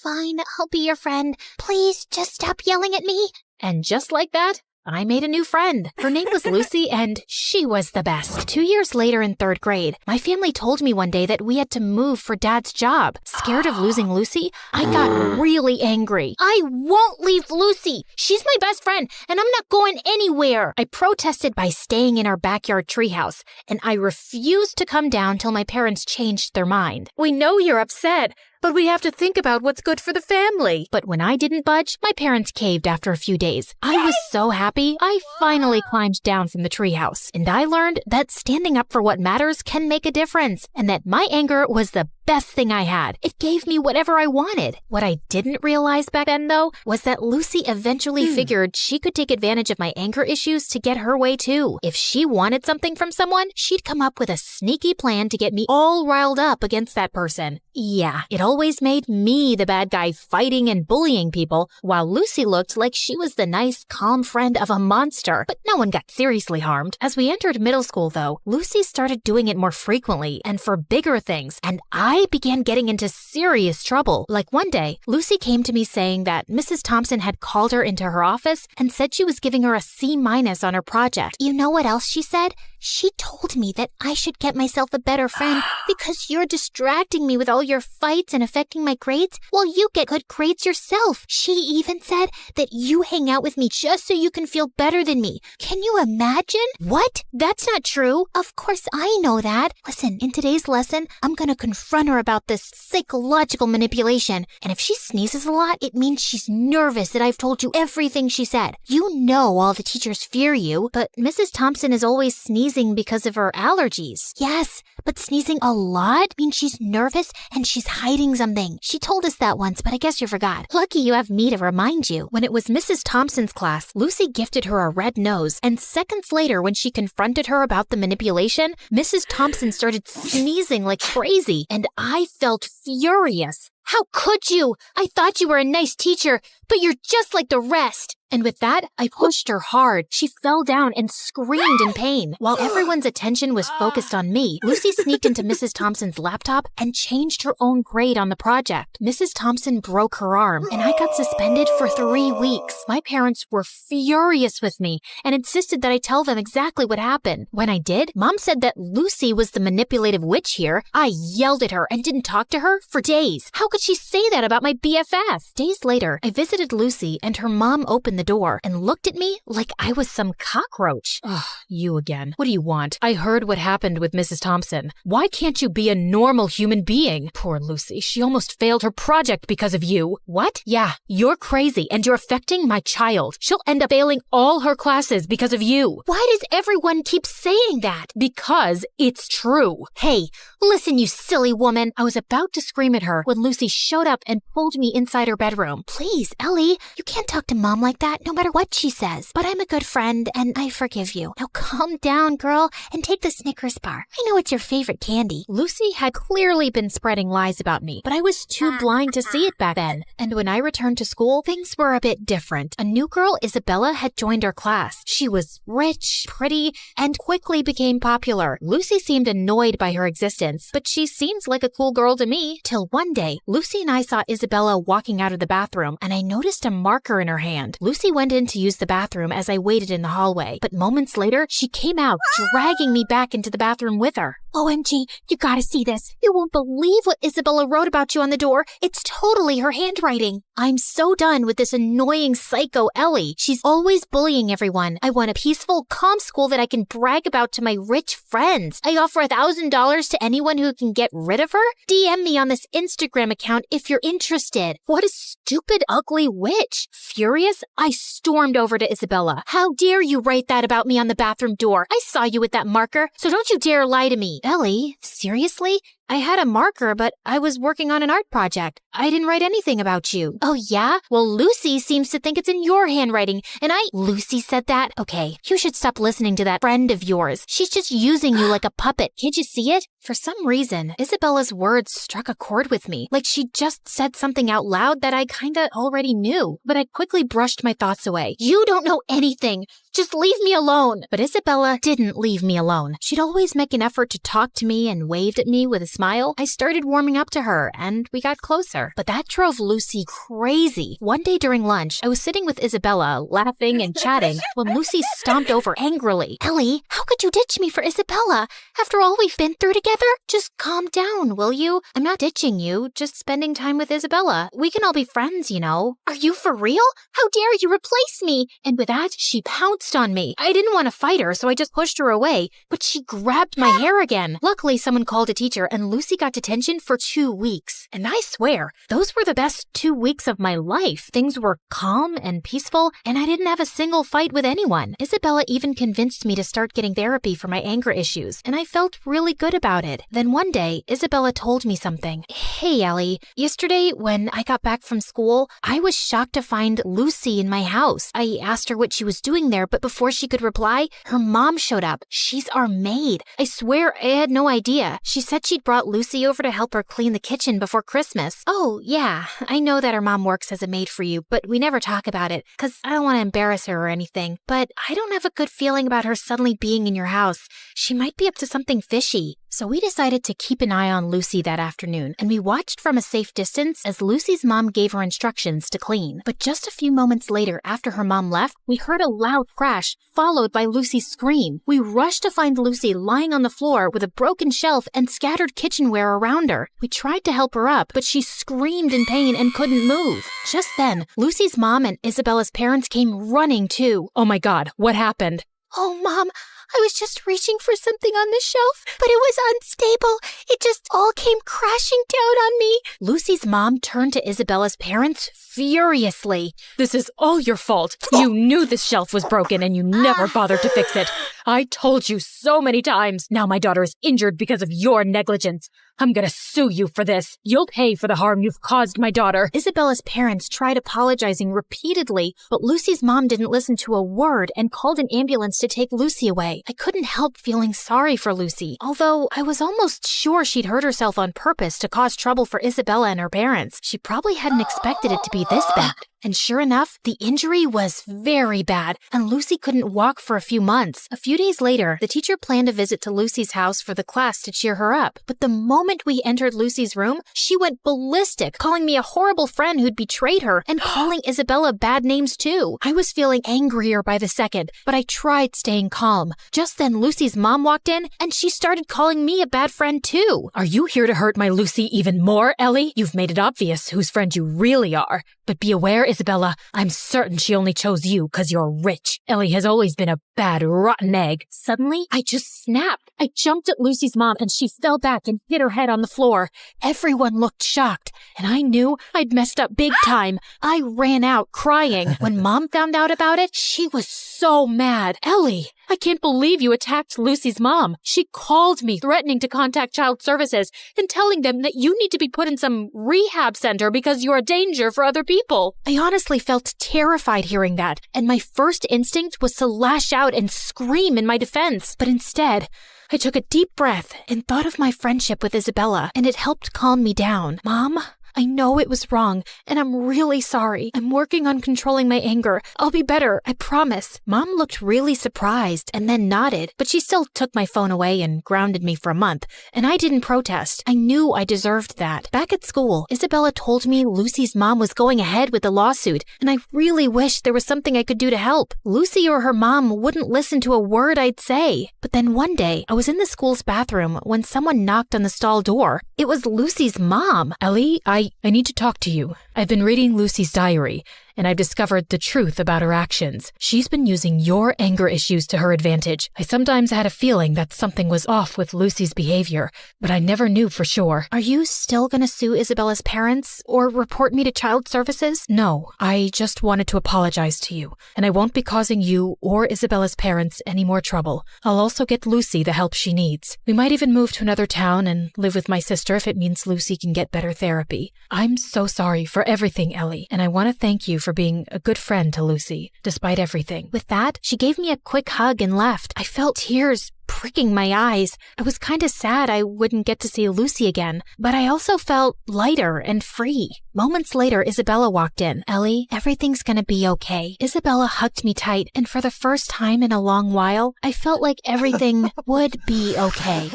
fine, I'll be your friend. Please, just stop yelling at me. And just like that, I made a new friend. Her name was Lucy, and she was the best. 2 years later in 3rd grade, my family told me one day that we had to move for Dad's job. Scared of losing Lucy, I got really angry. I won't leave Lucy. She's my best friend, and I'm not going anywhere. I protested by staying in our backyard treehouse, and I refused to come down till my parents changed their mind. We know you're upset, but we have to think about what's good for the family. But when I didn't budge, my parents caved after a few days. I was so happy, I finally climbed down from the treehouse. And I learned that standing up for what matters can make a difference, and that my anger was the best thing I had. It gave me whatever I wanted. What I didn't realize back then, though, was that Lucy eventually figured she could take advantage of my anger issues to get her way, too. If she wanted something from someone, she'd come up with a sneaky plan to get me all riled up against that person. Yeah, it always made me the bad guy fighting and bullying people, while Lucy looked like she was the nice, calm friend of a monster. But no one got seriously harmed. As we entered middle school, though, Lucy started doing it more frequently and for bigger things, and I began getting into serious trouble. Like one day, Lucy came to me saying that Mrs. Thompson had called her into her office and said she was giving her a C- on her project. You know what else she said? She told me that I should get myself a better friend because you're distracting me with all your fights and affecting my grades while you get good grades yourself. She even said that you hang out with me just so you can feel better than me. Can you imagine? What? That's not true. Of course I know that. Listen, in today's lesson, I'm gonna confront her about this psychological manipulation. And if she sneezes a lot, it means she's nervous that I've told you everything she said. You know all the teachers fear you, but Mrs. Thompson is always sneezing because of her allergies. Yes, but sneezing a lot means she's nervous and she's hiding something. She told us that once, but I guess you forgot. Lucky you have me to remind you. When it was Mrs. Thompson's class, Lucy gifted her a red nose, and seconds later, when she confronted her about the manipulation, Mrs. Thompson started sneezing like crazy, and I felt furious. How could you? I thought you were a nice teacher, but you're just like the rest. And with that, I pushed her hard. She fell down and screamed in pain. While everyone's attention was focused on me, Lucy sneaked into Mrs. Thompson's laptop and changed her own grade on the project. Mrs. Thompson broke her arm, and I got suspended for 3 weeks. My parents were furious with me and insisted that I tell them exactly what happened. When I did, Mom said that Lucy was the manipulative witch here. I yelled at her and didn't talk to her for days. How could she say that about my BFF? Days later, I visited Lucy, and her mom opened the door and looked at me like I was some cockroach. Ugh, you again. What do you want? I heard what happened with Mrs. Thompson. Why can't you be a normal human being? Poor Lucy, she almost failed her project because of you. What? Yeah, you're crazy and you're affecting my child. She'll end up failing all her classes because of you. Why does everyone keep saying that? Because it's true. Hey, listen, you silly woman. I was about to scream at her when Lucy showed up and pulled me inside her bedroom. Please, Ellie, you can't talk to Mom like that no matter what she says. But I'm a good friend and I forgive you. Now calm down, girl, and take the Snickers bar. I know it's your favorite candy. Lucy had clearly been spreading lies about me, but I was too blind to see it back then. And when I returned to school, things were a bit different. A new girl, Isabella, had joined our class. She was rich, pretty, and quickly became popular. Lucy seemed annoyed by her existence, but she seems like a cool girl to me. Till one day, Lucy and I saw Isabella walking out of the bathroom, and I noticed a marker in her hand. Lucy went in to use the bathroom as I waited in the hallway, but moments later, she came out, dragging me back into the bathroom with her. OMG, you gotta see this. You won't believe what Isabella wrote about you on the door. It's totally her handwriting. I'm so done with this annoying psycho Ellie. She's always bullying everyone. I want a peaceful, calm school that I can brag about to my rich friends. I offer $1,000 to anyone who can get rid of her. DM me on this Instagram account if you're interested. What a stupid, ugly witch. Furious, I stormed over to Isabella. How dare you write that about me on the bathroom door? I saw you with that marker, so don't you dare lie to me. Ellie, seriously? I had a marker, but I was working on an art project. I didn't write anything about you. Oh, yeah? Well, Lucy seems to think it's in your handwriting, and Lucy said that? Okay, you should stop listening to that friend of yours. She's just using you like a puppet. Can't you see it? For some reason, Isabella's words struck a chord with me, like she just said something out loud that I kinda already knew. But I quickly brushed my thoughts away. You don't know anything. Just leave me alone. But Isabella didn't leave me alone. She'd always make an effort to talk to me and waved at me with a smile. I started warming up to her, and we got closer. But that drove Lucy crazy. One day during lunch, I was sitting with Isabella, laughing and chatting, when Lucy stomped over angrily. Ellie, how could you ditch me for Isabella? After all we've been through together? Just calm down, will you? I'm not ditching you, just spending time with Isabella. We can all be friends, you know. Are you for real? How dare you replace me? And with that, she pounced on me. I didn't want to fight her, so I just pushed her away, but she grabbed my hair again. Luckily, someone called a teacher, and Lucy got detention for 2 weeks. And I swear, those were the best 2 weeks of my life. Things were calm and peaceful, and I didn't have a single fight with anyone. Isabella even convinced me to start getting therapy for my anger issues, and I felt really good about it. Then one day, Isabella told me something. Hey, Ellie, yesterday when I got back from school, I was shocked to find Lucy in my house. I asked her what she was doing there, but before she could reply, her mom showed up. She's our maid. I swear I had no idea. She said she'd brought Lucy over to help her clean the kitchen before Christmas. Oh, yeah, I know that her mom works as a maid for you, but we never talk about it, because I don't want to embarrass her or anything. But I don't have a good feeling about her suddenly being in your house. She might be up to something fishy. So we decided to keep an eye on Lucy that afternoon, and we watched from a safe distance as Lucy's mom gave her instructions to clean. But just a few moments later, after her mom left, we heard a loud crash, followed by Lucy's scream. We rushed to find Lucy lying on the floor with a broken shelf and scattered kitchenware around her. We tried to help her up, but she screamed in pain and couldn't move. Just then, Lucy's mom and Isabella's parents came running too. Oh my God, what happened? Oh, Mom, I was just reaching for something on the shelf, but it was unstable. It just all came crashing down on me. Lucy's mom turned to Isabella's parents furiously. This is all your fault. You knew this shelf was broken and you never bothered to fix it. I told you so many times. Now my daughter is injured because of your negligence. I'm gonna sue you for this. You'll pay for the harm you've caused my daughter. Isabella's parents tried apologizing repeatedly, but Lucy's mom didn't listen to a word and called an ambulance to take Lucy away. I couldn't help feeling sorry for Lucy, although I was almost sure she'd hurt herself on purpose to cause trouble for Isabella and her parents. She probably hadn't expected it to be this bad. And sure enough, the injury was very bad, and Lucy couldn't walk for a few months. A few days later, the teacher planned a visit to Lucy's house for the class to cheer her up. But the moment we entered Lucy's room, she went ballistic, calling me a horrible friend who'd betrayed her and calling Isabella bad names too. I was feeling angrier by the second, but I tried staying calm. Just then, Lucy's mom walked in, and she started calling me a bad friend too. Are you here to hurt my Lucy even more, Ellie? You've made it obvious whose friend you really are. But be aware, Isabella, I'm certain she only chose you because you're rich. Ellie has always been a bad, rotten egg. Suddenly, I just snapped. I jumped at Lucy's mom, and she fell back and hit her head on the floor. Everyone looked shocked, and I knew I'd messed up big time. I ran out crying. When Mom found out about it, she was so mad. Ellie, I can't believe you attacked Lucy's mom. She called me, threatening to contact Child Services and telling them that you need to be put in some rehab center because you're a danger for other people. I honestly felt terrified hearing that, and my first instinct was to lash out and scream in my defense. But instead, I took a deep breath and thought of my friendship with Isabella, and it helped calm me down. Mom, I know it was wrong, and I'm really sorry. I'm working on controlling my anger. I'll be better, I promise. Mom looked really surprised and then nodded, but she still took my phone away and grounded me for a month, and I didn't protest. I knew I deserved that. Back at school, Isabella told me Lucy's mom was going ahead with the lawsuit, and I really wished there was something I could do to help. Lucy or her mom wouldn't listen to a word I'd say. But then one day, I was in the school's bathroom when someone knocked on the stall door. It was Lucy's mom. Ellie, I need to talk to you. I've been reading Lucy's diary, and I've discovered the truth about her actions. She's been using your anger issues to her advantage. I sometimes had a feeling that something was off with Lucy's behavior, but I never knew for sure. Are you still gonna sue Isabella's parents or report me to Child Services? No, I just wanted to apologize to you, and I won't be causing you or Isabella's parents any more trouble. I'll also get Lucy the help she needs. We might even move to another town and live with my sister if it means Lucy can get better therapy. I'm so sorry for everything, Ellie, and I want to thank you for being a good friend to Lucy, despite everything. With that, she gave me a quick hug and left. I felt tears pricking my eyes. I was kind of sad I wouldn't get to see Lucy again, but I also felt lighter and free. Moments later, Isabella walked in. Ellie, everything's gonna be okay. Isabella hugged me tight, and for the first time in a long while, I felt like everything would be okay.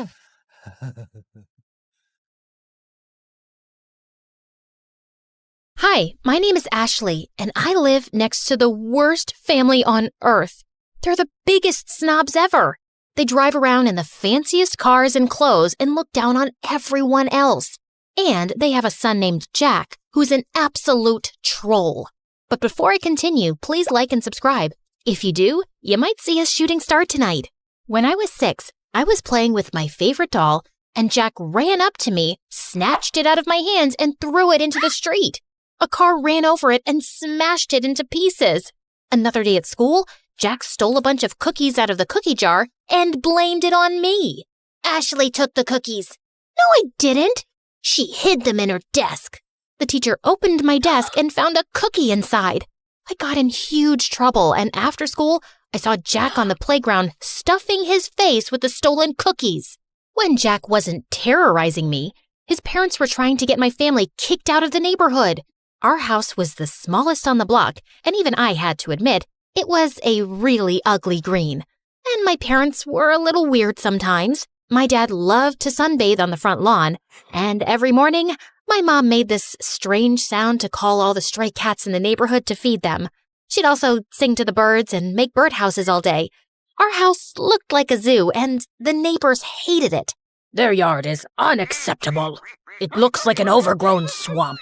Hi, my name is Ashley, and I live next to the worst family on earth. They're the biggest snobs ever. They drive around in the fanciest cars and clothes and look down on everyone else. And they have a son named Jack, who's an absolute troll. But before I continue, please like and subscribe. If you do, you might see a shooting star tonight. When I was 6, I was playing with my favorite doll, and Jack ran up to me, snatched it out of my hands, and threw it into the street. A car ran over it and smashed it into pieces. Another day at school, Jack stole a bunch of cookies out of the cookie jar and blamed it on me. Ashley took the cookies. No, I didn't. She hid them in her desk. The teacher opened my desk and found a cookie inside. I got in huge trouble, and after school, I saw Jack on the playground stuffing his face with the stolen cookies. When Jack wasn't terrorizing me, his parents were trying to get my family kicked out of the neighborhood. Our house was the smallest on the block, and even I had to admit, it was a really ugly green. And my parents were a little weird sometimes. My dad loved to sunbathe on the front lawn, and every morning, my mom made this strange sound to call all the stray cats in the neighborhood to feed them. She'd also sing to the birds and make birdhouses all day. Our house looked like a zoo, and the neighbors hated it. Their yard is unacceptable. It looks like an overgrown swamp.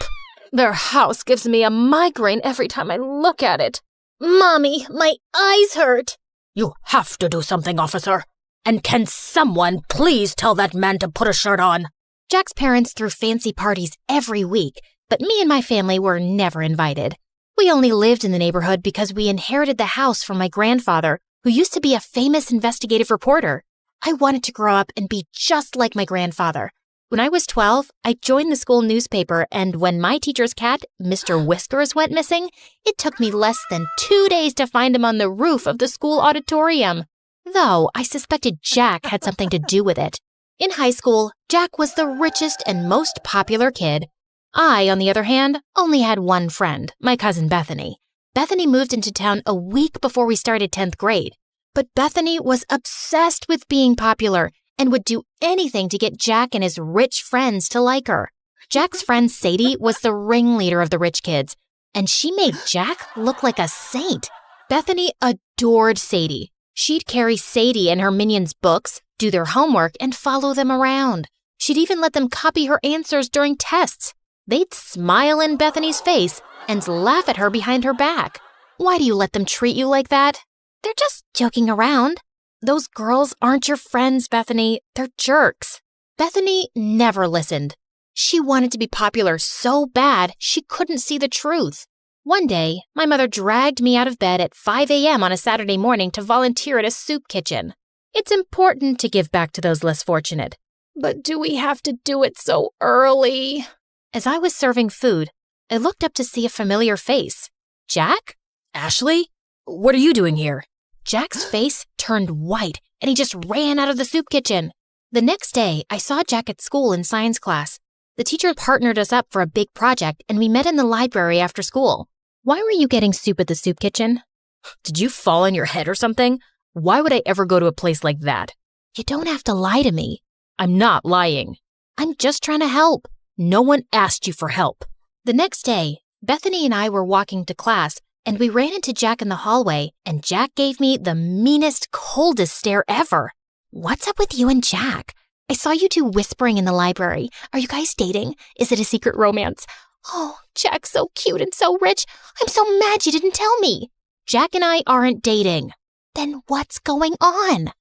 Their house gives me a migraine every time I look at it. Mommy, my eyes hurt. You have to do something, officer. And can someone please tell that man to put a shirt on? Jack's parents threw fancy parties every week, but me and my family were never invited. We only lived in the neighborhood because we inherited the house from my grandfather, who used to be a famous investigative reporter. I wanted to grow up and be just like my grandfather. When I was 12, I joined the school newspaper, and when my teacher's cat, Mr. Whiskers, went missing, it took me less than 2 days to find him on the roof of the school auditorium. Though I suspected Jack had something to do with it. In high school, Jack was the richest and most popular kid. I, on the other hand, only had one friend, my cousin Bethany. Bethany moved into town a week before we started 10th grade. But Bethany was obsessed with being popular and would do anything to get Jack and his rich friends to like her. Jack's friend Sadie was the ringleader of the rich kids, and she made Jack look like a saint. Bethany adored Sadie. She'd carry Sadie and her minions' books, do their homework, and follow them around. She'd even let them copy her answers during tests. They'd smile in Bethany's face and laugh at her behind her back. Why do you let them treat you like that? They're just joking around. Those girls aren't your friends, Bethany. They're jerks. Bethany never listened. She wanted to be popular so bad she couldn't see the truth. One day, my mother dragged me out of bed at 5 a.m. on a Saturday morning to volunteer at a soup kitchen. It's important to give back to those less fortunate. But do we have to do it so early? As I was serving food, I looked up to see a familiar face. Jack? Ashley? What are you doing here? Jack's face turned white, and he just ran out of the soup kitchen. The next day, I saw Jack at school in science class. The teacher partnered us up for a big project, and we met in the library after school. Why were you getting soup at the soup kitchen? Did you fall on your head or something? Why would I ever go to a place like that? You don't have to lie to me. I'm not lying. I'm just trying to help. No one asked you for help. The next day, Bethany and I were walking to class, and we ran into Jack in the hallway, and Jack gave me the meanest, coldest stare ever. What's up with you and Jack? I saw you two whispering in the library. Are you guys dating? Is it a secret romance? Oh, Jack's so cute and so rich. I'm so mad you didn't tell me. Jack and I aren't dating. Then what's going on?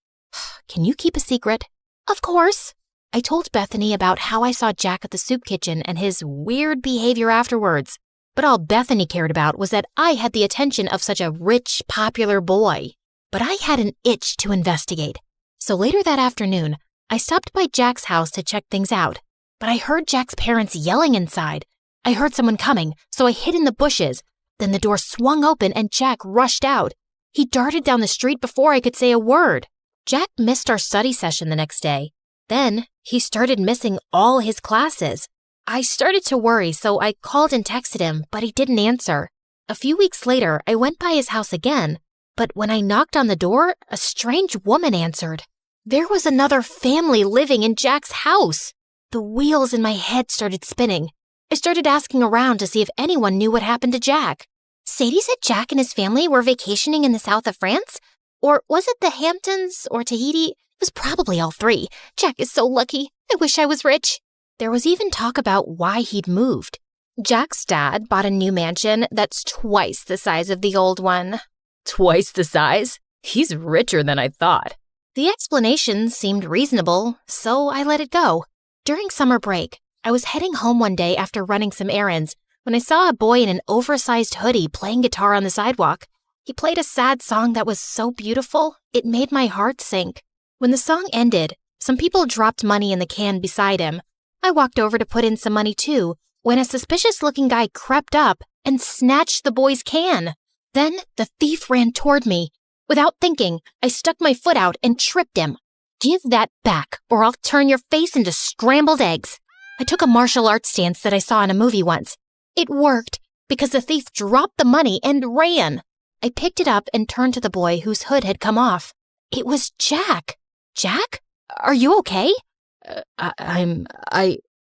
Can you keep a secret? Of course. I told Bethany about how I saw Jack at the soup kitchen and his weird behavior afterwards. But all Bethany cared about was that I had the attention of such a rich, popular boy. But I had an itch to investigate. So later that afternoon, I stopped by Jack's house to check things out. But I heard Jack's parents yelling inside. I heard someone coming, so I hid in the bushes. Then the door swung open and Jack rushed out. He darted down the street before I could say a word. Jack missed our study session the next day. Then he started missing all his classes. I started to worry, so I called and texted him, but he didn't answer. A few weeks later, I went by his house again, but when I knocked on the door, a strange woman answered. There was another family living in Jack's house. The wheels in my head started spinning. I started asking around to see if anyone knew what happened to Jack. Sadie said Jack and his family were vacationing in the south of France? Or was it the Hamptons or Tahiti? It was probably all three. Jack is so lucky. I wish I was rich. There was even talk about why he'd moved. Jack's dad bought a new mansion that's twice the size of the old one. Twice the size? He's richer than I thought. The explanation seemed reasonable, so I let it go. During summer break, I was heading home one day after running some errands when I saw a boy in an oversized hoodie playing guitar on the sidewalk. He played a sad song that was so beautiful, it made my heart sink. When the song ended, some people dropped money in the can beside him. I walked over to put in some money too, when a suspicious-looking guy crept up and snatched the boy's can. Then the thief ran toward me. Without thinking, I stuck my foot out and tripped him. Give that back, or I'll turn your face into scrambled eggs. I took a martial arts stance that I saw in a movie once. It worked, because the thief dropped the money and ran. I picked it up and turned to the boy whose hood had come off. It was Jack. Jack? Are you okay?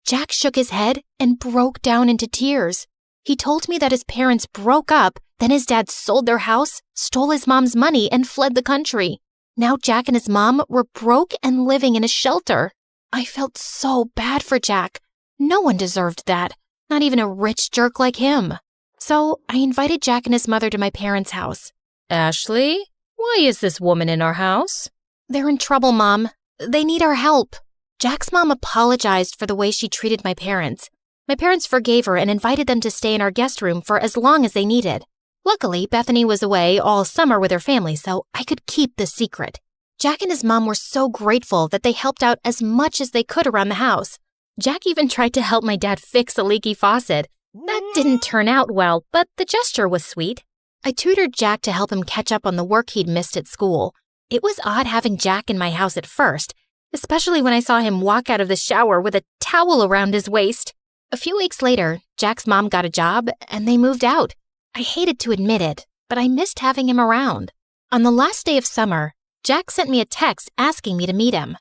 Jack shook his head and broke down into tears. He told me that his parents broke up, then his dad sold their house, stole his mom's money, and fled the country. Now Jack and his mom were broke and living in a shelter. I felt so bad for Jack. No one deserved that, not even a rich jerk like him. So I invited Jack and his mother to my parents' house. Ashley, why is this woman in our house? They're in trouble, Mom. They need our help. Jack's mom apologized for the way she treated my parents. My parents forgave her and invited them to stay in our guest room for as long as they needed. Luckily, Bethany was away all summer with her family, so I could keep the secret. Jack and his mom were so grateful that they helped out as much as they could around the house. Jack even tried to help my dad fix a leaky faucet. That didn't turn out well, but the gesture was sweet. I tutored Jack to help him catch up on the work he'd missed at school. It was odd having Jack in my house at first, especially when I saw him walk out of the shower with a towel around his waist. A few weeks later, Jack's mom got a job and they moved out. I hated to admit it, but I missed having him around. On the last day of summer, Jack sent me a text asking me to meet him.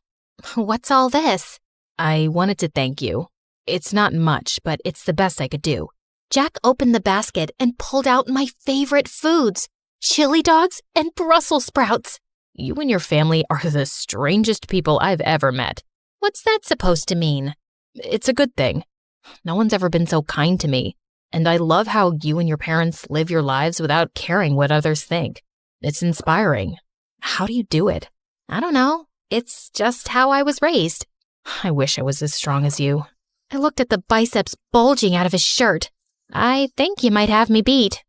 What's all this? I wanted to thank you. It's not much, but it's the best I could do. Jack opened the basket and pulled out my favorite foods, chili dogs and Brussels sprouts. You and your family are the strangest people I've ever met. What's that supposed to mean? It's a good thing. No one's ever been so kind to me, and I love how you and your parents live your lives without caring what others think. It's inspiring. How do you do it? I don't know. It's just how I was raised. I wish I was as strong as you. I looked at the biceps bulging out of his shirt. I think you might have me beat.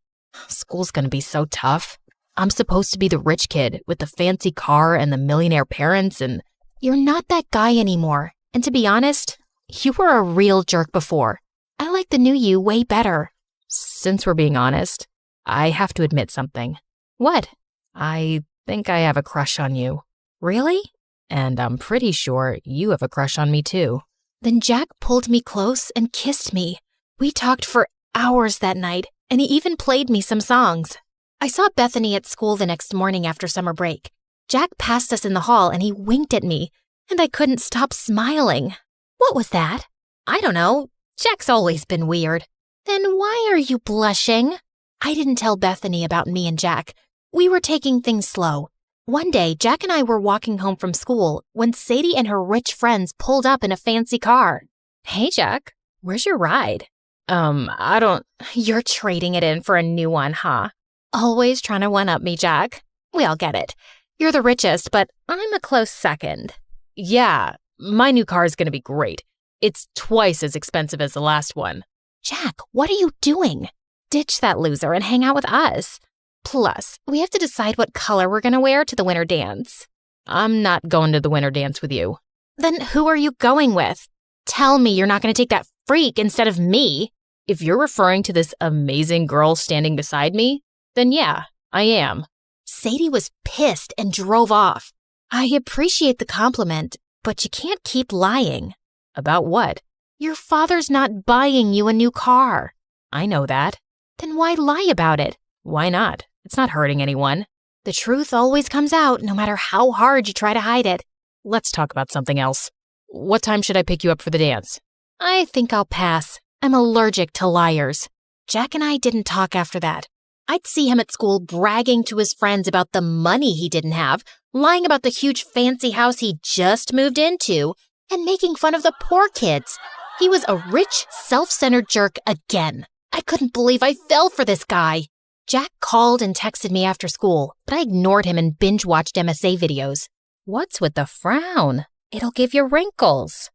School's gonna be so tough. I'm supposed to be the rich kid with the fancy car and the millionaire parents, and you're not that guy anymore. And to be honest, you were a real jerk before. I like the new you way better. Since we're being honest, I have to admit something. What? I think I have a crush on you. Really? And I'm pretty sure you have a crush on me too. Then Jack pulled me close and kissed me. We talked for hours that night, and he even played me some songs. I saw Bethany at school the next morning after summer break. Jack passed us in the hall and he winked at me, and I couldn't stop smiling. What was that? I don't know. Jack's always been weird. Then why are you blushing? I didn't tell Bethany about me and Jack. We were taking things slow. One day, Jack and I were walking home from school when Sadie and her rich friends pulled up in a fancy car. Hey, Jack, where's your ride? I don't... You're trading it in for a new one, huh? Always trying to one-up me, Jack. We all get it. You're the richest, but I'm a close second. Yeah, my new car is going to be great. It's twice as expensive as the last one. Jack, what are you doing? Ditch that loser and hang out with us. Plus, we have to decide what color we're going to wear to the winter dance. I'm not going to the winter dance with you. Then who are you going with? Tell me you're not going to take that freak instead of me. If you're referring to this amazing girl standing beside me, then yeah, I am. Sadie was pissed and drove off. I appreciate the compliment, but you can't keep lying. About what? Your father's not buying you a new car. I know that. Then why lie about it? Why not? It's not hurting anyone. The truth always comes out, no matter how hard you try to hide it. Let's talk about something else. What time should I pick you up for the dance? I think I'll pass. I'm allergic to liars. Jack and I didn't talk after that. I'd see him at school bragging to his friends about the money he didn't have, lying about the huge fancy house he just moved into, and making fun of the poor kids. He was a rich, self-centered jerk again. I couldn't believe I fell for this guy. Jack called and texted me after school, but I ignored him and binge-watched MSA videos. What's with the frown? It'll give you wrinkles.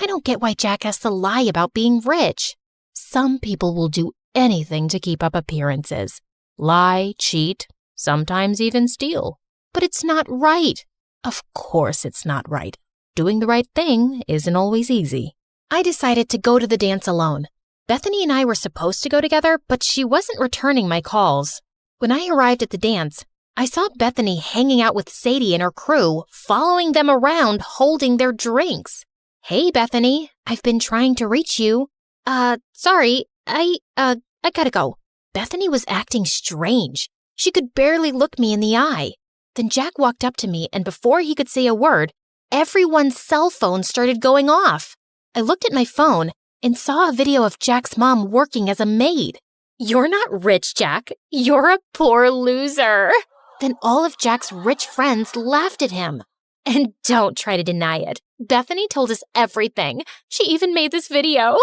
I don't get why Jack has to lie about being rich. Some people will do anything to keep up appearances. Lie, cheat, sometimes even steal. But it's not right. Of course it's not right. Doing the right thing isn't always easy. I decided to go to the dance alone. Bethany and I were supposed to go together, but she wasn't returning my calls. When I arrived at the dance, I saw Bethany hanging out with Sadie and her crew, following them around, holding their drinks. Hey, Bethany, I've been trying to reach you. Sorry, I gotta go. Bethany was acting strange. She could barely look me in the eye. Then Jack walked up to me, and before he could say a word, everyone's cell phone started going off. I looked at my phone and saw a video of Jack's mom working as a maid. You're not rich, Jack. You're a poor loser. Then all of Jack's rich friends laughed at him. And don't try to deny it. Bethany told us everything. She even made this video.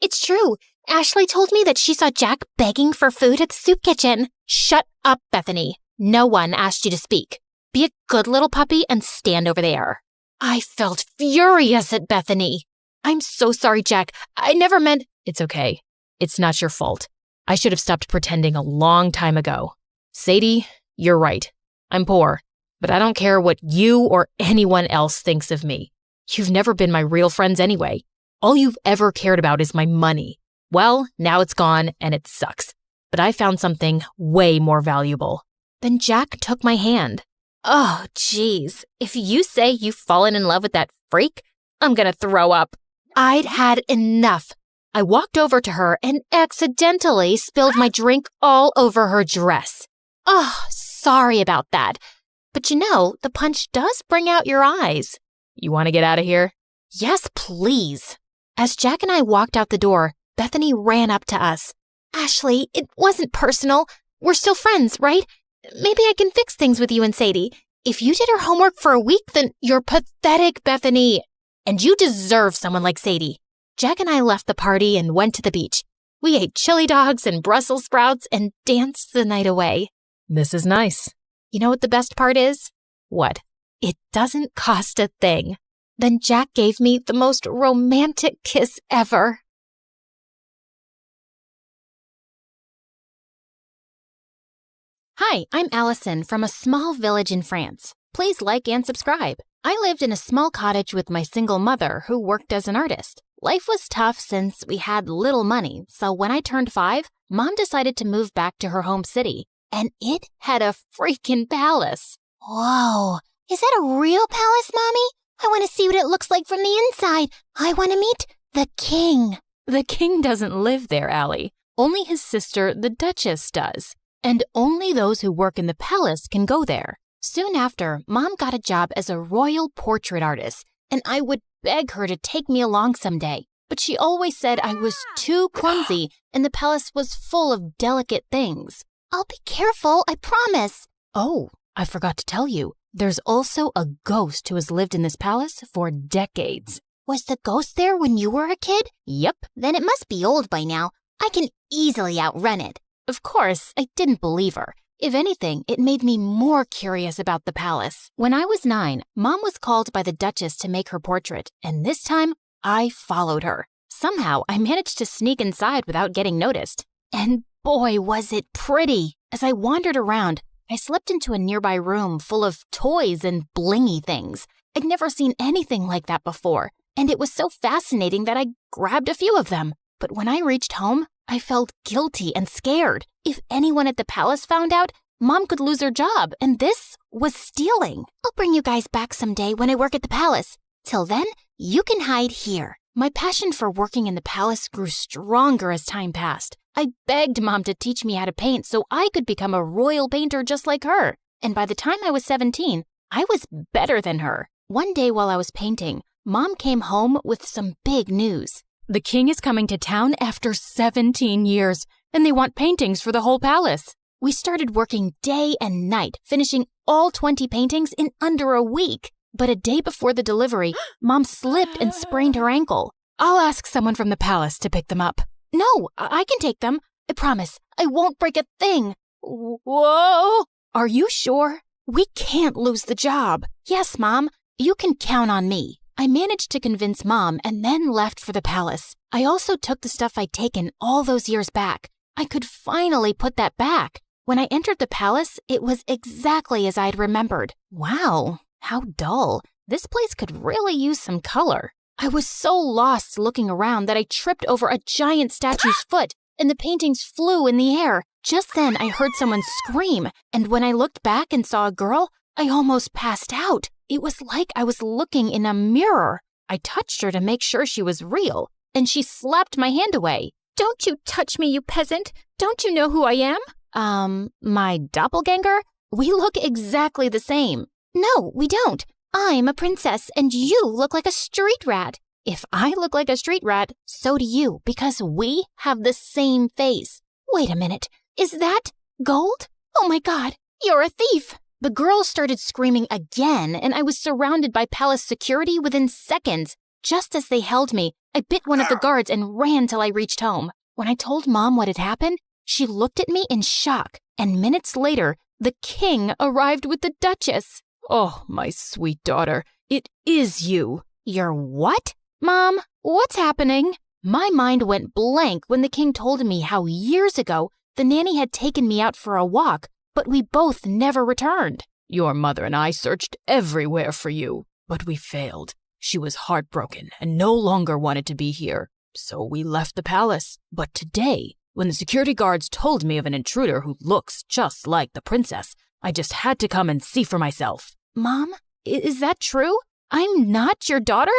It's true. Ashley told me that she saw Jack begging for food at the soup kitchen. Shut up, Bethany. No one asked you to speak. Be a good little puppy and stand over there. I felt furious at Bethany. I'm so sorry, Jack. I never meant... It's okay. It's not your fault. I should have stopped pretending a long time ago. Sadie, you're right. I'm poor, but I don't care what you or anyone else thinks of me. You've never been my real friends anyway. All you've ever cared about is my money. Well, now it's gone and it sucks. But I found something way more valuable. Then Jack took my hand. Oh, geez. If you say you've fallen in love with that freak, I'm gonna throw up. I'd had enough. I walked over to her and accidentally spilled my drink all over her dress. Oh, sorry about that. But you know, the punch does bring out your eyes. You want to get out of here? Yes, please. As Jack and I walked out the door, Bethany ran up to us. Ashley, it wasn't personal. We're still friends, right? Maybe I can fix things with you and Sadie. If you did her homework for a week, then you're pathetic, Bethany. And you deserve someone like Sadie. Jack and I left the party and went to the beach. We ate chili dogs and Brussels sprouts and danced the night away. This is nice. You know what the best part is? What? It doesn't cost a thing. Then Jack gave me the most romantic kiss ever. Hi, I'm Allison from a small village in France. Please like and subscribe. I lived in a small cottage with my single mother who worked as an artist. Life was tough since we had little money, so when I turned 5, Mom decided to move back to her home city, and it had a freaking palace. Whoa, is that a real palace, Mommy? I want to see what it looks like from the inside. I want to meet the king. The king doesn't live there, Allie. Only his sister, the Duchess, does. And only those who work in the palace can go there. Soon after, Mom got a job as a royal portrait artist, and I would beg her to take me along someday. But she always said I was too clumsy, and the palace was full of delicate things. I'll be careful, I promise. Oh, I forgot to tell you. There's also a ghost who has lived in this palace for decades. Was the ghost there when you were a kid? Yep. Then it must be old by now. I can easily outrun it. Of course, I didn't believe her. If anything, it made me more curious about the palace. When I was 9, Mom was called by the Duchess to make her portrait, and this time, I followed her. Somehow, I managed to sneak inside without getting noticed. And boy, was it pretty! As I wandered around, I slipped into a nearby room full of toys and blingy things. I'd never seen anything like that before, and it was so fascinating that I grabbed a few of them. But when I reached home, I felt guilty and scared. If anyone at the palace found out, Mom could lose her job, and this was stealing. I'll bring you guys back someday when I work at the palace. Till then, you can hide here. My passion for working in the palace grew stronger as time passed. I begged Mom to teach me how to paint so I could become a royal painter just like her. And by the time I was 17, I was better than her. One day while I was painting, Mom came home with some big news. The king is coming to town after 17 years, and they want paintings for the whole palace. We started working day and night, finishing all 20 paintings in under a week. But a day before the delivery, Mom slipped and sprained her ankle. I'll ask someone from the palace to pick them up. No, I can take them. I promise. I won't break a thing. Whoa! Are you sure? We can't lose the job. Yes, Mom. You can count on me. I managed to convince Mom and then left for the palace. I also took the stuff I'd taken all those years back. I could finally put that back. When I entered the palace, it was exactly as I'd remembered. Wow, how dull. This place could really use some color. I was so lost looking around that I tripped over a giant statue's foot, and the paintings flew in the air. Just then, I heard someone scream, and when I looked back and saw a girl, I almost passed out. It was like I was looking in a mirror. I touched her to make sure she was real, and she slapped my hand away. Don't you touch me, you peasant. Don't you know who I am? My doppelganger? We look exactly the same. No, we don't. I'm a princess, and you look like a street rat. If I look like a street rat, so do you, because we have the same face. Wait a minute. Is that gold? Oh my God, you're a thief. The girl started screaming again, and I was surrounded by palace security within seconds. Just as they held me, I bit one of the guards and ran till I reached home. When I told Mom what had happened, she looked at me in shock, and minutes later, the king arrived with the Duchess. Oh, my sweet daughter, it is you. You're what? Mom, what's happening? My mind went blank when the king told me how years ago the nanny had taken me out for a walk, but we both never returned. Your mother and I searched everywhere for you, but we failed. She was heartbroken and no longer wanted to be here, so we left the palace. But today, when the security guards told me of an intruder who looks just like the princess, I just had to come and see for myself. Mom, is that true? I'm not your daughter?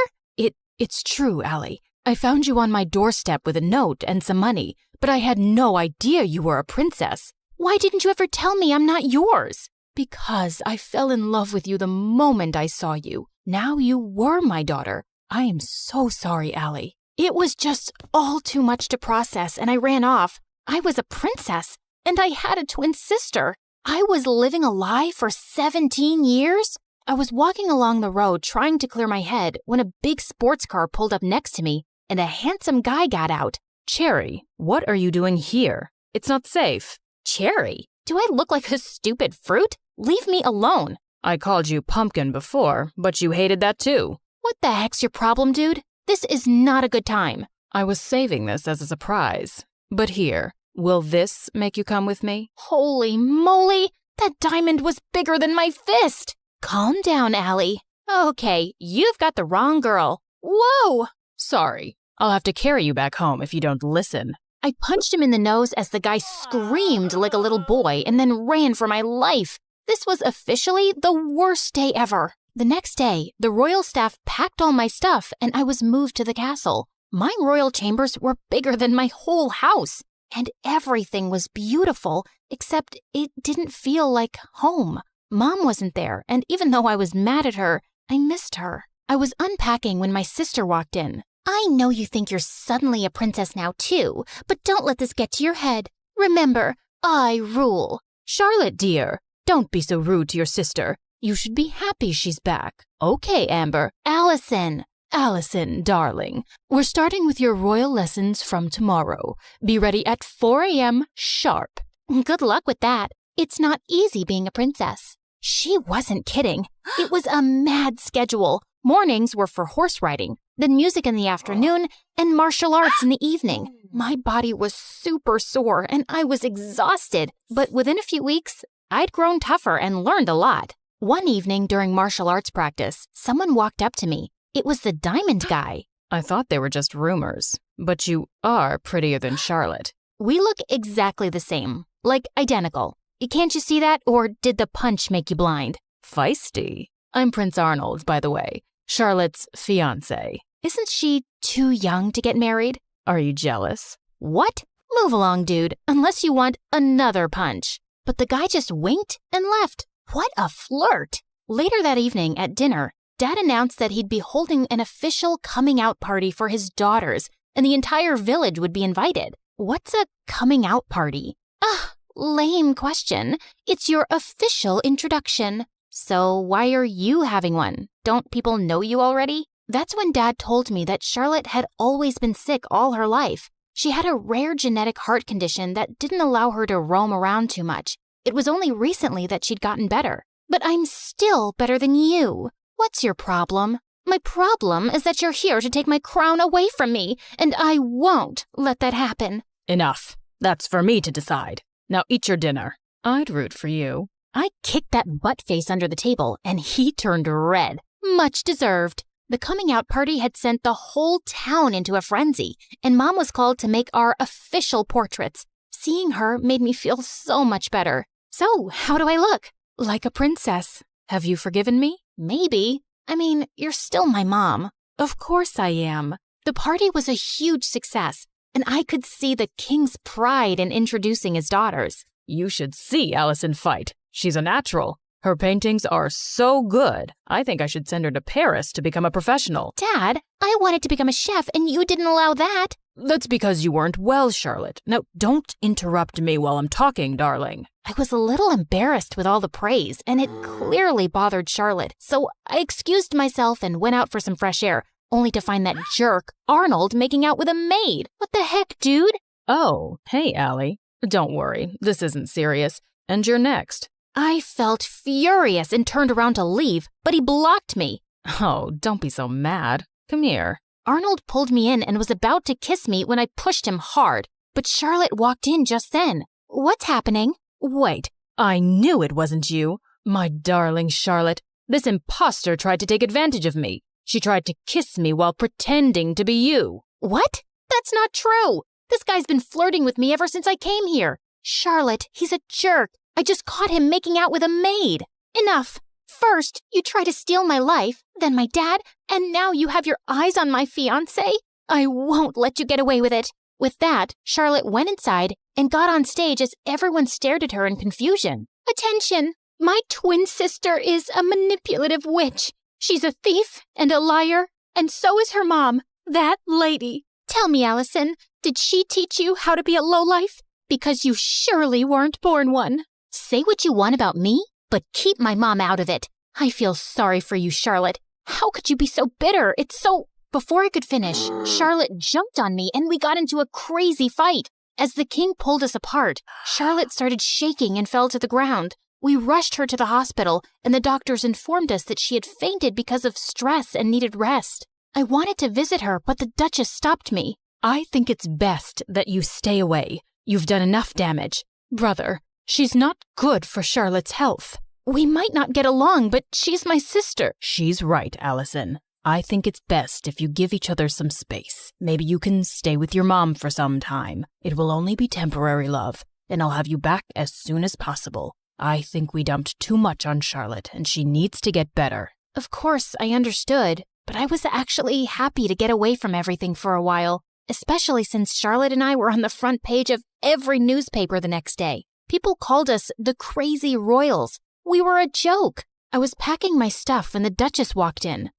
It's true, Allie. I found you on my doorstep with a note and some money, but I had no idea you were a princess. Why didn't you ever tell me I'm not yours? Because I fell in love with you the moment I saw you. Now you were my daughter. I am so sorry, Allie. It was just all too much to process, and I ran off. I was a princess, and I had a twin sister. I was living a lie for 17 years? I was walking along the road trying to clear my head when a big sports car pulled up next to me, and a handsome guy got out. Cherry, what are you doing here? It's not safe. Cherry? Do I look like a stupid fruit? Leave me alone. I called you pumpkin before, but you hated that too. What the heck's your problem, dude? This is not a good time. I was saving this as a surprise. But here, will this make you come with me? Holy moly! That diamond was bigger than my fist! Calm down, Allie. Okay, you've got the wrong girl. Whoa! Sorry. I'll have to carry you back home if you don't listen. I punched him in the nose as the guy screamed like a little boy and then ran for my life. This was officially the worst day ever. The next day, the royal staff packed all my stuff and I was moved to the castle. My royal chambers were bigger than my whole house, and everything was beautiful, except it didn't feel like home. Mom wasn't there, and even though I was mad at her, I missed her. I was unpacking when my sister walked in. I know you think you're suddenly a princess now too, but don't let this get to your head. Remember, I rule. Charlotte, dear, don't be so rude to your sister. You should be happy she's back. Okay, Amber. Allison. Allison, darling, we're starting with your royal lessons from tomorrow. Be ready at 4 a.m. sharp. Good luck with that. It's not easy being a princess. She wasn't kidding. It was a mad schedule. Mornings were for horse riding, then music in the afternoon, and martial arts in the evening. My body was super sore and I was exhausted, but within a few weeks, I'd grown tougher and learned a lot. One evening during martial arts practice, someone walked up to me. It was the diamond guy. I thought they were just rumors, but you are prettier than Charlotte. We look exactly the same, like identical. Can't you see that, or did the punch make you blind? Feisty. I'm Prince Arnold, by the way, Charlotte's fiancé. Isn't she too young to get married? Are you jealous? What? Move along, dude, unless you want another punch. But the guy just winked and left. What a flirt. Later that evening at dinner, Dad announced that he'd be holding an official coming out party for his daughters, and the entire village would be invited. What's a coming out party? Lame question. It's your official introduction. So why are you having one? Don't people know you already? That's when Dad told me that Charlotte had always been sick all her life. She had a rare genetic heart condition that didn't allow her to roam around too much. It was only recently that she'd gotten better. But I'm still better than you. What's your problem? My problem is that you're here to take my crown away from me, and I won't let that happen. Enough. That's for me to decide. Now eat your dinner. I'd root for you. I kicked that butt face under the table, and he turned red. Much deserved. The coming out party had sent the whole town into a frenzy, and Mom was called to make our official portraits. Seeing her made me feel so much better. So, how do I look? Like a princess. Have you forgiven me? Maybe. I mean, you're still my mom. Of course I am. The party was a huge success, and I could see the king's pride in introducing his daughters. You should see Allison fight. She's a natural. Her paintings are so good. I think I should send her to Paris to become a professional. Dad, I wanted to become a chef, and you didn't allow that. That's because you weren't well, Charlotte. Now, don't interrupt me while I'm talking, darling. I was a little embarrassed with all the praise, and it clearly bothered Charlotte. So I excused myself and went out for some fresh air, only to find that jerk, Arnold, making out with a maid. What the heck, dude? Oh, hey, Allie. Don't worry, this isn't serious. And you're next. I felt furious and turned around to leave, but he blocked me. Oh, don't be so mad. Come here. Arnold pulled me in and was about to kiss me when I pushed him hard, but Charlotte walked in just then. What's happening? Wait, I knew it wasn't you. My darling Charlotte, this imposter tried to take advantage of me. She tried to kiss me while pretending to be you. What? That's not true. This guy's been flirting with me ever since I came here. Charlotte, he's a jerk. I just caught him making out with a maid. Enough. First, you try to steal my life, then my dad, and now you have your eyes on my fiancé? I won't let you get away with it. With that, Charlotte went inside and got on stage as everyone stared at her in confusion. Attention! My twin sister is a manipulative witch. She's a thief and a liar, and so is her mom, that lady. Tell me, Allison, did she teach you how to be a lowlife? Because you surely weren't born one. Say what you want about me, but keep my mom out of it. I feel sorry for you, Charlotte. How could you be so bitter? It's so... Before I could finish, Charlotte jumped on me and we got into a crazy fight. As the king pulled us apart, Charlotte started shaking and fell to the ground. We rushed her to the hospital, and the doctors informed us that she had fainted because of stress and needed rest. I wanted to visit her, but the Duchess stopped me. I think it's best that you stay away. You've done enough damage. Brother, she's not good for Charlotte's health. We might not get along, but she's my sister. She's right, Allison. I think it's best if you give each other some space. Maybe you can stay with your mom for some time. It will only be temporary, love, and I'll have you back as soon as possible. I think we dumped too much on Charlotte, and she needs to get better. Of course, I understood, but I was actually happy to get away from everything for a while, especially since Charlotte and I were on the front page of every newspaper the next day. People called us the Crazy Royals. We were a joke. I was packing my stuff when the Duchess walked in.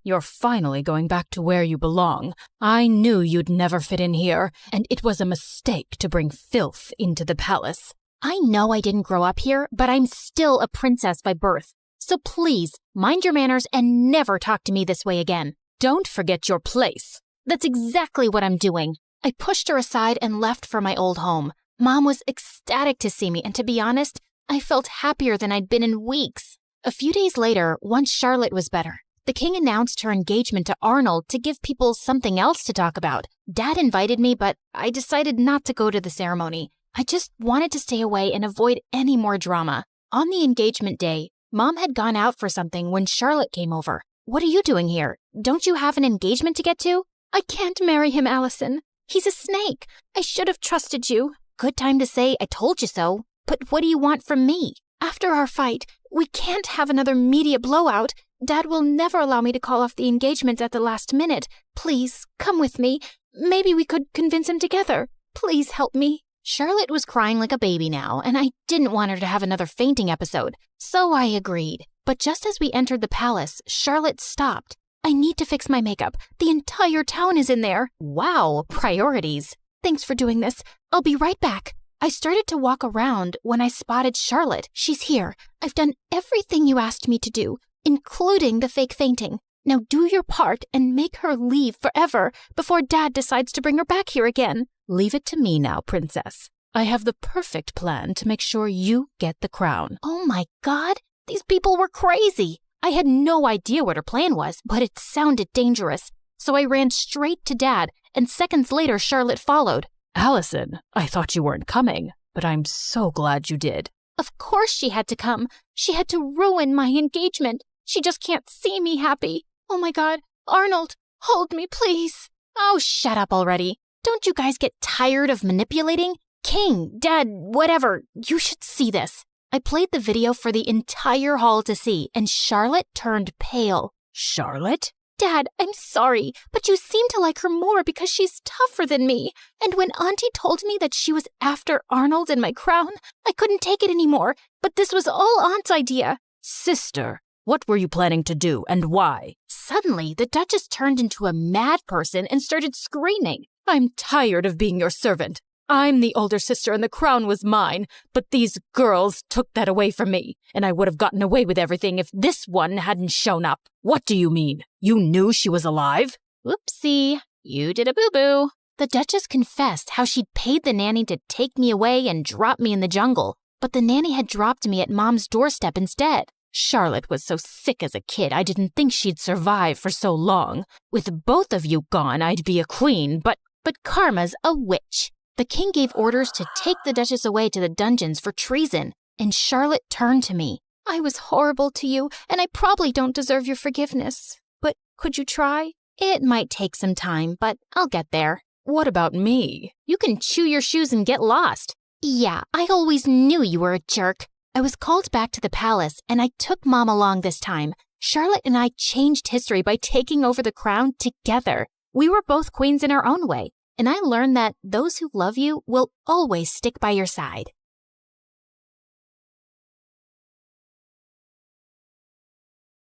You're finally going back to where you belong. I knew you'd never fit in here, and it was a mistake to bring filth into the palace. I know I didn't grow up here, but I'm still a princess by birth. So please, mind your manners and never talk to me this way again. Don't forget your place. That's exactly what I'm doing. I pushed her aside and left for my old home. Mom was ecstatic to see me, and to be honest, I felt happier than I'd been in weeks. A few days later, once Charlotte was better, the king announced her engagement to Arnold to give people something else to talk about. Dad invited me, but I decided not to go to the ceremony. I just wanted to stay away and avoid any more drama. On the engagement day, Mom had gone out for something when Charlotte came over. What are you doing here? Don't you have an engagement to get to? I can't marry him, Allison. He's a snake. I should have trusted you. Good time to say I told you so. But what do you want from me? After our fight, we can't have another media blowout. Dad will never allow me to call off the engagement at the last minute. Please, come with me. Maybe we could convince him together. Please help me. Charlotte was crying like a baby now, and I didn't want her to have another fainting episode. So I agreed. But just as we entered the palace, Charlotte stopped. I need to fix my makeup. The entire town is in there. Wow, priorities. Thanks for doing this. I'll be right back. I started to walk around when I spotted Charlotte. She's here. I've done everything you asked me to do, including the fake fainting. Now do your part and make her leave forever before Dad decides to bring her back here again. Leave it to me now, princess. I have the perfect plan to make sure you get the crown. Oh my God, these people were crazy. I had no idea what her plan was, but it sounded dangerous. So I ran straight to Dad, and seconds later Charlotte followed. Allison, I thought you weren't coming, but I'm so glad you did. Of course she had to come. She had to ruin my engagement. She just can't see me happy. Oh my God, Arnold, hold me, please. Oh, shut up already. Don't you guys get tired of manipulating? King, Dad, whatever, you should see this. I played the video for the entire hall to see, and Charlotte turned pale. Charlotte? Dad, I'm sorry, but you seem to like her more because she's tougher than me. And when Auntie told me that she was after Arnold and my crown, I couldn't take it anymore. But this was all Aunt's idea. Sister, what were you planning to do and why? Suddenly, the Duchess turned into a mad person and started screaming. I'm tired of being your servant. I'm the older sister and the crown was mine, but these girls took that away from me, and I would have gotten away with everything if this one hadn't shown up. What do you mean? You knew she was alive? Whoopsie, you did a boo-boo. The Duchess confessed how she'd paid the nanny to take me away and drop me in the jungle, but the nanny had dropped me at Mom's doorstep instead. Charlotte was so sick as a kid, I didn't think she'd survive for so long. With both of you gone, I'd be a queen, but Karma's a witch. The king gave orders to take the Duchess away to the dungeons for treason, and Charlotte turned to me. I was horrible to you, and I probably don't deserve your forgiveness. But could you try? It might take some time, but I'll get there. What about me? You can chew your shoes and get lost. Yeah, I always knew you were a jerk. I was called back to the palace, and I took Mom along this time. Charlotte and I changed history by taking over the crown together. We were both queens in our own way, and I learned that those who love you will always stick by your side.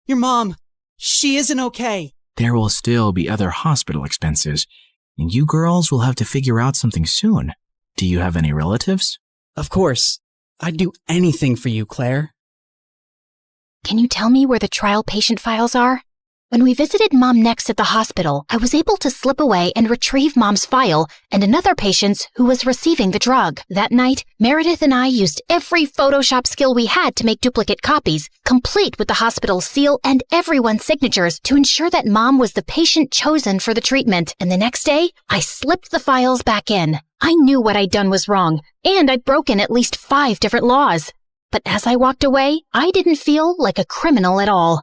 Your mom, she isn't okay. There will still be other hospital expenses, and you girls will have to figure out something soon. Do you have any relatives? Of course. I'd do anything for you, Claire. Can you tell me where the trial patient files are? When we visited Mom next at the hospital, I was able to slip away and retrieve Mom's file and another patient's who was receiving the drug. That night, Meredith and I used every Photoshop skill we had to make duplicate copies, complete with the hospital's seal and everyone's signatures to ensure that Mom was the patient chosen for the treatment. And the next day, I slipped the files back in. I knew what I'd done was wrong, and I'd broken at least 5 different laws. But as I walked away, I didn't feel like a criminal at all.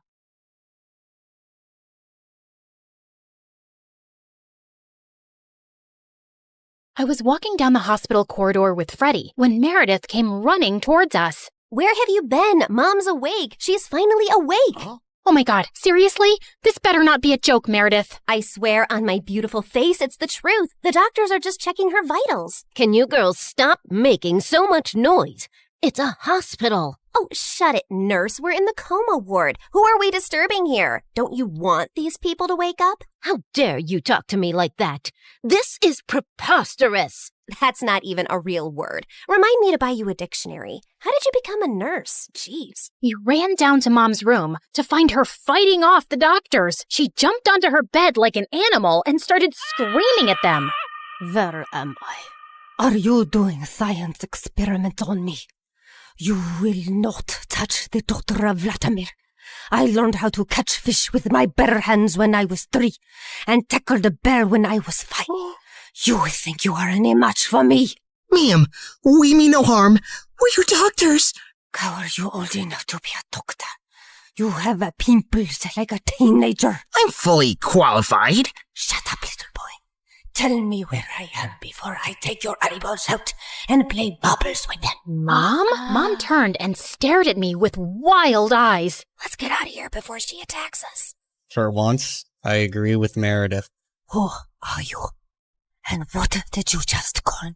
I was walking down the hospital corridor with Freddie when Meredith came running towards us. Where have you been? Mom's awake. She's finally awake. Oh my God, seriously? This better not be a joke, Meredith. I swear on my beautiful face, it's the truth. The doctors are just checking her vitals. Can you girls stop making so much noise? It's a hospital. Oh, shut it, nurse. We're in the coma ward. Who are we disturbing here? Don't you want these people to wake up? How dare you talk to me like that? This is preposterous. That's not even a real word. Remind me to buy you a dictionary. How did you become a nurse? Jeez. You ran down to Mom's room to find her fighting off the doctors. She jumped onto her bed like an animal and started screaming at them. Where am I? Are you doing a science experiment on me? You will not touch the daughter of Vladimir. I learned how to catch fish with my bare hands when I was 3 and tackled a bear when I was 5. You think you are any match for me? Ma'am, we mean no harm. We're your doctors. How are you old enough to be a doctor? You have a pimples like a teenager. I'm fully qualified. Shut up, little boy. Tell me where I am before I take your eyeballs out and play bubbles with them. Mom? Mom turned and stared at me with wild eyes. Let's get out of here before she attacks us. For once, I agree with Meredith. Who are you? And what did you just call me?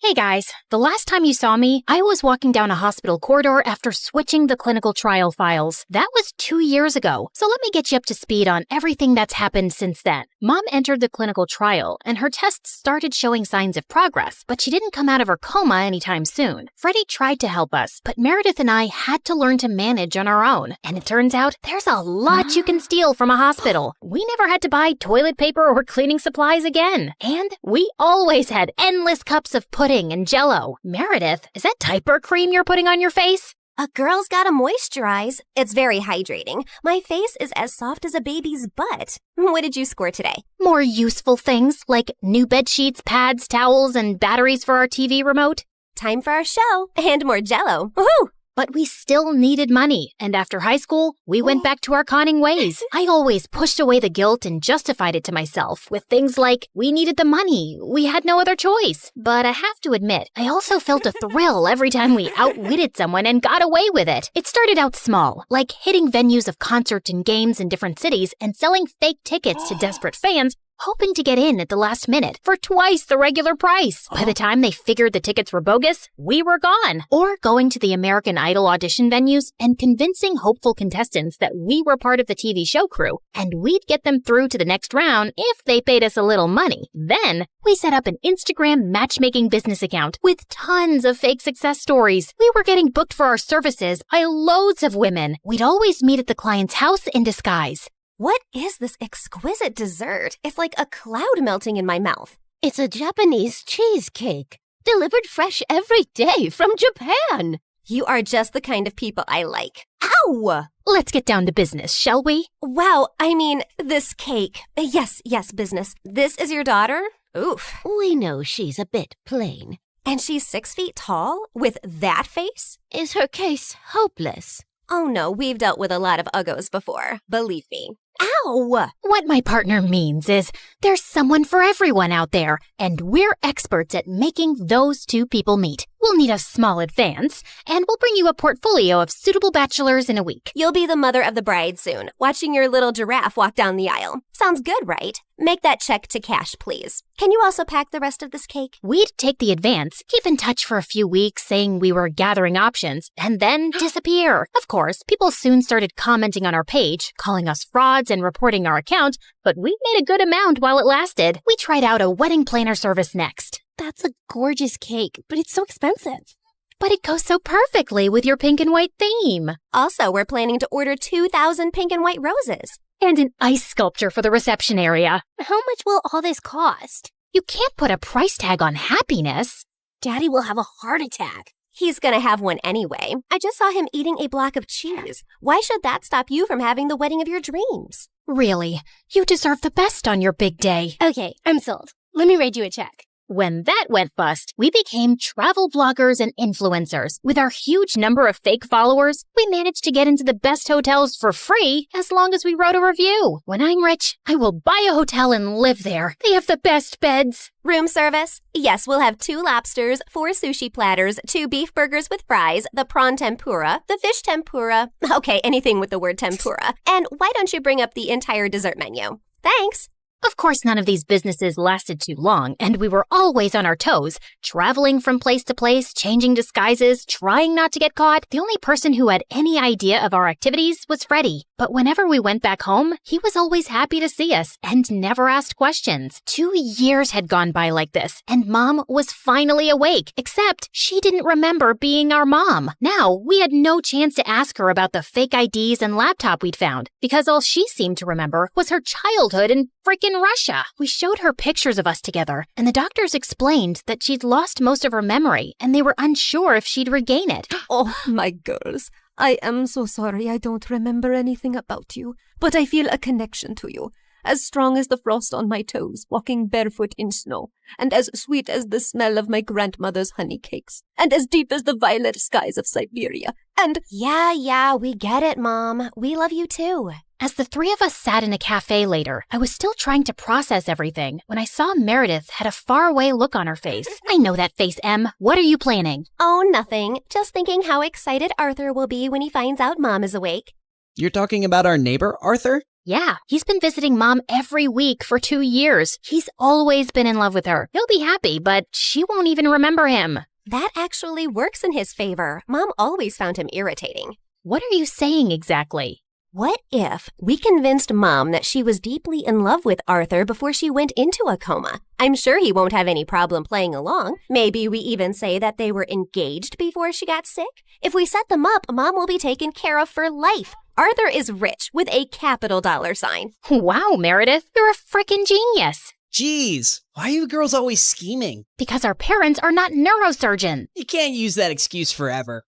Hey guys, the last time you saw me, I was walking down a hospital corridor after switching the clinical trial files. That was 2 years ago, so let me get you up to speed on everything that's happened since then. Mom entered the clinical trial, and her tests started showing signs of progress, but she didn't come out of her coma anytime soon. Freddie tried to help us, but Meredith and I had to learn to manage on our own. And it turns out, there's a lot you can steal from a hospital. We never had to buy toilet paper or cleaning supplies again. And we always had endless cups of pudding and Jell-O. Meredith, is that diaper cream you're putting on your face? A girl's gotta moisturize. It's very hydrating. My face is as soft as a baby's butt. What did you score today? More useful things like new bed sheets, pads, towels, and batteries for our TV remote. Time for our show and more Jell-O. Woohoo! But we still needed money, and after high school, we went back to our conning ways. I always pushed away the guilt and justified it to myself with things like, we needed the money, we had no other choice. But I have to admit, I also felt a thrill every time we outwitted someone and got away with it. It started out small, like hitting venues of concerts and games in different cities and selling fake tickets to desperate fans, hoping to get in at the last minute for twice the regular price. By the time they figured the tickets were bogus, we were gone. Or going to the American Idol audition venues and convincing hopeful contestants that we were part of the TV show crew, and we'd get them through to the next round if they paid us a little money. Then, we set up an Instagram matchmaking business account with tons of fake success stories. We were getting booked for our services by loads of women. We'd always meet at the client's house in disguise. What is this exquisite dessert? It's like a cloud melting in my mouth. It's a Japanese cheesecake, delivered fresh every day from Japan. You are just the kind of people I like. Ow! Let's get down to business, shall we? Wow, I mean, this cake. Yes, business. This is your daughter? Oof. We know she's a bit plain. And she's 6 feet tall? With that face? Is her case hopeless? Oh no, we've dealt with a lot of uggos before. Believe me. Ow! What my partner means is there's someone for everyone out there, and we're experts at making those two people meet. We'll need a small advance, and we'll bring you a portfolio of suitable bachelors in a week. You'll be the mother of the bride soon, watching your little giraffe walk down the aisle. Sounds good, right? Make that check to cash, please. Can you also pack the rest of this cake? We'd take the advance, keep in touch for a few weeks saying we were gathering options, and then disappear. Of course, people soon started commenting on our page, calling us frauds and reporting our account, but we made a good amount while it lasted. We tried out a wedding planner service next. That's a gorgeous cake, but it's so expensive. But it goes so perfectly with your pink and white theme. Also, we're planning to order 2,000 pink and white roses. And an ice sculpture for the reception area. How much will all this cost? You can't put a price tag on happiness. Daddy will have a heart attack. He's gonna have one anyway. I just saw him eating a block of cheese. Why should that stop you from having the wedding of your dreams? Really, you deserve the best on your big day. Okay, I'm sold. Let me write you a check. When that went bust, we became travel bloggers and influencers. With our huge number of fake followers, we managed to get into the best hotels for free as long as we wrote a review. When I'm rich, I will buy a hotel and live there. They have the best beds. Room service? Yes, we'll have 2 lobsters, 4 sushi platters, 2 beef burgers with fries, the prawn tempura, the fish tempura. Okay, anything with the word tempura. And why don't you bring up the entire dessert menu? Thanks. Of course, none of these businesses lasted too long, and we were always on our toes, traveling from place to place, changing disguises, trying not to get caught. The only person who had any idea of our activities was Freddie. But whenever we went back home, he was always happy to see us and never asked questions. 2 years had gone by like this, and Mom was finally awake, except she didn't remember being our mom. Now, we had no chance to ask her about the fake IDs and laptop we'd found, because all she seemed to remember was her childhood in frickin' Russia. We showed her pictures of us together, and the doctors explained that she'd lost most of her memory, and they were unsure if she'd regain it. Oh, my girls. I am so sorry I don't remember anything about you, but I feel a connection to you, as strong as the frost on my toes, walking barefoot in snow, and as sweet as the smell of my grandmother's honey cakes, and as deep as the violet skies of Siberia, and— Yeah, we get it, Mom. We love you too. As the 3 of us sat in a cafe later, I was still trying to process everything when I saw Meredith had a faraway look on her face. I know that face, Em. What are you planning? Oh, nothing. Just thinking how excited Arthur will be when he finds out Mom is awake. You're talking about our neighbor, Arthur? Yeah, he's been visiting Mom every week for 2 years. He's always been in love with her. He'll be happy, but she won't even remember him. That actually works in his favor. Mom always found him irritating. What are you saying exactly? What if we convinced Mom that she was deeply in love with Arthur before she went into a coma? I'm sure he won't have any problem playing along. Maybe we even say that they were engaged before she got sick. If we set them up, Mom will be taken care of for life. Arthur is rich with a capital $sign. Wow, Meredith, you're a frickin' genius. Jeez, why are you girls always scheming? Because our parents are not neurosurgeons. You can't use that excuse forever.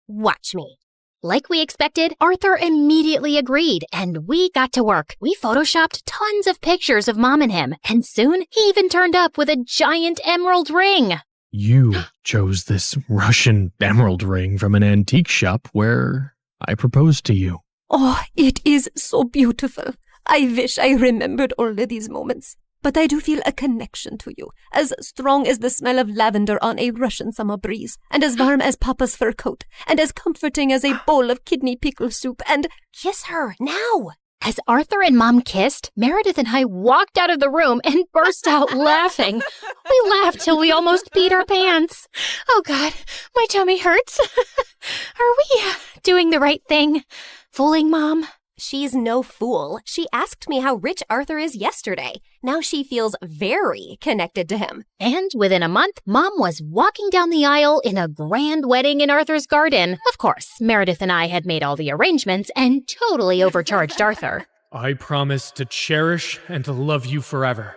Watch me. Like we expected, Arthur immediately agreed, and we got to work. We photoshopped tons of pictures of Mom and him, and soon he even turned up with a giant emerald ring. You chose this Russian emerald ring from an antique shop where I proposed to you. Oh, it is so beautiful. I wish I remembered all of these moments. But I do feel a connection to you, as strong as the smell of lavender on a Russian summer breeze, and as warm as Papa's fur coat, and as comforting as a bowl of kidney pickle soup, and— Kiss her, now! As Arthur and Mom kissed, Meredith and I walked out of the room and burst out laughing. We laughed till we almost peed our pants. Oh God, my tummy hurts. Are we doing the right thing? Fooling Mom? She's no fool. She asked me how rich Arthur is yesterday. Now she feels very connected to him. And within a month, Mom was walking down the aisle in a grand wedding in Arthur's garden. Of course, Meredith and I had made all the arrangements and totally overcharged Arthur. I promise to cherish and to love you forever,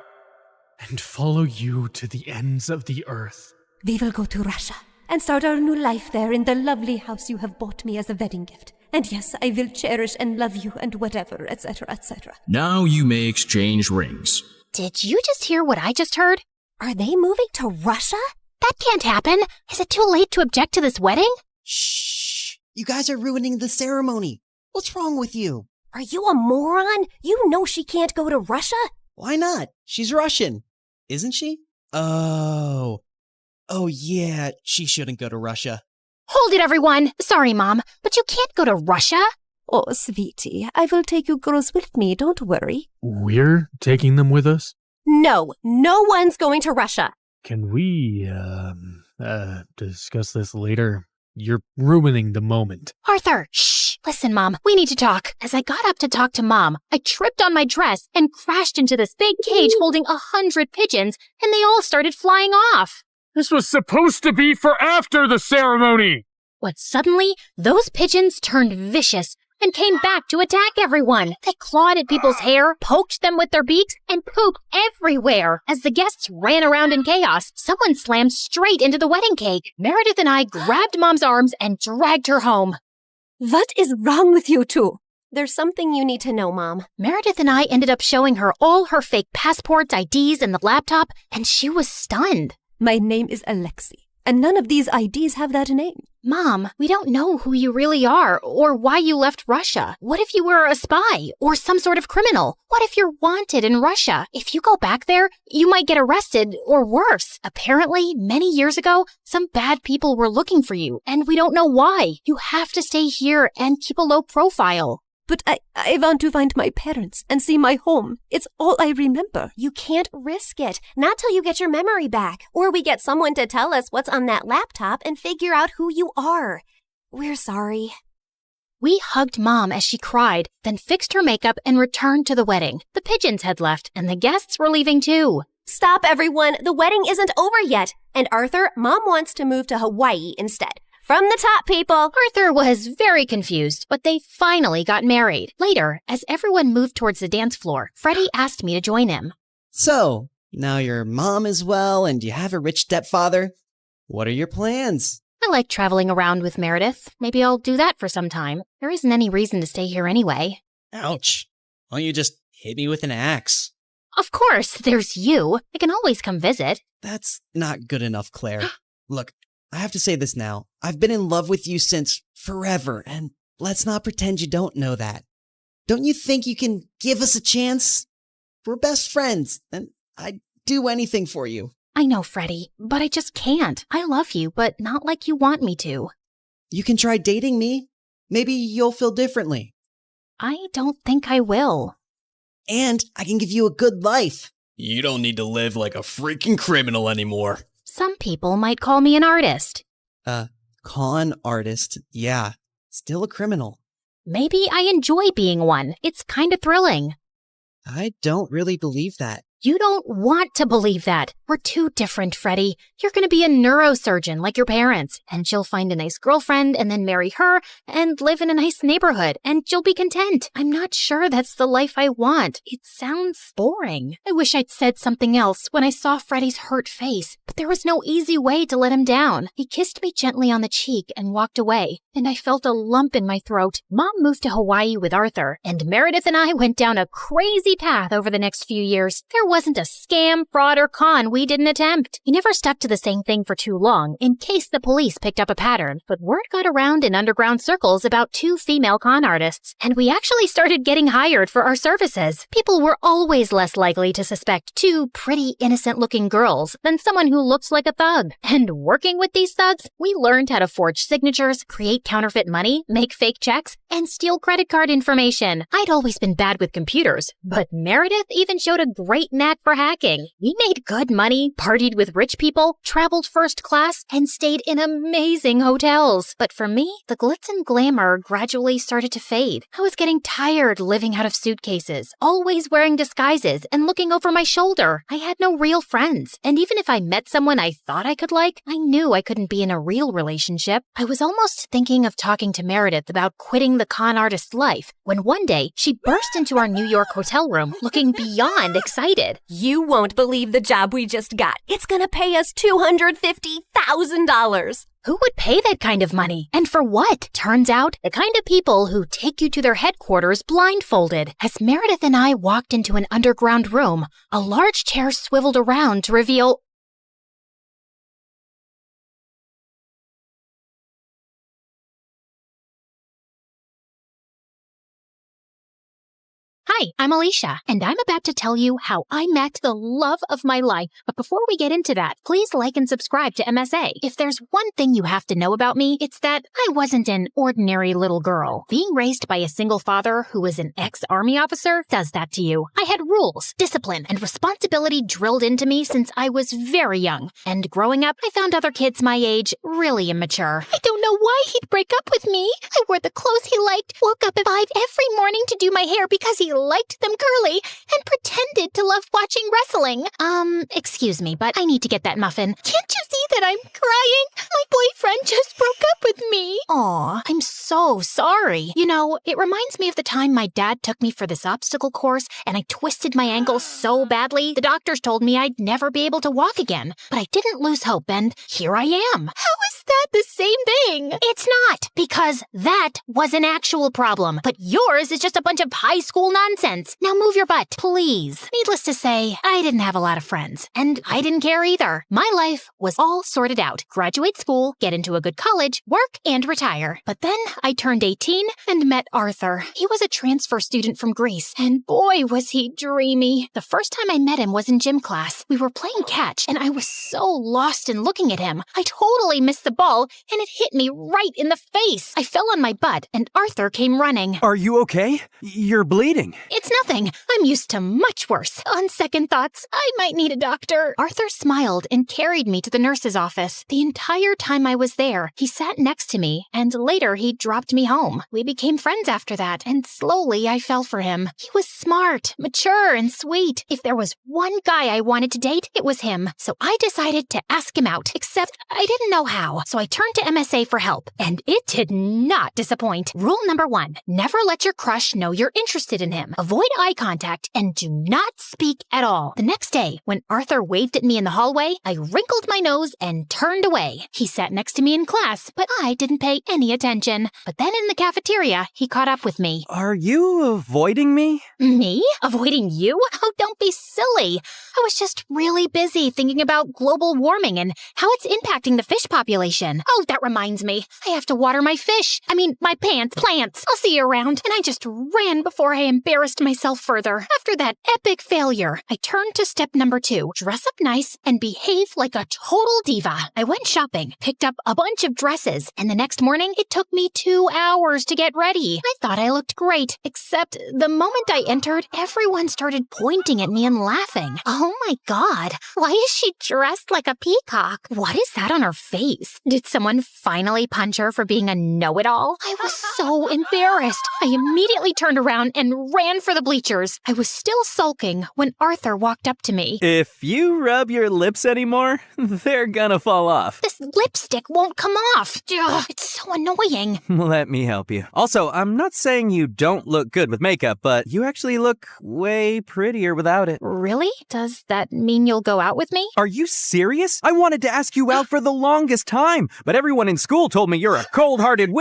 and follow you to the ends of the earth. We will go to Russia and start our new life there in the lovely house you have bought me as a wedding gift. And yes, I will cherish and love you and whatever, etc., etc. Now you may exchange rings. Did you just hear what I just heard? Are they moving to Russia? That can't happen. Is it too late to object to this wedding? Shh! You guys are ruining the ceremony. What's wrong with you? Are you a moron? You know she can't go to Russia? Why not? She's Russian. Isn't she? Oh. Oh yeah, she shouldn't go to Russia. Hold it, everyone! Sorry, Mom, but you can't go to Russia. Oh, sweetie, I will take you girls with me, don't worry. We're taking them with us? No, no one's going to Russia. Can we, discuss this later? You're ruining the moment. Arthur, shh! Listen, Mom, we need to talk. As I got up to talk to Mom, I tripped on my dress and crashed into this big cage holding 100 pigeons, and they all started flying off. This was supposed to be for after the ceremony! But suddenly, those pigeons turned vicious and came back to attack everyone. They clawed at people's hair, poked them with their beaks, and pooped everywhere. As the guests ran around in chaos, someone slammed straight into the wedding cake. Meredith and I grabbed Mom's arms and dragged her home. What is wrong with you two? There's something you need to know, Mom. Meredith and I ended up showing her all her fake passports, IDs, and the laptop, and she was stunned. My name is Alexei, and none of these IDs have that name. Mom, we don't know who you really are or why you left Russia. What if you were a spy or some sort of criminal? What if you're wanted in Russia? If you go back there, you might get arrested or worse. Apparently, many years ago, some bad people were looking for you, and we don't know why. You have to stay here and keep a low profile. But I want to find my parents and see my home. It's all I remember. You can't risk it. Not till you get your memory back. Or we get someone to tell us what's on that laptop and figure out who you are. We're sorry. We hugged Mom as she cried, then fixed her makeup and returned to the wedding. The pigeons had left, and the guests were leaving too. Stop, everyone. The wedding isn't over yet. And Arthur, Mom wants to move to Hawaii instead. From the top, people! Arthur was very confused, but they finally got married. Later, as everyone moved towards the dance floor, Freddie asked me to join him. So, now your mom is well and you have a rich stepfather. What are your plans? I like traveling around with Meredith. Maybe I'll do that for some time. There isn't any reason to stay here anyway. Ouch. Why don't you just hit me with an axe? Of course, there's you. I can always come visit. That's not good enough, Claire. Look, I have to say this now. I've been in love with you since forever, and let's not pretend you don't know that. Don't you think you can give us a chance? We're best friends, and I'd do anything for you. I know, Freddie, but I just can't. I love you, but not like you want me to. You can try dating me. Maybe you'll feel differently. I don't think I will. And I can give you a good life. You don't need to live like a freaking criminal anymore. Some people might call me an artist. Con artist, yeah. Still a criminal. Maybe I enjoy being one. It's kind of thrilling. I don't really believe that. You don't want to believe that. We're too different, Freddie. You're going to be a neurosurgeon like your parents, and she'll find a nice girlfriend and then marry her and live in a nice neighborhood, and you'll be content. I'm not sure that's the life I want. It sounds boring. I wish I'd said something else when I saw Freddie's hurt face, but there was no easy way to let him down. He kissed me gently on the cheek and walked away, and I felt a lump in my throat. Mom moved to Hawaii with Arthur, and Meredith and I went down a crazy path over the next few years. There wasn't a scam, fraud, or con we didn't attempt. We never stuck to the same thing for too long, in case the police picked up a pattern, but word got around in underground circles about 2 female con artists, and we actually started getting hired for our services. People were always less likely to suspect 2 pretty, innocent-looking girls than someone who looks like a thug. And working with these thugs, we learned how to forge signatures, create counterfeit money, make fake checks, and steal credit card information. I'd always been bad with computers, but Meredith even showed a great knack for hacking. We made good money, partied with rich people, traveled first class, and stayed in amazing hotels. But for me, the glitz and glamour gradually started to fade. I was getting tired living out of suitcases, always wearing disguises and looking over my shoulder. I had no real friends, and even if I met someone I thought I could like, I knew I couldn't be in a real relationship. I was almost thinking of talking to Meredith about quitting the con artist life when one day she burst into our New York hotel room looking beyond excited. You won't believe the job we just got. It's gonna pay us $250,000. Who would pay that kind of money? And for what? Turns out, the kind of people who take you to their headquarters blindfolded. As Meredith and I walked into an underground room, a large chair swiveled around to reveal Hi, I'm Alicia, and I'm about to tell you how I met the love of my life. But before we get into that, please like and subscribe to MSA. If there's one thing you have to know about me, it's that I wasn't an ordinary little girl. Being raised by a single father who was an ex-army officer does that to you. I had rules, discipline, and responsibility drilled into me since I was very young. And growing up, I found other kids my age really immature. I don't know why he'd break up with me. I wore the clothes he liked, woke up at 5 every morning to do my hair because he liked them curly, and pretended to love watching wrestling. Excuse me, but I need to get that muffin. Can't you see that I'm crying? My boyfriend just broke up with me. Aw, I'm so sorry. You know, it reminds me of the time my dad took me for this obstacle course and I twisted my ankle so badly, the doctors told me I'd never be able to walk again. But I didn't lose hope, and here I am. How is that the same thing? It's not, because that was an actual problem. But yours is just a bunch of high school nonsense. Now move your butt, please. Needless to say, I didn't have a lot of friends, and I didn't care either. My life was all sorted out. Graduate school, get into a good college, work, and retire. But then I turned 18 and met Arthur. He was a transfer student from Greece, and boy, was he dreamy. The first time I met him was in gym class. We were playing catch, and I was so lost in looking at him. I totally missed the ball, and it hit me right in the face. I fell on my butt, and Arthur came running. Are you okay? You're bleeding. It's nothing. I'm used to much worse. On second thoughts, I might need a doctor. Arthur smiled and carried me to the nurse's office. The entire time I was there, he sat next to me, and later he dropped me home. We became friends after that, and slowly I fell for him. He was smart, mature, and sweet. If there was one guy I wanted to date, it was him. So I decided to ask him out, except I didn't know how. So I turned to MSA for help, and it did not disappoint. Rule number 1, never let your crush know you're interested in him. Avoid eye contact and do not speak at all. The next day, when Arthur waved at me in the hallway, I wrinkled my nose and turned away. He sat next to me in class, but I didn't pay any attention. But then in the cafeteria, he caught up with me. Are you avoiding me? Me? Avoiding you? Oh, don't be silly. I was just really busy thinking about global warming and how it's impacting the fish population. Oh, that reminds me. I have to water my fish. My plants. I'll see you around. And I just ran before I embarrassed myself further. After that epic failure, I turned to step number 2. Dress up nice and behave like a total diva. I went shopping, picked up a bunch of dresses, and the next morning it took me 2 hours to get ready. I thought I looked great, except the moment I entered, everyone started pointing at me and laughing. Oh my god, why is she dressed like a peacock? What is that on her face? Did someone finally punch her for being a know-it-all? I was so embarrassed. I immediately turned around and ran for the bleachers. I was still sulking when Arthur walked up to me. If you rub your lips anymore, they're gonna fall off. This lipstick won't come off. Ugh, it's so annoying. Let me help you. Also, I'm not saying you don't look good with makeup, but you actually look way prettier without it. Really? Does that mean you'll go out with me? Are you serious? I wanted to ask you out for the longest time, but everyone in school told me you're a cold-hearted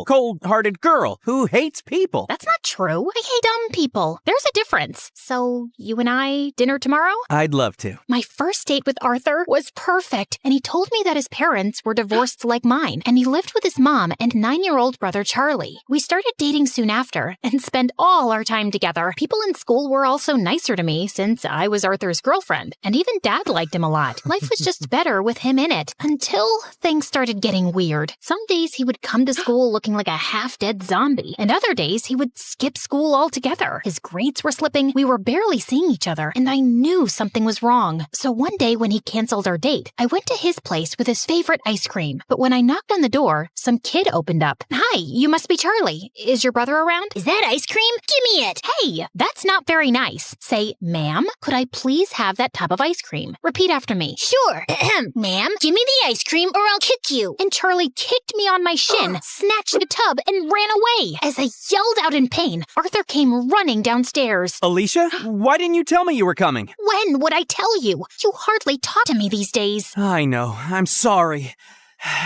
cold-hearted girl who hates people. That's not true. I hate dumb people. There's a difference. So, you and I, dinner tomorrow? I'd love to. My first date with Arthur was perfect, and he told me that his parents were divorced like mine, and he lived with his mom and 9-year-old brother Charlie. We started dating soon after, and spent all our time together. People in school were also nicer to me, since I was Arthur's girlfriend, and even Dad liked him a lot. Life was just better with him in it, until things started getting weird. Some days he would come to school looking like a half-dead zombie, and other days he would skip school altogether. His grades were slipping, we were barely seeing each other, and I knew something was wrong. So one day when he canceled our date, I went to his place with his favorite ice cream. But when I knocked on the door, some kid opened up. Hi, you must be Charlie. Is your brother around? Is that ice cream? Give me it. Hey, that's not very nice. Say, ma'am, could I please have that tub of ice cream? Repeat after me. Sure. Ma'am, give me the ice cream or I'll kick you. And Charlie kicked me on my shin, snatched the tub, and ran away. As I yelled out in pain, Arthur came running downstairs. Alicia, why didn't you tell me you were coming? When would I tell you? You hardly talk to me these days. I know. I'm sorry.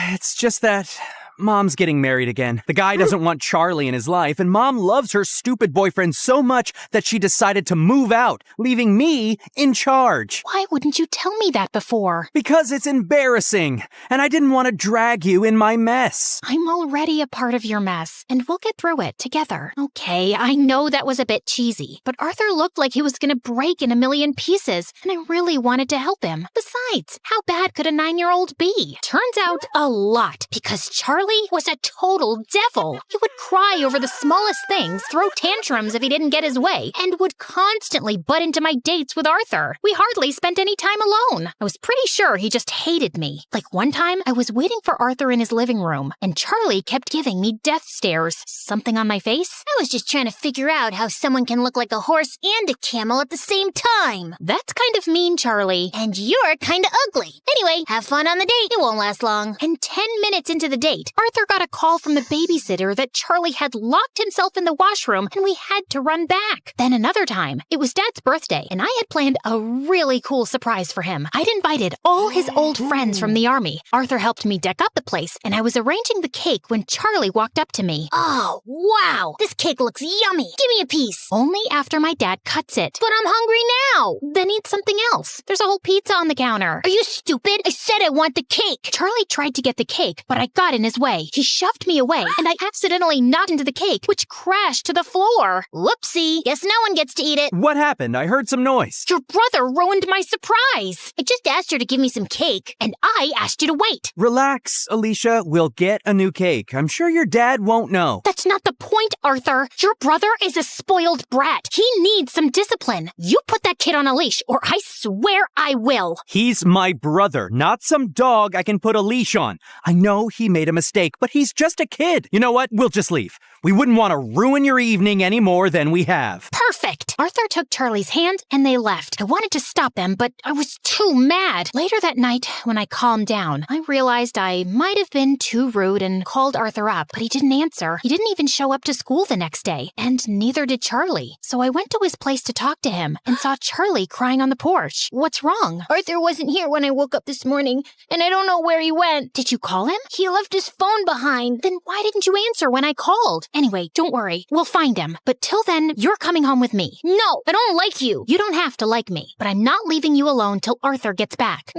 It's just that Mom's getting married again. The guy doesn't want Charlie in his life, and Mom loves her stupid boyfriend so much that she decided to move out, leaving me in charge. Why wouldn't you tell me that before? Because it's embarrassing, and I didn't want to drag you in my mess. I'm already a part of your mess, and we'll get through it together. Okay, I know that was a bit cheesy, but Arthur looked like he was gonna break in a million pieces, and I really wanted to help him. Besides, how bad could a 9-year-old be? Turns out a lot, because Charlie was a total devil. He would cry over the smallest things, throw tantrums if he didn't get his way, and would constantly butt into my dates with Arthur. We hardly spent any time alone. I was pretty sure he just hated me. Like one time, I was waiting for Arthur in his living room, and Charlie kept giving me death stares. Something on my face? I was just trying to figure out how someone can look like a horse and a camel at the same time. That's kind of mean, Charlie. And you're kind of ugly. Anyway, have fun on the date. It won't last long. And 10 minutes into the date, Arthur got a call from the babysitter that Charlie had locked himself in the washroom and we had to run back. Then another time, it was Dad's birthday and I had planned a really cool surprise for him. I'd invited all his old friends from the army. Arthur helped me deck up the place and I was arranging the cake when Charlie walked up to me. Oh, wow. This cake looks yummy. Give me a piece. Only after my dad cuts it. But I'm hungry now. Then eat something else. There's a whole pizza on the counter. Are you stupid? I said I want the cake. Charlie tried to get the cake, but I got in his way. He shoved me away, and I accidentally knocked into the cake, which crashed to the floor. Whoopsie. Guess no one gets to eat it. What happened? I heard some noise. Your brother ruined my surprise. I just asked her to give me some cake. And I asked you to wait. Relax, Alicia. We'll get a new cake. I'm sure your dad won't know. That's not the point, Arthur. Your brother is a spoiled brat. He needs some discipline. You put that kid on a leash, or I swear I will. He's my brother, not some dog I can put a leash on. I know he made a mistake, but he's just a kid. You know what? We'll just leave. We wouldn't want to ruin your evening any more than we have. Perfect. Arthur took Charlie's hand and they left. I wanted to stop them, but I was too mad. Later that night, when I calmed down, I realized I might have been too rude and called Arthur up, but he didn't answer. He didn't even show up to school the next day, and neither did Charlie. So I went to his place to talk to him and saw Charlie crying on the porch. What's wrong? Arthur wasn't here when I woke up this morning, and I don't know where he went. Did you call him? He left his phone behind. Then why didn't you answer when I called? Anyway, don't worry. We'll find him. But till then, you're coming home with me. No, I don't like you. You don't have to like me, but I'm not leaving you alone till Arthur gets back.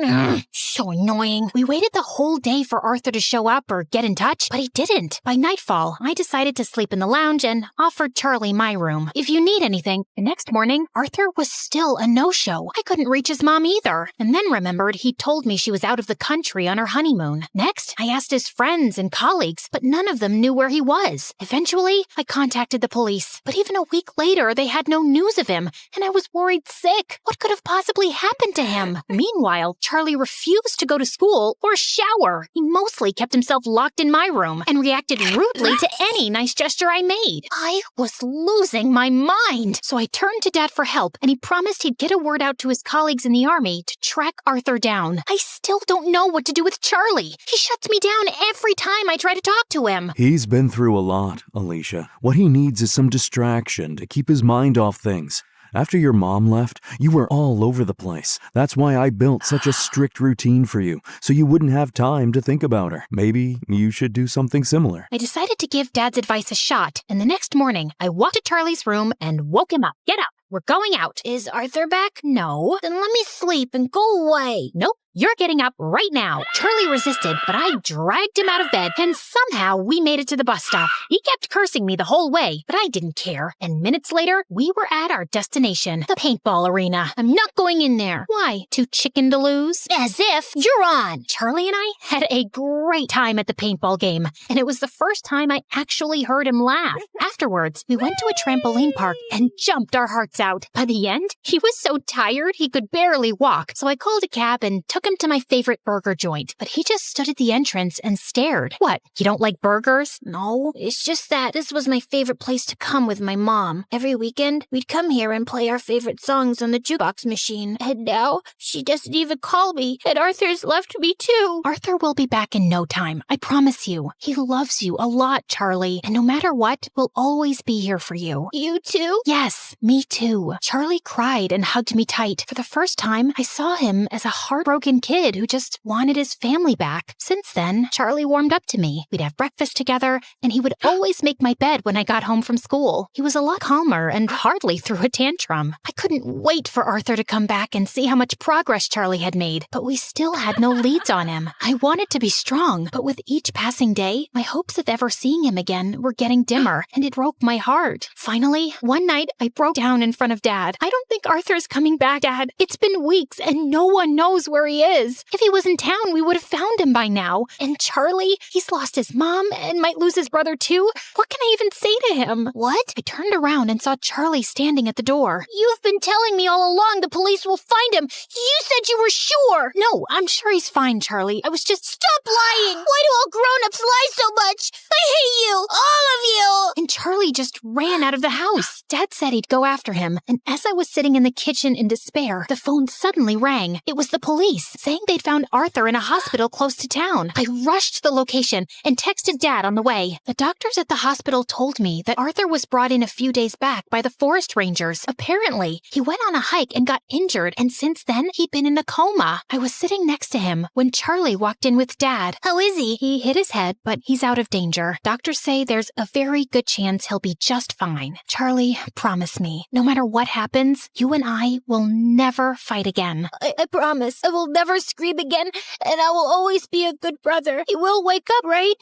So annoying. We waited the whole day for Arthur to show up or get in touch, but he didn't. By nightfall, I decided to sleep in the lounge and offered Charlie my room. If you need anything. The next morning, Arthur was still a no-show. I couldn't reach his mom either. And then remembered he'd told me she was out of the country on her honeymoon. Next, I asked his friends and colleagues, but none of them knew where he was. Eventually, I contacted the police. But even a week later, they had no news of him, and I was worried sick. What could have possibly happened to him? Meanwhile, Charlie refused to go to school or shower. He mostly kept himself locked in my room and reacted rudely to any nice gesture I made. I was losing my mind. So I turned to Dad for help, and he promised he'd get a word out to his colleagues in the army to track Arthur down. I still don't know what to do with Charlie. He shuts me down every time I try to talk to him. He's been through a lot, Alicia. What he needs is some distraction to keep his mind off things. After your mom left, you were all over the place. That's why I built such a strict routine for you, so you wouldn't have time to think about her. Maybe you should do something similar. I decided to give Dad's advice a shot, and the next morning, I walked to Charlie's room and woke him up. Get up. We're going out. Is Arthur back? No. Then let me sleep and go away. Nope. You're getting up right now. Charlie resisted, but I dragged him out of bed, and somehow we made it to the bus stop. He kept cursing me the whole way, but I didn't care. And minutes later, we were at our destination, the paintball arena. I'm not going in there. Why? Too chicken to lose? As if you're on. Charlie and I had a great time at the paintball game, and it was the first time I actually heard him laugh. Afterwards, we went to a trampoline park and jumped our hearts out. By the end, he was so tired he could barely walk, so I called a cab and took him to my favorite burger joint, but he just stood at the entrance and stared. What, you don't like burgers? No, it's just that this was my favorite place to come with my mom. Every weekend, we'd come here and play our favorite songs on the jukebox machine. And now, she doesn't even call me, and Arthur's left me too. Arthur will be back in no time, I promise you. He loves you a lot, Charlie, and no matter what, we'll always be here for you. You too? Yes, me too. Charlie cried and hugged me tight. For the first time, I saw him as a heartbroken young kid who just wanted his family back. Since then, Charlie warmed up to me. We'd have breakfast together, and he would always make my bed when I got home from school. He was a lot calmer and hardly threw a tantrum. I couldn't wait for Arthur to come back and see how much progress Charlie had made, but we still had no leads on him. I wanted to be strong, but with each passing day, my hopes of ever seeing him again were getting dimmer, and it broke my heart. Finally, one night, I broke down in front of Dad. I don't think Arthur's coming back, Dad. It's been weeks, and no one knows where he is. If he was in town, we would have found him by now. And Charlie, he's lost his mom and might lose his brother too. What can I even say to him? What? I turned around and saw Charlie standing at the door. You've been telling me all along the police will find him. You said you were sure. No, I'm sure he's fine, Charlie. I was just... Stop lying! Why do all grown-ups lie so much? I hate you! All of you! And Charlie just ran out of the house. Dad said he'd go after him, and as I was sitting in the kitchen in despair, the phone suddenly rang. It was the police, saying they'd found Arthur in a hospital close to town. I rushed to the location and texted Dad on the way. The doctors at the hospital told me that Arthur was brought in a few days back by the forest rangers. Apparently, he went on a hike and got injured, and since then, he'd been in a coma. I was sitting next to him when Charlie walked in with Dad. How is he? He hit his head, but he's out of danger. Doctors say there's a very good chance he'll be just fine. Charlie, promise me, no matter what happens, you and I will never fight again. I promise. I will never scream again, and I will always be a good brother. He will wake up, right?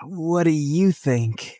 What do you think?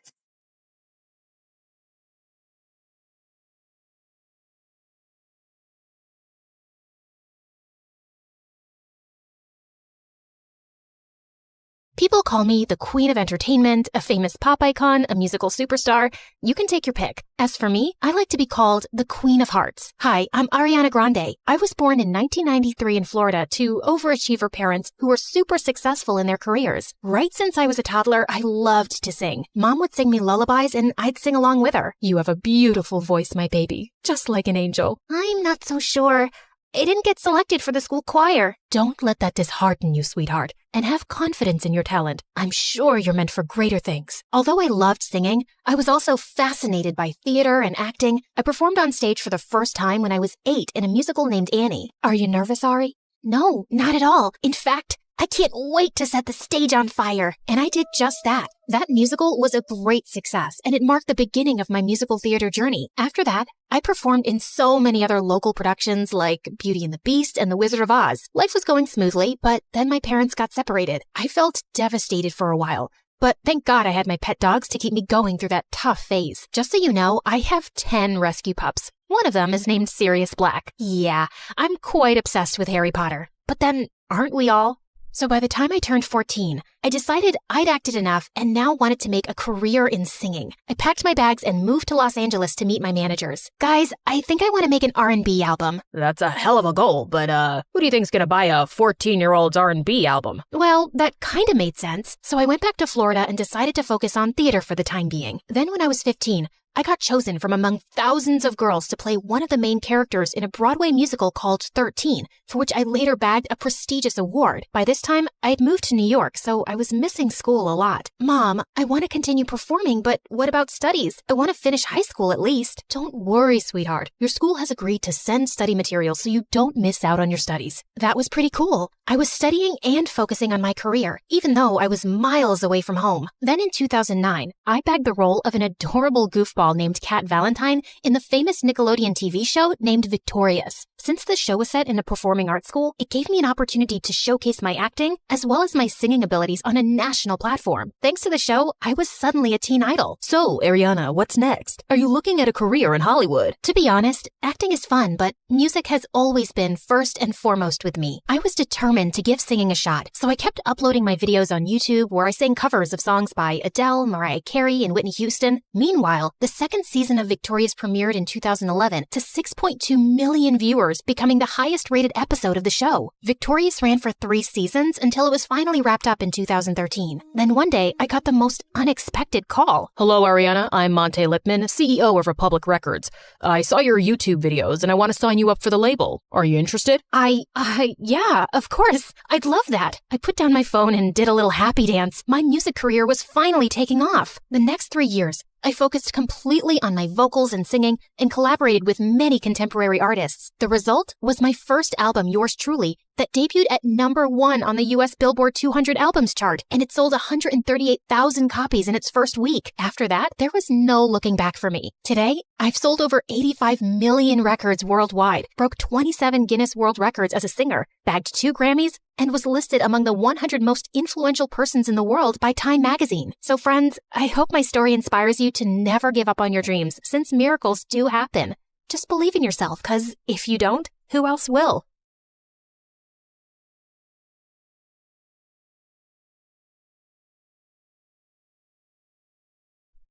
People call me the queen of entertainment, a famous pop icon, a musical superstar. You can take your pick. As for me, I like to be called the queen of hearts. Hi, I'm Ariana Grande. I was born in 1993 in Florida to overachiever parents who were super successful in their careers. Right since I was a toddler, I loved to sing. Mom would sing me lullabies and I'd sing along with her. You have a beautiful voice, my baby, just like an angel. I'm not so sure. I didn't get selected for the school choir. Don't let that dishearten you, sweetheart, and have confidence in your talent. I'm sure you're meant for greater things. Although I loved singing, I was also fascinated by theater and acting. I performed on stage for the first time when I was 8 in a musical named Annie. Are you nervous, Ari? No, not at all. In fact, I can't wait to set the stage on fire. And I did just that. That musical was a great success, and it marked the beginning of my musical theater journey. After that, I performed in so many other local productions like Beauty and the Beast and The Wizard of Oz. Life was going smoothly, but then my parents got separated. I felt devastated for a while. But thank God I had my pet dogs to keep me going through that tough phase. Just so you know, I have 10 rescue pups. One of them is named Sirius Black. Yeah, I'm quite obsessed with Harry Potter. But then, aren't we all? So by the time I turned 14, I decided I'd acted enough and now wanted to make a career in singing. I packed my bags and moved to Los Angeles to meet my managers. Guys, I think I want to make an R&B album. That's a hell of a goal, but who do you think's gonna buy a 14-year-old's R&B album? Well, that kind of made sense. So I went back to Florida and decided to focus on theater for the time being. Then when I was 15, I got chosen from among thousands of girls to play one of the main characters in a Broadway musical called 13, for which I later bagged a prestigious award. By this time, I had moved to New York, so I was missing school a lot. Mom, I want to continue performing, but what about studies? I want to finish high school at least. Don't worry, sweetheart. Your school has agreed to send study materials so you don't miss out on your studies. That was pretty cool. I was studying and focusing on my career, even though I was miles away from home. Then in 2009, I bagged the role of an adorable goofball named Kat Valentine in the famous Nickelodeon TV show named Victorious. Since the show was set in a performing arts school, it gave me an opportunity to showcase my acting as well as my singing abilities on a national platform. Thanks to the show, I was suddenly a teen idol. So, Ariana, what's next? Are you looking at a career in Hollywood? To be honest, acting is fun, but music has always been first and foremost with me. I was determined to give singing a shot, so I kept uploading my videos on YouTube where I sang covers of songs by Adele, Mariah Carey, and Whitney Houston. Meanwhile, the second season of Victorious premiered in 2011 to 6.2 million viewers, becoming the highest-rated episode of the show. Victorious ran for 3 seasons until it was finally wrapped up in 2013. Then one day, I got the most unexpected call. Hello, Ariana. I'm Monte Lipman, CEO of Republic Records. I saw your YouTube videos, and I want to sign you up for the label. Are you interested? Yeah, of course. I'd love that. I put down my phone and did a little happy dance. My music career was finally taking off. The next 3 years, I focused completely on my vocals and singing and collaborated with many contemporary artists. The result was my first album, Yours Truly, that debuted at #1 on the US Billboard 200 albums chart, and it sold 138,000 copies in its first week. After that, there was no looking back for me. Today, I've sold over 85 million records worldwide, broke 27 Guinness World Records as a singer, bagged 2 Grammys, and was listed among the 100 most influential persons in the world by Time magazine. So friends, I hope my story inspires you to never give up on your dreams, since miracles do happen. Just believe in yourself, because if you don't, who else will?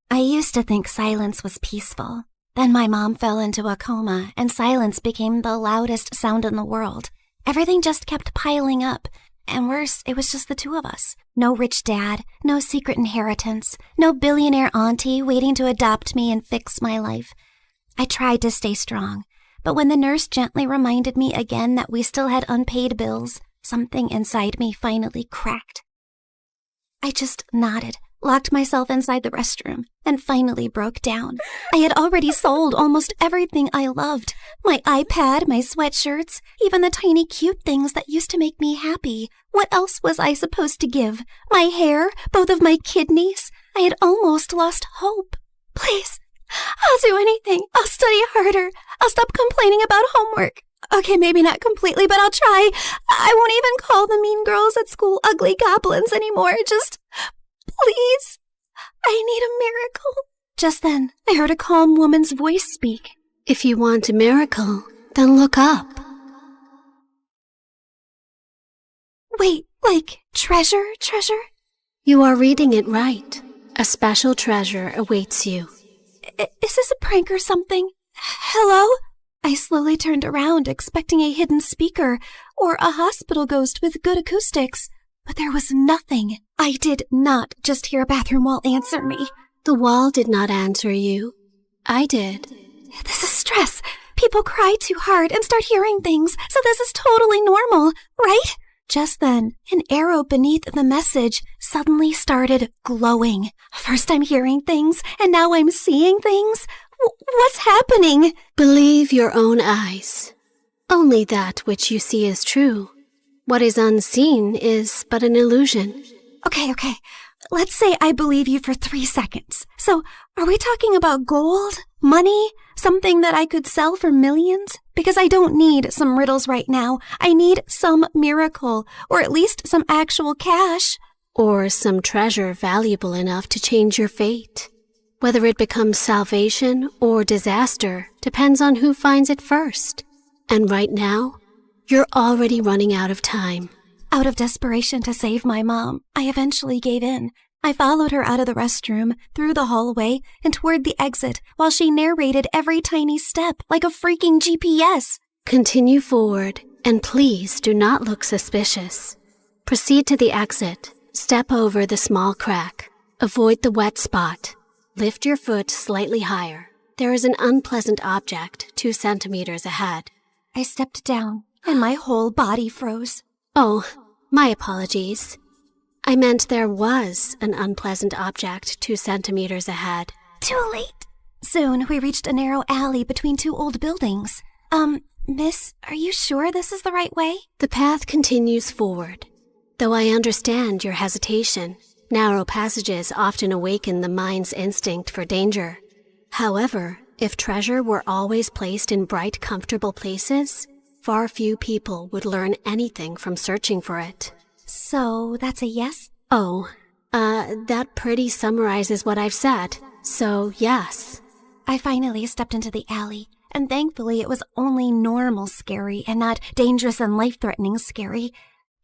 I used to think silence was peaceful. Then my mom fell into a coma, and silence became the loudest sound in the world. Everything just kept piling up. And worse, it was just the two of us. No rich dad, no secret inheritance, no billionaire auntie waiting to adopt me and fix my life. I tried to stay strong, but when the nurse gently reminded me again that we still had unpaid bills, something inside me finally cracked. I just nodded, locked myself inside the restroom, and finally broke down. I had already sold almost everything I loved. My iPad, my sweatshirts, even the tiny cute things that used to make me happy. What else was I supposed to give? My hair? Both of my kidneys? I had almost lost hope. Please, I'll do anything. I'll study harder. I'll stop complaining about homework. Okay, maybe not completely, but I'll try. I won't even call the mean girls at school ugly goblins anymore. Just, please, I need a miracle. Just then, I heard a calm woman's voice speak. If you want a miracle, then look up. Wait, like treasure? You are reading it right. A special treasure awaits you. Is this a prank or something? Hello? I slowly turned around, expecting a hidden speaker or a hospital ghost with good acoustics. But there was nothing. I did not just hear a bathroom wall answer me. The wall did not answer you. I did. This is stress. People cry too hard and start hearing things, so this is totally normal, right? Just then, an arrow beneath the message suddenly started glowing. First I'm hearing things, and now I'm seeing things. What's happening? Believe your own eyes. Only that which you see is true. What is unseen is but an illusion. Okay. Let's say I believe you for 3 seconds. So, are we talking about gold? Money? Something that I could sell for millions? Because I don't need some riddles right now. I need some miracle, or at least some actual cash. Or some treasure valuable enough to change your fate. Whether it becomes salvation or disaster depends on who finds it first. And right now, you're already running out of time. Out of desperation to save my mom, I eventually gave in. I followed her out of the restroom, through the hallway, and toward the exit while she narrated every tiny step like a freaking GPS. Continue forward, and please do not look suspicious. Proceed to the exit. Step over the small crack. Avoid the wet spot. Lift your foot slightly higher. There is an unpleasant object 2 centimeters ahead. I stepped down, and my whole body froze. Oh, my apologies. I meant there was an unpleasant object 2 centimeters ahead. Too late. Soon, we reached a narrow alley between 2 old buildings. Miss, are you sure this is the right way? The path continues forward. Though I understand your hesitation, narrow passages often awaken the mind's instinct for danger. However, if treasure were always placed in bright, comfortable places, far few people would learn anything from searching for it. So, that's a yes? Oh, that pretty summarizes what I've said. So, yes. I finally stepped into the alley, and thankfully it was only normal scary and not dangerous and life-threatening scary.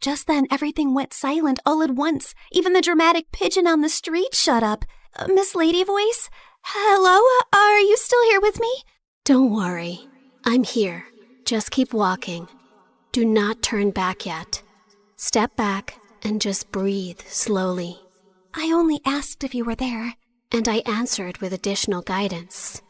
Just then, everything went silent all at once. Even the dramatic pigeon on the street shut up. Miss Lady Voice? Hello? Are you still here with me? Don't worry. I'm here. Just keep walking. Do not turn back yet. Step back and just breathe slowly. I only asked if you were there. And I answered with additional guidance.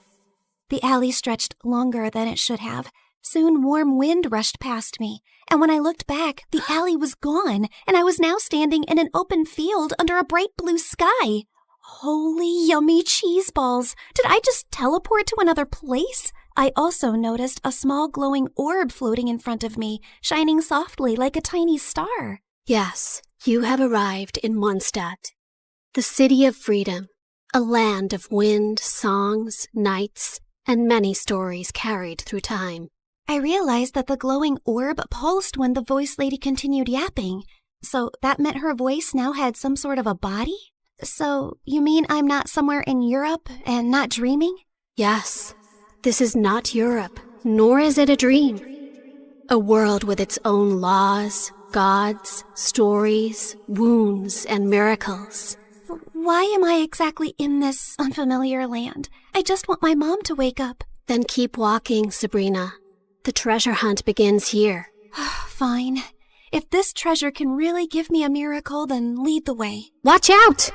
The alley stretched longer than it should have. Soon warm wind rushed past me, and when I looked back, the alley was gone, and I was now standing in an open field under a bright blue sky. Holy yummy cheese balls! Did I just teleport to another place? I also noticed a small glowing orb floating in front of me, shining softly like a tiny star. Yes, you have arrived in Mondstadt, the city of freedom, a land of wind, songs, nights, and many stories carried through time. I realized that the glowing orb pulsed when the voice lady continued yapping. So that meant her voice now had some sort of a body? So you mean I'm not somewhere in Europe and not dreaming? Yes, this is not Europe, nor is it a dream. A world with its own laws, gods, stories, wounds, and miracles. Why am I exactly in this unfamiliar land? I just want my mom to wake up. Then keep walking, Sabrina. The treasure hunt begins here. Fine. If this treasure can really give me a miracle, then lead the way. Watch out!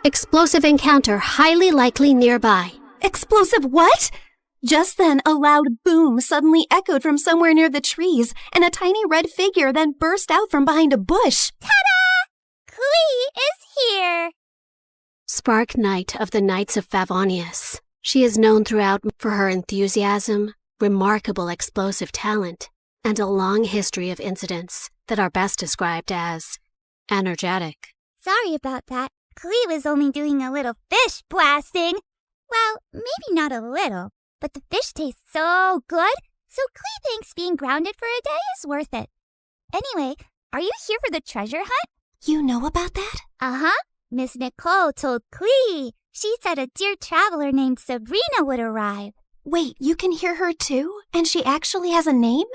Explosive encounter highly likely nearby. Explosive what? Just then, a loud boom suddenly echoed from somewhere near the trees, and a tiny red figure then burst out from behind a bush. Ta-da! Klee is here! Spark Knight of the Knights of Favonius. She is known throughout for her enthusiasm, remarkable explosive talent, and a long history of incidents that are best described as energetic. Sorry about that. Klee was only doing a little fish blasting. Well, maybe not a little, but the fish tastes so good, so Klee thinks being grounded for a day is worth it. Anyway, are you here for the treasure hunt? You know about that? Uh-huh. Miss Nicole told Klee. She said a dear traveler named Sabrina would arrive. Wait, you can hear her too? And she actually has a name?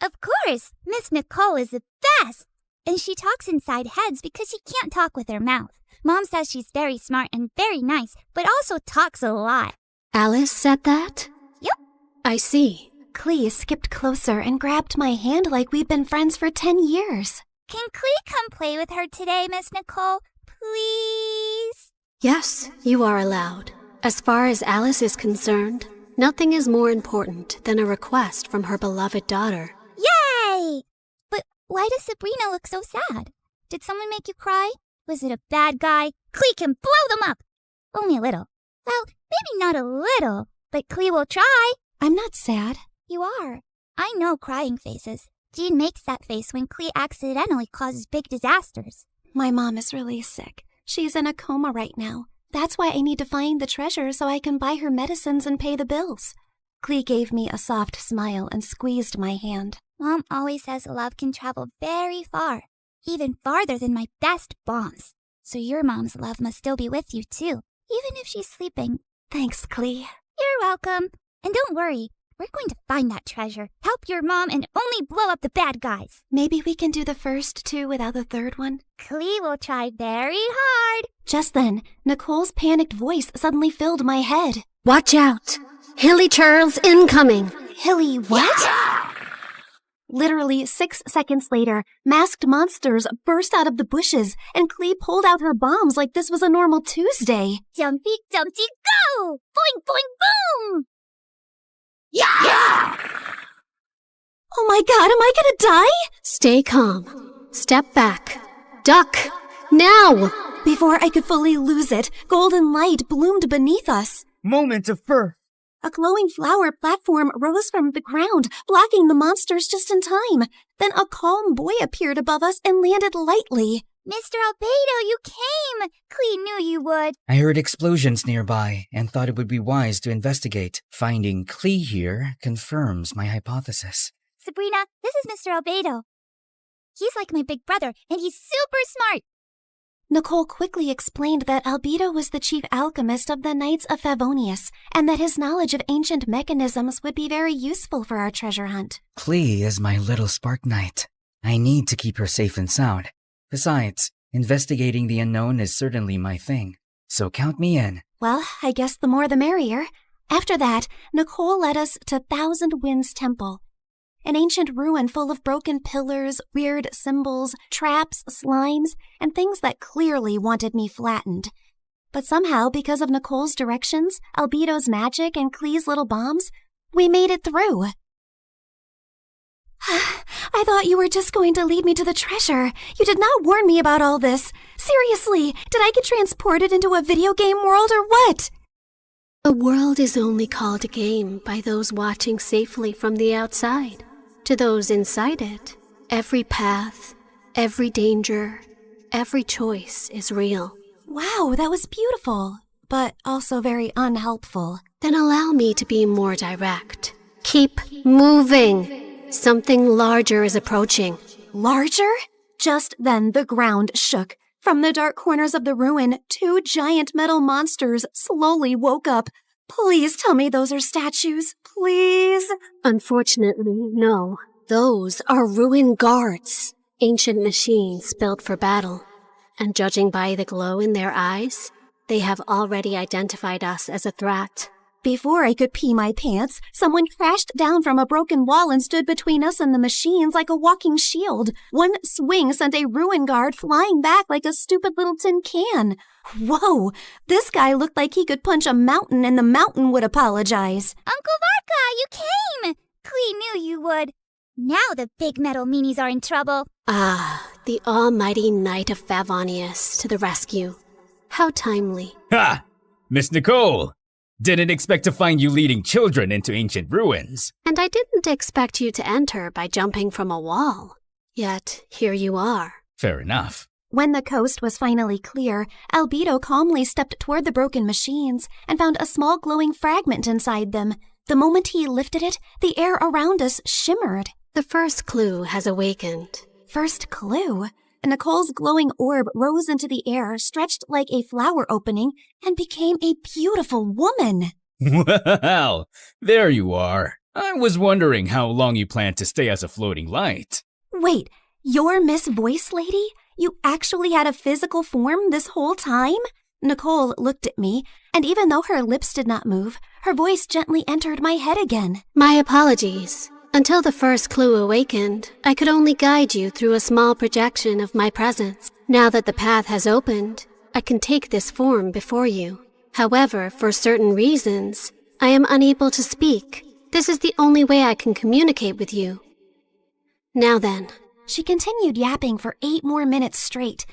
Of course. Miss Nicole is the best. And she talks inside heads because she can't talk with her mouth. Mom says she's very smart and very nice, but also talks a lot. Alice said that? Yep. I see. Klee skipped closer and grabbed my hand like we'd been friends for 10 years. Can Klee come play with her today, Miss Nicole? Please? Yes, you are allowed. As far as Alice is concerned, nothing is more important than a request from her beloved daughter. Yay! But why does Sabrina look so sad? Did someone make you cry? Was it a bad guy? Klee can blow them up! Only a little. Well, maybe not a little, but Klee will try. I'm not sad. You are. I know crying faces. Jean makes that face when Klee accidentally causes big disasters. My mom is really sick. She's in a coma right now. That's why I need to find the treasure so I can buy her medicines and pay the bills. Klee gave me a soft smile and squeezed my hand. Mom always says love can travel very far, even farther than my best bombs. So your mom's love must still be with you too, even if she's sleeping. Thanks, Klee. You're welcome. And don't worry, we're going to find that treasure, help your mom, and only blow up the bad guys. Maybe we can do the first two without the third one? Klee will try very hard. Just then, Nicole's panicked voice suddenly filled my head. Watch out! Hilly Charles incoming! Hilly what? Literally 6 seconds later, masked monsters burst out of the bushes, and Klee pulled out her bombs like this was a normal Tuesday. Jumpy, jumpy, go! Boing, boing, boom! Yeah! Oh my god, am I gonna die? Stay calm. Step back. Duck! Now! Before I could fully lose it, golden light bloomed beneath us. Moment of birth. A glowing flower platform rose from the ground, blocking the monsters just in time. Then a calm boy appeared above us and landed lightly. Mr. Albedo, you came! Klee knew you would. I heard explosions nearby and thought it would be wise to investigate. Finding Klee here confirms my hypothesis. Sabrina, this is Mr. Albedo. He's like my big brother, and he's super smart. Nicole quickly explained that Albedo was the chief alchemist of the Knights of Favonius, and that his knowledge of ancient mechanisms would be very useful for our treasure hunt. Klee is my little spark knight. I need to keep her safe and sound. Besides, investigating the unknown is certainly my thing, so count me in. Well, I guess the more the merrier. After that, Nicole led us to Thousand Winds Temple, an ancient ruin full of broken pillars, weird symbols, traps, slimes, and things that clearly wanted me flattened. But somehow, because of Nicole's directions, Albedo's magic, and Klee's little bombs, we made it through. I thought you were just going to lead me to the treasure. You did not warn me about all this. Seriously, did I get transported into a video game world or what? A world is only called a game by those watching safely from the outside. To those inside it, every path, every danger, every choice is real. Wow, that was beautiful, but also very unhelpful. Then allow me to be more direct. Keep moving. Something larger is approaching. Larger? Just then the ground shook. From the dark corners of the ruin, 2 giant metal monsters slowly woke up. Please tell me those are statues. Please? Unfortunately, no. Those are ruin guards. Ancient machines built for battle. And judging by the glow in their eyes, they have already identified us as a threat. Before I could pee my pants, someone crashed down from a broken wall and stood between us and the machines like a walking shield. One swing sent a ruin guard flying back like a stupid little tin can. Whoa, this guy looked like he could punch a mountain and the mountain would apologize. Uncle Varka, you came! Klee knew you would. Now the big metal meanies are in trouble. Ah, the almighty Knight of Favonius to the rescue. How timely. Ha! Miss Nicole! Didn't expect to find you leading children into ancient ruins. And I didn't expect you to enter by jumping from a wall. Yet, here you are. Fair enough. When the coast was finally clear, Albedo calmly stepped toward the broken machines and found a small glowing fragment inside them. The moment he lifted it, the air around us shimmered. The first clue has awakened. First clue? Nicole's glowing orb rose into the air, stretched like a flower opening, and became a beautiful woman. Well, there you are. I was wondering how long you planned to stay as a floating light. Wait, you're Miss Voice Lady? You actually had a physical form this whole time? Nicole looked at me, and even though her lips did not move, her voice gently entered my head again. My apologies. Until the first clue awakened, I could only guide you through a small projection of my presence. Now that the path has opened, I can take this form before you. However, for certain reasons, I am unable to speak. This is the only way I can communicate with you. Now then. She continued yapping for 8 more minutes straight.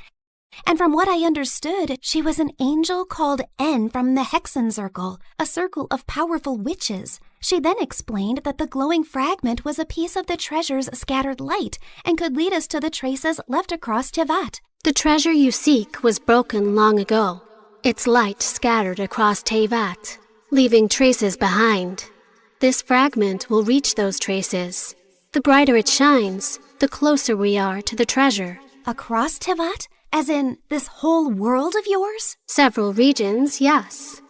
And from what I understood, she was an angel called N from the Hexen Circle, a circle of powerful witches. She then explained that the glowing fragment was a piece of the treasure's scattered light and could lead us to the traces left across Tevat. The treasure you seek was broken long ago. Its light scattered across Tevat, leaving traces behind. This fragment will reach those traces. The brighter it shines, the closer we are to the treasure. Across Tevat? As in, this whole world of yours? Several regions, yes.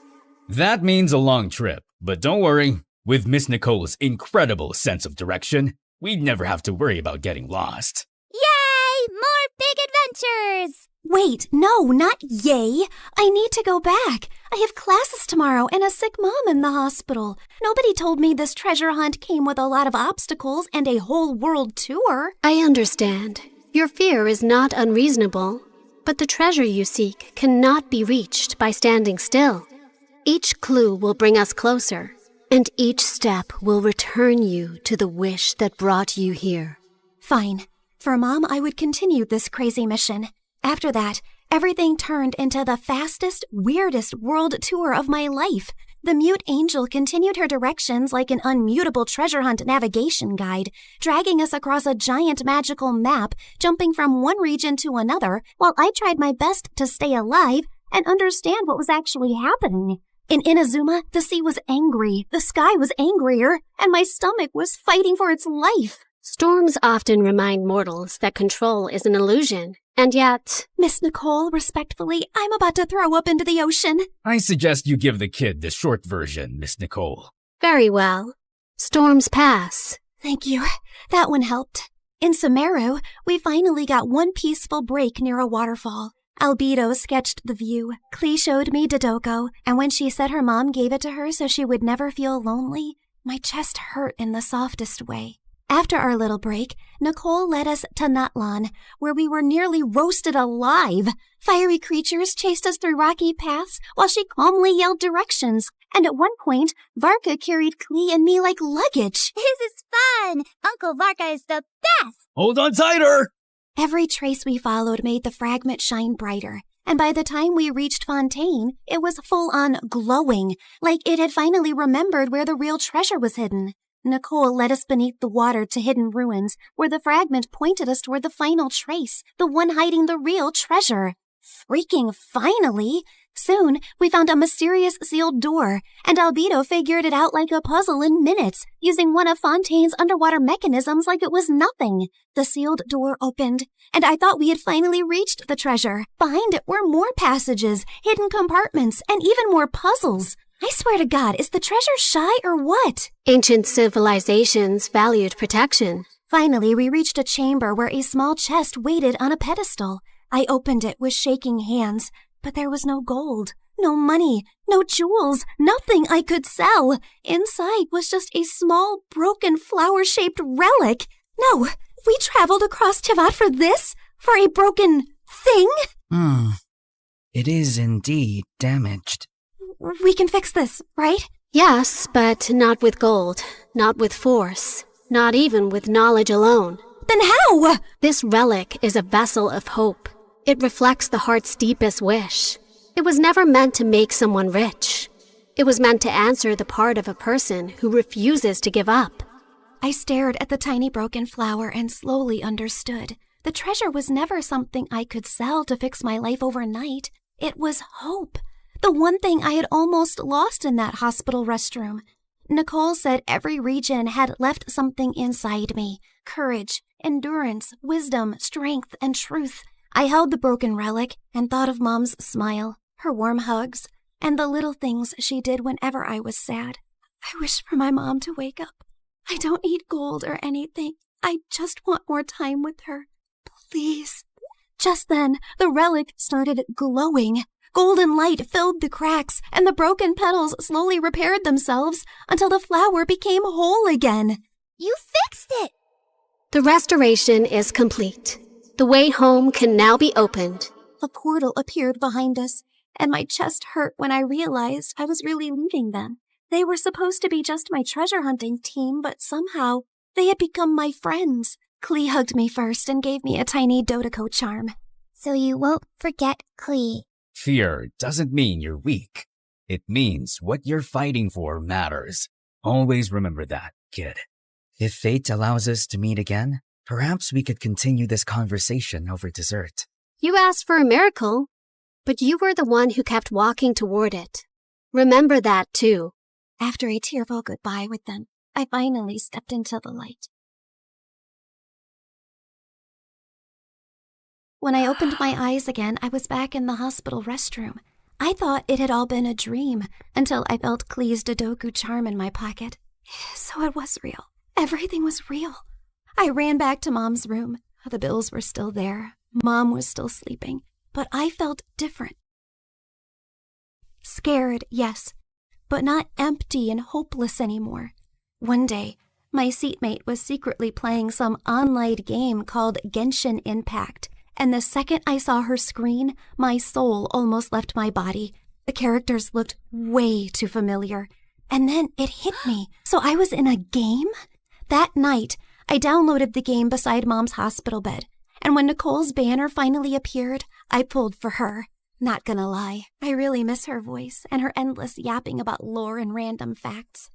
That means a long trip, but don't worry. With Miss Nicole's incredible sense of direction, we'd never have to worry about getting lost. Yay! More big adventures! Wait, no, not yay. I need to go back. I have classes tomorrow and a sick mom in the hospital. Nobody told me this treasure hunt came with a lot of obstacles and a whole world tour. I understand. Your fear is not unreasonable, but the treasure you seek cannot be reached by standing still. Each clue will bring us closer, and each step will return you to the wish that brought you here. Fine. For Mom, I would continue this crazy mission. After that, everything turned into the fastest, weirdest world tour of my life. The mute angel continued her directions like an unmutable treasure hunt navigation guide, dragging us across a giant magical map, jumping from one region to another, while I tried my best to stay alive and understand what was actually happening. In Inazuma, the sea was angry, the sky was angrier, and my stomach was fighting for its life. Storms often remind mortals that control is an illusion, and yet... Miss Nicole, respectfully, I'm about to throw up into the ocean. I suggest you give the kid the short version, Miss Nicole. Very well. Storms pass. Thank you. That one helped. In Sumeru, we finally got one peaceful break near a waterfall. Albedo sketched the view. Klee showed me Dodoko, and when she said her mom gave it to her so she would never feel lonely, my chest hurt in the softest way. After our little break, Nicole led us to Natlan, where we were nearly roasted alive. Fiery creatures chased us through rocky paths while she calmly yelled directions. And at one point, Varka carried Klee and me like luggage. This is fun! Uncle Varka is the best! Hold on tighter! Every trace we followed made the fragment shine brighter. And by the time we reached Fontaine, it was full-on glowing, like it had finally remembered where the real treasure was hidden. Nicole led us beneath the water to hidden ruins, where the fragment pointed us toward the final trace, the one hiding the real treasure. Freaking finally! Soon, we found a mysterious sealed door, and Albedo figured it out like a puzzle in minutes, using one of Fontaine's underwater mechanisms like it was nothing. The sealed door opened, and I thought we had finally reached the treasure. Behind it were more passages, hidden compartments, and even more puzzles. I swear to God, is the treasure shy or what? Ancient civilizations valued protection. Finally, we reached a chamber where a small chest waited on a pedestal. I opened it with shaking hands, but there was no gold, no money, no jewels, nothing I could sell. Inside was just a small, broken, flower-shaped relic. No, we traveled across Tivat for this? For a broken thing? It is indeed damaged. We can fix this, right? Yes, but not with gold, not with force, not even with knowledge alone. Then how? This relic is a vessel of hope. It reflects the heart's deepest wish. It was never meant to make someone rich. It was meant to answer the part of a person who refuses to give up. I stared at the tiny broken flower and slowly understood. The treasure was never something I could sell to fix my life overnight. It was hope. The one thing I had almost lost in that hospital restroom. Nicole said every region had left something inside me. Courage, endurance, wisdom, strength, and truth. I held the broken relic and thought of Mom's smile, her warm hugs, and the little things she did whenever I was sad. I wish for my mom to wake up. I don't need gold or anything. I just want more time with her. Please. Just then, the relic started glowing. Golden light filled the cracks, and the broken petals slowly repaired themselves until the flower became whole again. You fixed it! The restoration is complete. The way home can now be opened. A portal appeared behind us, and my chest hurt when I realized I was really leaving them. They were supposed to be just my treasure hunting team, but somehow they had become my friends. Klee hugged me first and gave me a tiny Dodoko charm. So you won't forget Klee. Fear doesn't mean you're weak. It means what you're fighting for matters. Always remember that, kid. If fate allows us to meet again, perhaps we could continue this conversation over dessert. You asked for a miracle, but you were the one who kept walking toward it. Remember that, too. After a tearful goodbye with them, I finally stepped into the light. When I opened my eyes again, I was back in the hospital restroom. I thought it had all been a dream until I felt Klee's Dodoku charm in my pocket. So it was real. Everything was real. I ran back to Mom's room. The bills were still there. Mom was still sleeping. But I felt different. Scared, yes, but not empty and hopeless anymore. One day, my seatmate was secretly playing some online game called Genshin Impact, and the second I saw her screen, my soul almost left my body. The characters looked way too familiar. And then it hit me. So I was in a game? That night, I downloaded the game beside Mom's hospital bed. And when Nicole's banner finally appeared, I pulled for her. Not gonna lie, I really miss her voice and her endless yapping about lore and random facts.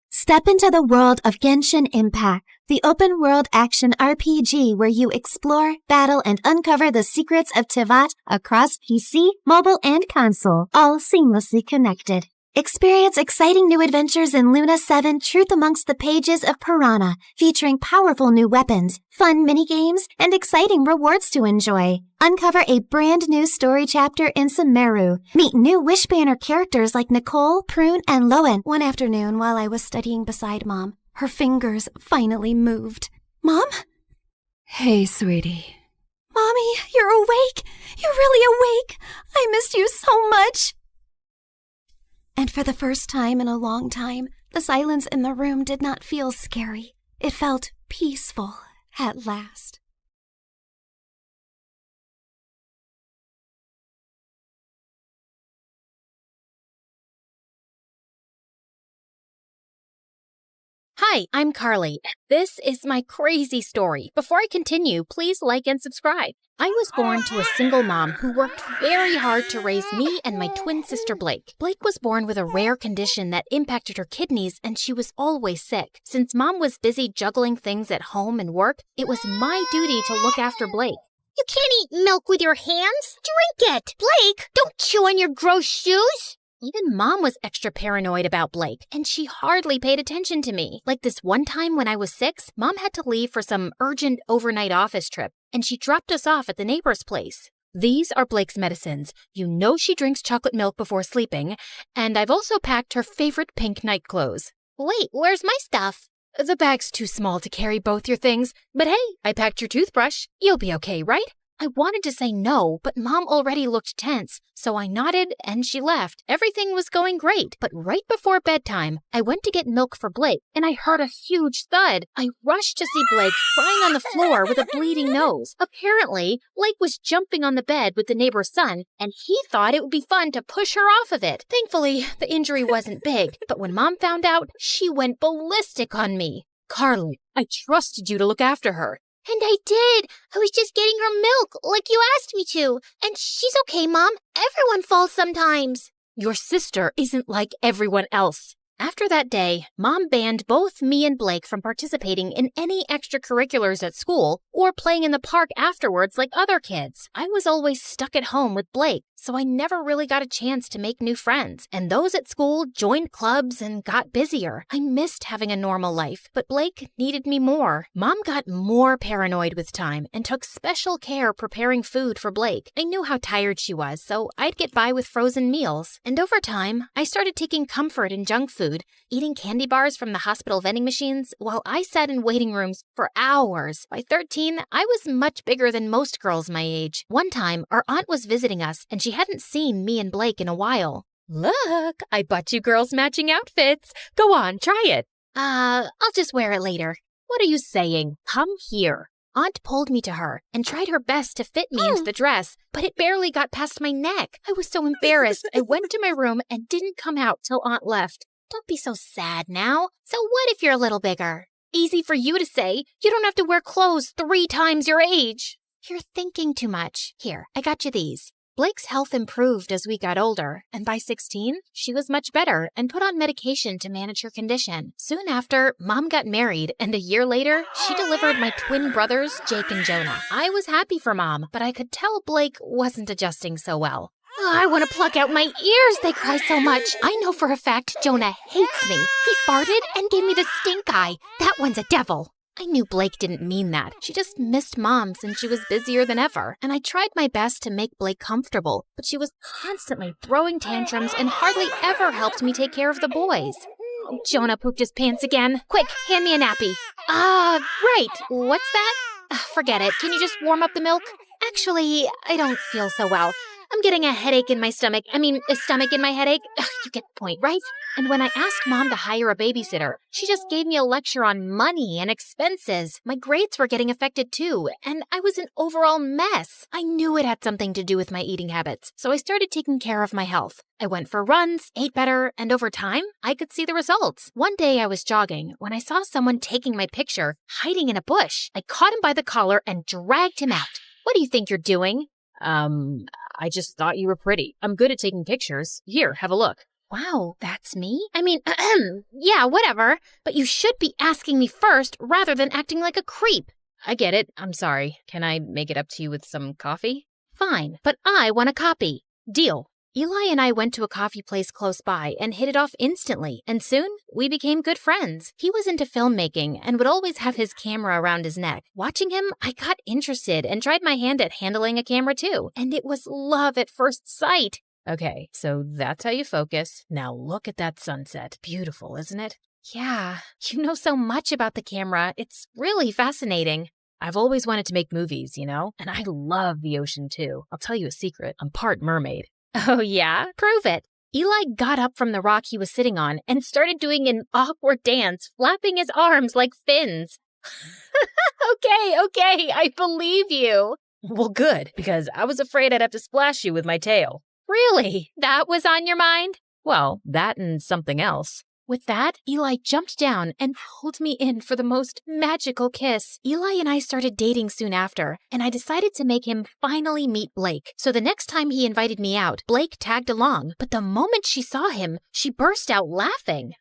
Step into the world of Genshin Impact, the open-world action RPG where you explore, battle, and uncover the secrets of Tivat across PC, mobile, and console, all seamlessly connected. Experience exciting new adventures in Luna 7 Truth Amongst the Pages of Piranha, featuring powerful new weapons, fun minigames, and exciting rewards to enjoy. Uncover a brand new story chapter in Sumeru. Meet new Wish Banner characters like Nicole, Prune, and Loen. One afternoon while I was studying beside Mom, her fingers finally moved. Mom? Hey, sweetie. Mommy, you're awake. You're really awake. I missed you so much. And for the first time in a long time, the silence in the room did not feel scary. It felt peaceful at last. Hi, I'm Carly. This is my crazy story. Before I continue, please like and subscribe. I was born to a single mom who worked very hard to raise me and my twin sister Blake. Blake was born with a rare condition that impacted her kidneys, and she was always sick. Since Mom was busy juggling things at home and work, it was my duty to look after Blake. You can't eat milk with your hands. Drink it. Blake, don't chew on your gross shoes. Even Mom was extra paranoid about Blake, and she hardly paid attention to me. Like this one time when I was 6, Mom had to leave for some urgent overnight office trip, and she dropped us off at the neighbor's place. These are Blake's medicines. You know she drinks chocolate milk before sleeping, and I've also packed her favorite pink night clothes. Wait, where's my stuff? The bag's too small to carry both your things, but hey, I packed your toothbrush. You'll be okay, right? I wanted to say no, but Mom already looked tense, so I nodded and she left. Everything was going great, but right before bedtime, I went to get milk for Blake, and I heard a huge thud. I rushed to see Blake crying on the floor with a bleeding nose. Apparently, Blake was jumping on the bed with the neighbor's son, and he thought it would be fun to push her off of it. Thankfully, the injury wasn't big, but when Mom found out, she went ballistic on me. Carly, I trusted you to look after her. And I did. I was just getting her milk, like you asked me to. And she's okay, Mom. Everyone falls sometimes. Your sister isn't like everyone else. After that day, Mom banned both me and Blake from participating in any extracurriculars at school or playing in the park afterwards like other kids. I was always stuck at home with Blake, so I never really got a chance to make new friends. And those at school joined clubs and got busier. I missed having a normal life, but Blake needed me more. Mom got more paranoid with time and took special care preparing food for Blake. I knew how tired she was, so I'd get by with frozen meals. And over time, I started taking comfort in junk food, eating candy bars from the hospital vending machines while I sat in waiting rooms for hours. By 13, I was much bigger than most girls my age. One time, our aunt was visiting us, and she hadn't seen me and Blake in a while. Look, I bought you girls matching outfits. Go on, try it. I'll just wear it later. What are you saying? Come here. Aunt pulled me to her and tried her best to fit me into the dress, but it barely got past my neck. I was so embarrassed, I went to my room and didn't come out till Aunt left. Don't be so sad now. So what if you're a little bigger? Easy for you to say. You don't have to wear clothes 3 times your age. You're thinking too much. Here, I got you these. Blake's health improved as we got older, and by 16, she was much better and put on medication to manage her condition. Soon after, Mom got married, and a year later, she delivered my twin brothers, Jake and Jonah. I was happy for Mom, but I could tell Blake wasn't adjusting so well. Oh, I want to pluck out my ears. They cry so much. I know for a fact Jonah hates me. He farted and gave me the stink eye. That one's a devil. I knew Blake didn't mean that. She just missed Mom since she was busier than ever. And I tried my best to make Blake comfortable, but she was constantly throwing tantrums and hardly ever helped me take care of the boys. Oh, Jonah pooped his pants again. Quick, hand me a nappy. Right. What's that? Forget it. Can you just warm up the milk? Actually, I don't feel so well. I'm getting a headache in my stomach. A stomach in my headache. You get the point, right? And when I asked Mom to hire a babysitter, she just gave me a lecture on money and expenses. My grades were getting affected too, and I was an overall mess. I knew it had something to do with my eating habits, so I started taking care of my health. I went for runs, ate better, and over time, I could see the results. One day I was jogging when I saw someone taking my picture, hiding in a bush. I caught him by the collar and dragged him out. What do you think you're doing? I just thought you were pretty. I'm good at taking pictures. Here, have a look. Wow, that's me? Yeah, whatever. But you should be asking me first rather than acting like a creep. I get it. I'm sorry. Can I make it up to you with some coffee? Fine, but I want a copy. Deal. Eli and I went to a coffee place close by and hit it off instantly, and soon we became good friends. He was into filmmaking and would always have his camera around his neck. Watching him, I got interested and tried my hand at handling a camera too, and it was love at first sight. Okay, so that's how you focus. Now look at that sunset. Beautiful, isn't it? Yeah, you know so much about the camera. It's really fascinating. I've always wanted to make movies, you know? And I love the ocean too. I'll tell you a secret. I'm part mermaid. Oh yeah? Prove it. Eli got up from the rock he was sitting on and started doing an awkward dance, flapping his arms like fins. Okay, I believe you. Well, good, because I was afraid I'd have to splash you with my tail. Really? That was on your mind? Well, that and something else. With that, Eli jumped down and pulled me in for the most magical kiss. Eli and I started dating soon after, and I decided to make him finally meet Blake. So the next time he invited me out, Blake tagged along, but the moment she saw him, she burst out laughing.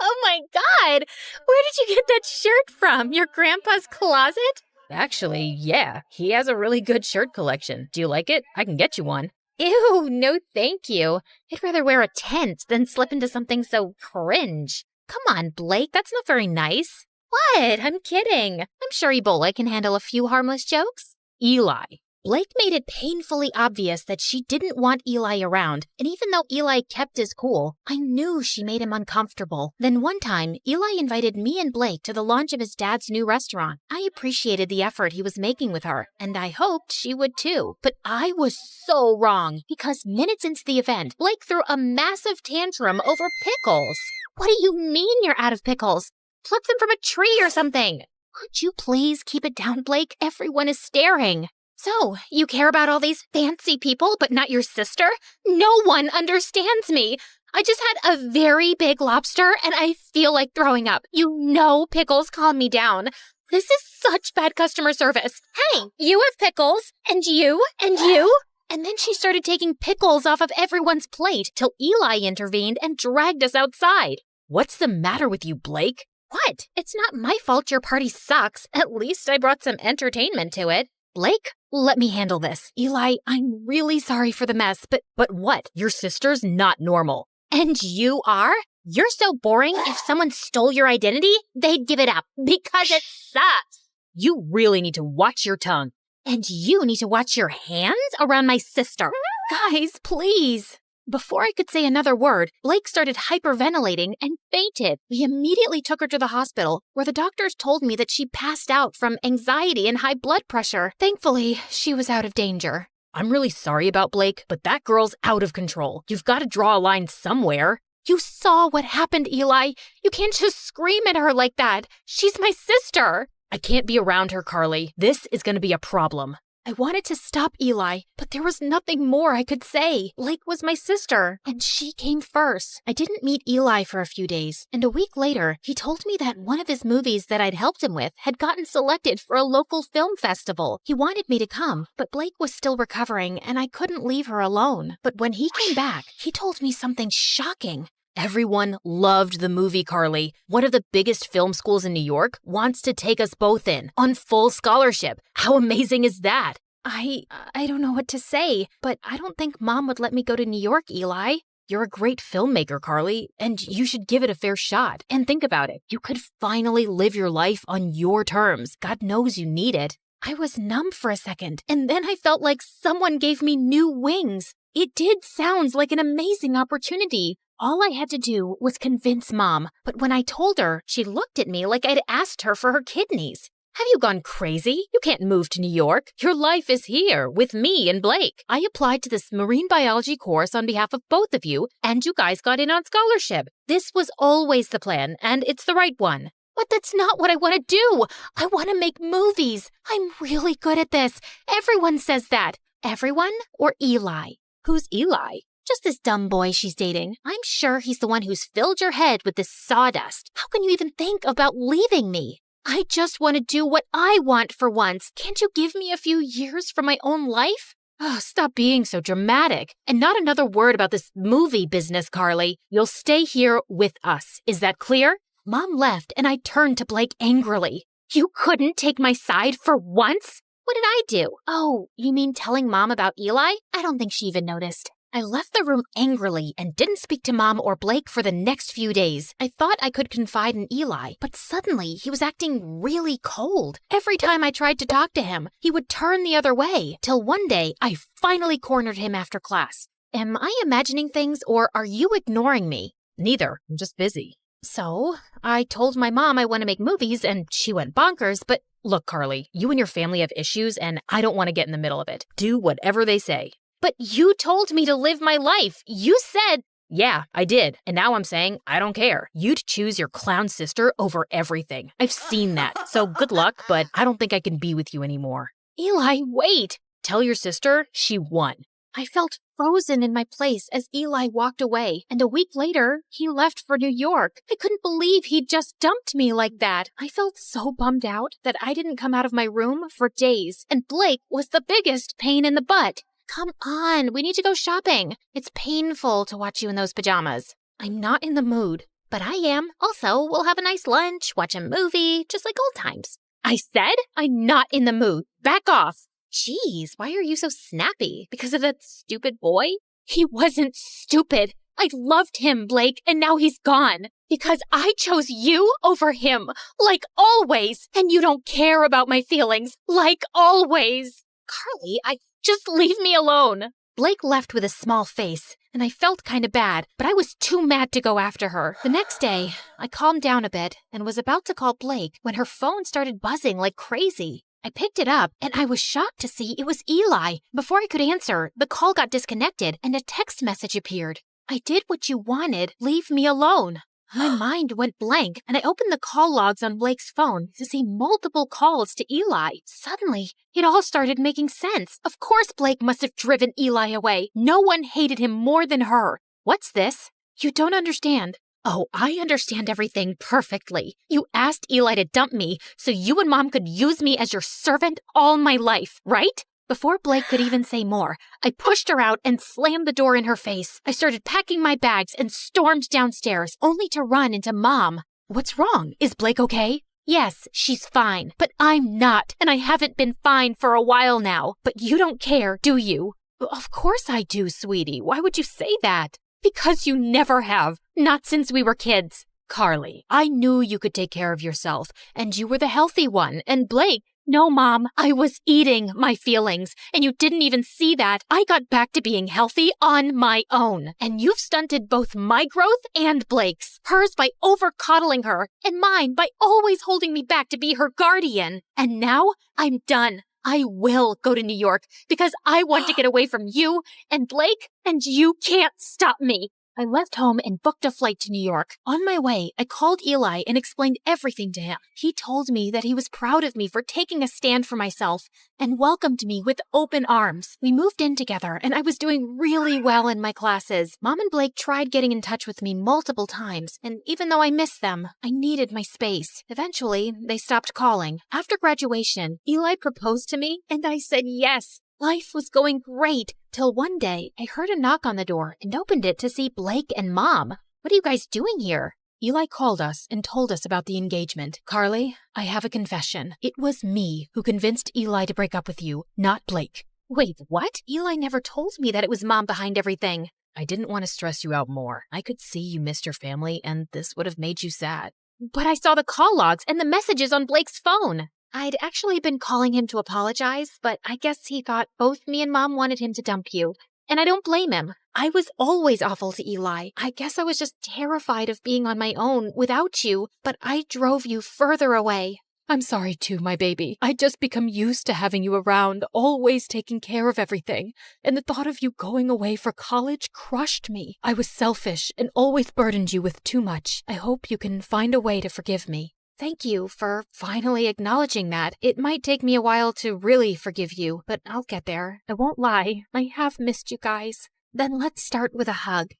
Oh my God! Where did you get that shirt from? Your grandpa's closet? Actually, yeah. He has a really good shirt collection. Do you like it? I can get you one. Ew, no thank you. I'd rather wear a tent than slip into something so cringe. Come on, Blake, that's not very nice. What? I'm kidding. I'm sure Ebola can handle a few harmless jokes. Eli. Blake made it painfully obvious that she didn't want Eli around, and even though Eli kept his cool, I knew she made him uncomfortable. Then one time, Eli invited me and Blake to the launch of his dad's new restaurant. I appreciated the effort he was making with her, and I hoped she would too. But I was so wrong, because minutes into the event, Blake threw a massive tantrum over pickles. What do you mean you're out of pickles? Pluck them from a tree or something. Could you please keep it down, Blake? Everyone is staring. So, you care about all these fancy people, but not your sister? No one understands me. I just had a very big lobster, and I feel like throwing up. You know pickles calm me down. This is such bad customer service. Hey, you have pickles, and you, and you. And then she started taking pickles off of everyone's plate till Eli intervened and dragged us outside. What's the matter with you, Blake? What? It's not my fault your party sucks. At least I brought some entertainment to it. Blake, let me handle this. Eli, I'm really sorry for the mess, but what? Your sister's not normal. And you are? You're so boring, if someone stole your identity, they'd give it up because it sucks. You really need to watch your tongue. And you need to watch your hands around my sister. Guys, please. Before I could say another word, Blake started hyperventilating and fainted. We immediately took her to the hospital, where the doctors told me that she passed out from anxiety and high blood pressure. Thankfully, she was out of danger. I'm really sorry about Blake, but that girl's out of control. You've got to draw a line somewhere. You saw what happened, Eli. You can't just scream at her like that. She's my sister. I can't be around her, Carly. This is going to be a problem. I wanted to stop Eli, but there was nothing more I could say. Blake was my sister, and she came first. I didn't meet Eli for a few days, and a week later, he told me that one of his movies that I'd helped him with had gotten selected for a local film festival. He wanted me to come, but Blake was still recovering, and I couldn't leave her alone. But when he came back, he told me something shocking. Everyone loved the movie, Carly. One of the biggest film schools in New York wants to take us both in on full scholarship. How amazing is that? I don't know what to say, but I don't think Mom would let me go to New York, Eli. You're a great filmmaker, Carly, and you should give it a fair shot. And think about it. You could finally live your life on your terms. God knows you need it. I was numb for a second, and then I felt like someone gave me new wings. It did sound like an amazing opportunity. All I had to do was convince Mom, but when I told her, she looked at me like I'd asked her for her kidneys. Have you gone crazy? You can't move to New York. Your life is here with me and Blake. I applied to this marine biology course on behalf of both of you, and you guys got in on scholarship. This was always the plan, and it's the right one. But that's not what I want to do. I want to make movies. I'm really good at this. Everyone says that. Everyone or Eli? Who's Eli? Just this dumb boy she's dating. I'm sure he's the one who's filled your head with this sawdust. How can you even think about leaving me? I just want to do what I want for once. Can't you give me a few years for my own life? Oh, stop being so dramatic. And not another word about this movie business, Carly. You'll stay here with us. Is that clear? Mom left, and I turned to Blake angrily. You couldn't take my side for once? What did I do? Oh, you mean telling Mom about Eli? I don't think she even noticed. I left the room angrily and didn't speak to Mom or Blake for the next few days. I thought I could confide in Eli, but suddenly he was acting really cold. Every time I tried to talk to him, he would turn the other way, till one day I finally cornered him after class. Am I imagining things, or are you ignoring me? Neither. I'm just busy. So, I told my mom I want to make movies, and she went bonkers, but look, Carly, you and your family have issues, and I don't want to get in the middle of it. Do whatever they say. But you told me to live my life. You said... Yeah, I did. And now I'm saying I don't care. You'd choose your clown sister over everything. I've seen that. So good luck, but I don't think I can be with you anymore. Eli, wait. Tell your sister she won. I felt frozen in my place as Eli walked away, and a week later, he left for New York. I couldn't believe he'd just dumped me like that. I felt so bummed out that I didn't come out of my room for days, and Blake was the biggest pain in the butt. Come on, we need to go shopping. It's painful to watch you in those pajamas. I'm not in the mood, but I am. Also, we'll have a nice lunch, watch a movie, just like old times. I said I'm not in the mood. Back off. Jeez, why are you so snappy? Because of that stupid boy? He wasn't stupid. I loved him, Blake, and now he's gone. Because I chose you over him, like always, and you don't care about my feelings, like always. Carly, just leave me alone. Blake left with a small face, and I felt kind of bad, but I was too mad to go after her. The next day, I calmed down a bit and was about to call Blake when her phone started buzzing like crazy. I picked it up, and I was shocked to see it was Eli. Before I could answer, the call got disconnected, and a text message appeared. I did what you wanted. Leave me alone. My mind went blank, and I opened the call logs on Blake's phone to see multiple calls to Eli. Suddenly, it all started making sense. Of course Blake must have driven Eli away. No one hated him more than her. What's this? You don't understand. Oh, I understand everything perfectly. You asked Eli to dump me so you and Mom could use me as your servant all my life, right? Before Blake could even say more, I pushed her out and slammed the door in her face. I started packing my bags and stormed downstairs, only to run into Mom. What's wrong? Is Blake okay? Yes, she's fine, but I'm not, and I haven't been fine for a while now. But you don't care, do you? Of course I do, sweetie. Why would you say that? Because you never have. Not since we were kids. Carly, I knew you could take care of yourself, and you were the healthy one, and Blake... No, Mom, I was eating my feelings, and you didn't even see that. I got back to being healthy on my own, and you've stunted both my growth and Blake's. Hers by over-coddling her, and mine by always holding me back to be her guardian. And now I'm done. I will go to New York because I want to get away from you and Blake, and you can't stop me. I left home and booked a flight to New York. On my way, I called Eli and explained everything to him. He told me that he was proud of me for taking a stand for myself and welcomed me with open arms. We moved in together, and I was doing really well in my classes. Mom and Blake tried getting in touch with me multiple times, and even though I missed them, I needed my space. Eventually, they stopped calling. After graduation, Eli proposed to me, and I said yes. Life was going great, till one day I heard a knock on the door and opened it to see Blake and Mom. What are you guys doing here? Eli called us and told us about the engagement. Carly, I have a confession. It was me who convinced Eli to break up with you, not Blake. Wait, what? Eli never told me that it was Mom behind everything. I didn't want to stress you out more. I could see you missed your family, and this would have made you sad. But I saw the call logs and the messages on Blake's phone. I'd actually been calling him to apologize, but I guess he thought both me and Mom wanted him to dump you. And I don't blame him. I was always awful to Eli. I guess I was just terrified of being on my own without you, but I drove you further away. I'm sorry too, my baby. I'd just become used to having you around, always taking care of everything. And the thought of you going away for college crushed me. I was selfish and always burdened you with too much. I hope you can find a way to forgive me. Thank you for finally acknowledging that. It might take me a while to really forgive you, but I'll get there. I won't lie. I have missed you guys. Then let's start with a hug.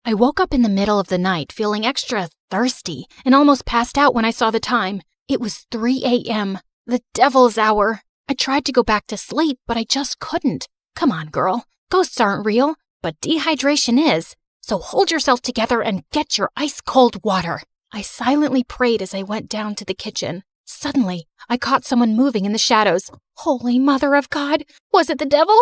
I woke up in the middle of the night feeling extra thirsty and almost passed out when I saw the time. It was 3 a.m., the devil's hour. I tried to go back to sleep, but I just couldn't. Come on, girl. Ghosts aren't real. But dehydration is, so hold yourself together and get your ice-cold water. I silently prayed as I went down to the kitchen. Suddenly, I caught someone moving in the shadows. Holy Mother of God, was it the devil?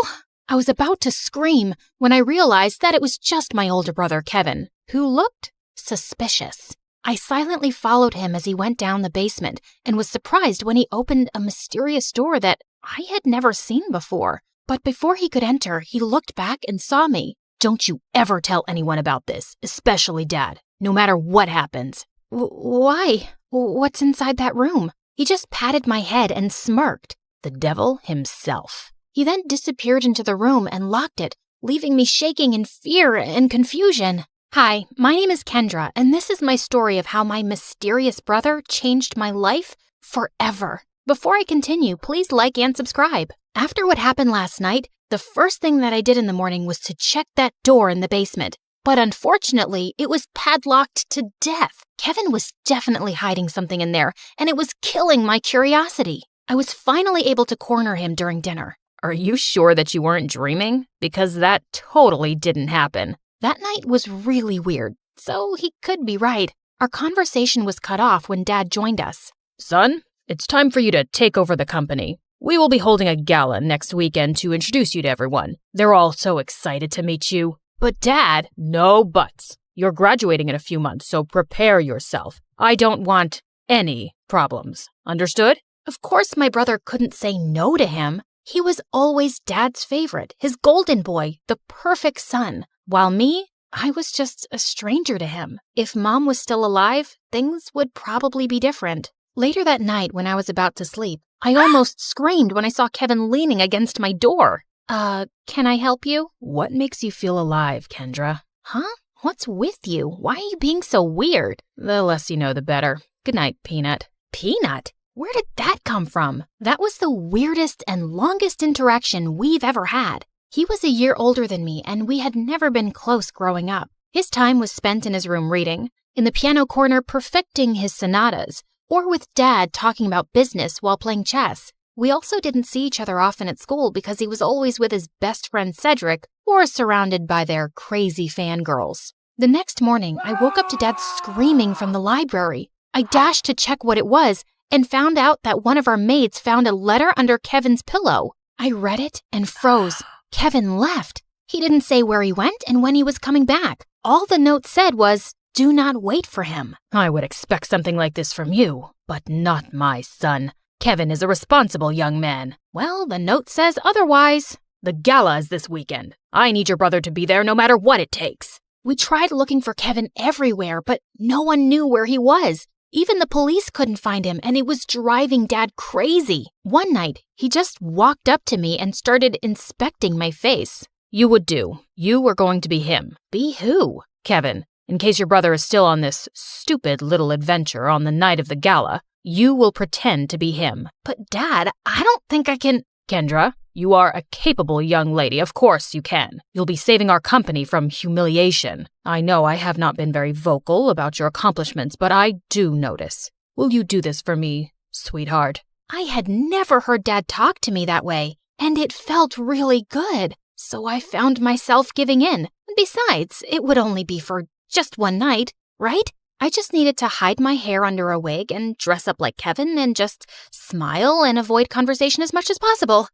I was about to scream when I realized that it was just my older brother, Kevin, who looked suspicious. I silently followed him as he went down the basement and was surprised when he opened a mysterious door that I had never seen before. But before he could enter, he looked back and saw me. Don't you ever tell anyone about this, especially Dad, no matter what happens. Why? What's inside that room? He just patted my head and smirked. The devil himself. He then disappeared into the room and locked it, leaving me shaking in fear and confusion. Hi, my name is Kendra, and this is my story of how my mysterious brother changed my life forever. Before I continue, please like and subscribe. After what happened last night, the first thing that I did in the morning was to check that door in the basement. But unfortunately, it was padlocked to death. Kevin was definitely hiding something in there, and it was killing my curiosity. I was finally able to corner him during dinner. Are you sure that you weren't dreaming? Because that totally didn't happen. That night was really weird, so he could be right. Our conversation was cut off when Dad joined us. Son, it's time for you to take over the company. We will be holding a gala next weekend to introduce you to everyone. They're all so excited to meet you. But Dad, no buts. You're graduating in a few months, so prepare yourself. I don't want any problems. Understood? Of course, my brother couldn't say no to him. He was always Dad's favorite, his golden boy, the perfect son. While me, I was just a stranger to him. If Mom was still alive, things would probably be different. Later that night, when I was about to sleep, I almost screamed when I saw Kevin leaning against my door. Can I help you? What makes you feel alive, Kendra? Huh? What's with you? Why are you being so weird? The less you know, the better. Good night, Peanut. Peanut? Where did that come from? That was the weirdest and longest interaction we've ever had. He was a year older than me, and we had never been close growing up. His time was spent in his room reading, in the piano corner perfecting his sonatas, or with Dad talking about business while playing chess. We also didn't see each other often at school because he was always with his best friend Cedric or surrounded by their crazy fangirls. The next morning, I woke up to Dad screaming from the library. I dashed to check what it was and found out that one of our maids found a letter under Kevin's pillow. I read it and froze. Kevin left. He didn't say where he went and when he was coming back. All the note said was, "Do not wait for him." I would expect something like this from you, but not my son. Kevin is a responsible young man. Well, the note says otherwise. The gala is this weekend. I need your brother to be there no matter what it takes. We tried looking for Kevin everywhere, but no one knew where he was. Even the police couldn't find him, and it was driving Dad crazy. One night, he just walked up to me and started inspecting my face. You would do. You were going to be him. Be who? Kevin. In case your brother is still on this stupid little adventure on the night of the gala, you will pretend to be him. But Dad, I don't think I can... Kendra, you are a capable young lady. Of course you can. You'll be saving our company from humiliation. I know I have not been very vocal about your accomplishments, but I do notice. Will you do this for me, sweetheart? I had never heard Dad talk to me that way, and it felt really good. So I found myself giving in. Besides, it would only be for just one night, right? I just needed to hide my hair under a wig and dress up like Kevin and just smile and avoid conversation as much as possible.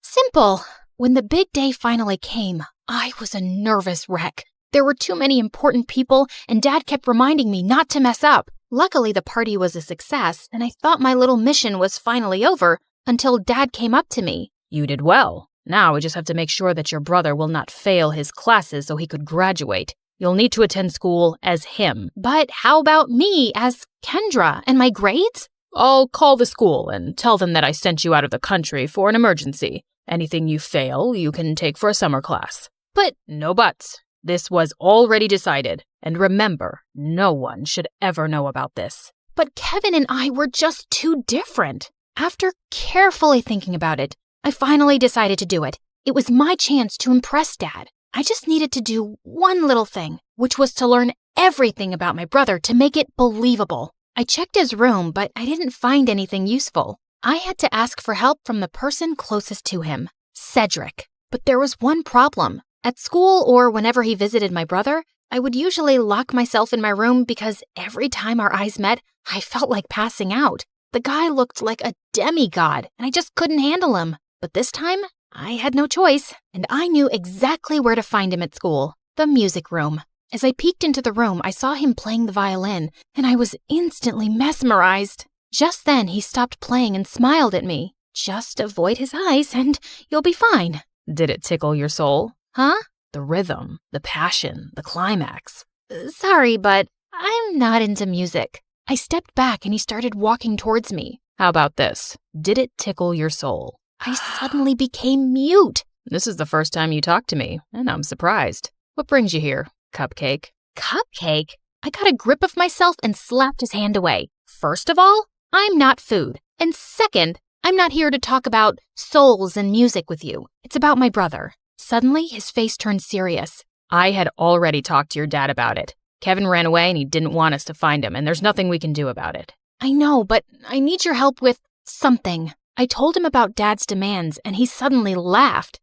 Simple. When the big day finally came, I was a nervous wreck. There were too many important people, and Dad kept reminding me not to mess up. Luckily, the party was a success, and I thought my little mission was finally over until Dad came up to me. You did well. Now we just have to make sure that your brother will not fail his classes so he could graduate. You'll need to attend school as him. But how about me as Kendra and my grades? I'll call the school and tell them that I sent you out of the country for an emergency. Anything you fail, you can take for a summer class. But no buts. This was already decided. And remember, no one should ever know about this. But Kevin and I were just too different. After carefully thinking about it, I finally decided to do it. It was my chance to impress Dad. I just needed to do one little thing, which was to learn everything about my brother to make it believable. I checked his room, but I didn't find anything useful. I had to ask for help from the person closest to him, Cedric. But there was one problem. At school or whenever he visited my brother, I would usually lock myself in my room because every time our eyes met, I felt like passing out. The guy looked like a demigod, and I just couldn't handle him. But this time, I had no choice, and I knew exactly where to find him at school, the music room. As I peeked into the room, I saw him playing the violin, and I was instantly mesmerized. Just then, he stopped playing and smiled at me. Just avoid his eyes, and you'll be fine. Did it tickle your soul? Huh? The rhythm, the passion, the climax. Sorry, but I'm not into music. I stepped back, and he started walking towards me. How about this? Did it tickle your soul? I suddenly became mute. This is the first time you talked to me, and I'm surprised. What brings you here, Cupcake? Cupcake? I got a grip of myself and slapped his hand away. First of all, I'm not food. And second, I'm not here to talk about souls and music with you. It's about my brother. Suddenly, his face turned serious. I had already talked to your dad about it. Kevin ran away and he didn't want us to find him, and there's nothing we can do about it. I know, but I need your help with something. I told him about Dad's demands, and he suddenly laughed.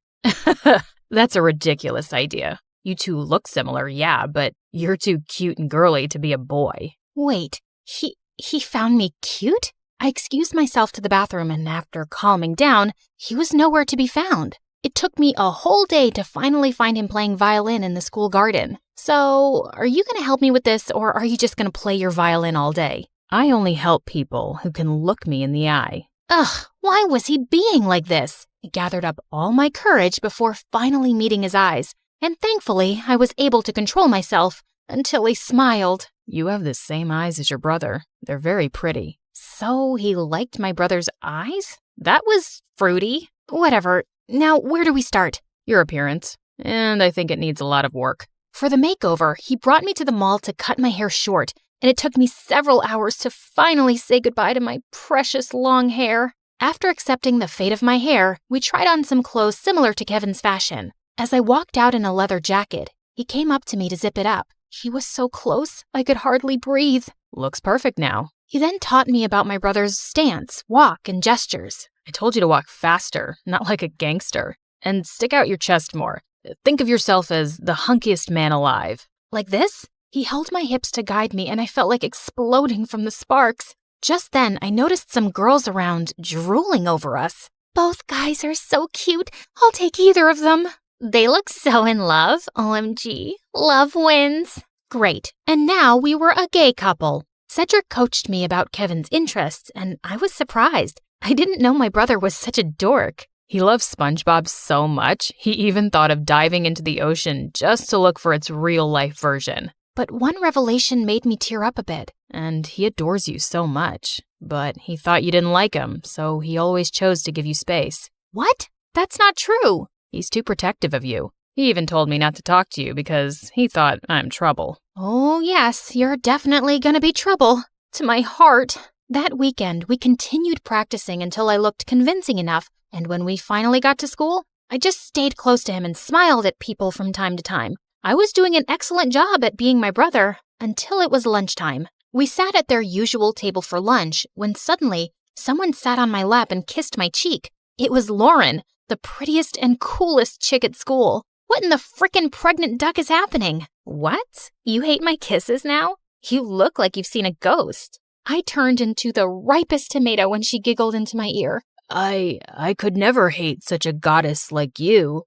That's a ridiculous idea. You two look similar, yeah, but you're too cute and girly to be a boy. Wait, he found me cute? I excused myself to the bathroom, and after calming down, he was nowhere to be found. It took me a whole day to finally find him playing violin in the school garden. So, are you going to help me with this, or are you just going to play your violin all day? I only help people who can look me in the eye. Ugh, why was he being like this? I gathered up all my courage before finally meeting his eyes, and thankfully I was able to control myself until he smiled. You have the same eyes as your brother. They're very pretty. So he liked my brother's eyes? That was fruity. Whatever. Now, where do we start? Your appearance. And I think it needs a lot of work. For the makeover, he brought me to the mall to cut my hair short, and it took me several hours to finally say goodbye to my precious long hair. After accepting the fate of my hair, we tried on some clothes similar to Kevin's fashion. As I walked out in a leather jacket, he came up to me to zip it up. He was so close, I could hardly breathe. Looks perfect now. He then taught me about my brother's stance, walk, and gestures. I told you to walk faster, not like a gangster. And stick out your chest more. Think of yourself as the hunkiest man alive. Like this? He held my hips to guide me, and I felt like exploding from the sparks. Just then, I noticed some girls around drooling over us. Both guys are so cute. I'll take either of them. They look so in love. OMG. Love wins. Great. And now we were a gay couple. Cedric coached me about Kevin's interests, and I was surprised. I didn't know my brother was such a dork. He loves SpongeBob so much, he even thought of diving into the ocean just to look for its real-life version. But one revelation made me tear up a bit, and he adores you so much. But he thought you didn't like him, so he always chose to give you space. What? That's not true. He's too protective of you. He even told me not to talk to you because he thought I'm trouble. Oh, yes, you're definitely gonna be trouble. To my heart. That weekend, we continued practicing until I looked convincing enough, and when we finally got to school, I just stayed close to him and smiled at people from time to time. I was doing an excellent job at being my brother until it was lunchtime. We sat at their usual table for lunch when suddenly someone sat on my lap and kissed my cheek. It was Lauren, the prettiest and coolest chick at school. What in the frickin' pregnant duck is happening? What? You hate my kisses now? You look like you've seen a ghost. I turned into the ripest tomato when she giggled into my ear. I could never hate such a goddess like you.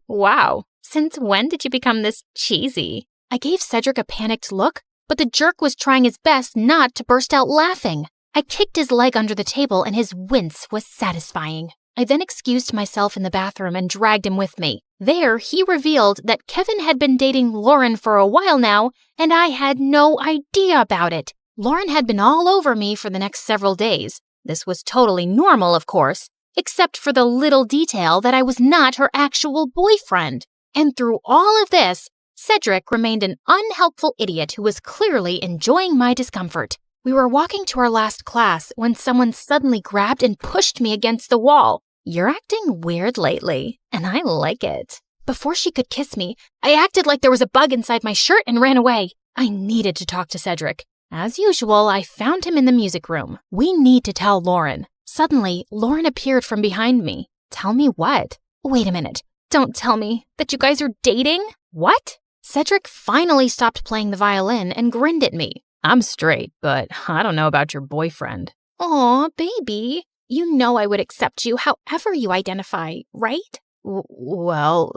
Wow. Since when did you become this cheesy? I gave Cedric a panicked look, but the jerk was trying his best not to burst out laughing. I kicked his leg under the table and his wince was satisfying. I then excused myself in the bathroom and dragged him with me. There, he revealed that Kevin had been dating Lauren for a while now, and I had no idea about it. Lauren had been all over me for the next several days. This was totally normal, of course, except for the little detail that I was not her actual boyfriend. And through all of this, Cedric remained an unhelpful idiot who was clearly enjoying my discomfort. We were walking to our last class when someone suddenly grabbed and pushed me against the wall. You're acting weird lately, and I like it. Before she could kiss me, I acted like there was a bug inside my shirt and ran away. I needed to talk to Cedric. As usual, I found him in the music room. We need to tell Lauren. Suddenly, Lauren appeared from behind me. Tell me what? Wait a minute. Don't tell me that you guys are dating? What? Cedric finally stopped playing the violin and grinned at me. I'm straight, but I don't know about your boyfriend. Aw, baby. You know I would accept you however you identify, right? Well,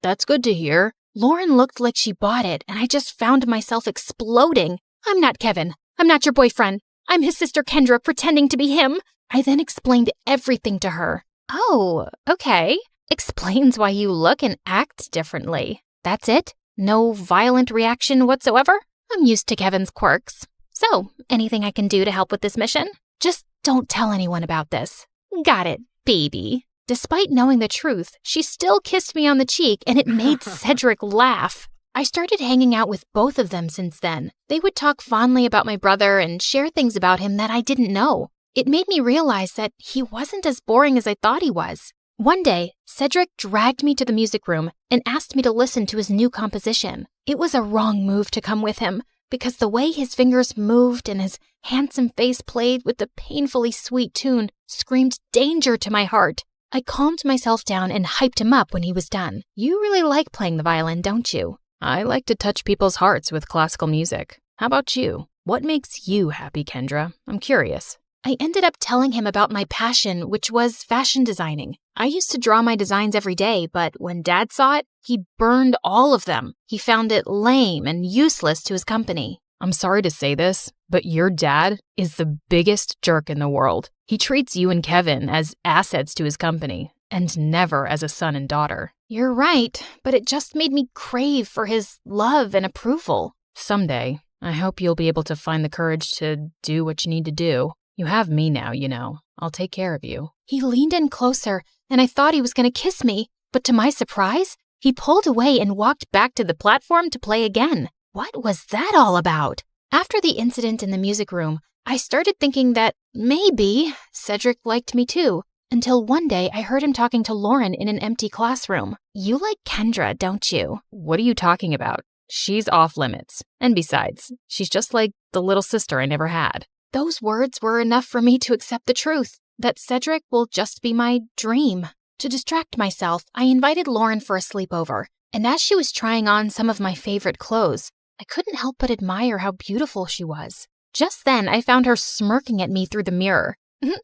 that's good to hear. Lauren looked like she bought it, and I just found myself exploding. I'm not Kevin. I'm not your boyfriend. I'm his sister Kendra pretending to be him. I then explained everything to her. Oh, okay. Explains why you look and act differently. That's it? No violent reaction whatsoever? I'm used to Kevin's quirks. So, anything I can do to help with this mission? Just don't tell anyone about this. Got it, baby. Despite knowing the truth, she still kissed me on the cheek and it made Cedric laugh. I started hanging out with both of them since then. They would talk fondly about my brother and share things about him that I didn't know. It made me realize that he wasn't as boring as I thought he was. One day, Cedric dragged me to the music room and asked me to listen to his new composition. It was a wrong move to come with him, because the way his fingers moved and his handsome face played with the painfully sweet tune screamed danger to my heart. I calmed myself down and hyped him up when he was done. You really like playing the violin, don't you? I like to touch people's hearts with classical music. How about you? What makes you happy, Kendra? I'm curious. I ended up telling him about my passion, which was fashion designing. I used to draw my designs every day, but when Dad saw it, he burned all of them. He found it lame and useless to his company. I'm sorry to say this, but your dad is the biggest jerk in the world. He treats you and Kevin as assets to his company, and never as a son and daughter. You're right, but it just made me crave for his love and approval. Someday, I hope you'll be able to find the courage to do what you need to do. You have me now, you know. I'll take care of you. He leaned in closer, and I thought he was going to kiss me, but to my surprise, he pulled away and walked back to the platform to play again. What was that all about? After the incident in the music room, I started thinking that maybe Cedric liked me too, until one day I heard him talking to Lauren in an empty classroom. You like Kendra, don't you? What are you talking about? She's off limits. And besides, she's just like the little sister I never had. Those words were enough for me to accept the truth, that Cedric will just be my dream. To distract myself, I invited Lauren for a sleepover, and as she was trying on some of my favorite clothes, I couldn't help but admire how beautiful she was. Just then, I found her smirking at me through the mirror.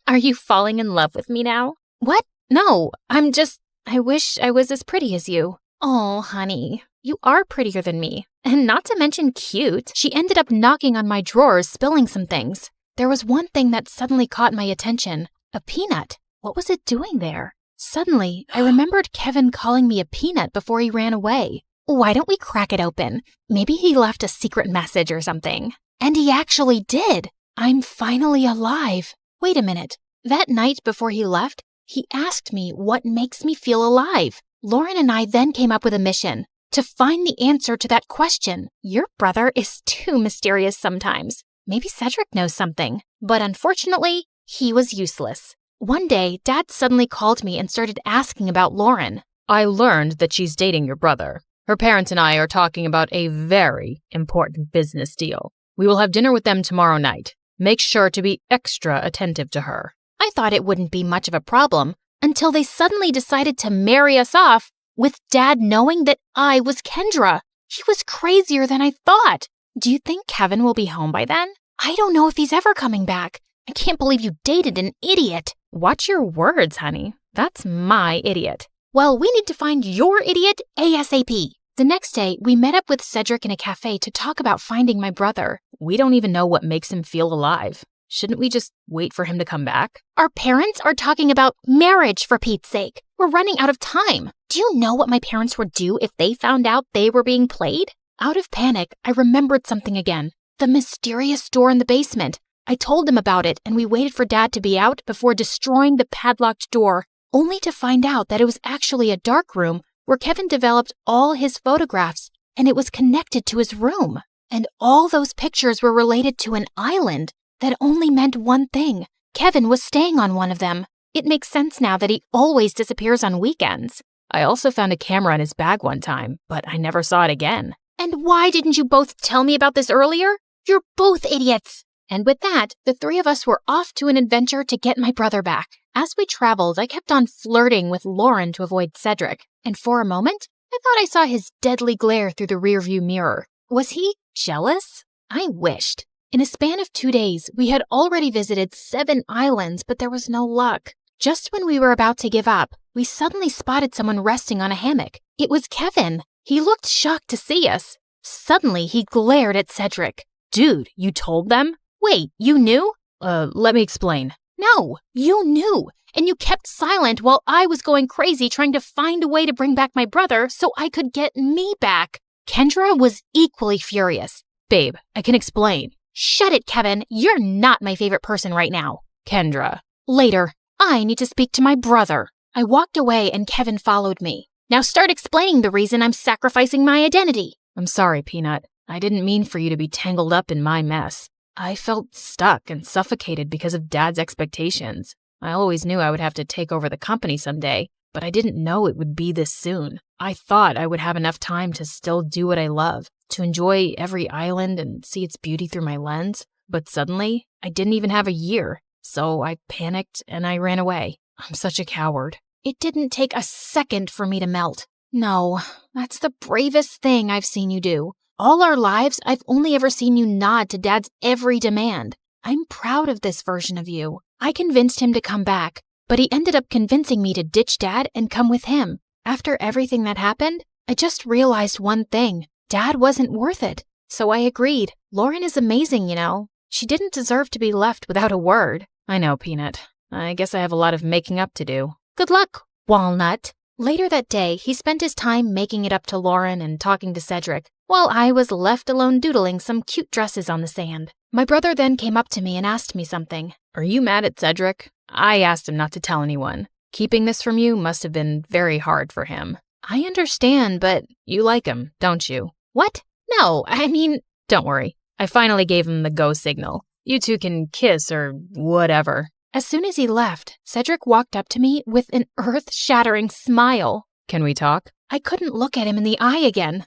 Are you falling in love with me now? What? No, I wish I was as pretty as you. Oh, honey, you are prettier than me. And not to mention cute. She ended up knocking on my drawers, spilling some things. There was one thing that suddenly caught my attention. A peanut. What was it doing there? Suddenly, I remembered Kevin calling me a peanut before he ran away. Why don't we crack it open? Maybe he left a secret message or something. And he actually did. I'm finally alive. Wait a minute. That night before he left, he asked me what makes me feel alive. Lauren and I then came up with a mission to find the answer to that question. Your brother is too mysterious sometimes. Maybe Cedric knows something. But unfortunately, he was useless. One day, Dad suddenly called me and started asking about Lauren. I learned that she's dating your brother. Her parents and I are talking about a very important business deal. We will have dinner with them tomorrow night. Make sure to be extra attentive to her. I thought it wouldn't be much of a problem until they suddenly decided to marry us off with Dad knowing that I was Kendra. He was crazier than I thought. Do you think Kevin will be home by then? I don't know if he's ever coming back. I can't believe you dated an idiot. Watch your words, honey. That's my idiot. Well, we need to find your idiot ASAP. The next day, we met up with Cedric in a cafe to talk about finding my brother. We don't even know what makes him feel alive. Shouldn't we just wait for him to come back? Our parents are talking about marriage, for Pete's sake. We're running out of time. Do you know what my parents would do if they found out they were being played? Out of panic, I remembered something again. The mysterious door in the basement. I told them about it, and we waited for Dad to be out before destroying the padlocked door, only to find out that it was actually a dark room where Kevin developed all his photographs, and it was connected to his room. And all those pictures were related to an island that only meant one thing. Kevin was staying on one of them. It makes sense now that he always disappears on weekends. I also found a camera in his bag one time, but I never saw it again. And why didn't you both tell me about this earlier? You're both idiots. And with that, the three of us were off to an adventure to get my brother back. As we traveled, I kept on flirting with Lauren to avoid Cedric. And for a moment, I thought I saw his deadly glare through the rearview mirror. Was he jealous? I wished. In a span of 2 days, we had already visited 7 islands, but there was no luck. Just when we were about to give up, we suddenly spotted someone resting on a hammock. It was Kevin. He looked shocked to see us. Suddenly, he glared at Cedric. Dude, you told them? Wait, you knew? Let me explain. No, you knew. And you kept silent while I was going crazy trying to find a way to bring back my brother so I could get me back. Kendra was equally furious. Babe, I can explain. Shut it, Kevin. You're not my favorite person right now. Kendra. Later. I need to speak to my brother. I walked away and Kevin followed me. Now start explaining the reason I'm sacrificing my identity. I'm sorry, Peanut. I didn't mean for you to be tangled up in my mess. I felt stuck and suffocated because of Dad's expectations. I always knew I would have to take over the company someday, but I didn't know it would be this soon. I thought I would have enough time to still do what I love, to enjoy every island and see its beauty through my lens. But suddenly, I didn't even have a year, so I panicked and I ran away. I'm such a coward. It didn't take a second for me to melt. No, that's the bravest thing I've seen you do. All our lives, I've only ever seen you nod to Dad's every demand. I'm proud of this version of you. I convinced him to come back, but he ended up convincing me to ditch Dad and come with him. After everything that happened, I just realized one thing. Dad wasn't worth it. So I agreed. Lauren is amazing, you know. She didn't deserve to be left without a word. I know, Peanut. I guess I have a lot of making up to do. Good luck, Walnut. Later that day, he spent his time making it up to Lauren and talking to Cedric, while I was left alone doodling some cute dresses on the sand. My brother then came up to me and asked me something. Are you mad at Cedric? I asked him not to tell anyone. Keeping this from you must have been very hard for him. I understand, but you like him, don't you? What? No, I mean, don't worry. I finally gave him the go signal. You two can kiss or whatever. As soon as he left, Cedric walked up to me with an earth-shattering smile. Can we talk? I couldn't look at him in the eye again.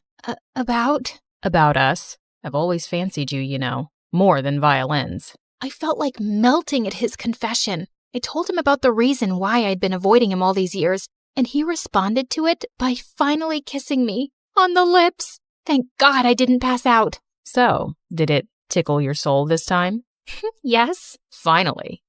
About us. I've always fancied you, you know, more than violins. I felt like melting at his confession. I told him about the reason why I'd been avoiding him all these years, and he responded to it by finally kissing me on the lips. Thank God I didn't pass out. So, did it tickle your soul this time? Yes. Finally.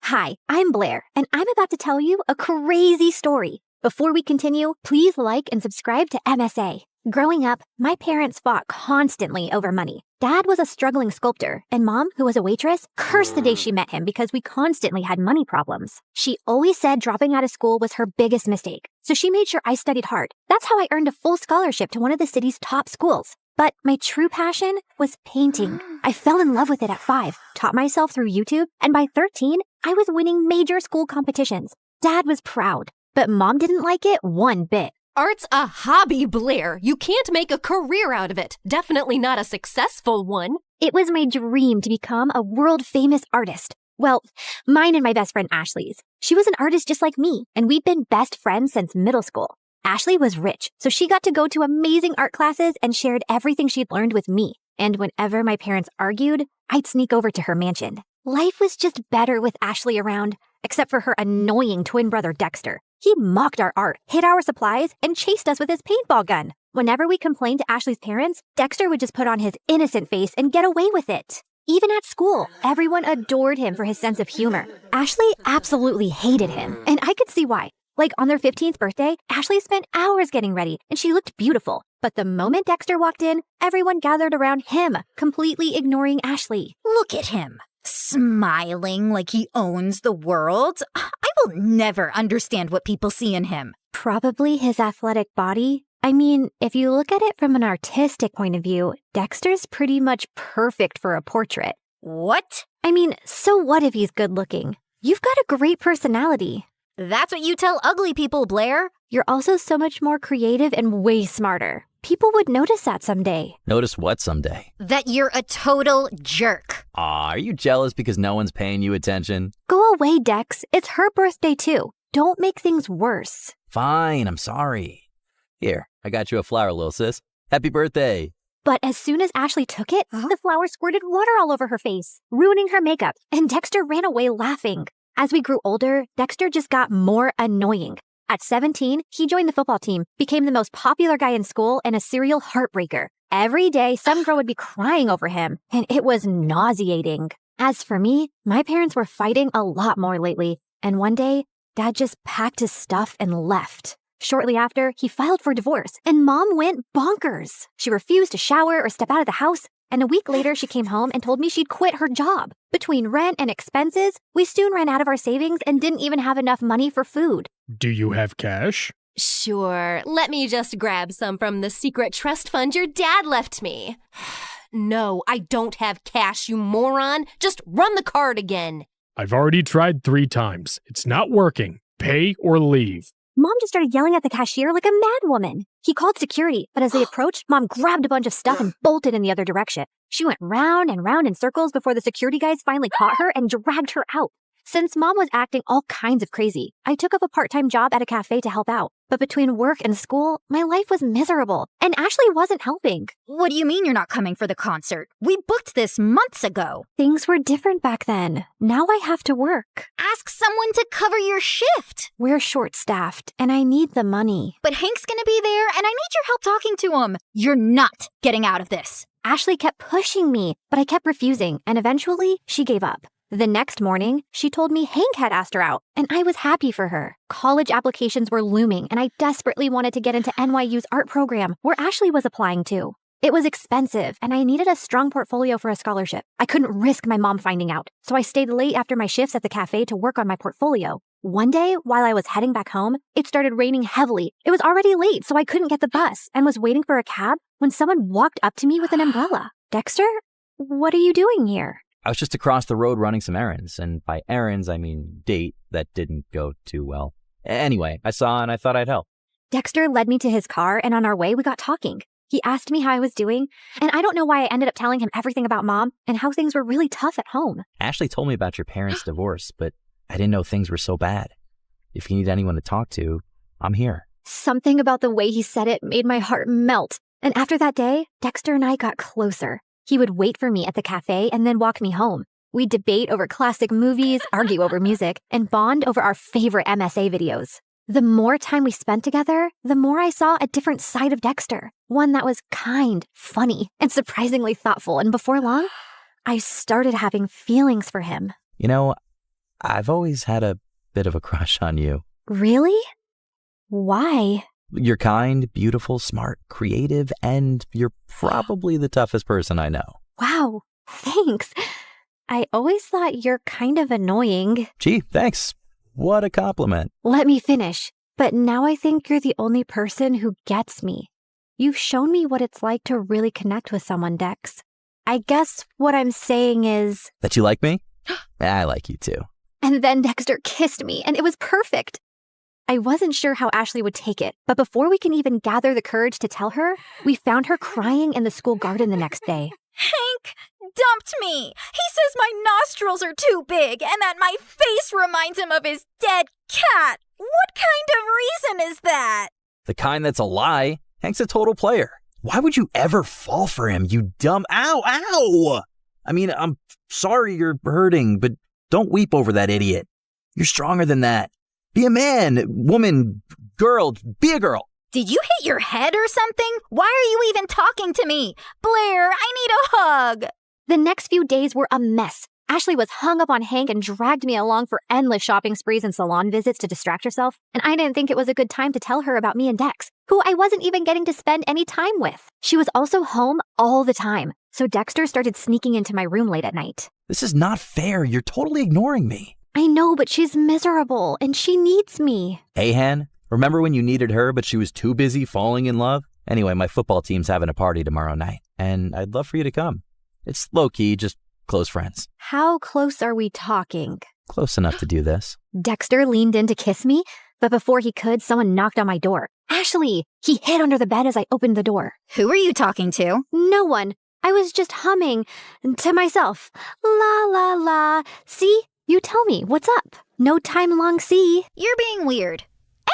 Hi, I'm Blair, and I'm about to tell you a crazy story. Before we continue, please like and subscribe to MSA. Growing up, my parents fought constantly over money. Dad was a struggling sculptor, and Mom, who was a waitress, cursed the day she met him because we constantly had money problems. She always said dropping out of school was her biggest mistake, so she made sure I studied hard. That's how I earned a full scholarship to one of the city's top schools. But my true passion was painting. I fell in love with it at 5, taught myself through YouTube, and by 13, I was winning major school competitions. Dad was proud, but Mom didn't like it one bit. Art's a hobby, Blair. You can't make a career out of it. Definitely not a successful one. It was my dream to become a world-famous artist. Well, mine and my best friend Ashley's. She was an artist just like me, and we'd been best friends since middle school. Ashley was rich, so she got to go to amazing art classes and shared everything she'd learned with me. And whenever my parents argued, I'd sneak over to her mansion. Life was just better with Ashley around, except for her annoying twin brother Dexter. He mocked our art, hid our supplies, and chased us with his paintball gun. Whenever we complained to Ashley's parents, Dexter would just put on his innocent face and get away with it. Even at school, everyone adored him for his sense of humor. Ashley absolutely hated him, and I could see why. Like on their 15th birthday, Ashley spent hours getting ready, and she looked beautiful. But the moment Dexter walked in, everyone gathered around him, completely ignoring Ashley. Look at him, smiling like he owns the world. I will never understand what people see in him. Probably his athletic body. I mean, if you look at it from an artistic point of view, Dexter's pretty much perfect for a portrait. What? I mean, so what if he's good looking? You've got a great personality. That's what you tell ugly people, Blair. You're also so much more creative and way smarter. People would notice that someday. Notice what someday? That you're a total jerk. Aw, are you jealous because no one's paying you attention? Go away, Dex. It's her birthday too. Don't make things worse. Fine, I'm sorry. Here, I got you a flower, little sis. Happy birthday. But as soon as Ashley took it, the flower squirted water all over her face, ruining her makeup, and Dexter ran away laughing. As we grew older, Dexter just got more annoying. At 17, he joined the football team, became the most popular guy in school, and a serial heartbreaker. Every day, some girl would be crying over him, and it was nauseating. As for me, my parents were fighting a lot more lately, and one day, Dad just packed his stuff and left. Shortly after, he filed for divorce, and Mom went bonkers. She refused to shower or step out of the house, and a week later, she came home and told me she'd quit her job. Between rent and expenses, we soon ran out of our savings and didn't even have enough money for food. Do you have cash? Sure. Let me just grab some from the secret trust fund your dad left me. No, I don't have cash, you moron. Just run the card again. I've already tried 3 times. It's not working. Pay or leave. Mom just started yelling at the cashier like a madwoman. He called security, but as they approached, Mom grabbed a bunch of stuff and bolted in the other direction. She went round and round in circles before the security guys finally caught her and dragged her out. Since Mom was acting all kinds of crazy, I took up a part-time job at a cafe to help out. But between work and school, my life was miserable, and Ashley wasn't helping. What do you mean you're not coming for the concert? We booked this months ago. Things were different back then. Now I have to work. Ask someone to cover your shift. We're short-staffed, and I need the money. But Hank's gonna be there, and I need your help talking to him. You're not getting out of this. Ashley kept pushing me, but I kept refusing, and eventually she gave up. The next morning, she told me Hank had asked her out, and I was happy for her. College applications were looming, and I desperately wanted to get into NYU's art program, where Ashley was applying to. It was expensive, and I needed a strong portfolio for a scholarship. I couldn't risk my mom finding out, so I stayed late after my shifts at the cafe to work on my portfolio. One day, while I was heading back home, it started raining heavily. It was already late, so I couldn't get the bus, and was waiting for a cab when someone walked up to me with an umbrella. Dexter, what are you doing here? I was just across the road running some errands, and by errands, I mean date that didn't go too well. Anyway, I saw and I thought I'd help. Dexter led me to his car, and on our way, we got talking. He asked me how I was doing, and I don't know why I ended up telling him everything about Mom and how things were really tough at home. Ashley told me about your parents' divorce, but I didn't know things were so bad. If you need anyone to talk to, I'm here. Something about the way he said it made my heart melt. And after that day, Dexter and I got closer. He would wait for me at the cafe and then walk me home. We'd debate over classic movies, argue over music, and bond over our favorite MSA videos. The more time we spent together, the more I saw a different side of Dexter. One that was kind, funny, and surprisingly thoughtful. And before long, I started having feelings for him. You know, I've always had a bit of a crush on you. Really? Why? You're kind, beautiful, smart, creative, and you're probably the toughest person I know. Wow, thanks. I always thought you're kind of annoying. Gee, thanks. What a compliment. Let me finish. But now I think you're the only person who gets me. You've shown me what it's like to really connect with someone, Dex. I guess what I'm saying is... That you like me? I like you too. And then Dexter kissed me, and it was perfect. I wasn't sure how Ashley would take it, but before we can even gather the courage to tell her, we found her crying in the school garden the next day. Hank dumped me. He says my nostrils are too big and that my face reminds him of his dead cat. What kind of reason is that? The kind that's a lie. Hank's a total player. Why would you ever fall for him, you dumb... Ow! I mean, I'm sorry you're hurting, but don't weep over that idiot. You're stronger than that. Be a man, woman, girl, be a girl. Did you hit your head or something? Why are you even talking to me? Blair, I need a hug. The next few days were a mess. Ashley was hung up on Hank and dragged me along for endless shopping sprees and salon visits to distract herself, and I didn't think it was a good time to tell her about me and Dex, who I wasn't even getting to spend any time with. She was also home all the time, so Dexter started sneaking into my room late at night. This is not fair. You're totally ignoring me. I know, but she's miserable, and she needs me. Hey, Han, remember when you needed her, but she was too busy falling in love? Anyway, my football team's having a party tomorrow night, and I'd love for you to come. It's low-key, just close friends. How close are we talking? Close enough to do this. Dexter leaned in to kiss me, but before he could, someone knocked on my door. Ashley! He hid under the bed as I opened the door. Who are you talking to? No one. I was just humming to myself. La la la. See? You tell me, what's up? No time long see. You're being weird.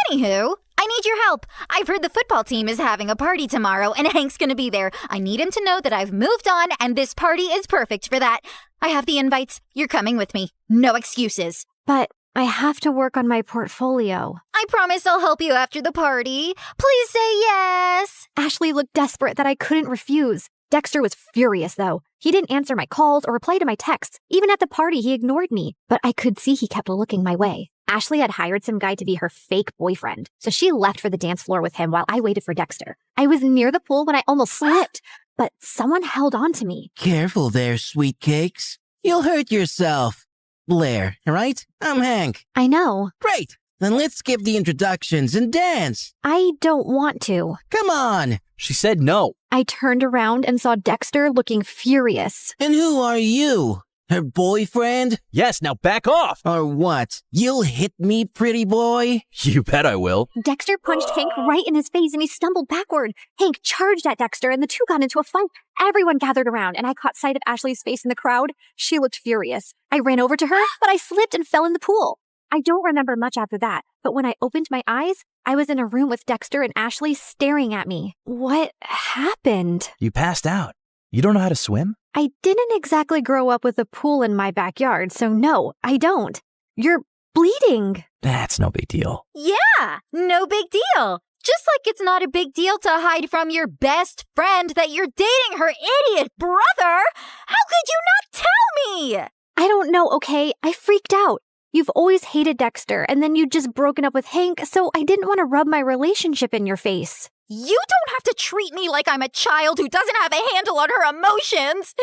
Anywho, I need your help. I've heard the football team is having a party tomorrow and Hank's gonna be there. I need him to know that I've moved on and this party is perfect for that. I have the invites. You're coming with me. No excuses. But I have to work on my portfolio. I promise I'll help you after the party. Please say yes. Ashley looked desperate that I couldn't refuse. Dexter was furious, though. He didn't answer my calls or reply to my texts. Even at the party, he ignored me. But I could see he kept looking my way. Ashley had hired some guy to be her fake boyfriend, so she left for the dance floor with him while I waited for Dexter. I was near the pool when I almost slipped, but someone held on to me. Careful there, sweet cakes. You'll hurt yourself. Blair, right? I'm Hank. I know. Great. Then let's skip the introductions and dance. I don't want to. Come on. She said no. I turned around and saw Dexter looking furious. And who are you? Her boyfriend? Yes, now back off! Or what? You'll hit me, pretty boy? You bet I will. Dexter punched Hank right in his face and he stumbled backward. Hank charged at Dexter and the two got into a fight. Everyone gathered around and I caught sight of Ashley's face in the crowd. She looked furious. I ran over to her, but I slipped and fell in the pool. I don't remember much after that, but when I opened my eyes, I was in a room with Dexter and Ashley staring at me. What happened? You passed out. You don't know how to swim? I didn't exactly grow up with a pool in my backyard, so no, I don't. You're bleeding. That's no big deal. Yeah, no big deal. Just like it's not a big deal to hide from your best friend that you're dating her idiot brother. How could you not tell me? I don't know, okay? I freaked out. You've always hated Dexter, and then you'd just broken up with Hank, so I didn't want to rub my relationship in your face. You don't have to treat me like I'm a child who doesn't have a handle on her emotions.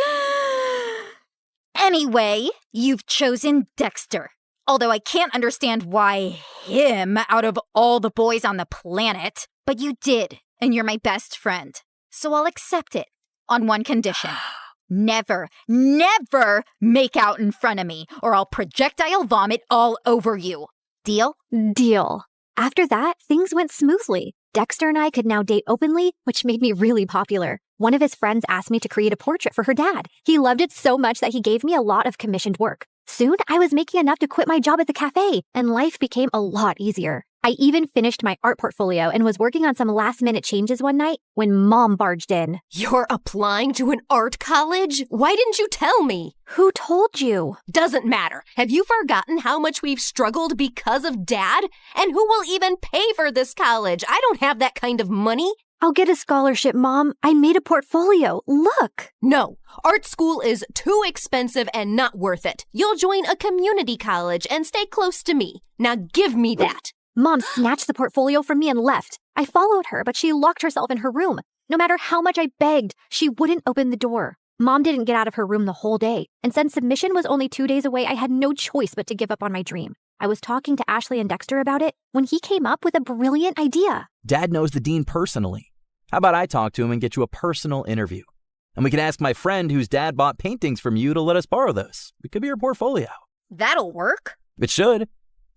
Anyway, you've chosen Dexter. Although I can't understand why him out of all the boys on the planet. But you did, and you're my best friend. So I'll accept it on one condition. Never, never make out in front of me, or I'll projectile vomit all over you. Deal? Deal. After that, things went smoothly. Dexter and I could now date openly, which made me really popular. One of his friends asked me to create a portrait for her dad. He loved it so much that he gave me a lot of commissioned work. Soon, I was making enough to quit my job at the cafe, and life became a lot easier. I even finished my art portfolio and was working on some last-minute changes one night when Mom barged in. You're applying to an art college? Why didn't you tell me? Who told you? Doesn't matter. Have you forgotten how much we've struggled because of Dad? And who will even pay for this college? I don't have that kind of money. I'll get a scholarship, Mom. I made a portfolio. Look. No, art school is too expensive and not worth it. You'll join a community college and stay close to me. Now give me that. Mom snatched the portfolio from me and left. I followed her, but she locked herself in her room. No matter how much I begged, she wouldn't open the door. Mom didn't get out of her room the whole day, and since submission was only 2 days away, I had no choice but to give up on my dream. I was talking to Ashley and Dexter about it when he came up with a brilliant idea. Dad knows the dean personally. How about I talk to him and get you a personal interview? And we can ask my friend whose dad bought paintings from you to let us borrow those. It could be your portfolio. That'll work. It should.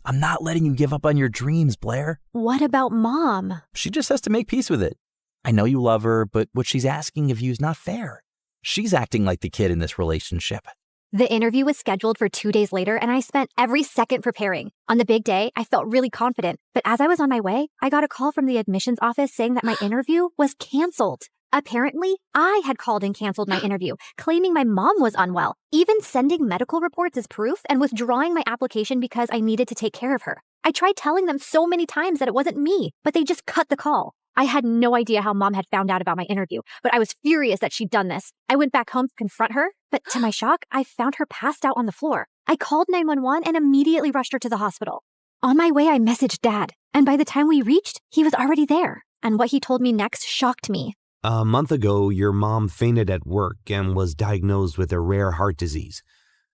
I'm not letting you give up on your dreams, Blair. What about Mom? She just has to make peace with it. I know you love her, but what she's asking of you is not fair. She's acting like the kid in this relationship. The interview was scheduled for 2 days later, and I spent every second preparing. On the big day, I felt really confident. But as I was on my way, I got a call from the admissions office saying that my interview was canceled. Apparently, I had called and canceled my interview, claiming my mom was unwell, even sending medical reports as proof and withdrawing my application because I needed to take care of her. I tried telling them so many times that it wasn't me, but they just cut the call. I had no idea how Mom had found out about my interview, but I was furious that she'd done this. I went back home to confront her, but to my shock, I found her passed out on the floor. I called 911 and immediately rushed her to the hospital. On my way, I messaged Dad, and by the time we reached, he was already there. And what he told me next shocked me. A month ago, your mom fainted at work and was diagnosed with a rare heart disease.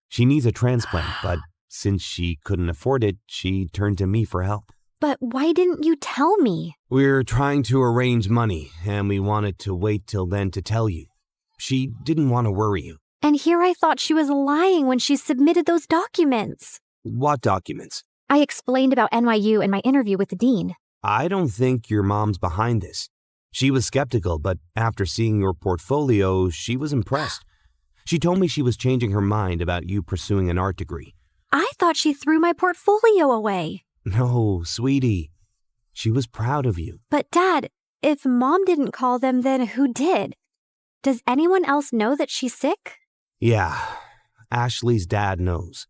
She needs a transplant, but since she couldn't afford it, she turned to me for help. But why didn't you tell me? We're trying to arrange money, and we wanted to wait till then to tell you. She didn't want to worry you. And here I thought she was lying when she submitted those documents. What documents? I explained about NYU and my interview with the dean. I don't think your mom's behind this. She was skeptical, but after seeing your portfolio, she was impressed. She told me she was changing her mind about you pursuing an art degree. I thought she threw my portfolio away. No, sweetie. She was proud of you. But Dad, if Mom didn't call them, then who did? Does anyone else know that she's sick? Yeah, Ashley's dad knows.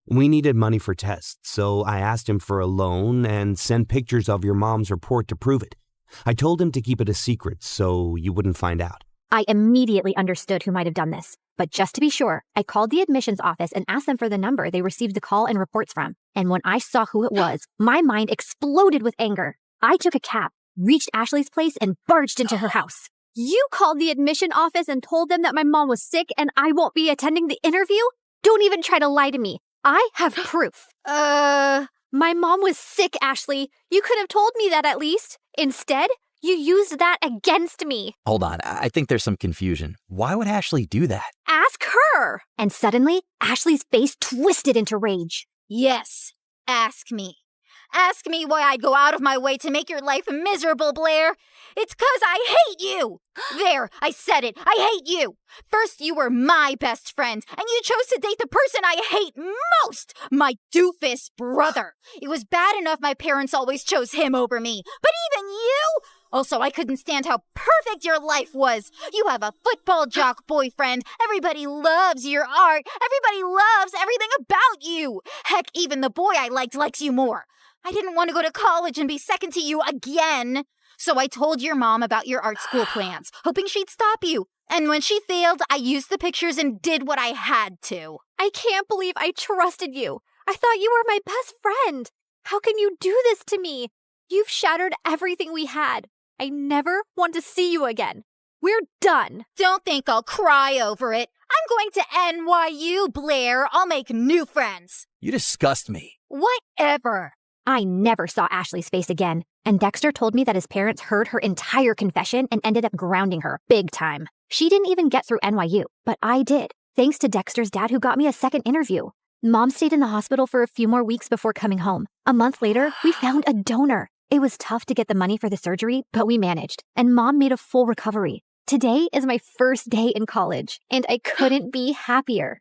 We needed money for tests, so I asked him for a loan and sent pictures of your mom's report to prove it. I told him to keep it a secret so you wouldn't find out. I immediately understood who might have done this. But just to be sure, I called the admissions office and asked them for the number they received the call and reports from. And when I saw who it was, my mind exploded with anger. I took a cab, reached Ashley's place, and barged into her house. You called the admission office and told them that my mom was sick and I won't be attending the interview? Don't even try to lie to me. I have proof. My mom was sick, Ashley. You could have told me that at least. Instead, You used that against me. Hold on, I think there's some confusion. Why would Ashley do that? Ask her. And suddenly, Ashley's face twisted into rage. Yes, ask me. Ask me why I'd go out of my way to make your life miserable, Blair. It's 'cause I hate you. There, I said it. I hate you. First, you were my best friend, and you chose to date the person I hate most, my doofus brother. It was bad enough my parents always chose him over me, but even you? Also, I couldn't stand how perfect your life was. You have a football jock boyfriend. Everybody loves your art. Everybody loves everything about you. Heck, even the boy I liked likes you more. I didn't want to go to college and be second to you again. So I told your mom about your art school plans, hoping she'd stop you. And when she failed, I used the pictures and did what I had to. I can't believe I trusted you. I thought you were my best friend. How can you do this to me? You've shattered everything we had. I never want to see you again. We're done. Don't think I'll cry over it. I'm going to NYU, Blair. I'll make new friends. You disgust me. Whatever. I never saw Ashley's face again, and Dexter told me that his parents heard her entire confession and ended up grounding her big time. She didn't even get through NYU, but I did, thanks to Dexter's dad who got me a second interview. Mom stayed in the hospital for a few more weeks before coming home. A month later, we found a donor. It was tough to get the money for the surgery, but we managed, and Mom made a full recovery. Today is my first day in college, and I couldn't be happier.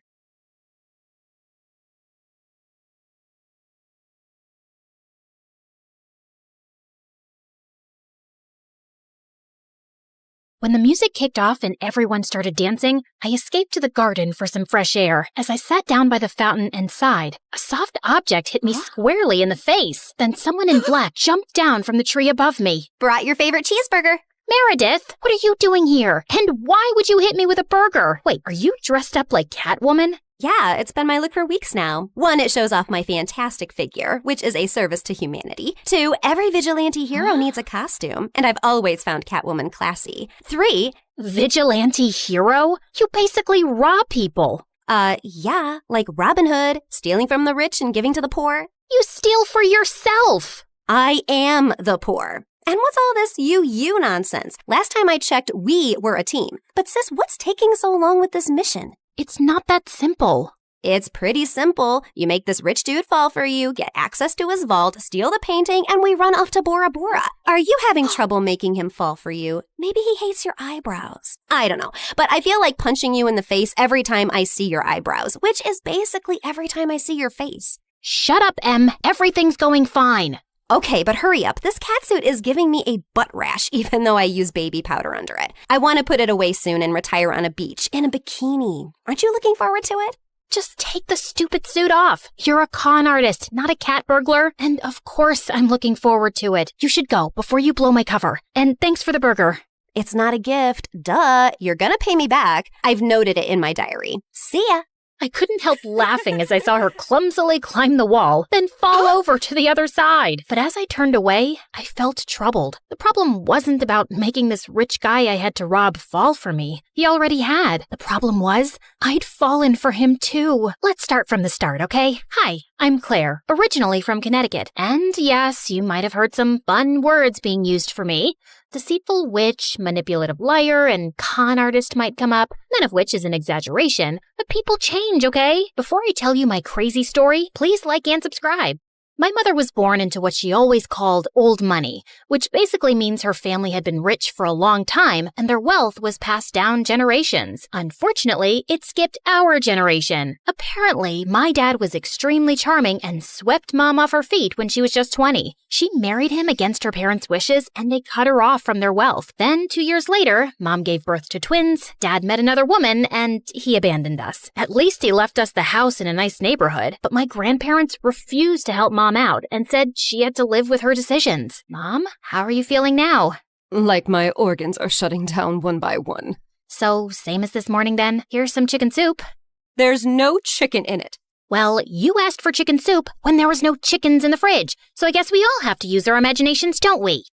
When the music kicked off and everyone started dancing, I escaped to the garden for some fresh air. As I sat down by the fountain and sighed, a soft object hit me squarely in the face. Then someone in black jumped down from the tree above me. Brought your favorite cheeseburger. Meredith, what are you doing here? And why would you hit me with a burger? Wait, are you dressed up like Catwoman? Yeah, it's been my look for weeks now. 1, it shows off my fantastic figure, which is a service to humanity. 2, every vigilante hero needs a costume, and I've always found Catwoman classy. 3, vigilante hero? You basically rob people. Yeah, like Robin Hood, stealing from the rich and giving to the poor. You steal for yourself. I am the poor. And what's all this you nonsense? Last time I checked, we were a team. But sis, what's taking so long with this mission? It's not that simple. It's pretty simple. You make this rich dude fall for you, get access to his vault, steal the painting, and we run off to Bora Bora. Are you having trouble making him fall for you? Maybe he hates your eyebrows. I don't know, but I feel like punching you in the face every time I see your eyebrows, which is basically every time I see your face. Shut up, Em. Everything's going fine. Okay, but hurry up. This catsuit is giving me a butt rash, even though I use baby powder under it. I want to put it away soon and retire on a beach in a bikini. Aren't you looking forward to it? Just take the stupid suit off. You're a con artist, not a cat burglar. And of course I'm looking forward to it. You should go before you blow my cover. And thanks for the burger. It's not a gift. Duh. You're gonna pay me back. I've noted it in my diary. See ya. I couldn't help laughing as I saw her clumsily climb the wall, then fall over to the other side. But as I turned away, I felt troubled. The problem wasn't about making this rich guy I had to rob fall for me. He already had. The problem was, I'd fallen for him too. Let's start from the start, okay? Hi, I'm Claire, originally from Connecticut. And yes, you might have heard some fun words being used for me. Deceitful witch, manipulative liar, and con artist might come up, none of which is an exaggeration. But people change, okay? Before I tell you my crazy story, please like and subscribe. My mother was born into what she always called old money, which basically means her family had been rich for a long time and their wealth was passed down generations. Unfortunately, it skipped our generation. Apparently, my dad was extremely charming and swept Mom off her feet when she was just 20. She married him against her parents' wishes and they cut her off from their wealth. Then, 2 years later, Mom gave birth to twins, Dad met another woman, and he abandoned us. At least he left us the house in a nice neighborhood, but my grandparents refused to help Mom out and said she had to live with her decisions. Mom, how are you feeling now? Like my organs are shutting down one by one. So, same as this morning then. Here's some chicken soup. There's no chicken in it. Well, you asked for chicken soup when there was no chickens in the fridge, so I guess we all have to use our imaginations, don't we?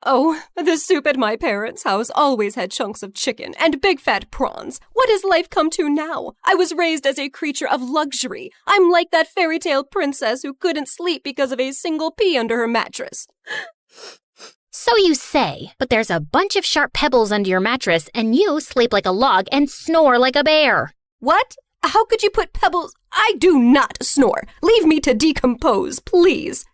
Oh, the soup at my parents' house always had chunks of chicken and big fat prawns. What has life come to now? I was raised as a creature of luxury. I'm like that fairy tale princess who couldn't sleep because of a single pea under her mattress. So you say, but there's a bunch of sharp pebbles under your mattress and you sleep like a log and snore like a bear. What? How could you put pebbles? I do not snore. Leave me to decompose, please.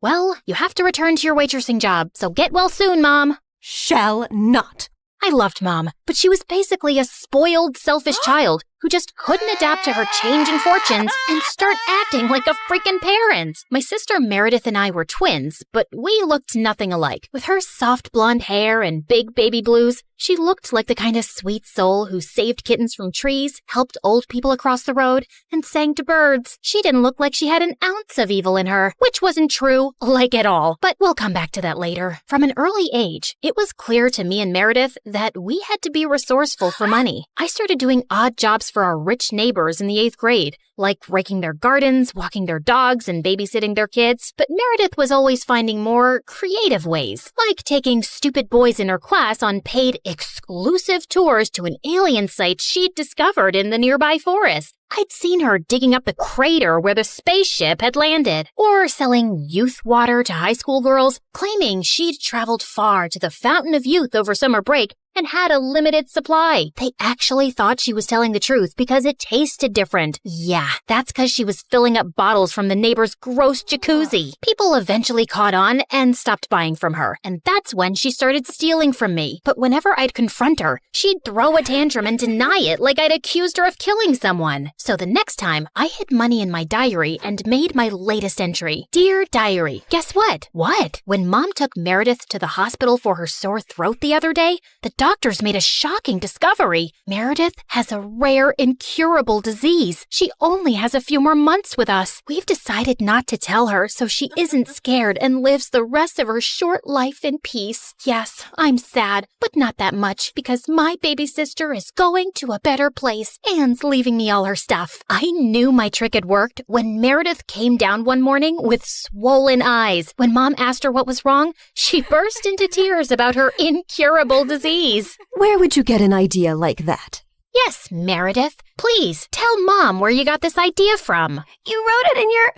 Well, you have to return to your waitressing job, so get well soon, Mom. Shall not. I loved Mom, but she was basically a spoiled, selfish child who just couldn't adapt to her change in fortunes and start acting like a freaking parent. My sister Meredith and I were twins, but we looked nothing alike. With her soft blonde hair and big baby blues, she looked like the kind of sweet soul who saved kittens from trees, helped old people across the road, and sang to birds. She didn't look like she had an ounce of evil in her, which wasn't true, like at all. But we'll come back to that later. From an early age, it was clear to me and Meredith that we had to be resourceful for money. I started doing odd jobs for our rich neighbors in the 8th grade, like raking their gardens, walking their dogs, and babysitting their kids. But Meredith was always finding more creative ways, like taking stupid boys in her class on paid exclusive tours to an alien site she'd discovered in the nearby forest. I'd seen her digging up the crater where the spaceship had landed, or selling youth water to high school girls, claiming she'd traveled far to the Fountain of Youth over summer break and had a limited supply. They actually thought she was telling the truth because it tasted different. Yeah, that's because she was filling up bottles from the neighbor's gross jacuzzi. People eventually caught on and stopped buying from her, and that's when she started stealing from me. But whenever I'd confront her, she'd throw a tantrum and deny it like I'd accused her of killing someone. So the next time, I hid money in my diary and made my latest entry. Dear Diary, guess what? What? When Mom took Meredith to the hospital for her sore throat the other day, the doctors made a shocking discovery. Meredith has a rare, incurable disease. She only has a few more months with us. We've decided not to tell her so she isn't scared and lives the rest of her short life in peace. Yes, I'm sad, but not that much because my baby sister is going to a better place and leaving me all her stuff. I knew my trick had worked when Meredith came down one morning with swollen eyes. When Mom asked her what was wrong, she burst into tears about her incurable disease. Where would you get an idea like that? Yes, Meredith. Please, tell Mom where you got this idea from. You wrote it in your...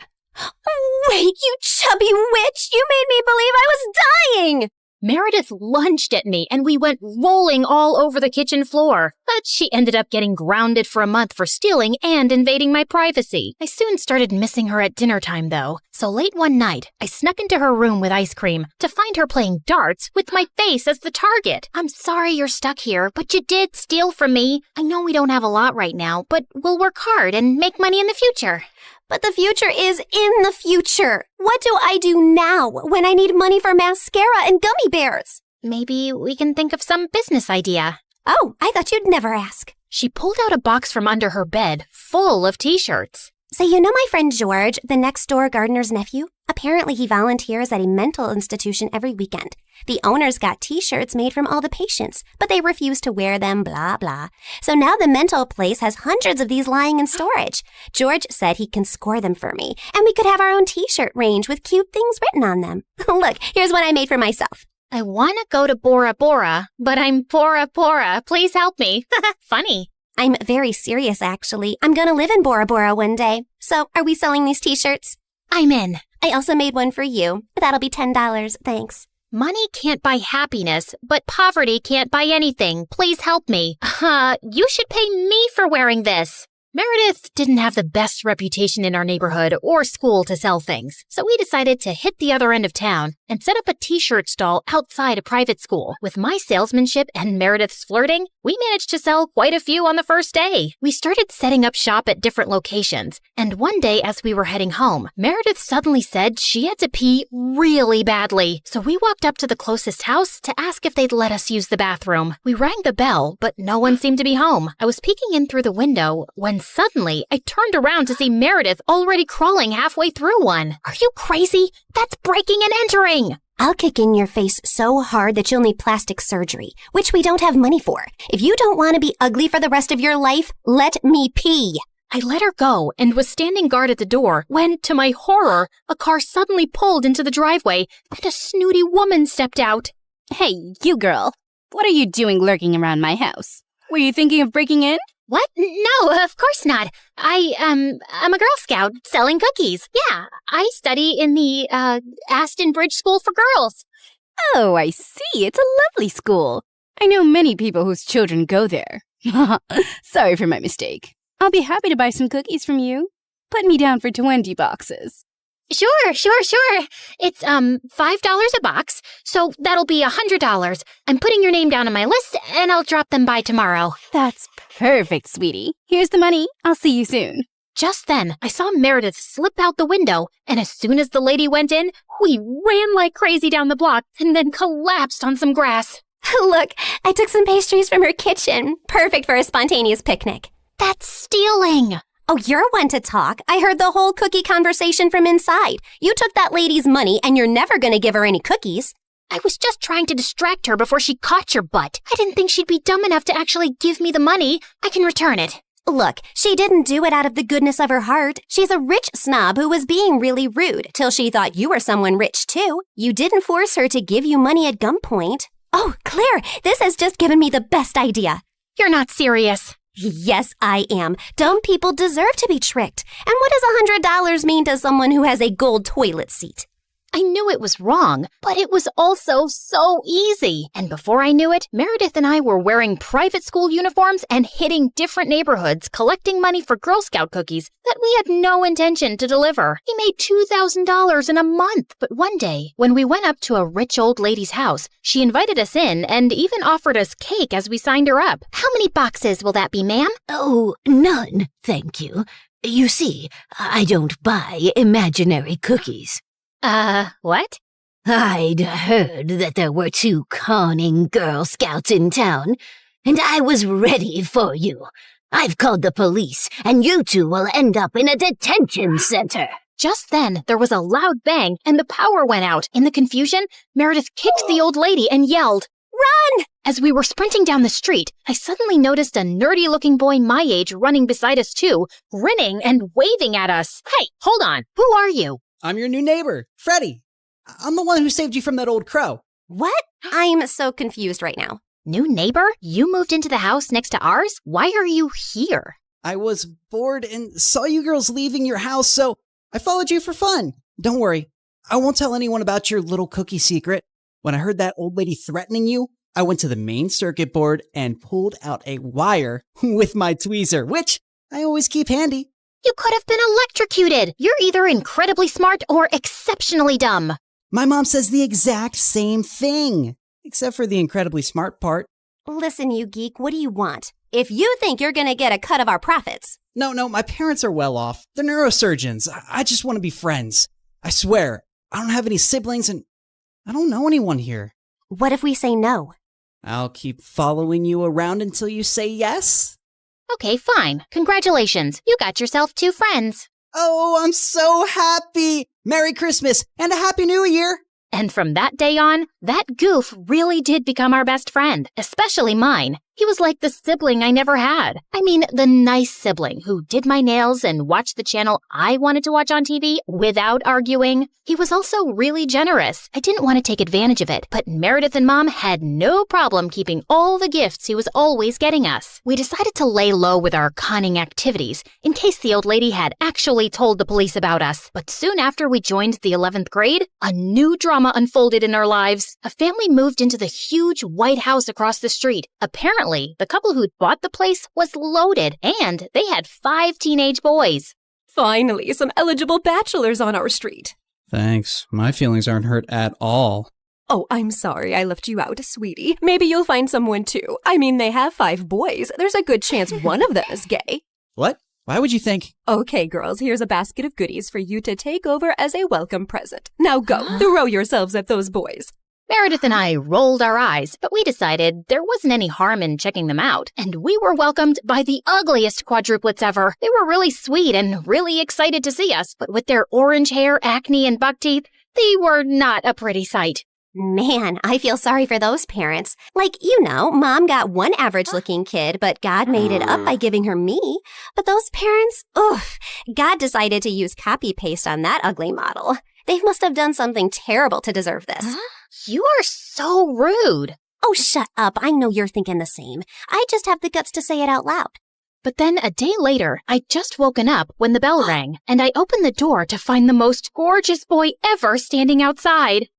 Wait, you chubby witch! You made me believe I was dying! Meredith lunged at me and we went rolling all over the kitchen floor. But she ended up getting grounded for a month for stealing and invading my privacy. I soon started missing her at dinner time though. So late one night, I snuck into her room with ice cream to find her playing darts with my face as the target. I'm sorry you're stuck here, but you did steal from me. I know we don't have a lot right now, but we'll work hard and make money in the future. But the future is in the future. What do I do now when I need money for mascara and gummy bears? Maybe we can think of some business idea. Oh, I thought you'd never ask. She pulled out a box from under her bed full of t-shirts. So you know my friend George, the next-door gardener's nephew? Apparently he volunteers at a mental institution every weekend. The owners got t-shirts made from all the patients, but they refuse to wear them, blah, blah. So now the mental place has hundreds of these lying in storage. George said he can score them for me, and we could have our own t-shirt range with cute things written on them. Look, here's one I made for myself. I want to go to Bora Bora, but I'm Bora Bora. Please help me. Funny. I'm very serious, actually. I'm gonna live in Bora Bora one day. So, are we selling these t-shirts? I'm in. I also made one for you. That'll be $10, thanks. Money can't buy happiness, but poverty can't buy anything. Please help me. You should pay me for wearing this. Meredith didn't have the best reputation in our neighborhood or school to sell things, so we decided to hit the other end of town and set up a t-shirt stall outside a private school. With my salesmanship and Meredith's flirting, we managed to sell quite a few on the first day. We started setting up shop at different locations, and one day as we were heading home, Meredith suddenly said she had to pee really badly. So we walked up to the closest house to ask if they'd let us use the bathroom. We rang the bell, but no one seemed to be home. I was peeking in through the window when suddenly I turned around to see Meredith already crawling halfway through one. Are you crazy? That's breaking and entering! I'll kick in your face so hard that you'll need plastic surgery, which we don't have money for. If you don't want to be ugly for the rest of your life, let me pee. I let her go and was standing guard at the door when, to my horror, a car suddenly pulled into the driveway and a snooty woman stepped out. Hey, you girl. What are you doing lurking around my house? Were you thinking of breaking in? What? No, of course not. I'm a Girl Scout selling cookies. Yeah, I study in the, Aston Bridge School for Girls. Oh, I see. It's a lovely school. I know many people whose children go there. Sorry for my mistake. I'll be happy to buy some cookies from you. Put me down for 20 boxes. Sure. It's $5 a box, so that'll be $100. I'm putting your name down on my list, and I'll drop them by tomorrow. That's perfect, sweetie. Here's the money. I'll see you soon. Just then, I saw Meredith slip out the window, and as soon as the lady went in, we ran like crazy down the block and then collapsed on some grass. Look, I took some pastries from her kitchen. Perfect for a spontaneous picnic. That's stealing. Oh, you're one to talk. I heard the whole cookie conversation from inside. You took that lady's money, and you're never going to give her any cookies. I was just trying to distract her before she caught your butt. I didn't think she'd be dumb enough to actually give me the money. I can return it. Look, she didn't do it out of the goodness of her heart. She's a rich snob who was being really rude till she thought you were someone rich, too. You didn't force her to give you money at gunpoint. Oh, Claire, this has just given me the best idea. You're not serious. Yes, I am. Dumb people deserve to be tricked. And what does $100 mean to someone who has a gold toilet seat? I knew it was wrong, but it was also so easy. And before I knew it, Meredith and I were wearing private school uniforms and hitting different neighborhoods collecting money for Girl Scout cookies that we had no intention to deliver. We made $2,000 in a month. But one day, when we went up to a rich old lady's house, she invited us in and even offered us cake as we signed her up. How many boxes will that be, ma'am? Oh, none, thank you. You see, I don't buy imaginary cookies. What? I'd heard that there were 2 conning Girl Scouts in town, and I was ready for you. I've called the police, and you 2 will end up in a detention center. Just then, there was a loud bang, and the power went out. In the confusion, Meredith kicked the old lady and yelled, "Run!" As we were sprinting down the street, I suddenly noticed a nerdy-looking boy my age running beside us too, grinning and waving at us. Hey, hold on. Who are you? I'm your new neighbor, Freddie. I'm the one who saved you from that old crow. What? I'm so confused right now. New neighbor? You moved into the house next to ours? Why are you here? I was bored and saw you girls leaving your house, so I followed you for fun. Don't worry, I won't tell anyone about your little cookie secret. When I heard that old lady threatening you, I went to the main circuit board and pulled out a wire with my tweezer, which I always keep handy. You could have been electrocuted. You're either incredibly smart or exceptionally dumb. My mom says the exact same thing, except for the incredibly smart part. Listen, you geek, what do you want? If you think you're going to get a cut of our profits. No, my parents are well off. They're neurosurgeons. I just want to be friends. I swear, I don't have any siblings and I don't know anyone here. What if we say no? I'll keep following you around until you say yes. Okay, fine. Congratulations. You got yourself 2 friends. Oh, I'm so happy. Merry Christmas and a Happy New Year. And from that day on, that goof really did become our best friend, especially mine. He was like the sibling I never had. I mean, the nice sibling who did my nails and watched the channel I wanted to watch on TV without arguing. He was also really generous. I didn't want to take advantage of it, but Meredith and Mom had no problem keeping all the gifts he was always getting us. We decided to lay low with our conning activities in case the old lady had actually told the police about us. But soon after we joined the 11th grade, a new drama unfolded in our lives. A family moved into the huge white house across the street. Apparently, the couple who'd bought the place was loaded, and they had 5 teenage boys. Finally, some eligible bachelors on our street. Thanks. My feelings aren't hurt at all. Oh, I'm sorry I left you out, sweetie. Maybe you'll find someone too. I mean, they have 5 boys. There's a good chance one of them is gay. What? Why would you think? Okay, girls, here's a basket of goodies for you to take over as a welcome present. Now go, throw yourselves at those boys. Meredith and I rolled our eyes, but we decided there wasn't any harm in checking them out, and we were welcomed by the ugliest quadruplets ever. They were really sweet and really excited to see us, but with their orange hair, acne, and buck teeth, they were not a pretty sight. Man, I feel sorry for those parents. Like, Mom got one average-looking kid, but God made it up by giving her me. But those parents, God decided to use copy-paste on that ugly model. They must have done something terrible to deserve this. Huh? You are so rude. Oh, shut up. I know you're thinking the same. I just have the guts to say it out loud. But then a day later, I'd just woken up when the bell rang, and I opened the door to find the most gorgeous boy ever standing outside.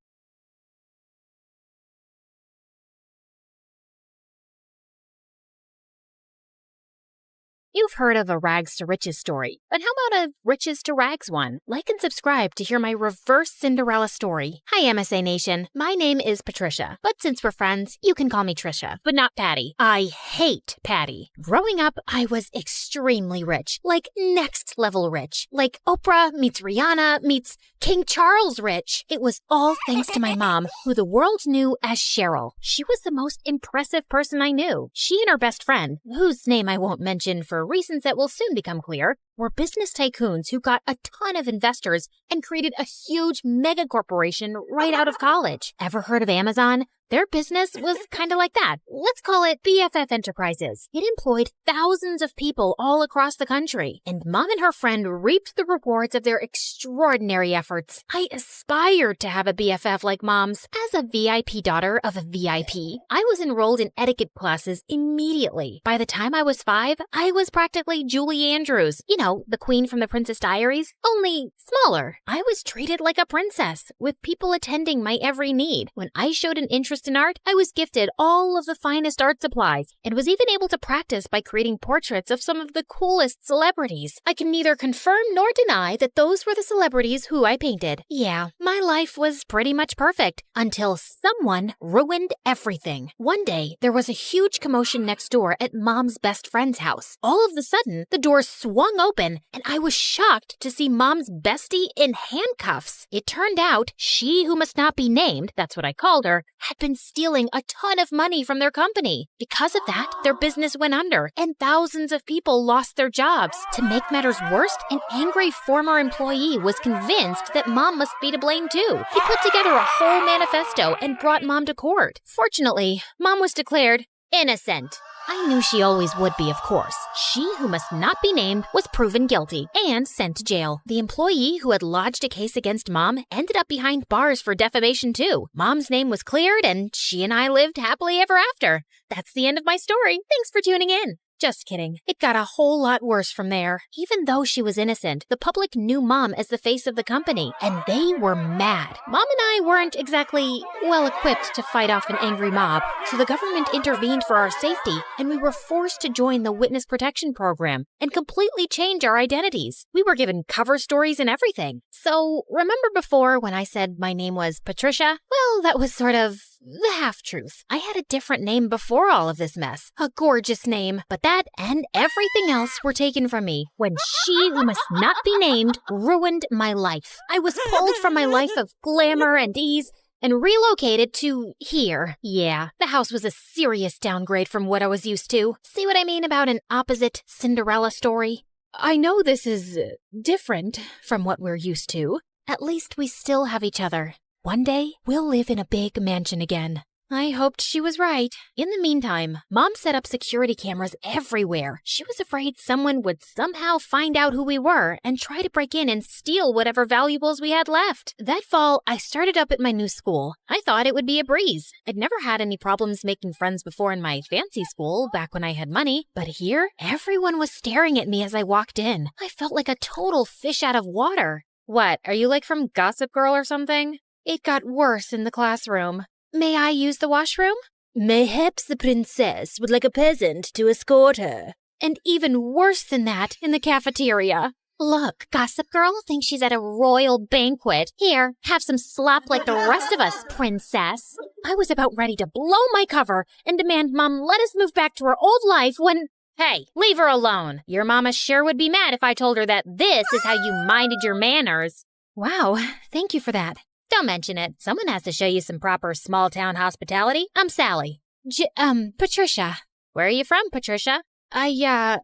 You've heard of a rags to riches story, but how about a riches to rags one? Like and subscribe to hear my reverse Cinderella story. Hi, MSA Nation. My name is Patricia, but since we're friends, you can call me Trisha, but not Patty. I hate Patty. Growing up, I was extremely rich, like next level rich, like Oprah meets Rihanna meets King Charles rich. It was all thanks to my mom, who the world knew as Cheryl. She was the most impressive person I knew. She and her best friend, whose name I won't mention for reasons that will soon become clear, were business tycoons who got a ton of investors and created a huge mega corporation right out of college. Ever heard of Amazon? Their business was kind of like that. Let's call it BFF Enterprises. It employed thousands of people all across the country, and Mom and her friend reaped the rewards of their extraordinary efforts. I aspired to have a BFF like Mom's. As a VIP daughter of a VIP, I was enrolled in etiquette classes immediately. By the time I was 5, I was practically Julie Andrews. You know, the queen from the Princess Diaries, only smaller. I was treated like a princess, with people attending my every need. When I showed an interest in art, I was gifted all of the finest art supplies and was even able to practice by creating portraits of some of the coolest celebrities. I can neither confirm nor deny that those were the celebrities who I painted. Yeah, my life was pretty much perfect until someone ruined everything. One day, there was a huge commotion next door at Mom's best friend's house. All of a sudden, the door swung open and I was shocked to see Mom's bestie in handcuffs. It turned out she who must not be named, that's what I called her, had been stealing a ton of money from their company. Because of that, their business went under and thousands of people lost their jobs. To make matters worse, an angry former employee was convinced that Mom must be to blame too. He put together a whole manifesto and brought Mom to court. Fortunately, Mom was declared innocent. I knew she always would be, of course. She who must not be named was proven guilty and sent to jail. The employee who had lodged a case against Mom ended up behind bars for defamation too. Mom's name was cleared and she and I lived happily ever after. That's the end of my story. Thanks for tuning in. Just kidding. It got a whole lot worse from there. Even though she was innocent, the public knew Mom as the face of the company, and they were mad. Mom and I weren't exactly well-equipped to fight off an angry mob, so the government intervened for our safety, and we were forced to join the Witness Protection Program and completely change our identities. We were given cover stories and everything. So, remember before when I said my name was Patricia? Well, that was sort of the half-truth. I had a different name before all of this mess. A gorgeous name. But that and everything else were taken from me when she who must not be named ruined my life. I was pulled from my life of glamour and ease and relocated to here. Yeah, the house was a serious downgrade from what I was used to. See what I mean about an opposite Cinderella story? I know this is different from what we're used to. At least we still have each other. One day, we'll live in a big mansion again. I hoped she was right. In the meantime, Mom set up security cameras everywhere. She was afraid someone would somehow find out who we were and try to break in and steal whatever valuables we had left. That fall, I started up at my new school. I thought it would be a breeze. I'd never had any problems making friends before in my fancy school, back when I had money. But here, everyone was staring at me as I walked in. I felt like a total fish out of water. What, are you like from Gossip Girl or something? It got worse in the classroom. May I use the washroom? Mayhaps the princess would like a peasant to escort her. And even worse than that in the cafeteria. Look, Gossip Girl thinks she's at a royal banquet. Here, have some slop like the rest of us, princess. I was about ready to blow my cover and demand Mom let us move back to her old life when... Hey, leave her alone. Your mama sure would be mad if I told her that this is how you minded your manners. Wow, thank you for that. Don't mention it. Someone has to show you some proper small-town hospitality. I'm Sally. Patricia. Where are you from, Patricia? I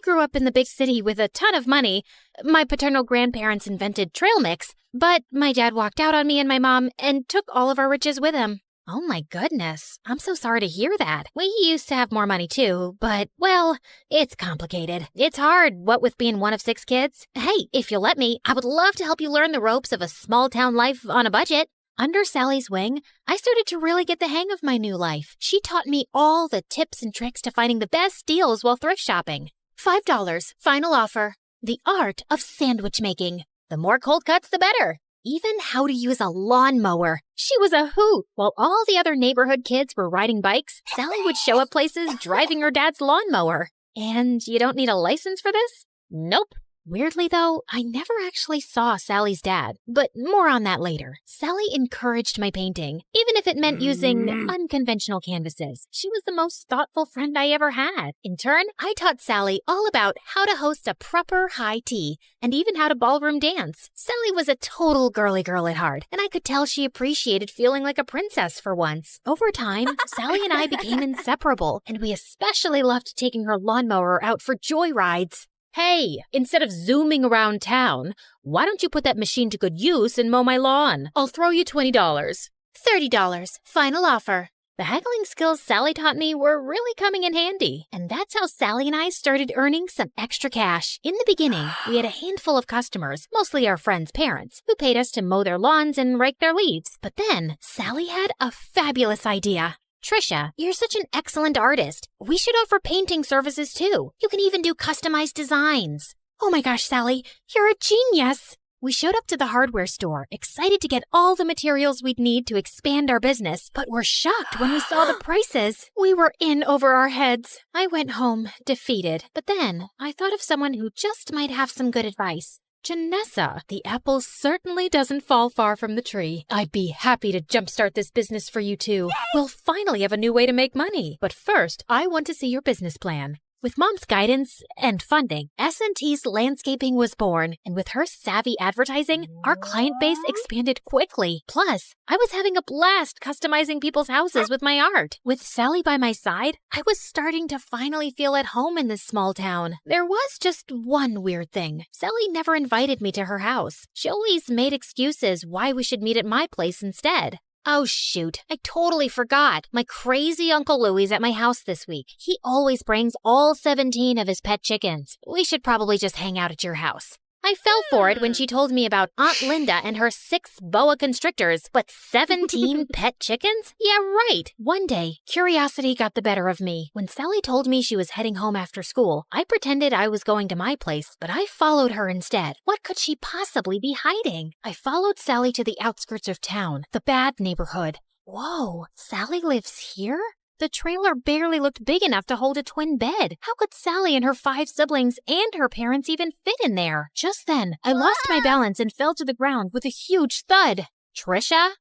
grew up in the big city with a ton of money. My paternal grandparents invented trail mix, but my dad walked out on me and my mom and took all of our riches with him. Oh my goodness. I'm so sorry to hear that. We used to have more money too, but, well, it's complicated. It's hard, what with being one of 6 kids. Hey, if you'll let me, I would love to help you learn the ropes of a small-town life on a budget. Under Sally's wing, I started to really get the hang of my new life. She taught me all the tips and tricks to finding the best deals while thrift shopping. $5, final offer. The art of sandwich making. The more cold cuts, the better. Even how to use a lawnmower. She was a hoot. While all the other neighborhood kids were riding bikes, Sally would show up places driving her dad's lawnmower. And you don't need a license for this? Nope. Weirdly, though, I never actually saw Sally's dad, but more on that later. Sally encouraged my painting, even if it meant using unconventional canvases. She was the most thoughtful friend I ever had. In turn, I taught Sally all about how to host a proper high tea and even how to ballroom dance. Sally was a total girly girl at heart, and I could tell she appreciated feeling like a princess for once. Over time, Sally and I became inseparable, and we especially loved taking her lawnmower out for joy rides. Hey, instead of zooming around town, why don't you put that machine to good use and mow my lawn? I'll throw you $20. $30. Final offer. The haggling skills Sally taught me were really coming in handy, and that's how Sally and I started earning some extra cash. In the beginning, we had a handful of customers, mostly our friends' parents, who paid us to mow their lawns and rake their leaves. But then, Sally had a fabulous idea. Trisha, you're such an excellent artist. We should offer painting services too. You can even do customized designs. Oh my gosh, Sally, you're a genius. We showed up to the hardware store, excited to get all the materials we'd need to expand our business, but were shocked when we saw the prices. We were in over our heads. I went home, defeated, but then I thought of someone who just might have some good advice. Janessa, the apple certainly doesn't fall far from the tree. I'd be happy to jumpstart this business for you too. We'll finally have a new way to make money. But first, I want to see your business plan. With Mom's guidance and funding, S&T's Landscaping was born, and with her savvy advertising, our client base expanded quickly. Plus, I was having a blast customizing people's houses with my art. With Sally by my side, I was starting to finally feel at home in this small town. There was just one weird thing. Sally never invited me to her house. She always made excuses why we should meet at my place instead. Oh shoot, I totally forgot. My crazy Uncle Louie's at my house this week. He always brings all 17 of his pet chickens. We should probably just hang out at your house. I fell for it when she told me about Aunt Linda and her 6 boa constrictors, but 17 pet chickens? Yeah, right. One day, curiosity got the better of me. When Sally told me she was heading home after school, I pretended I was going to my place, but I followed her instead. What could she possibly be hiding? I followed Sally to the outskirts of town, the bad neighborhood. Whoa, Sally lives here? The trailer barely looked big enough to hold a twin bed. How could Sally and her 5 siblings and her parents even fit in there? Just then, I lost my balance and fell to the ground with a huge thud. Trisha?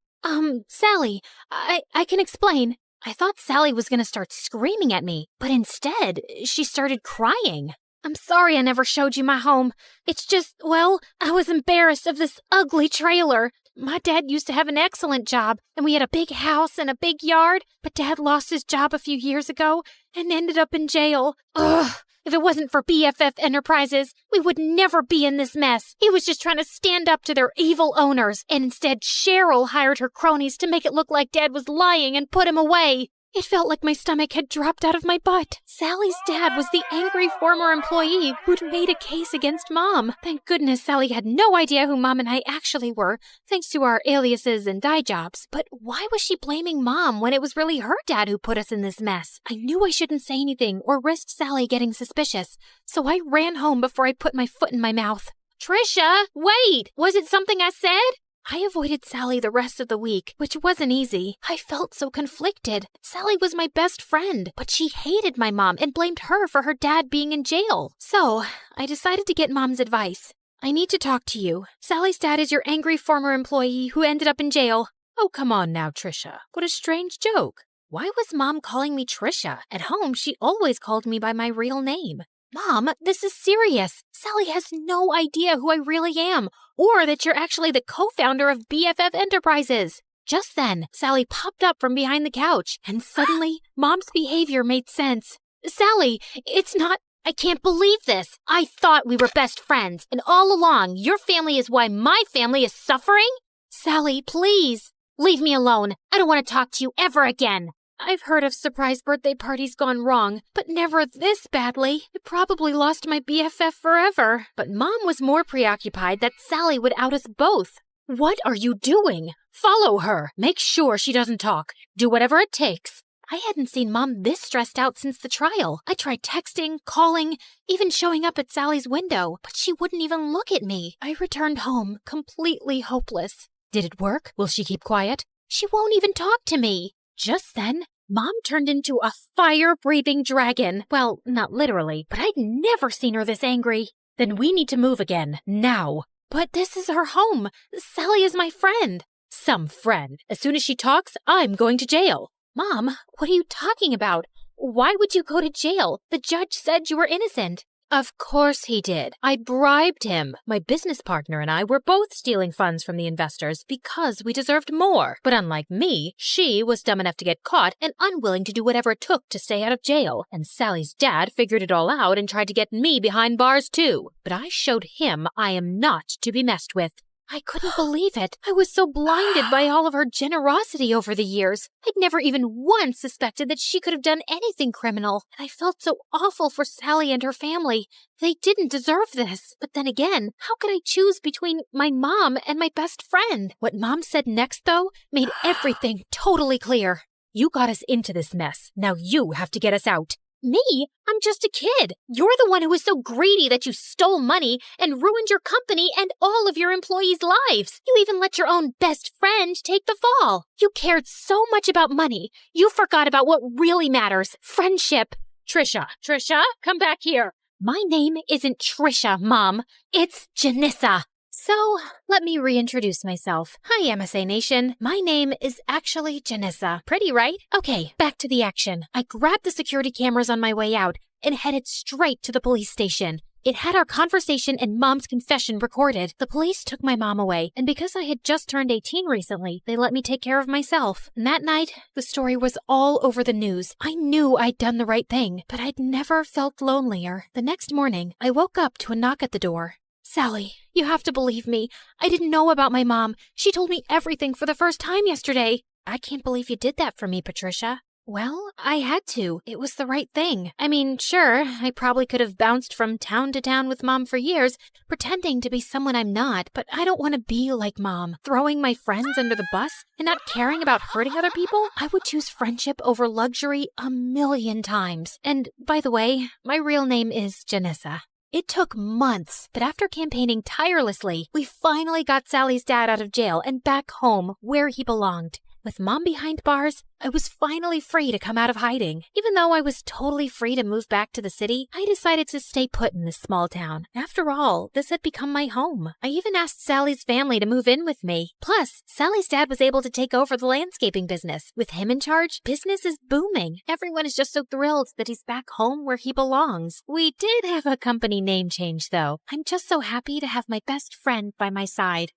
Sally, I can explain. I thought Sally was gonna start screaming at me, but instead, she started crying. I'm sorry I never showed you my home. It's just, well, I was embarrassed of this ugly trailer. My dad used to have an excellent job, and we had a big house and a big yard, but Dad lost his job a few years ago and ended up in jail. Ugh! If it wasn't for BFF Enterprises, we would never be in this mess. He was just trying to stand up to their evil owners, and instead Cheryl hired her cronies to make it look like Dad was lying and put him away. It felt like my stomach had dropped out of my butt. Sally's dad was the angry former employee who'd made a case against Mom. Thank goodness Sally had no idea who Mom and I actually were, thanks to our aliases and dye jobs. But why was she blaming Mom when it was really her dad who put us in this mess? I knew I shouldn't say anything or risk Sally getting suspicious, so I ran home before I put my foot in my mouth. Trisha, wait! Was it something I said? I avoided Sally the rest of the week, which wasn't easy. I felt so conflicted. Sally was my best friend, but she hated my mom and blamed her for her dad being in jail. So, I decided to get Mom's advice. I need to talk to you. Sally's dad is your angry former employee who ended up in jail. Oh, come on now, Trisha. What a strange joke. Why was Mom calling me Trisha? At home, she always called me by my real name. Mom, this is serious. Sally has no idea who I really am, or that you're actually the co-founder of BFF Enterprises. Just then, Sally popped up from behind the couch, and suddenly, Mom's behavior made sense. Sally, it's not... I can't believe this. I thought we were best friends, and all along, your family is why my family is suffering? Sally, please, leave me alone. I don't want to talk to you ever again. I've heard of surprise birthday parties gone wrong, but never this badly. I probably lost my BFF forever. But Mom was more preoccupied that Sally would out us both. What are you doing? Follow her. Make sure she doesn't talk. Do whatever it takes. I hadn't seen Mom this stressed out since the trial. I tried texting, calling, even showing up at Sally's window, but she wouldn't even look at me. I returned home, completely hopeless. Did it work? Will she keep quiet? She won't even talk to me. Just then, Mom turned into a fire-breathing dragon. Well, not literally, but I'd never seen her this angry. Then we need to move again, now. But this is her home. Sally is my friend. Some friend. As soon as she talks, I'm going to jail. Mom, what are you talking about? Why would you go to jail? The judge said you were innocent. Of course he did. I bribed him. My business partner and I were both stealing funds from the investors because we deserved more. But unlike me, she was dumb enough to get caught and unwilling to do whatever it took to stay out of jail. And Sally's dad figured it all out and tried to get me behind bars too. But I showed him I am not to be messed with. I couldn't believe it. I was so blinded by all of her generosity over the years. I'd never even once suspected that she could have done anything criminal. And I felt so awful for Sally and her family. They didn't deserve this. But then again, how could I choose between my mom and my best friend? What Mom said next, though, made everything totally clear. You got us into this mess. Now you have to get us out. Me? I'm just a kid. You're the one who was so greedy that you stole money and ruined your company and all of your employees' lives. You even let your own best friend take the fall. You cared so much about money, you forgot about what really matters, friendship. Trisha, come back here. My name isn't Trisha, Mom. It's Janissa. So, let me reintroduce myself. Hi, MSA Nation. My name is actually Janissa. Pretty, right? Okay, back to the action. I grabbed the security cameras on my way out and headed straight to the police station. It had our conversation and Mom's confession recorded. The police took my mom away, and because I had just turned 18 recently, they let me take care of myself. And that night, the story was all over the news. I knew I'd done the right thing, but I'd never felt lonelier. The next morning, I woke up to a knock at the door. Sally, you have to believe me. I didn't know about my mom. She told me everything for the first time yesterday. I can't believe you did that for me, Patricia. Well, I had to. It was the right thing. I mean, sure, I probably could have bounced from town to town with Mom for years, pretending to be someone I'm not, but I don't want to be like Mom, throwing my friends under the bus and not caring about hurting other people. I would choose friendship over luxury 1,000,000 times. And, by the way, my real name is Janissa. It took months, but after campaigning tirelessly, we finally got Sally's dad out of jail and back home where he belonged. With Mom behind bars, I was finally free to come out of hiding. Even though I was totally free to move back to the city, I decided to stay put in this small town. After all, this had become my home. I even asked Sally's family to move in with me. Plus, Sally's dad was able to take over the landscaping business. With him in charge, business is booming. Everyone is just so thrilled that he's back home where he belongs. We did have a company name change, though. I'm just so happy to have my best friend by my side.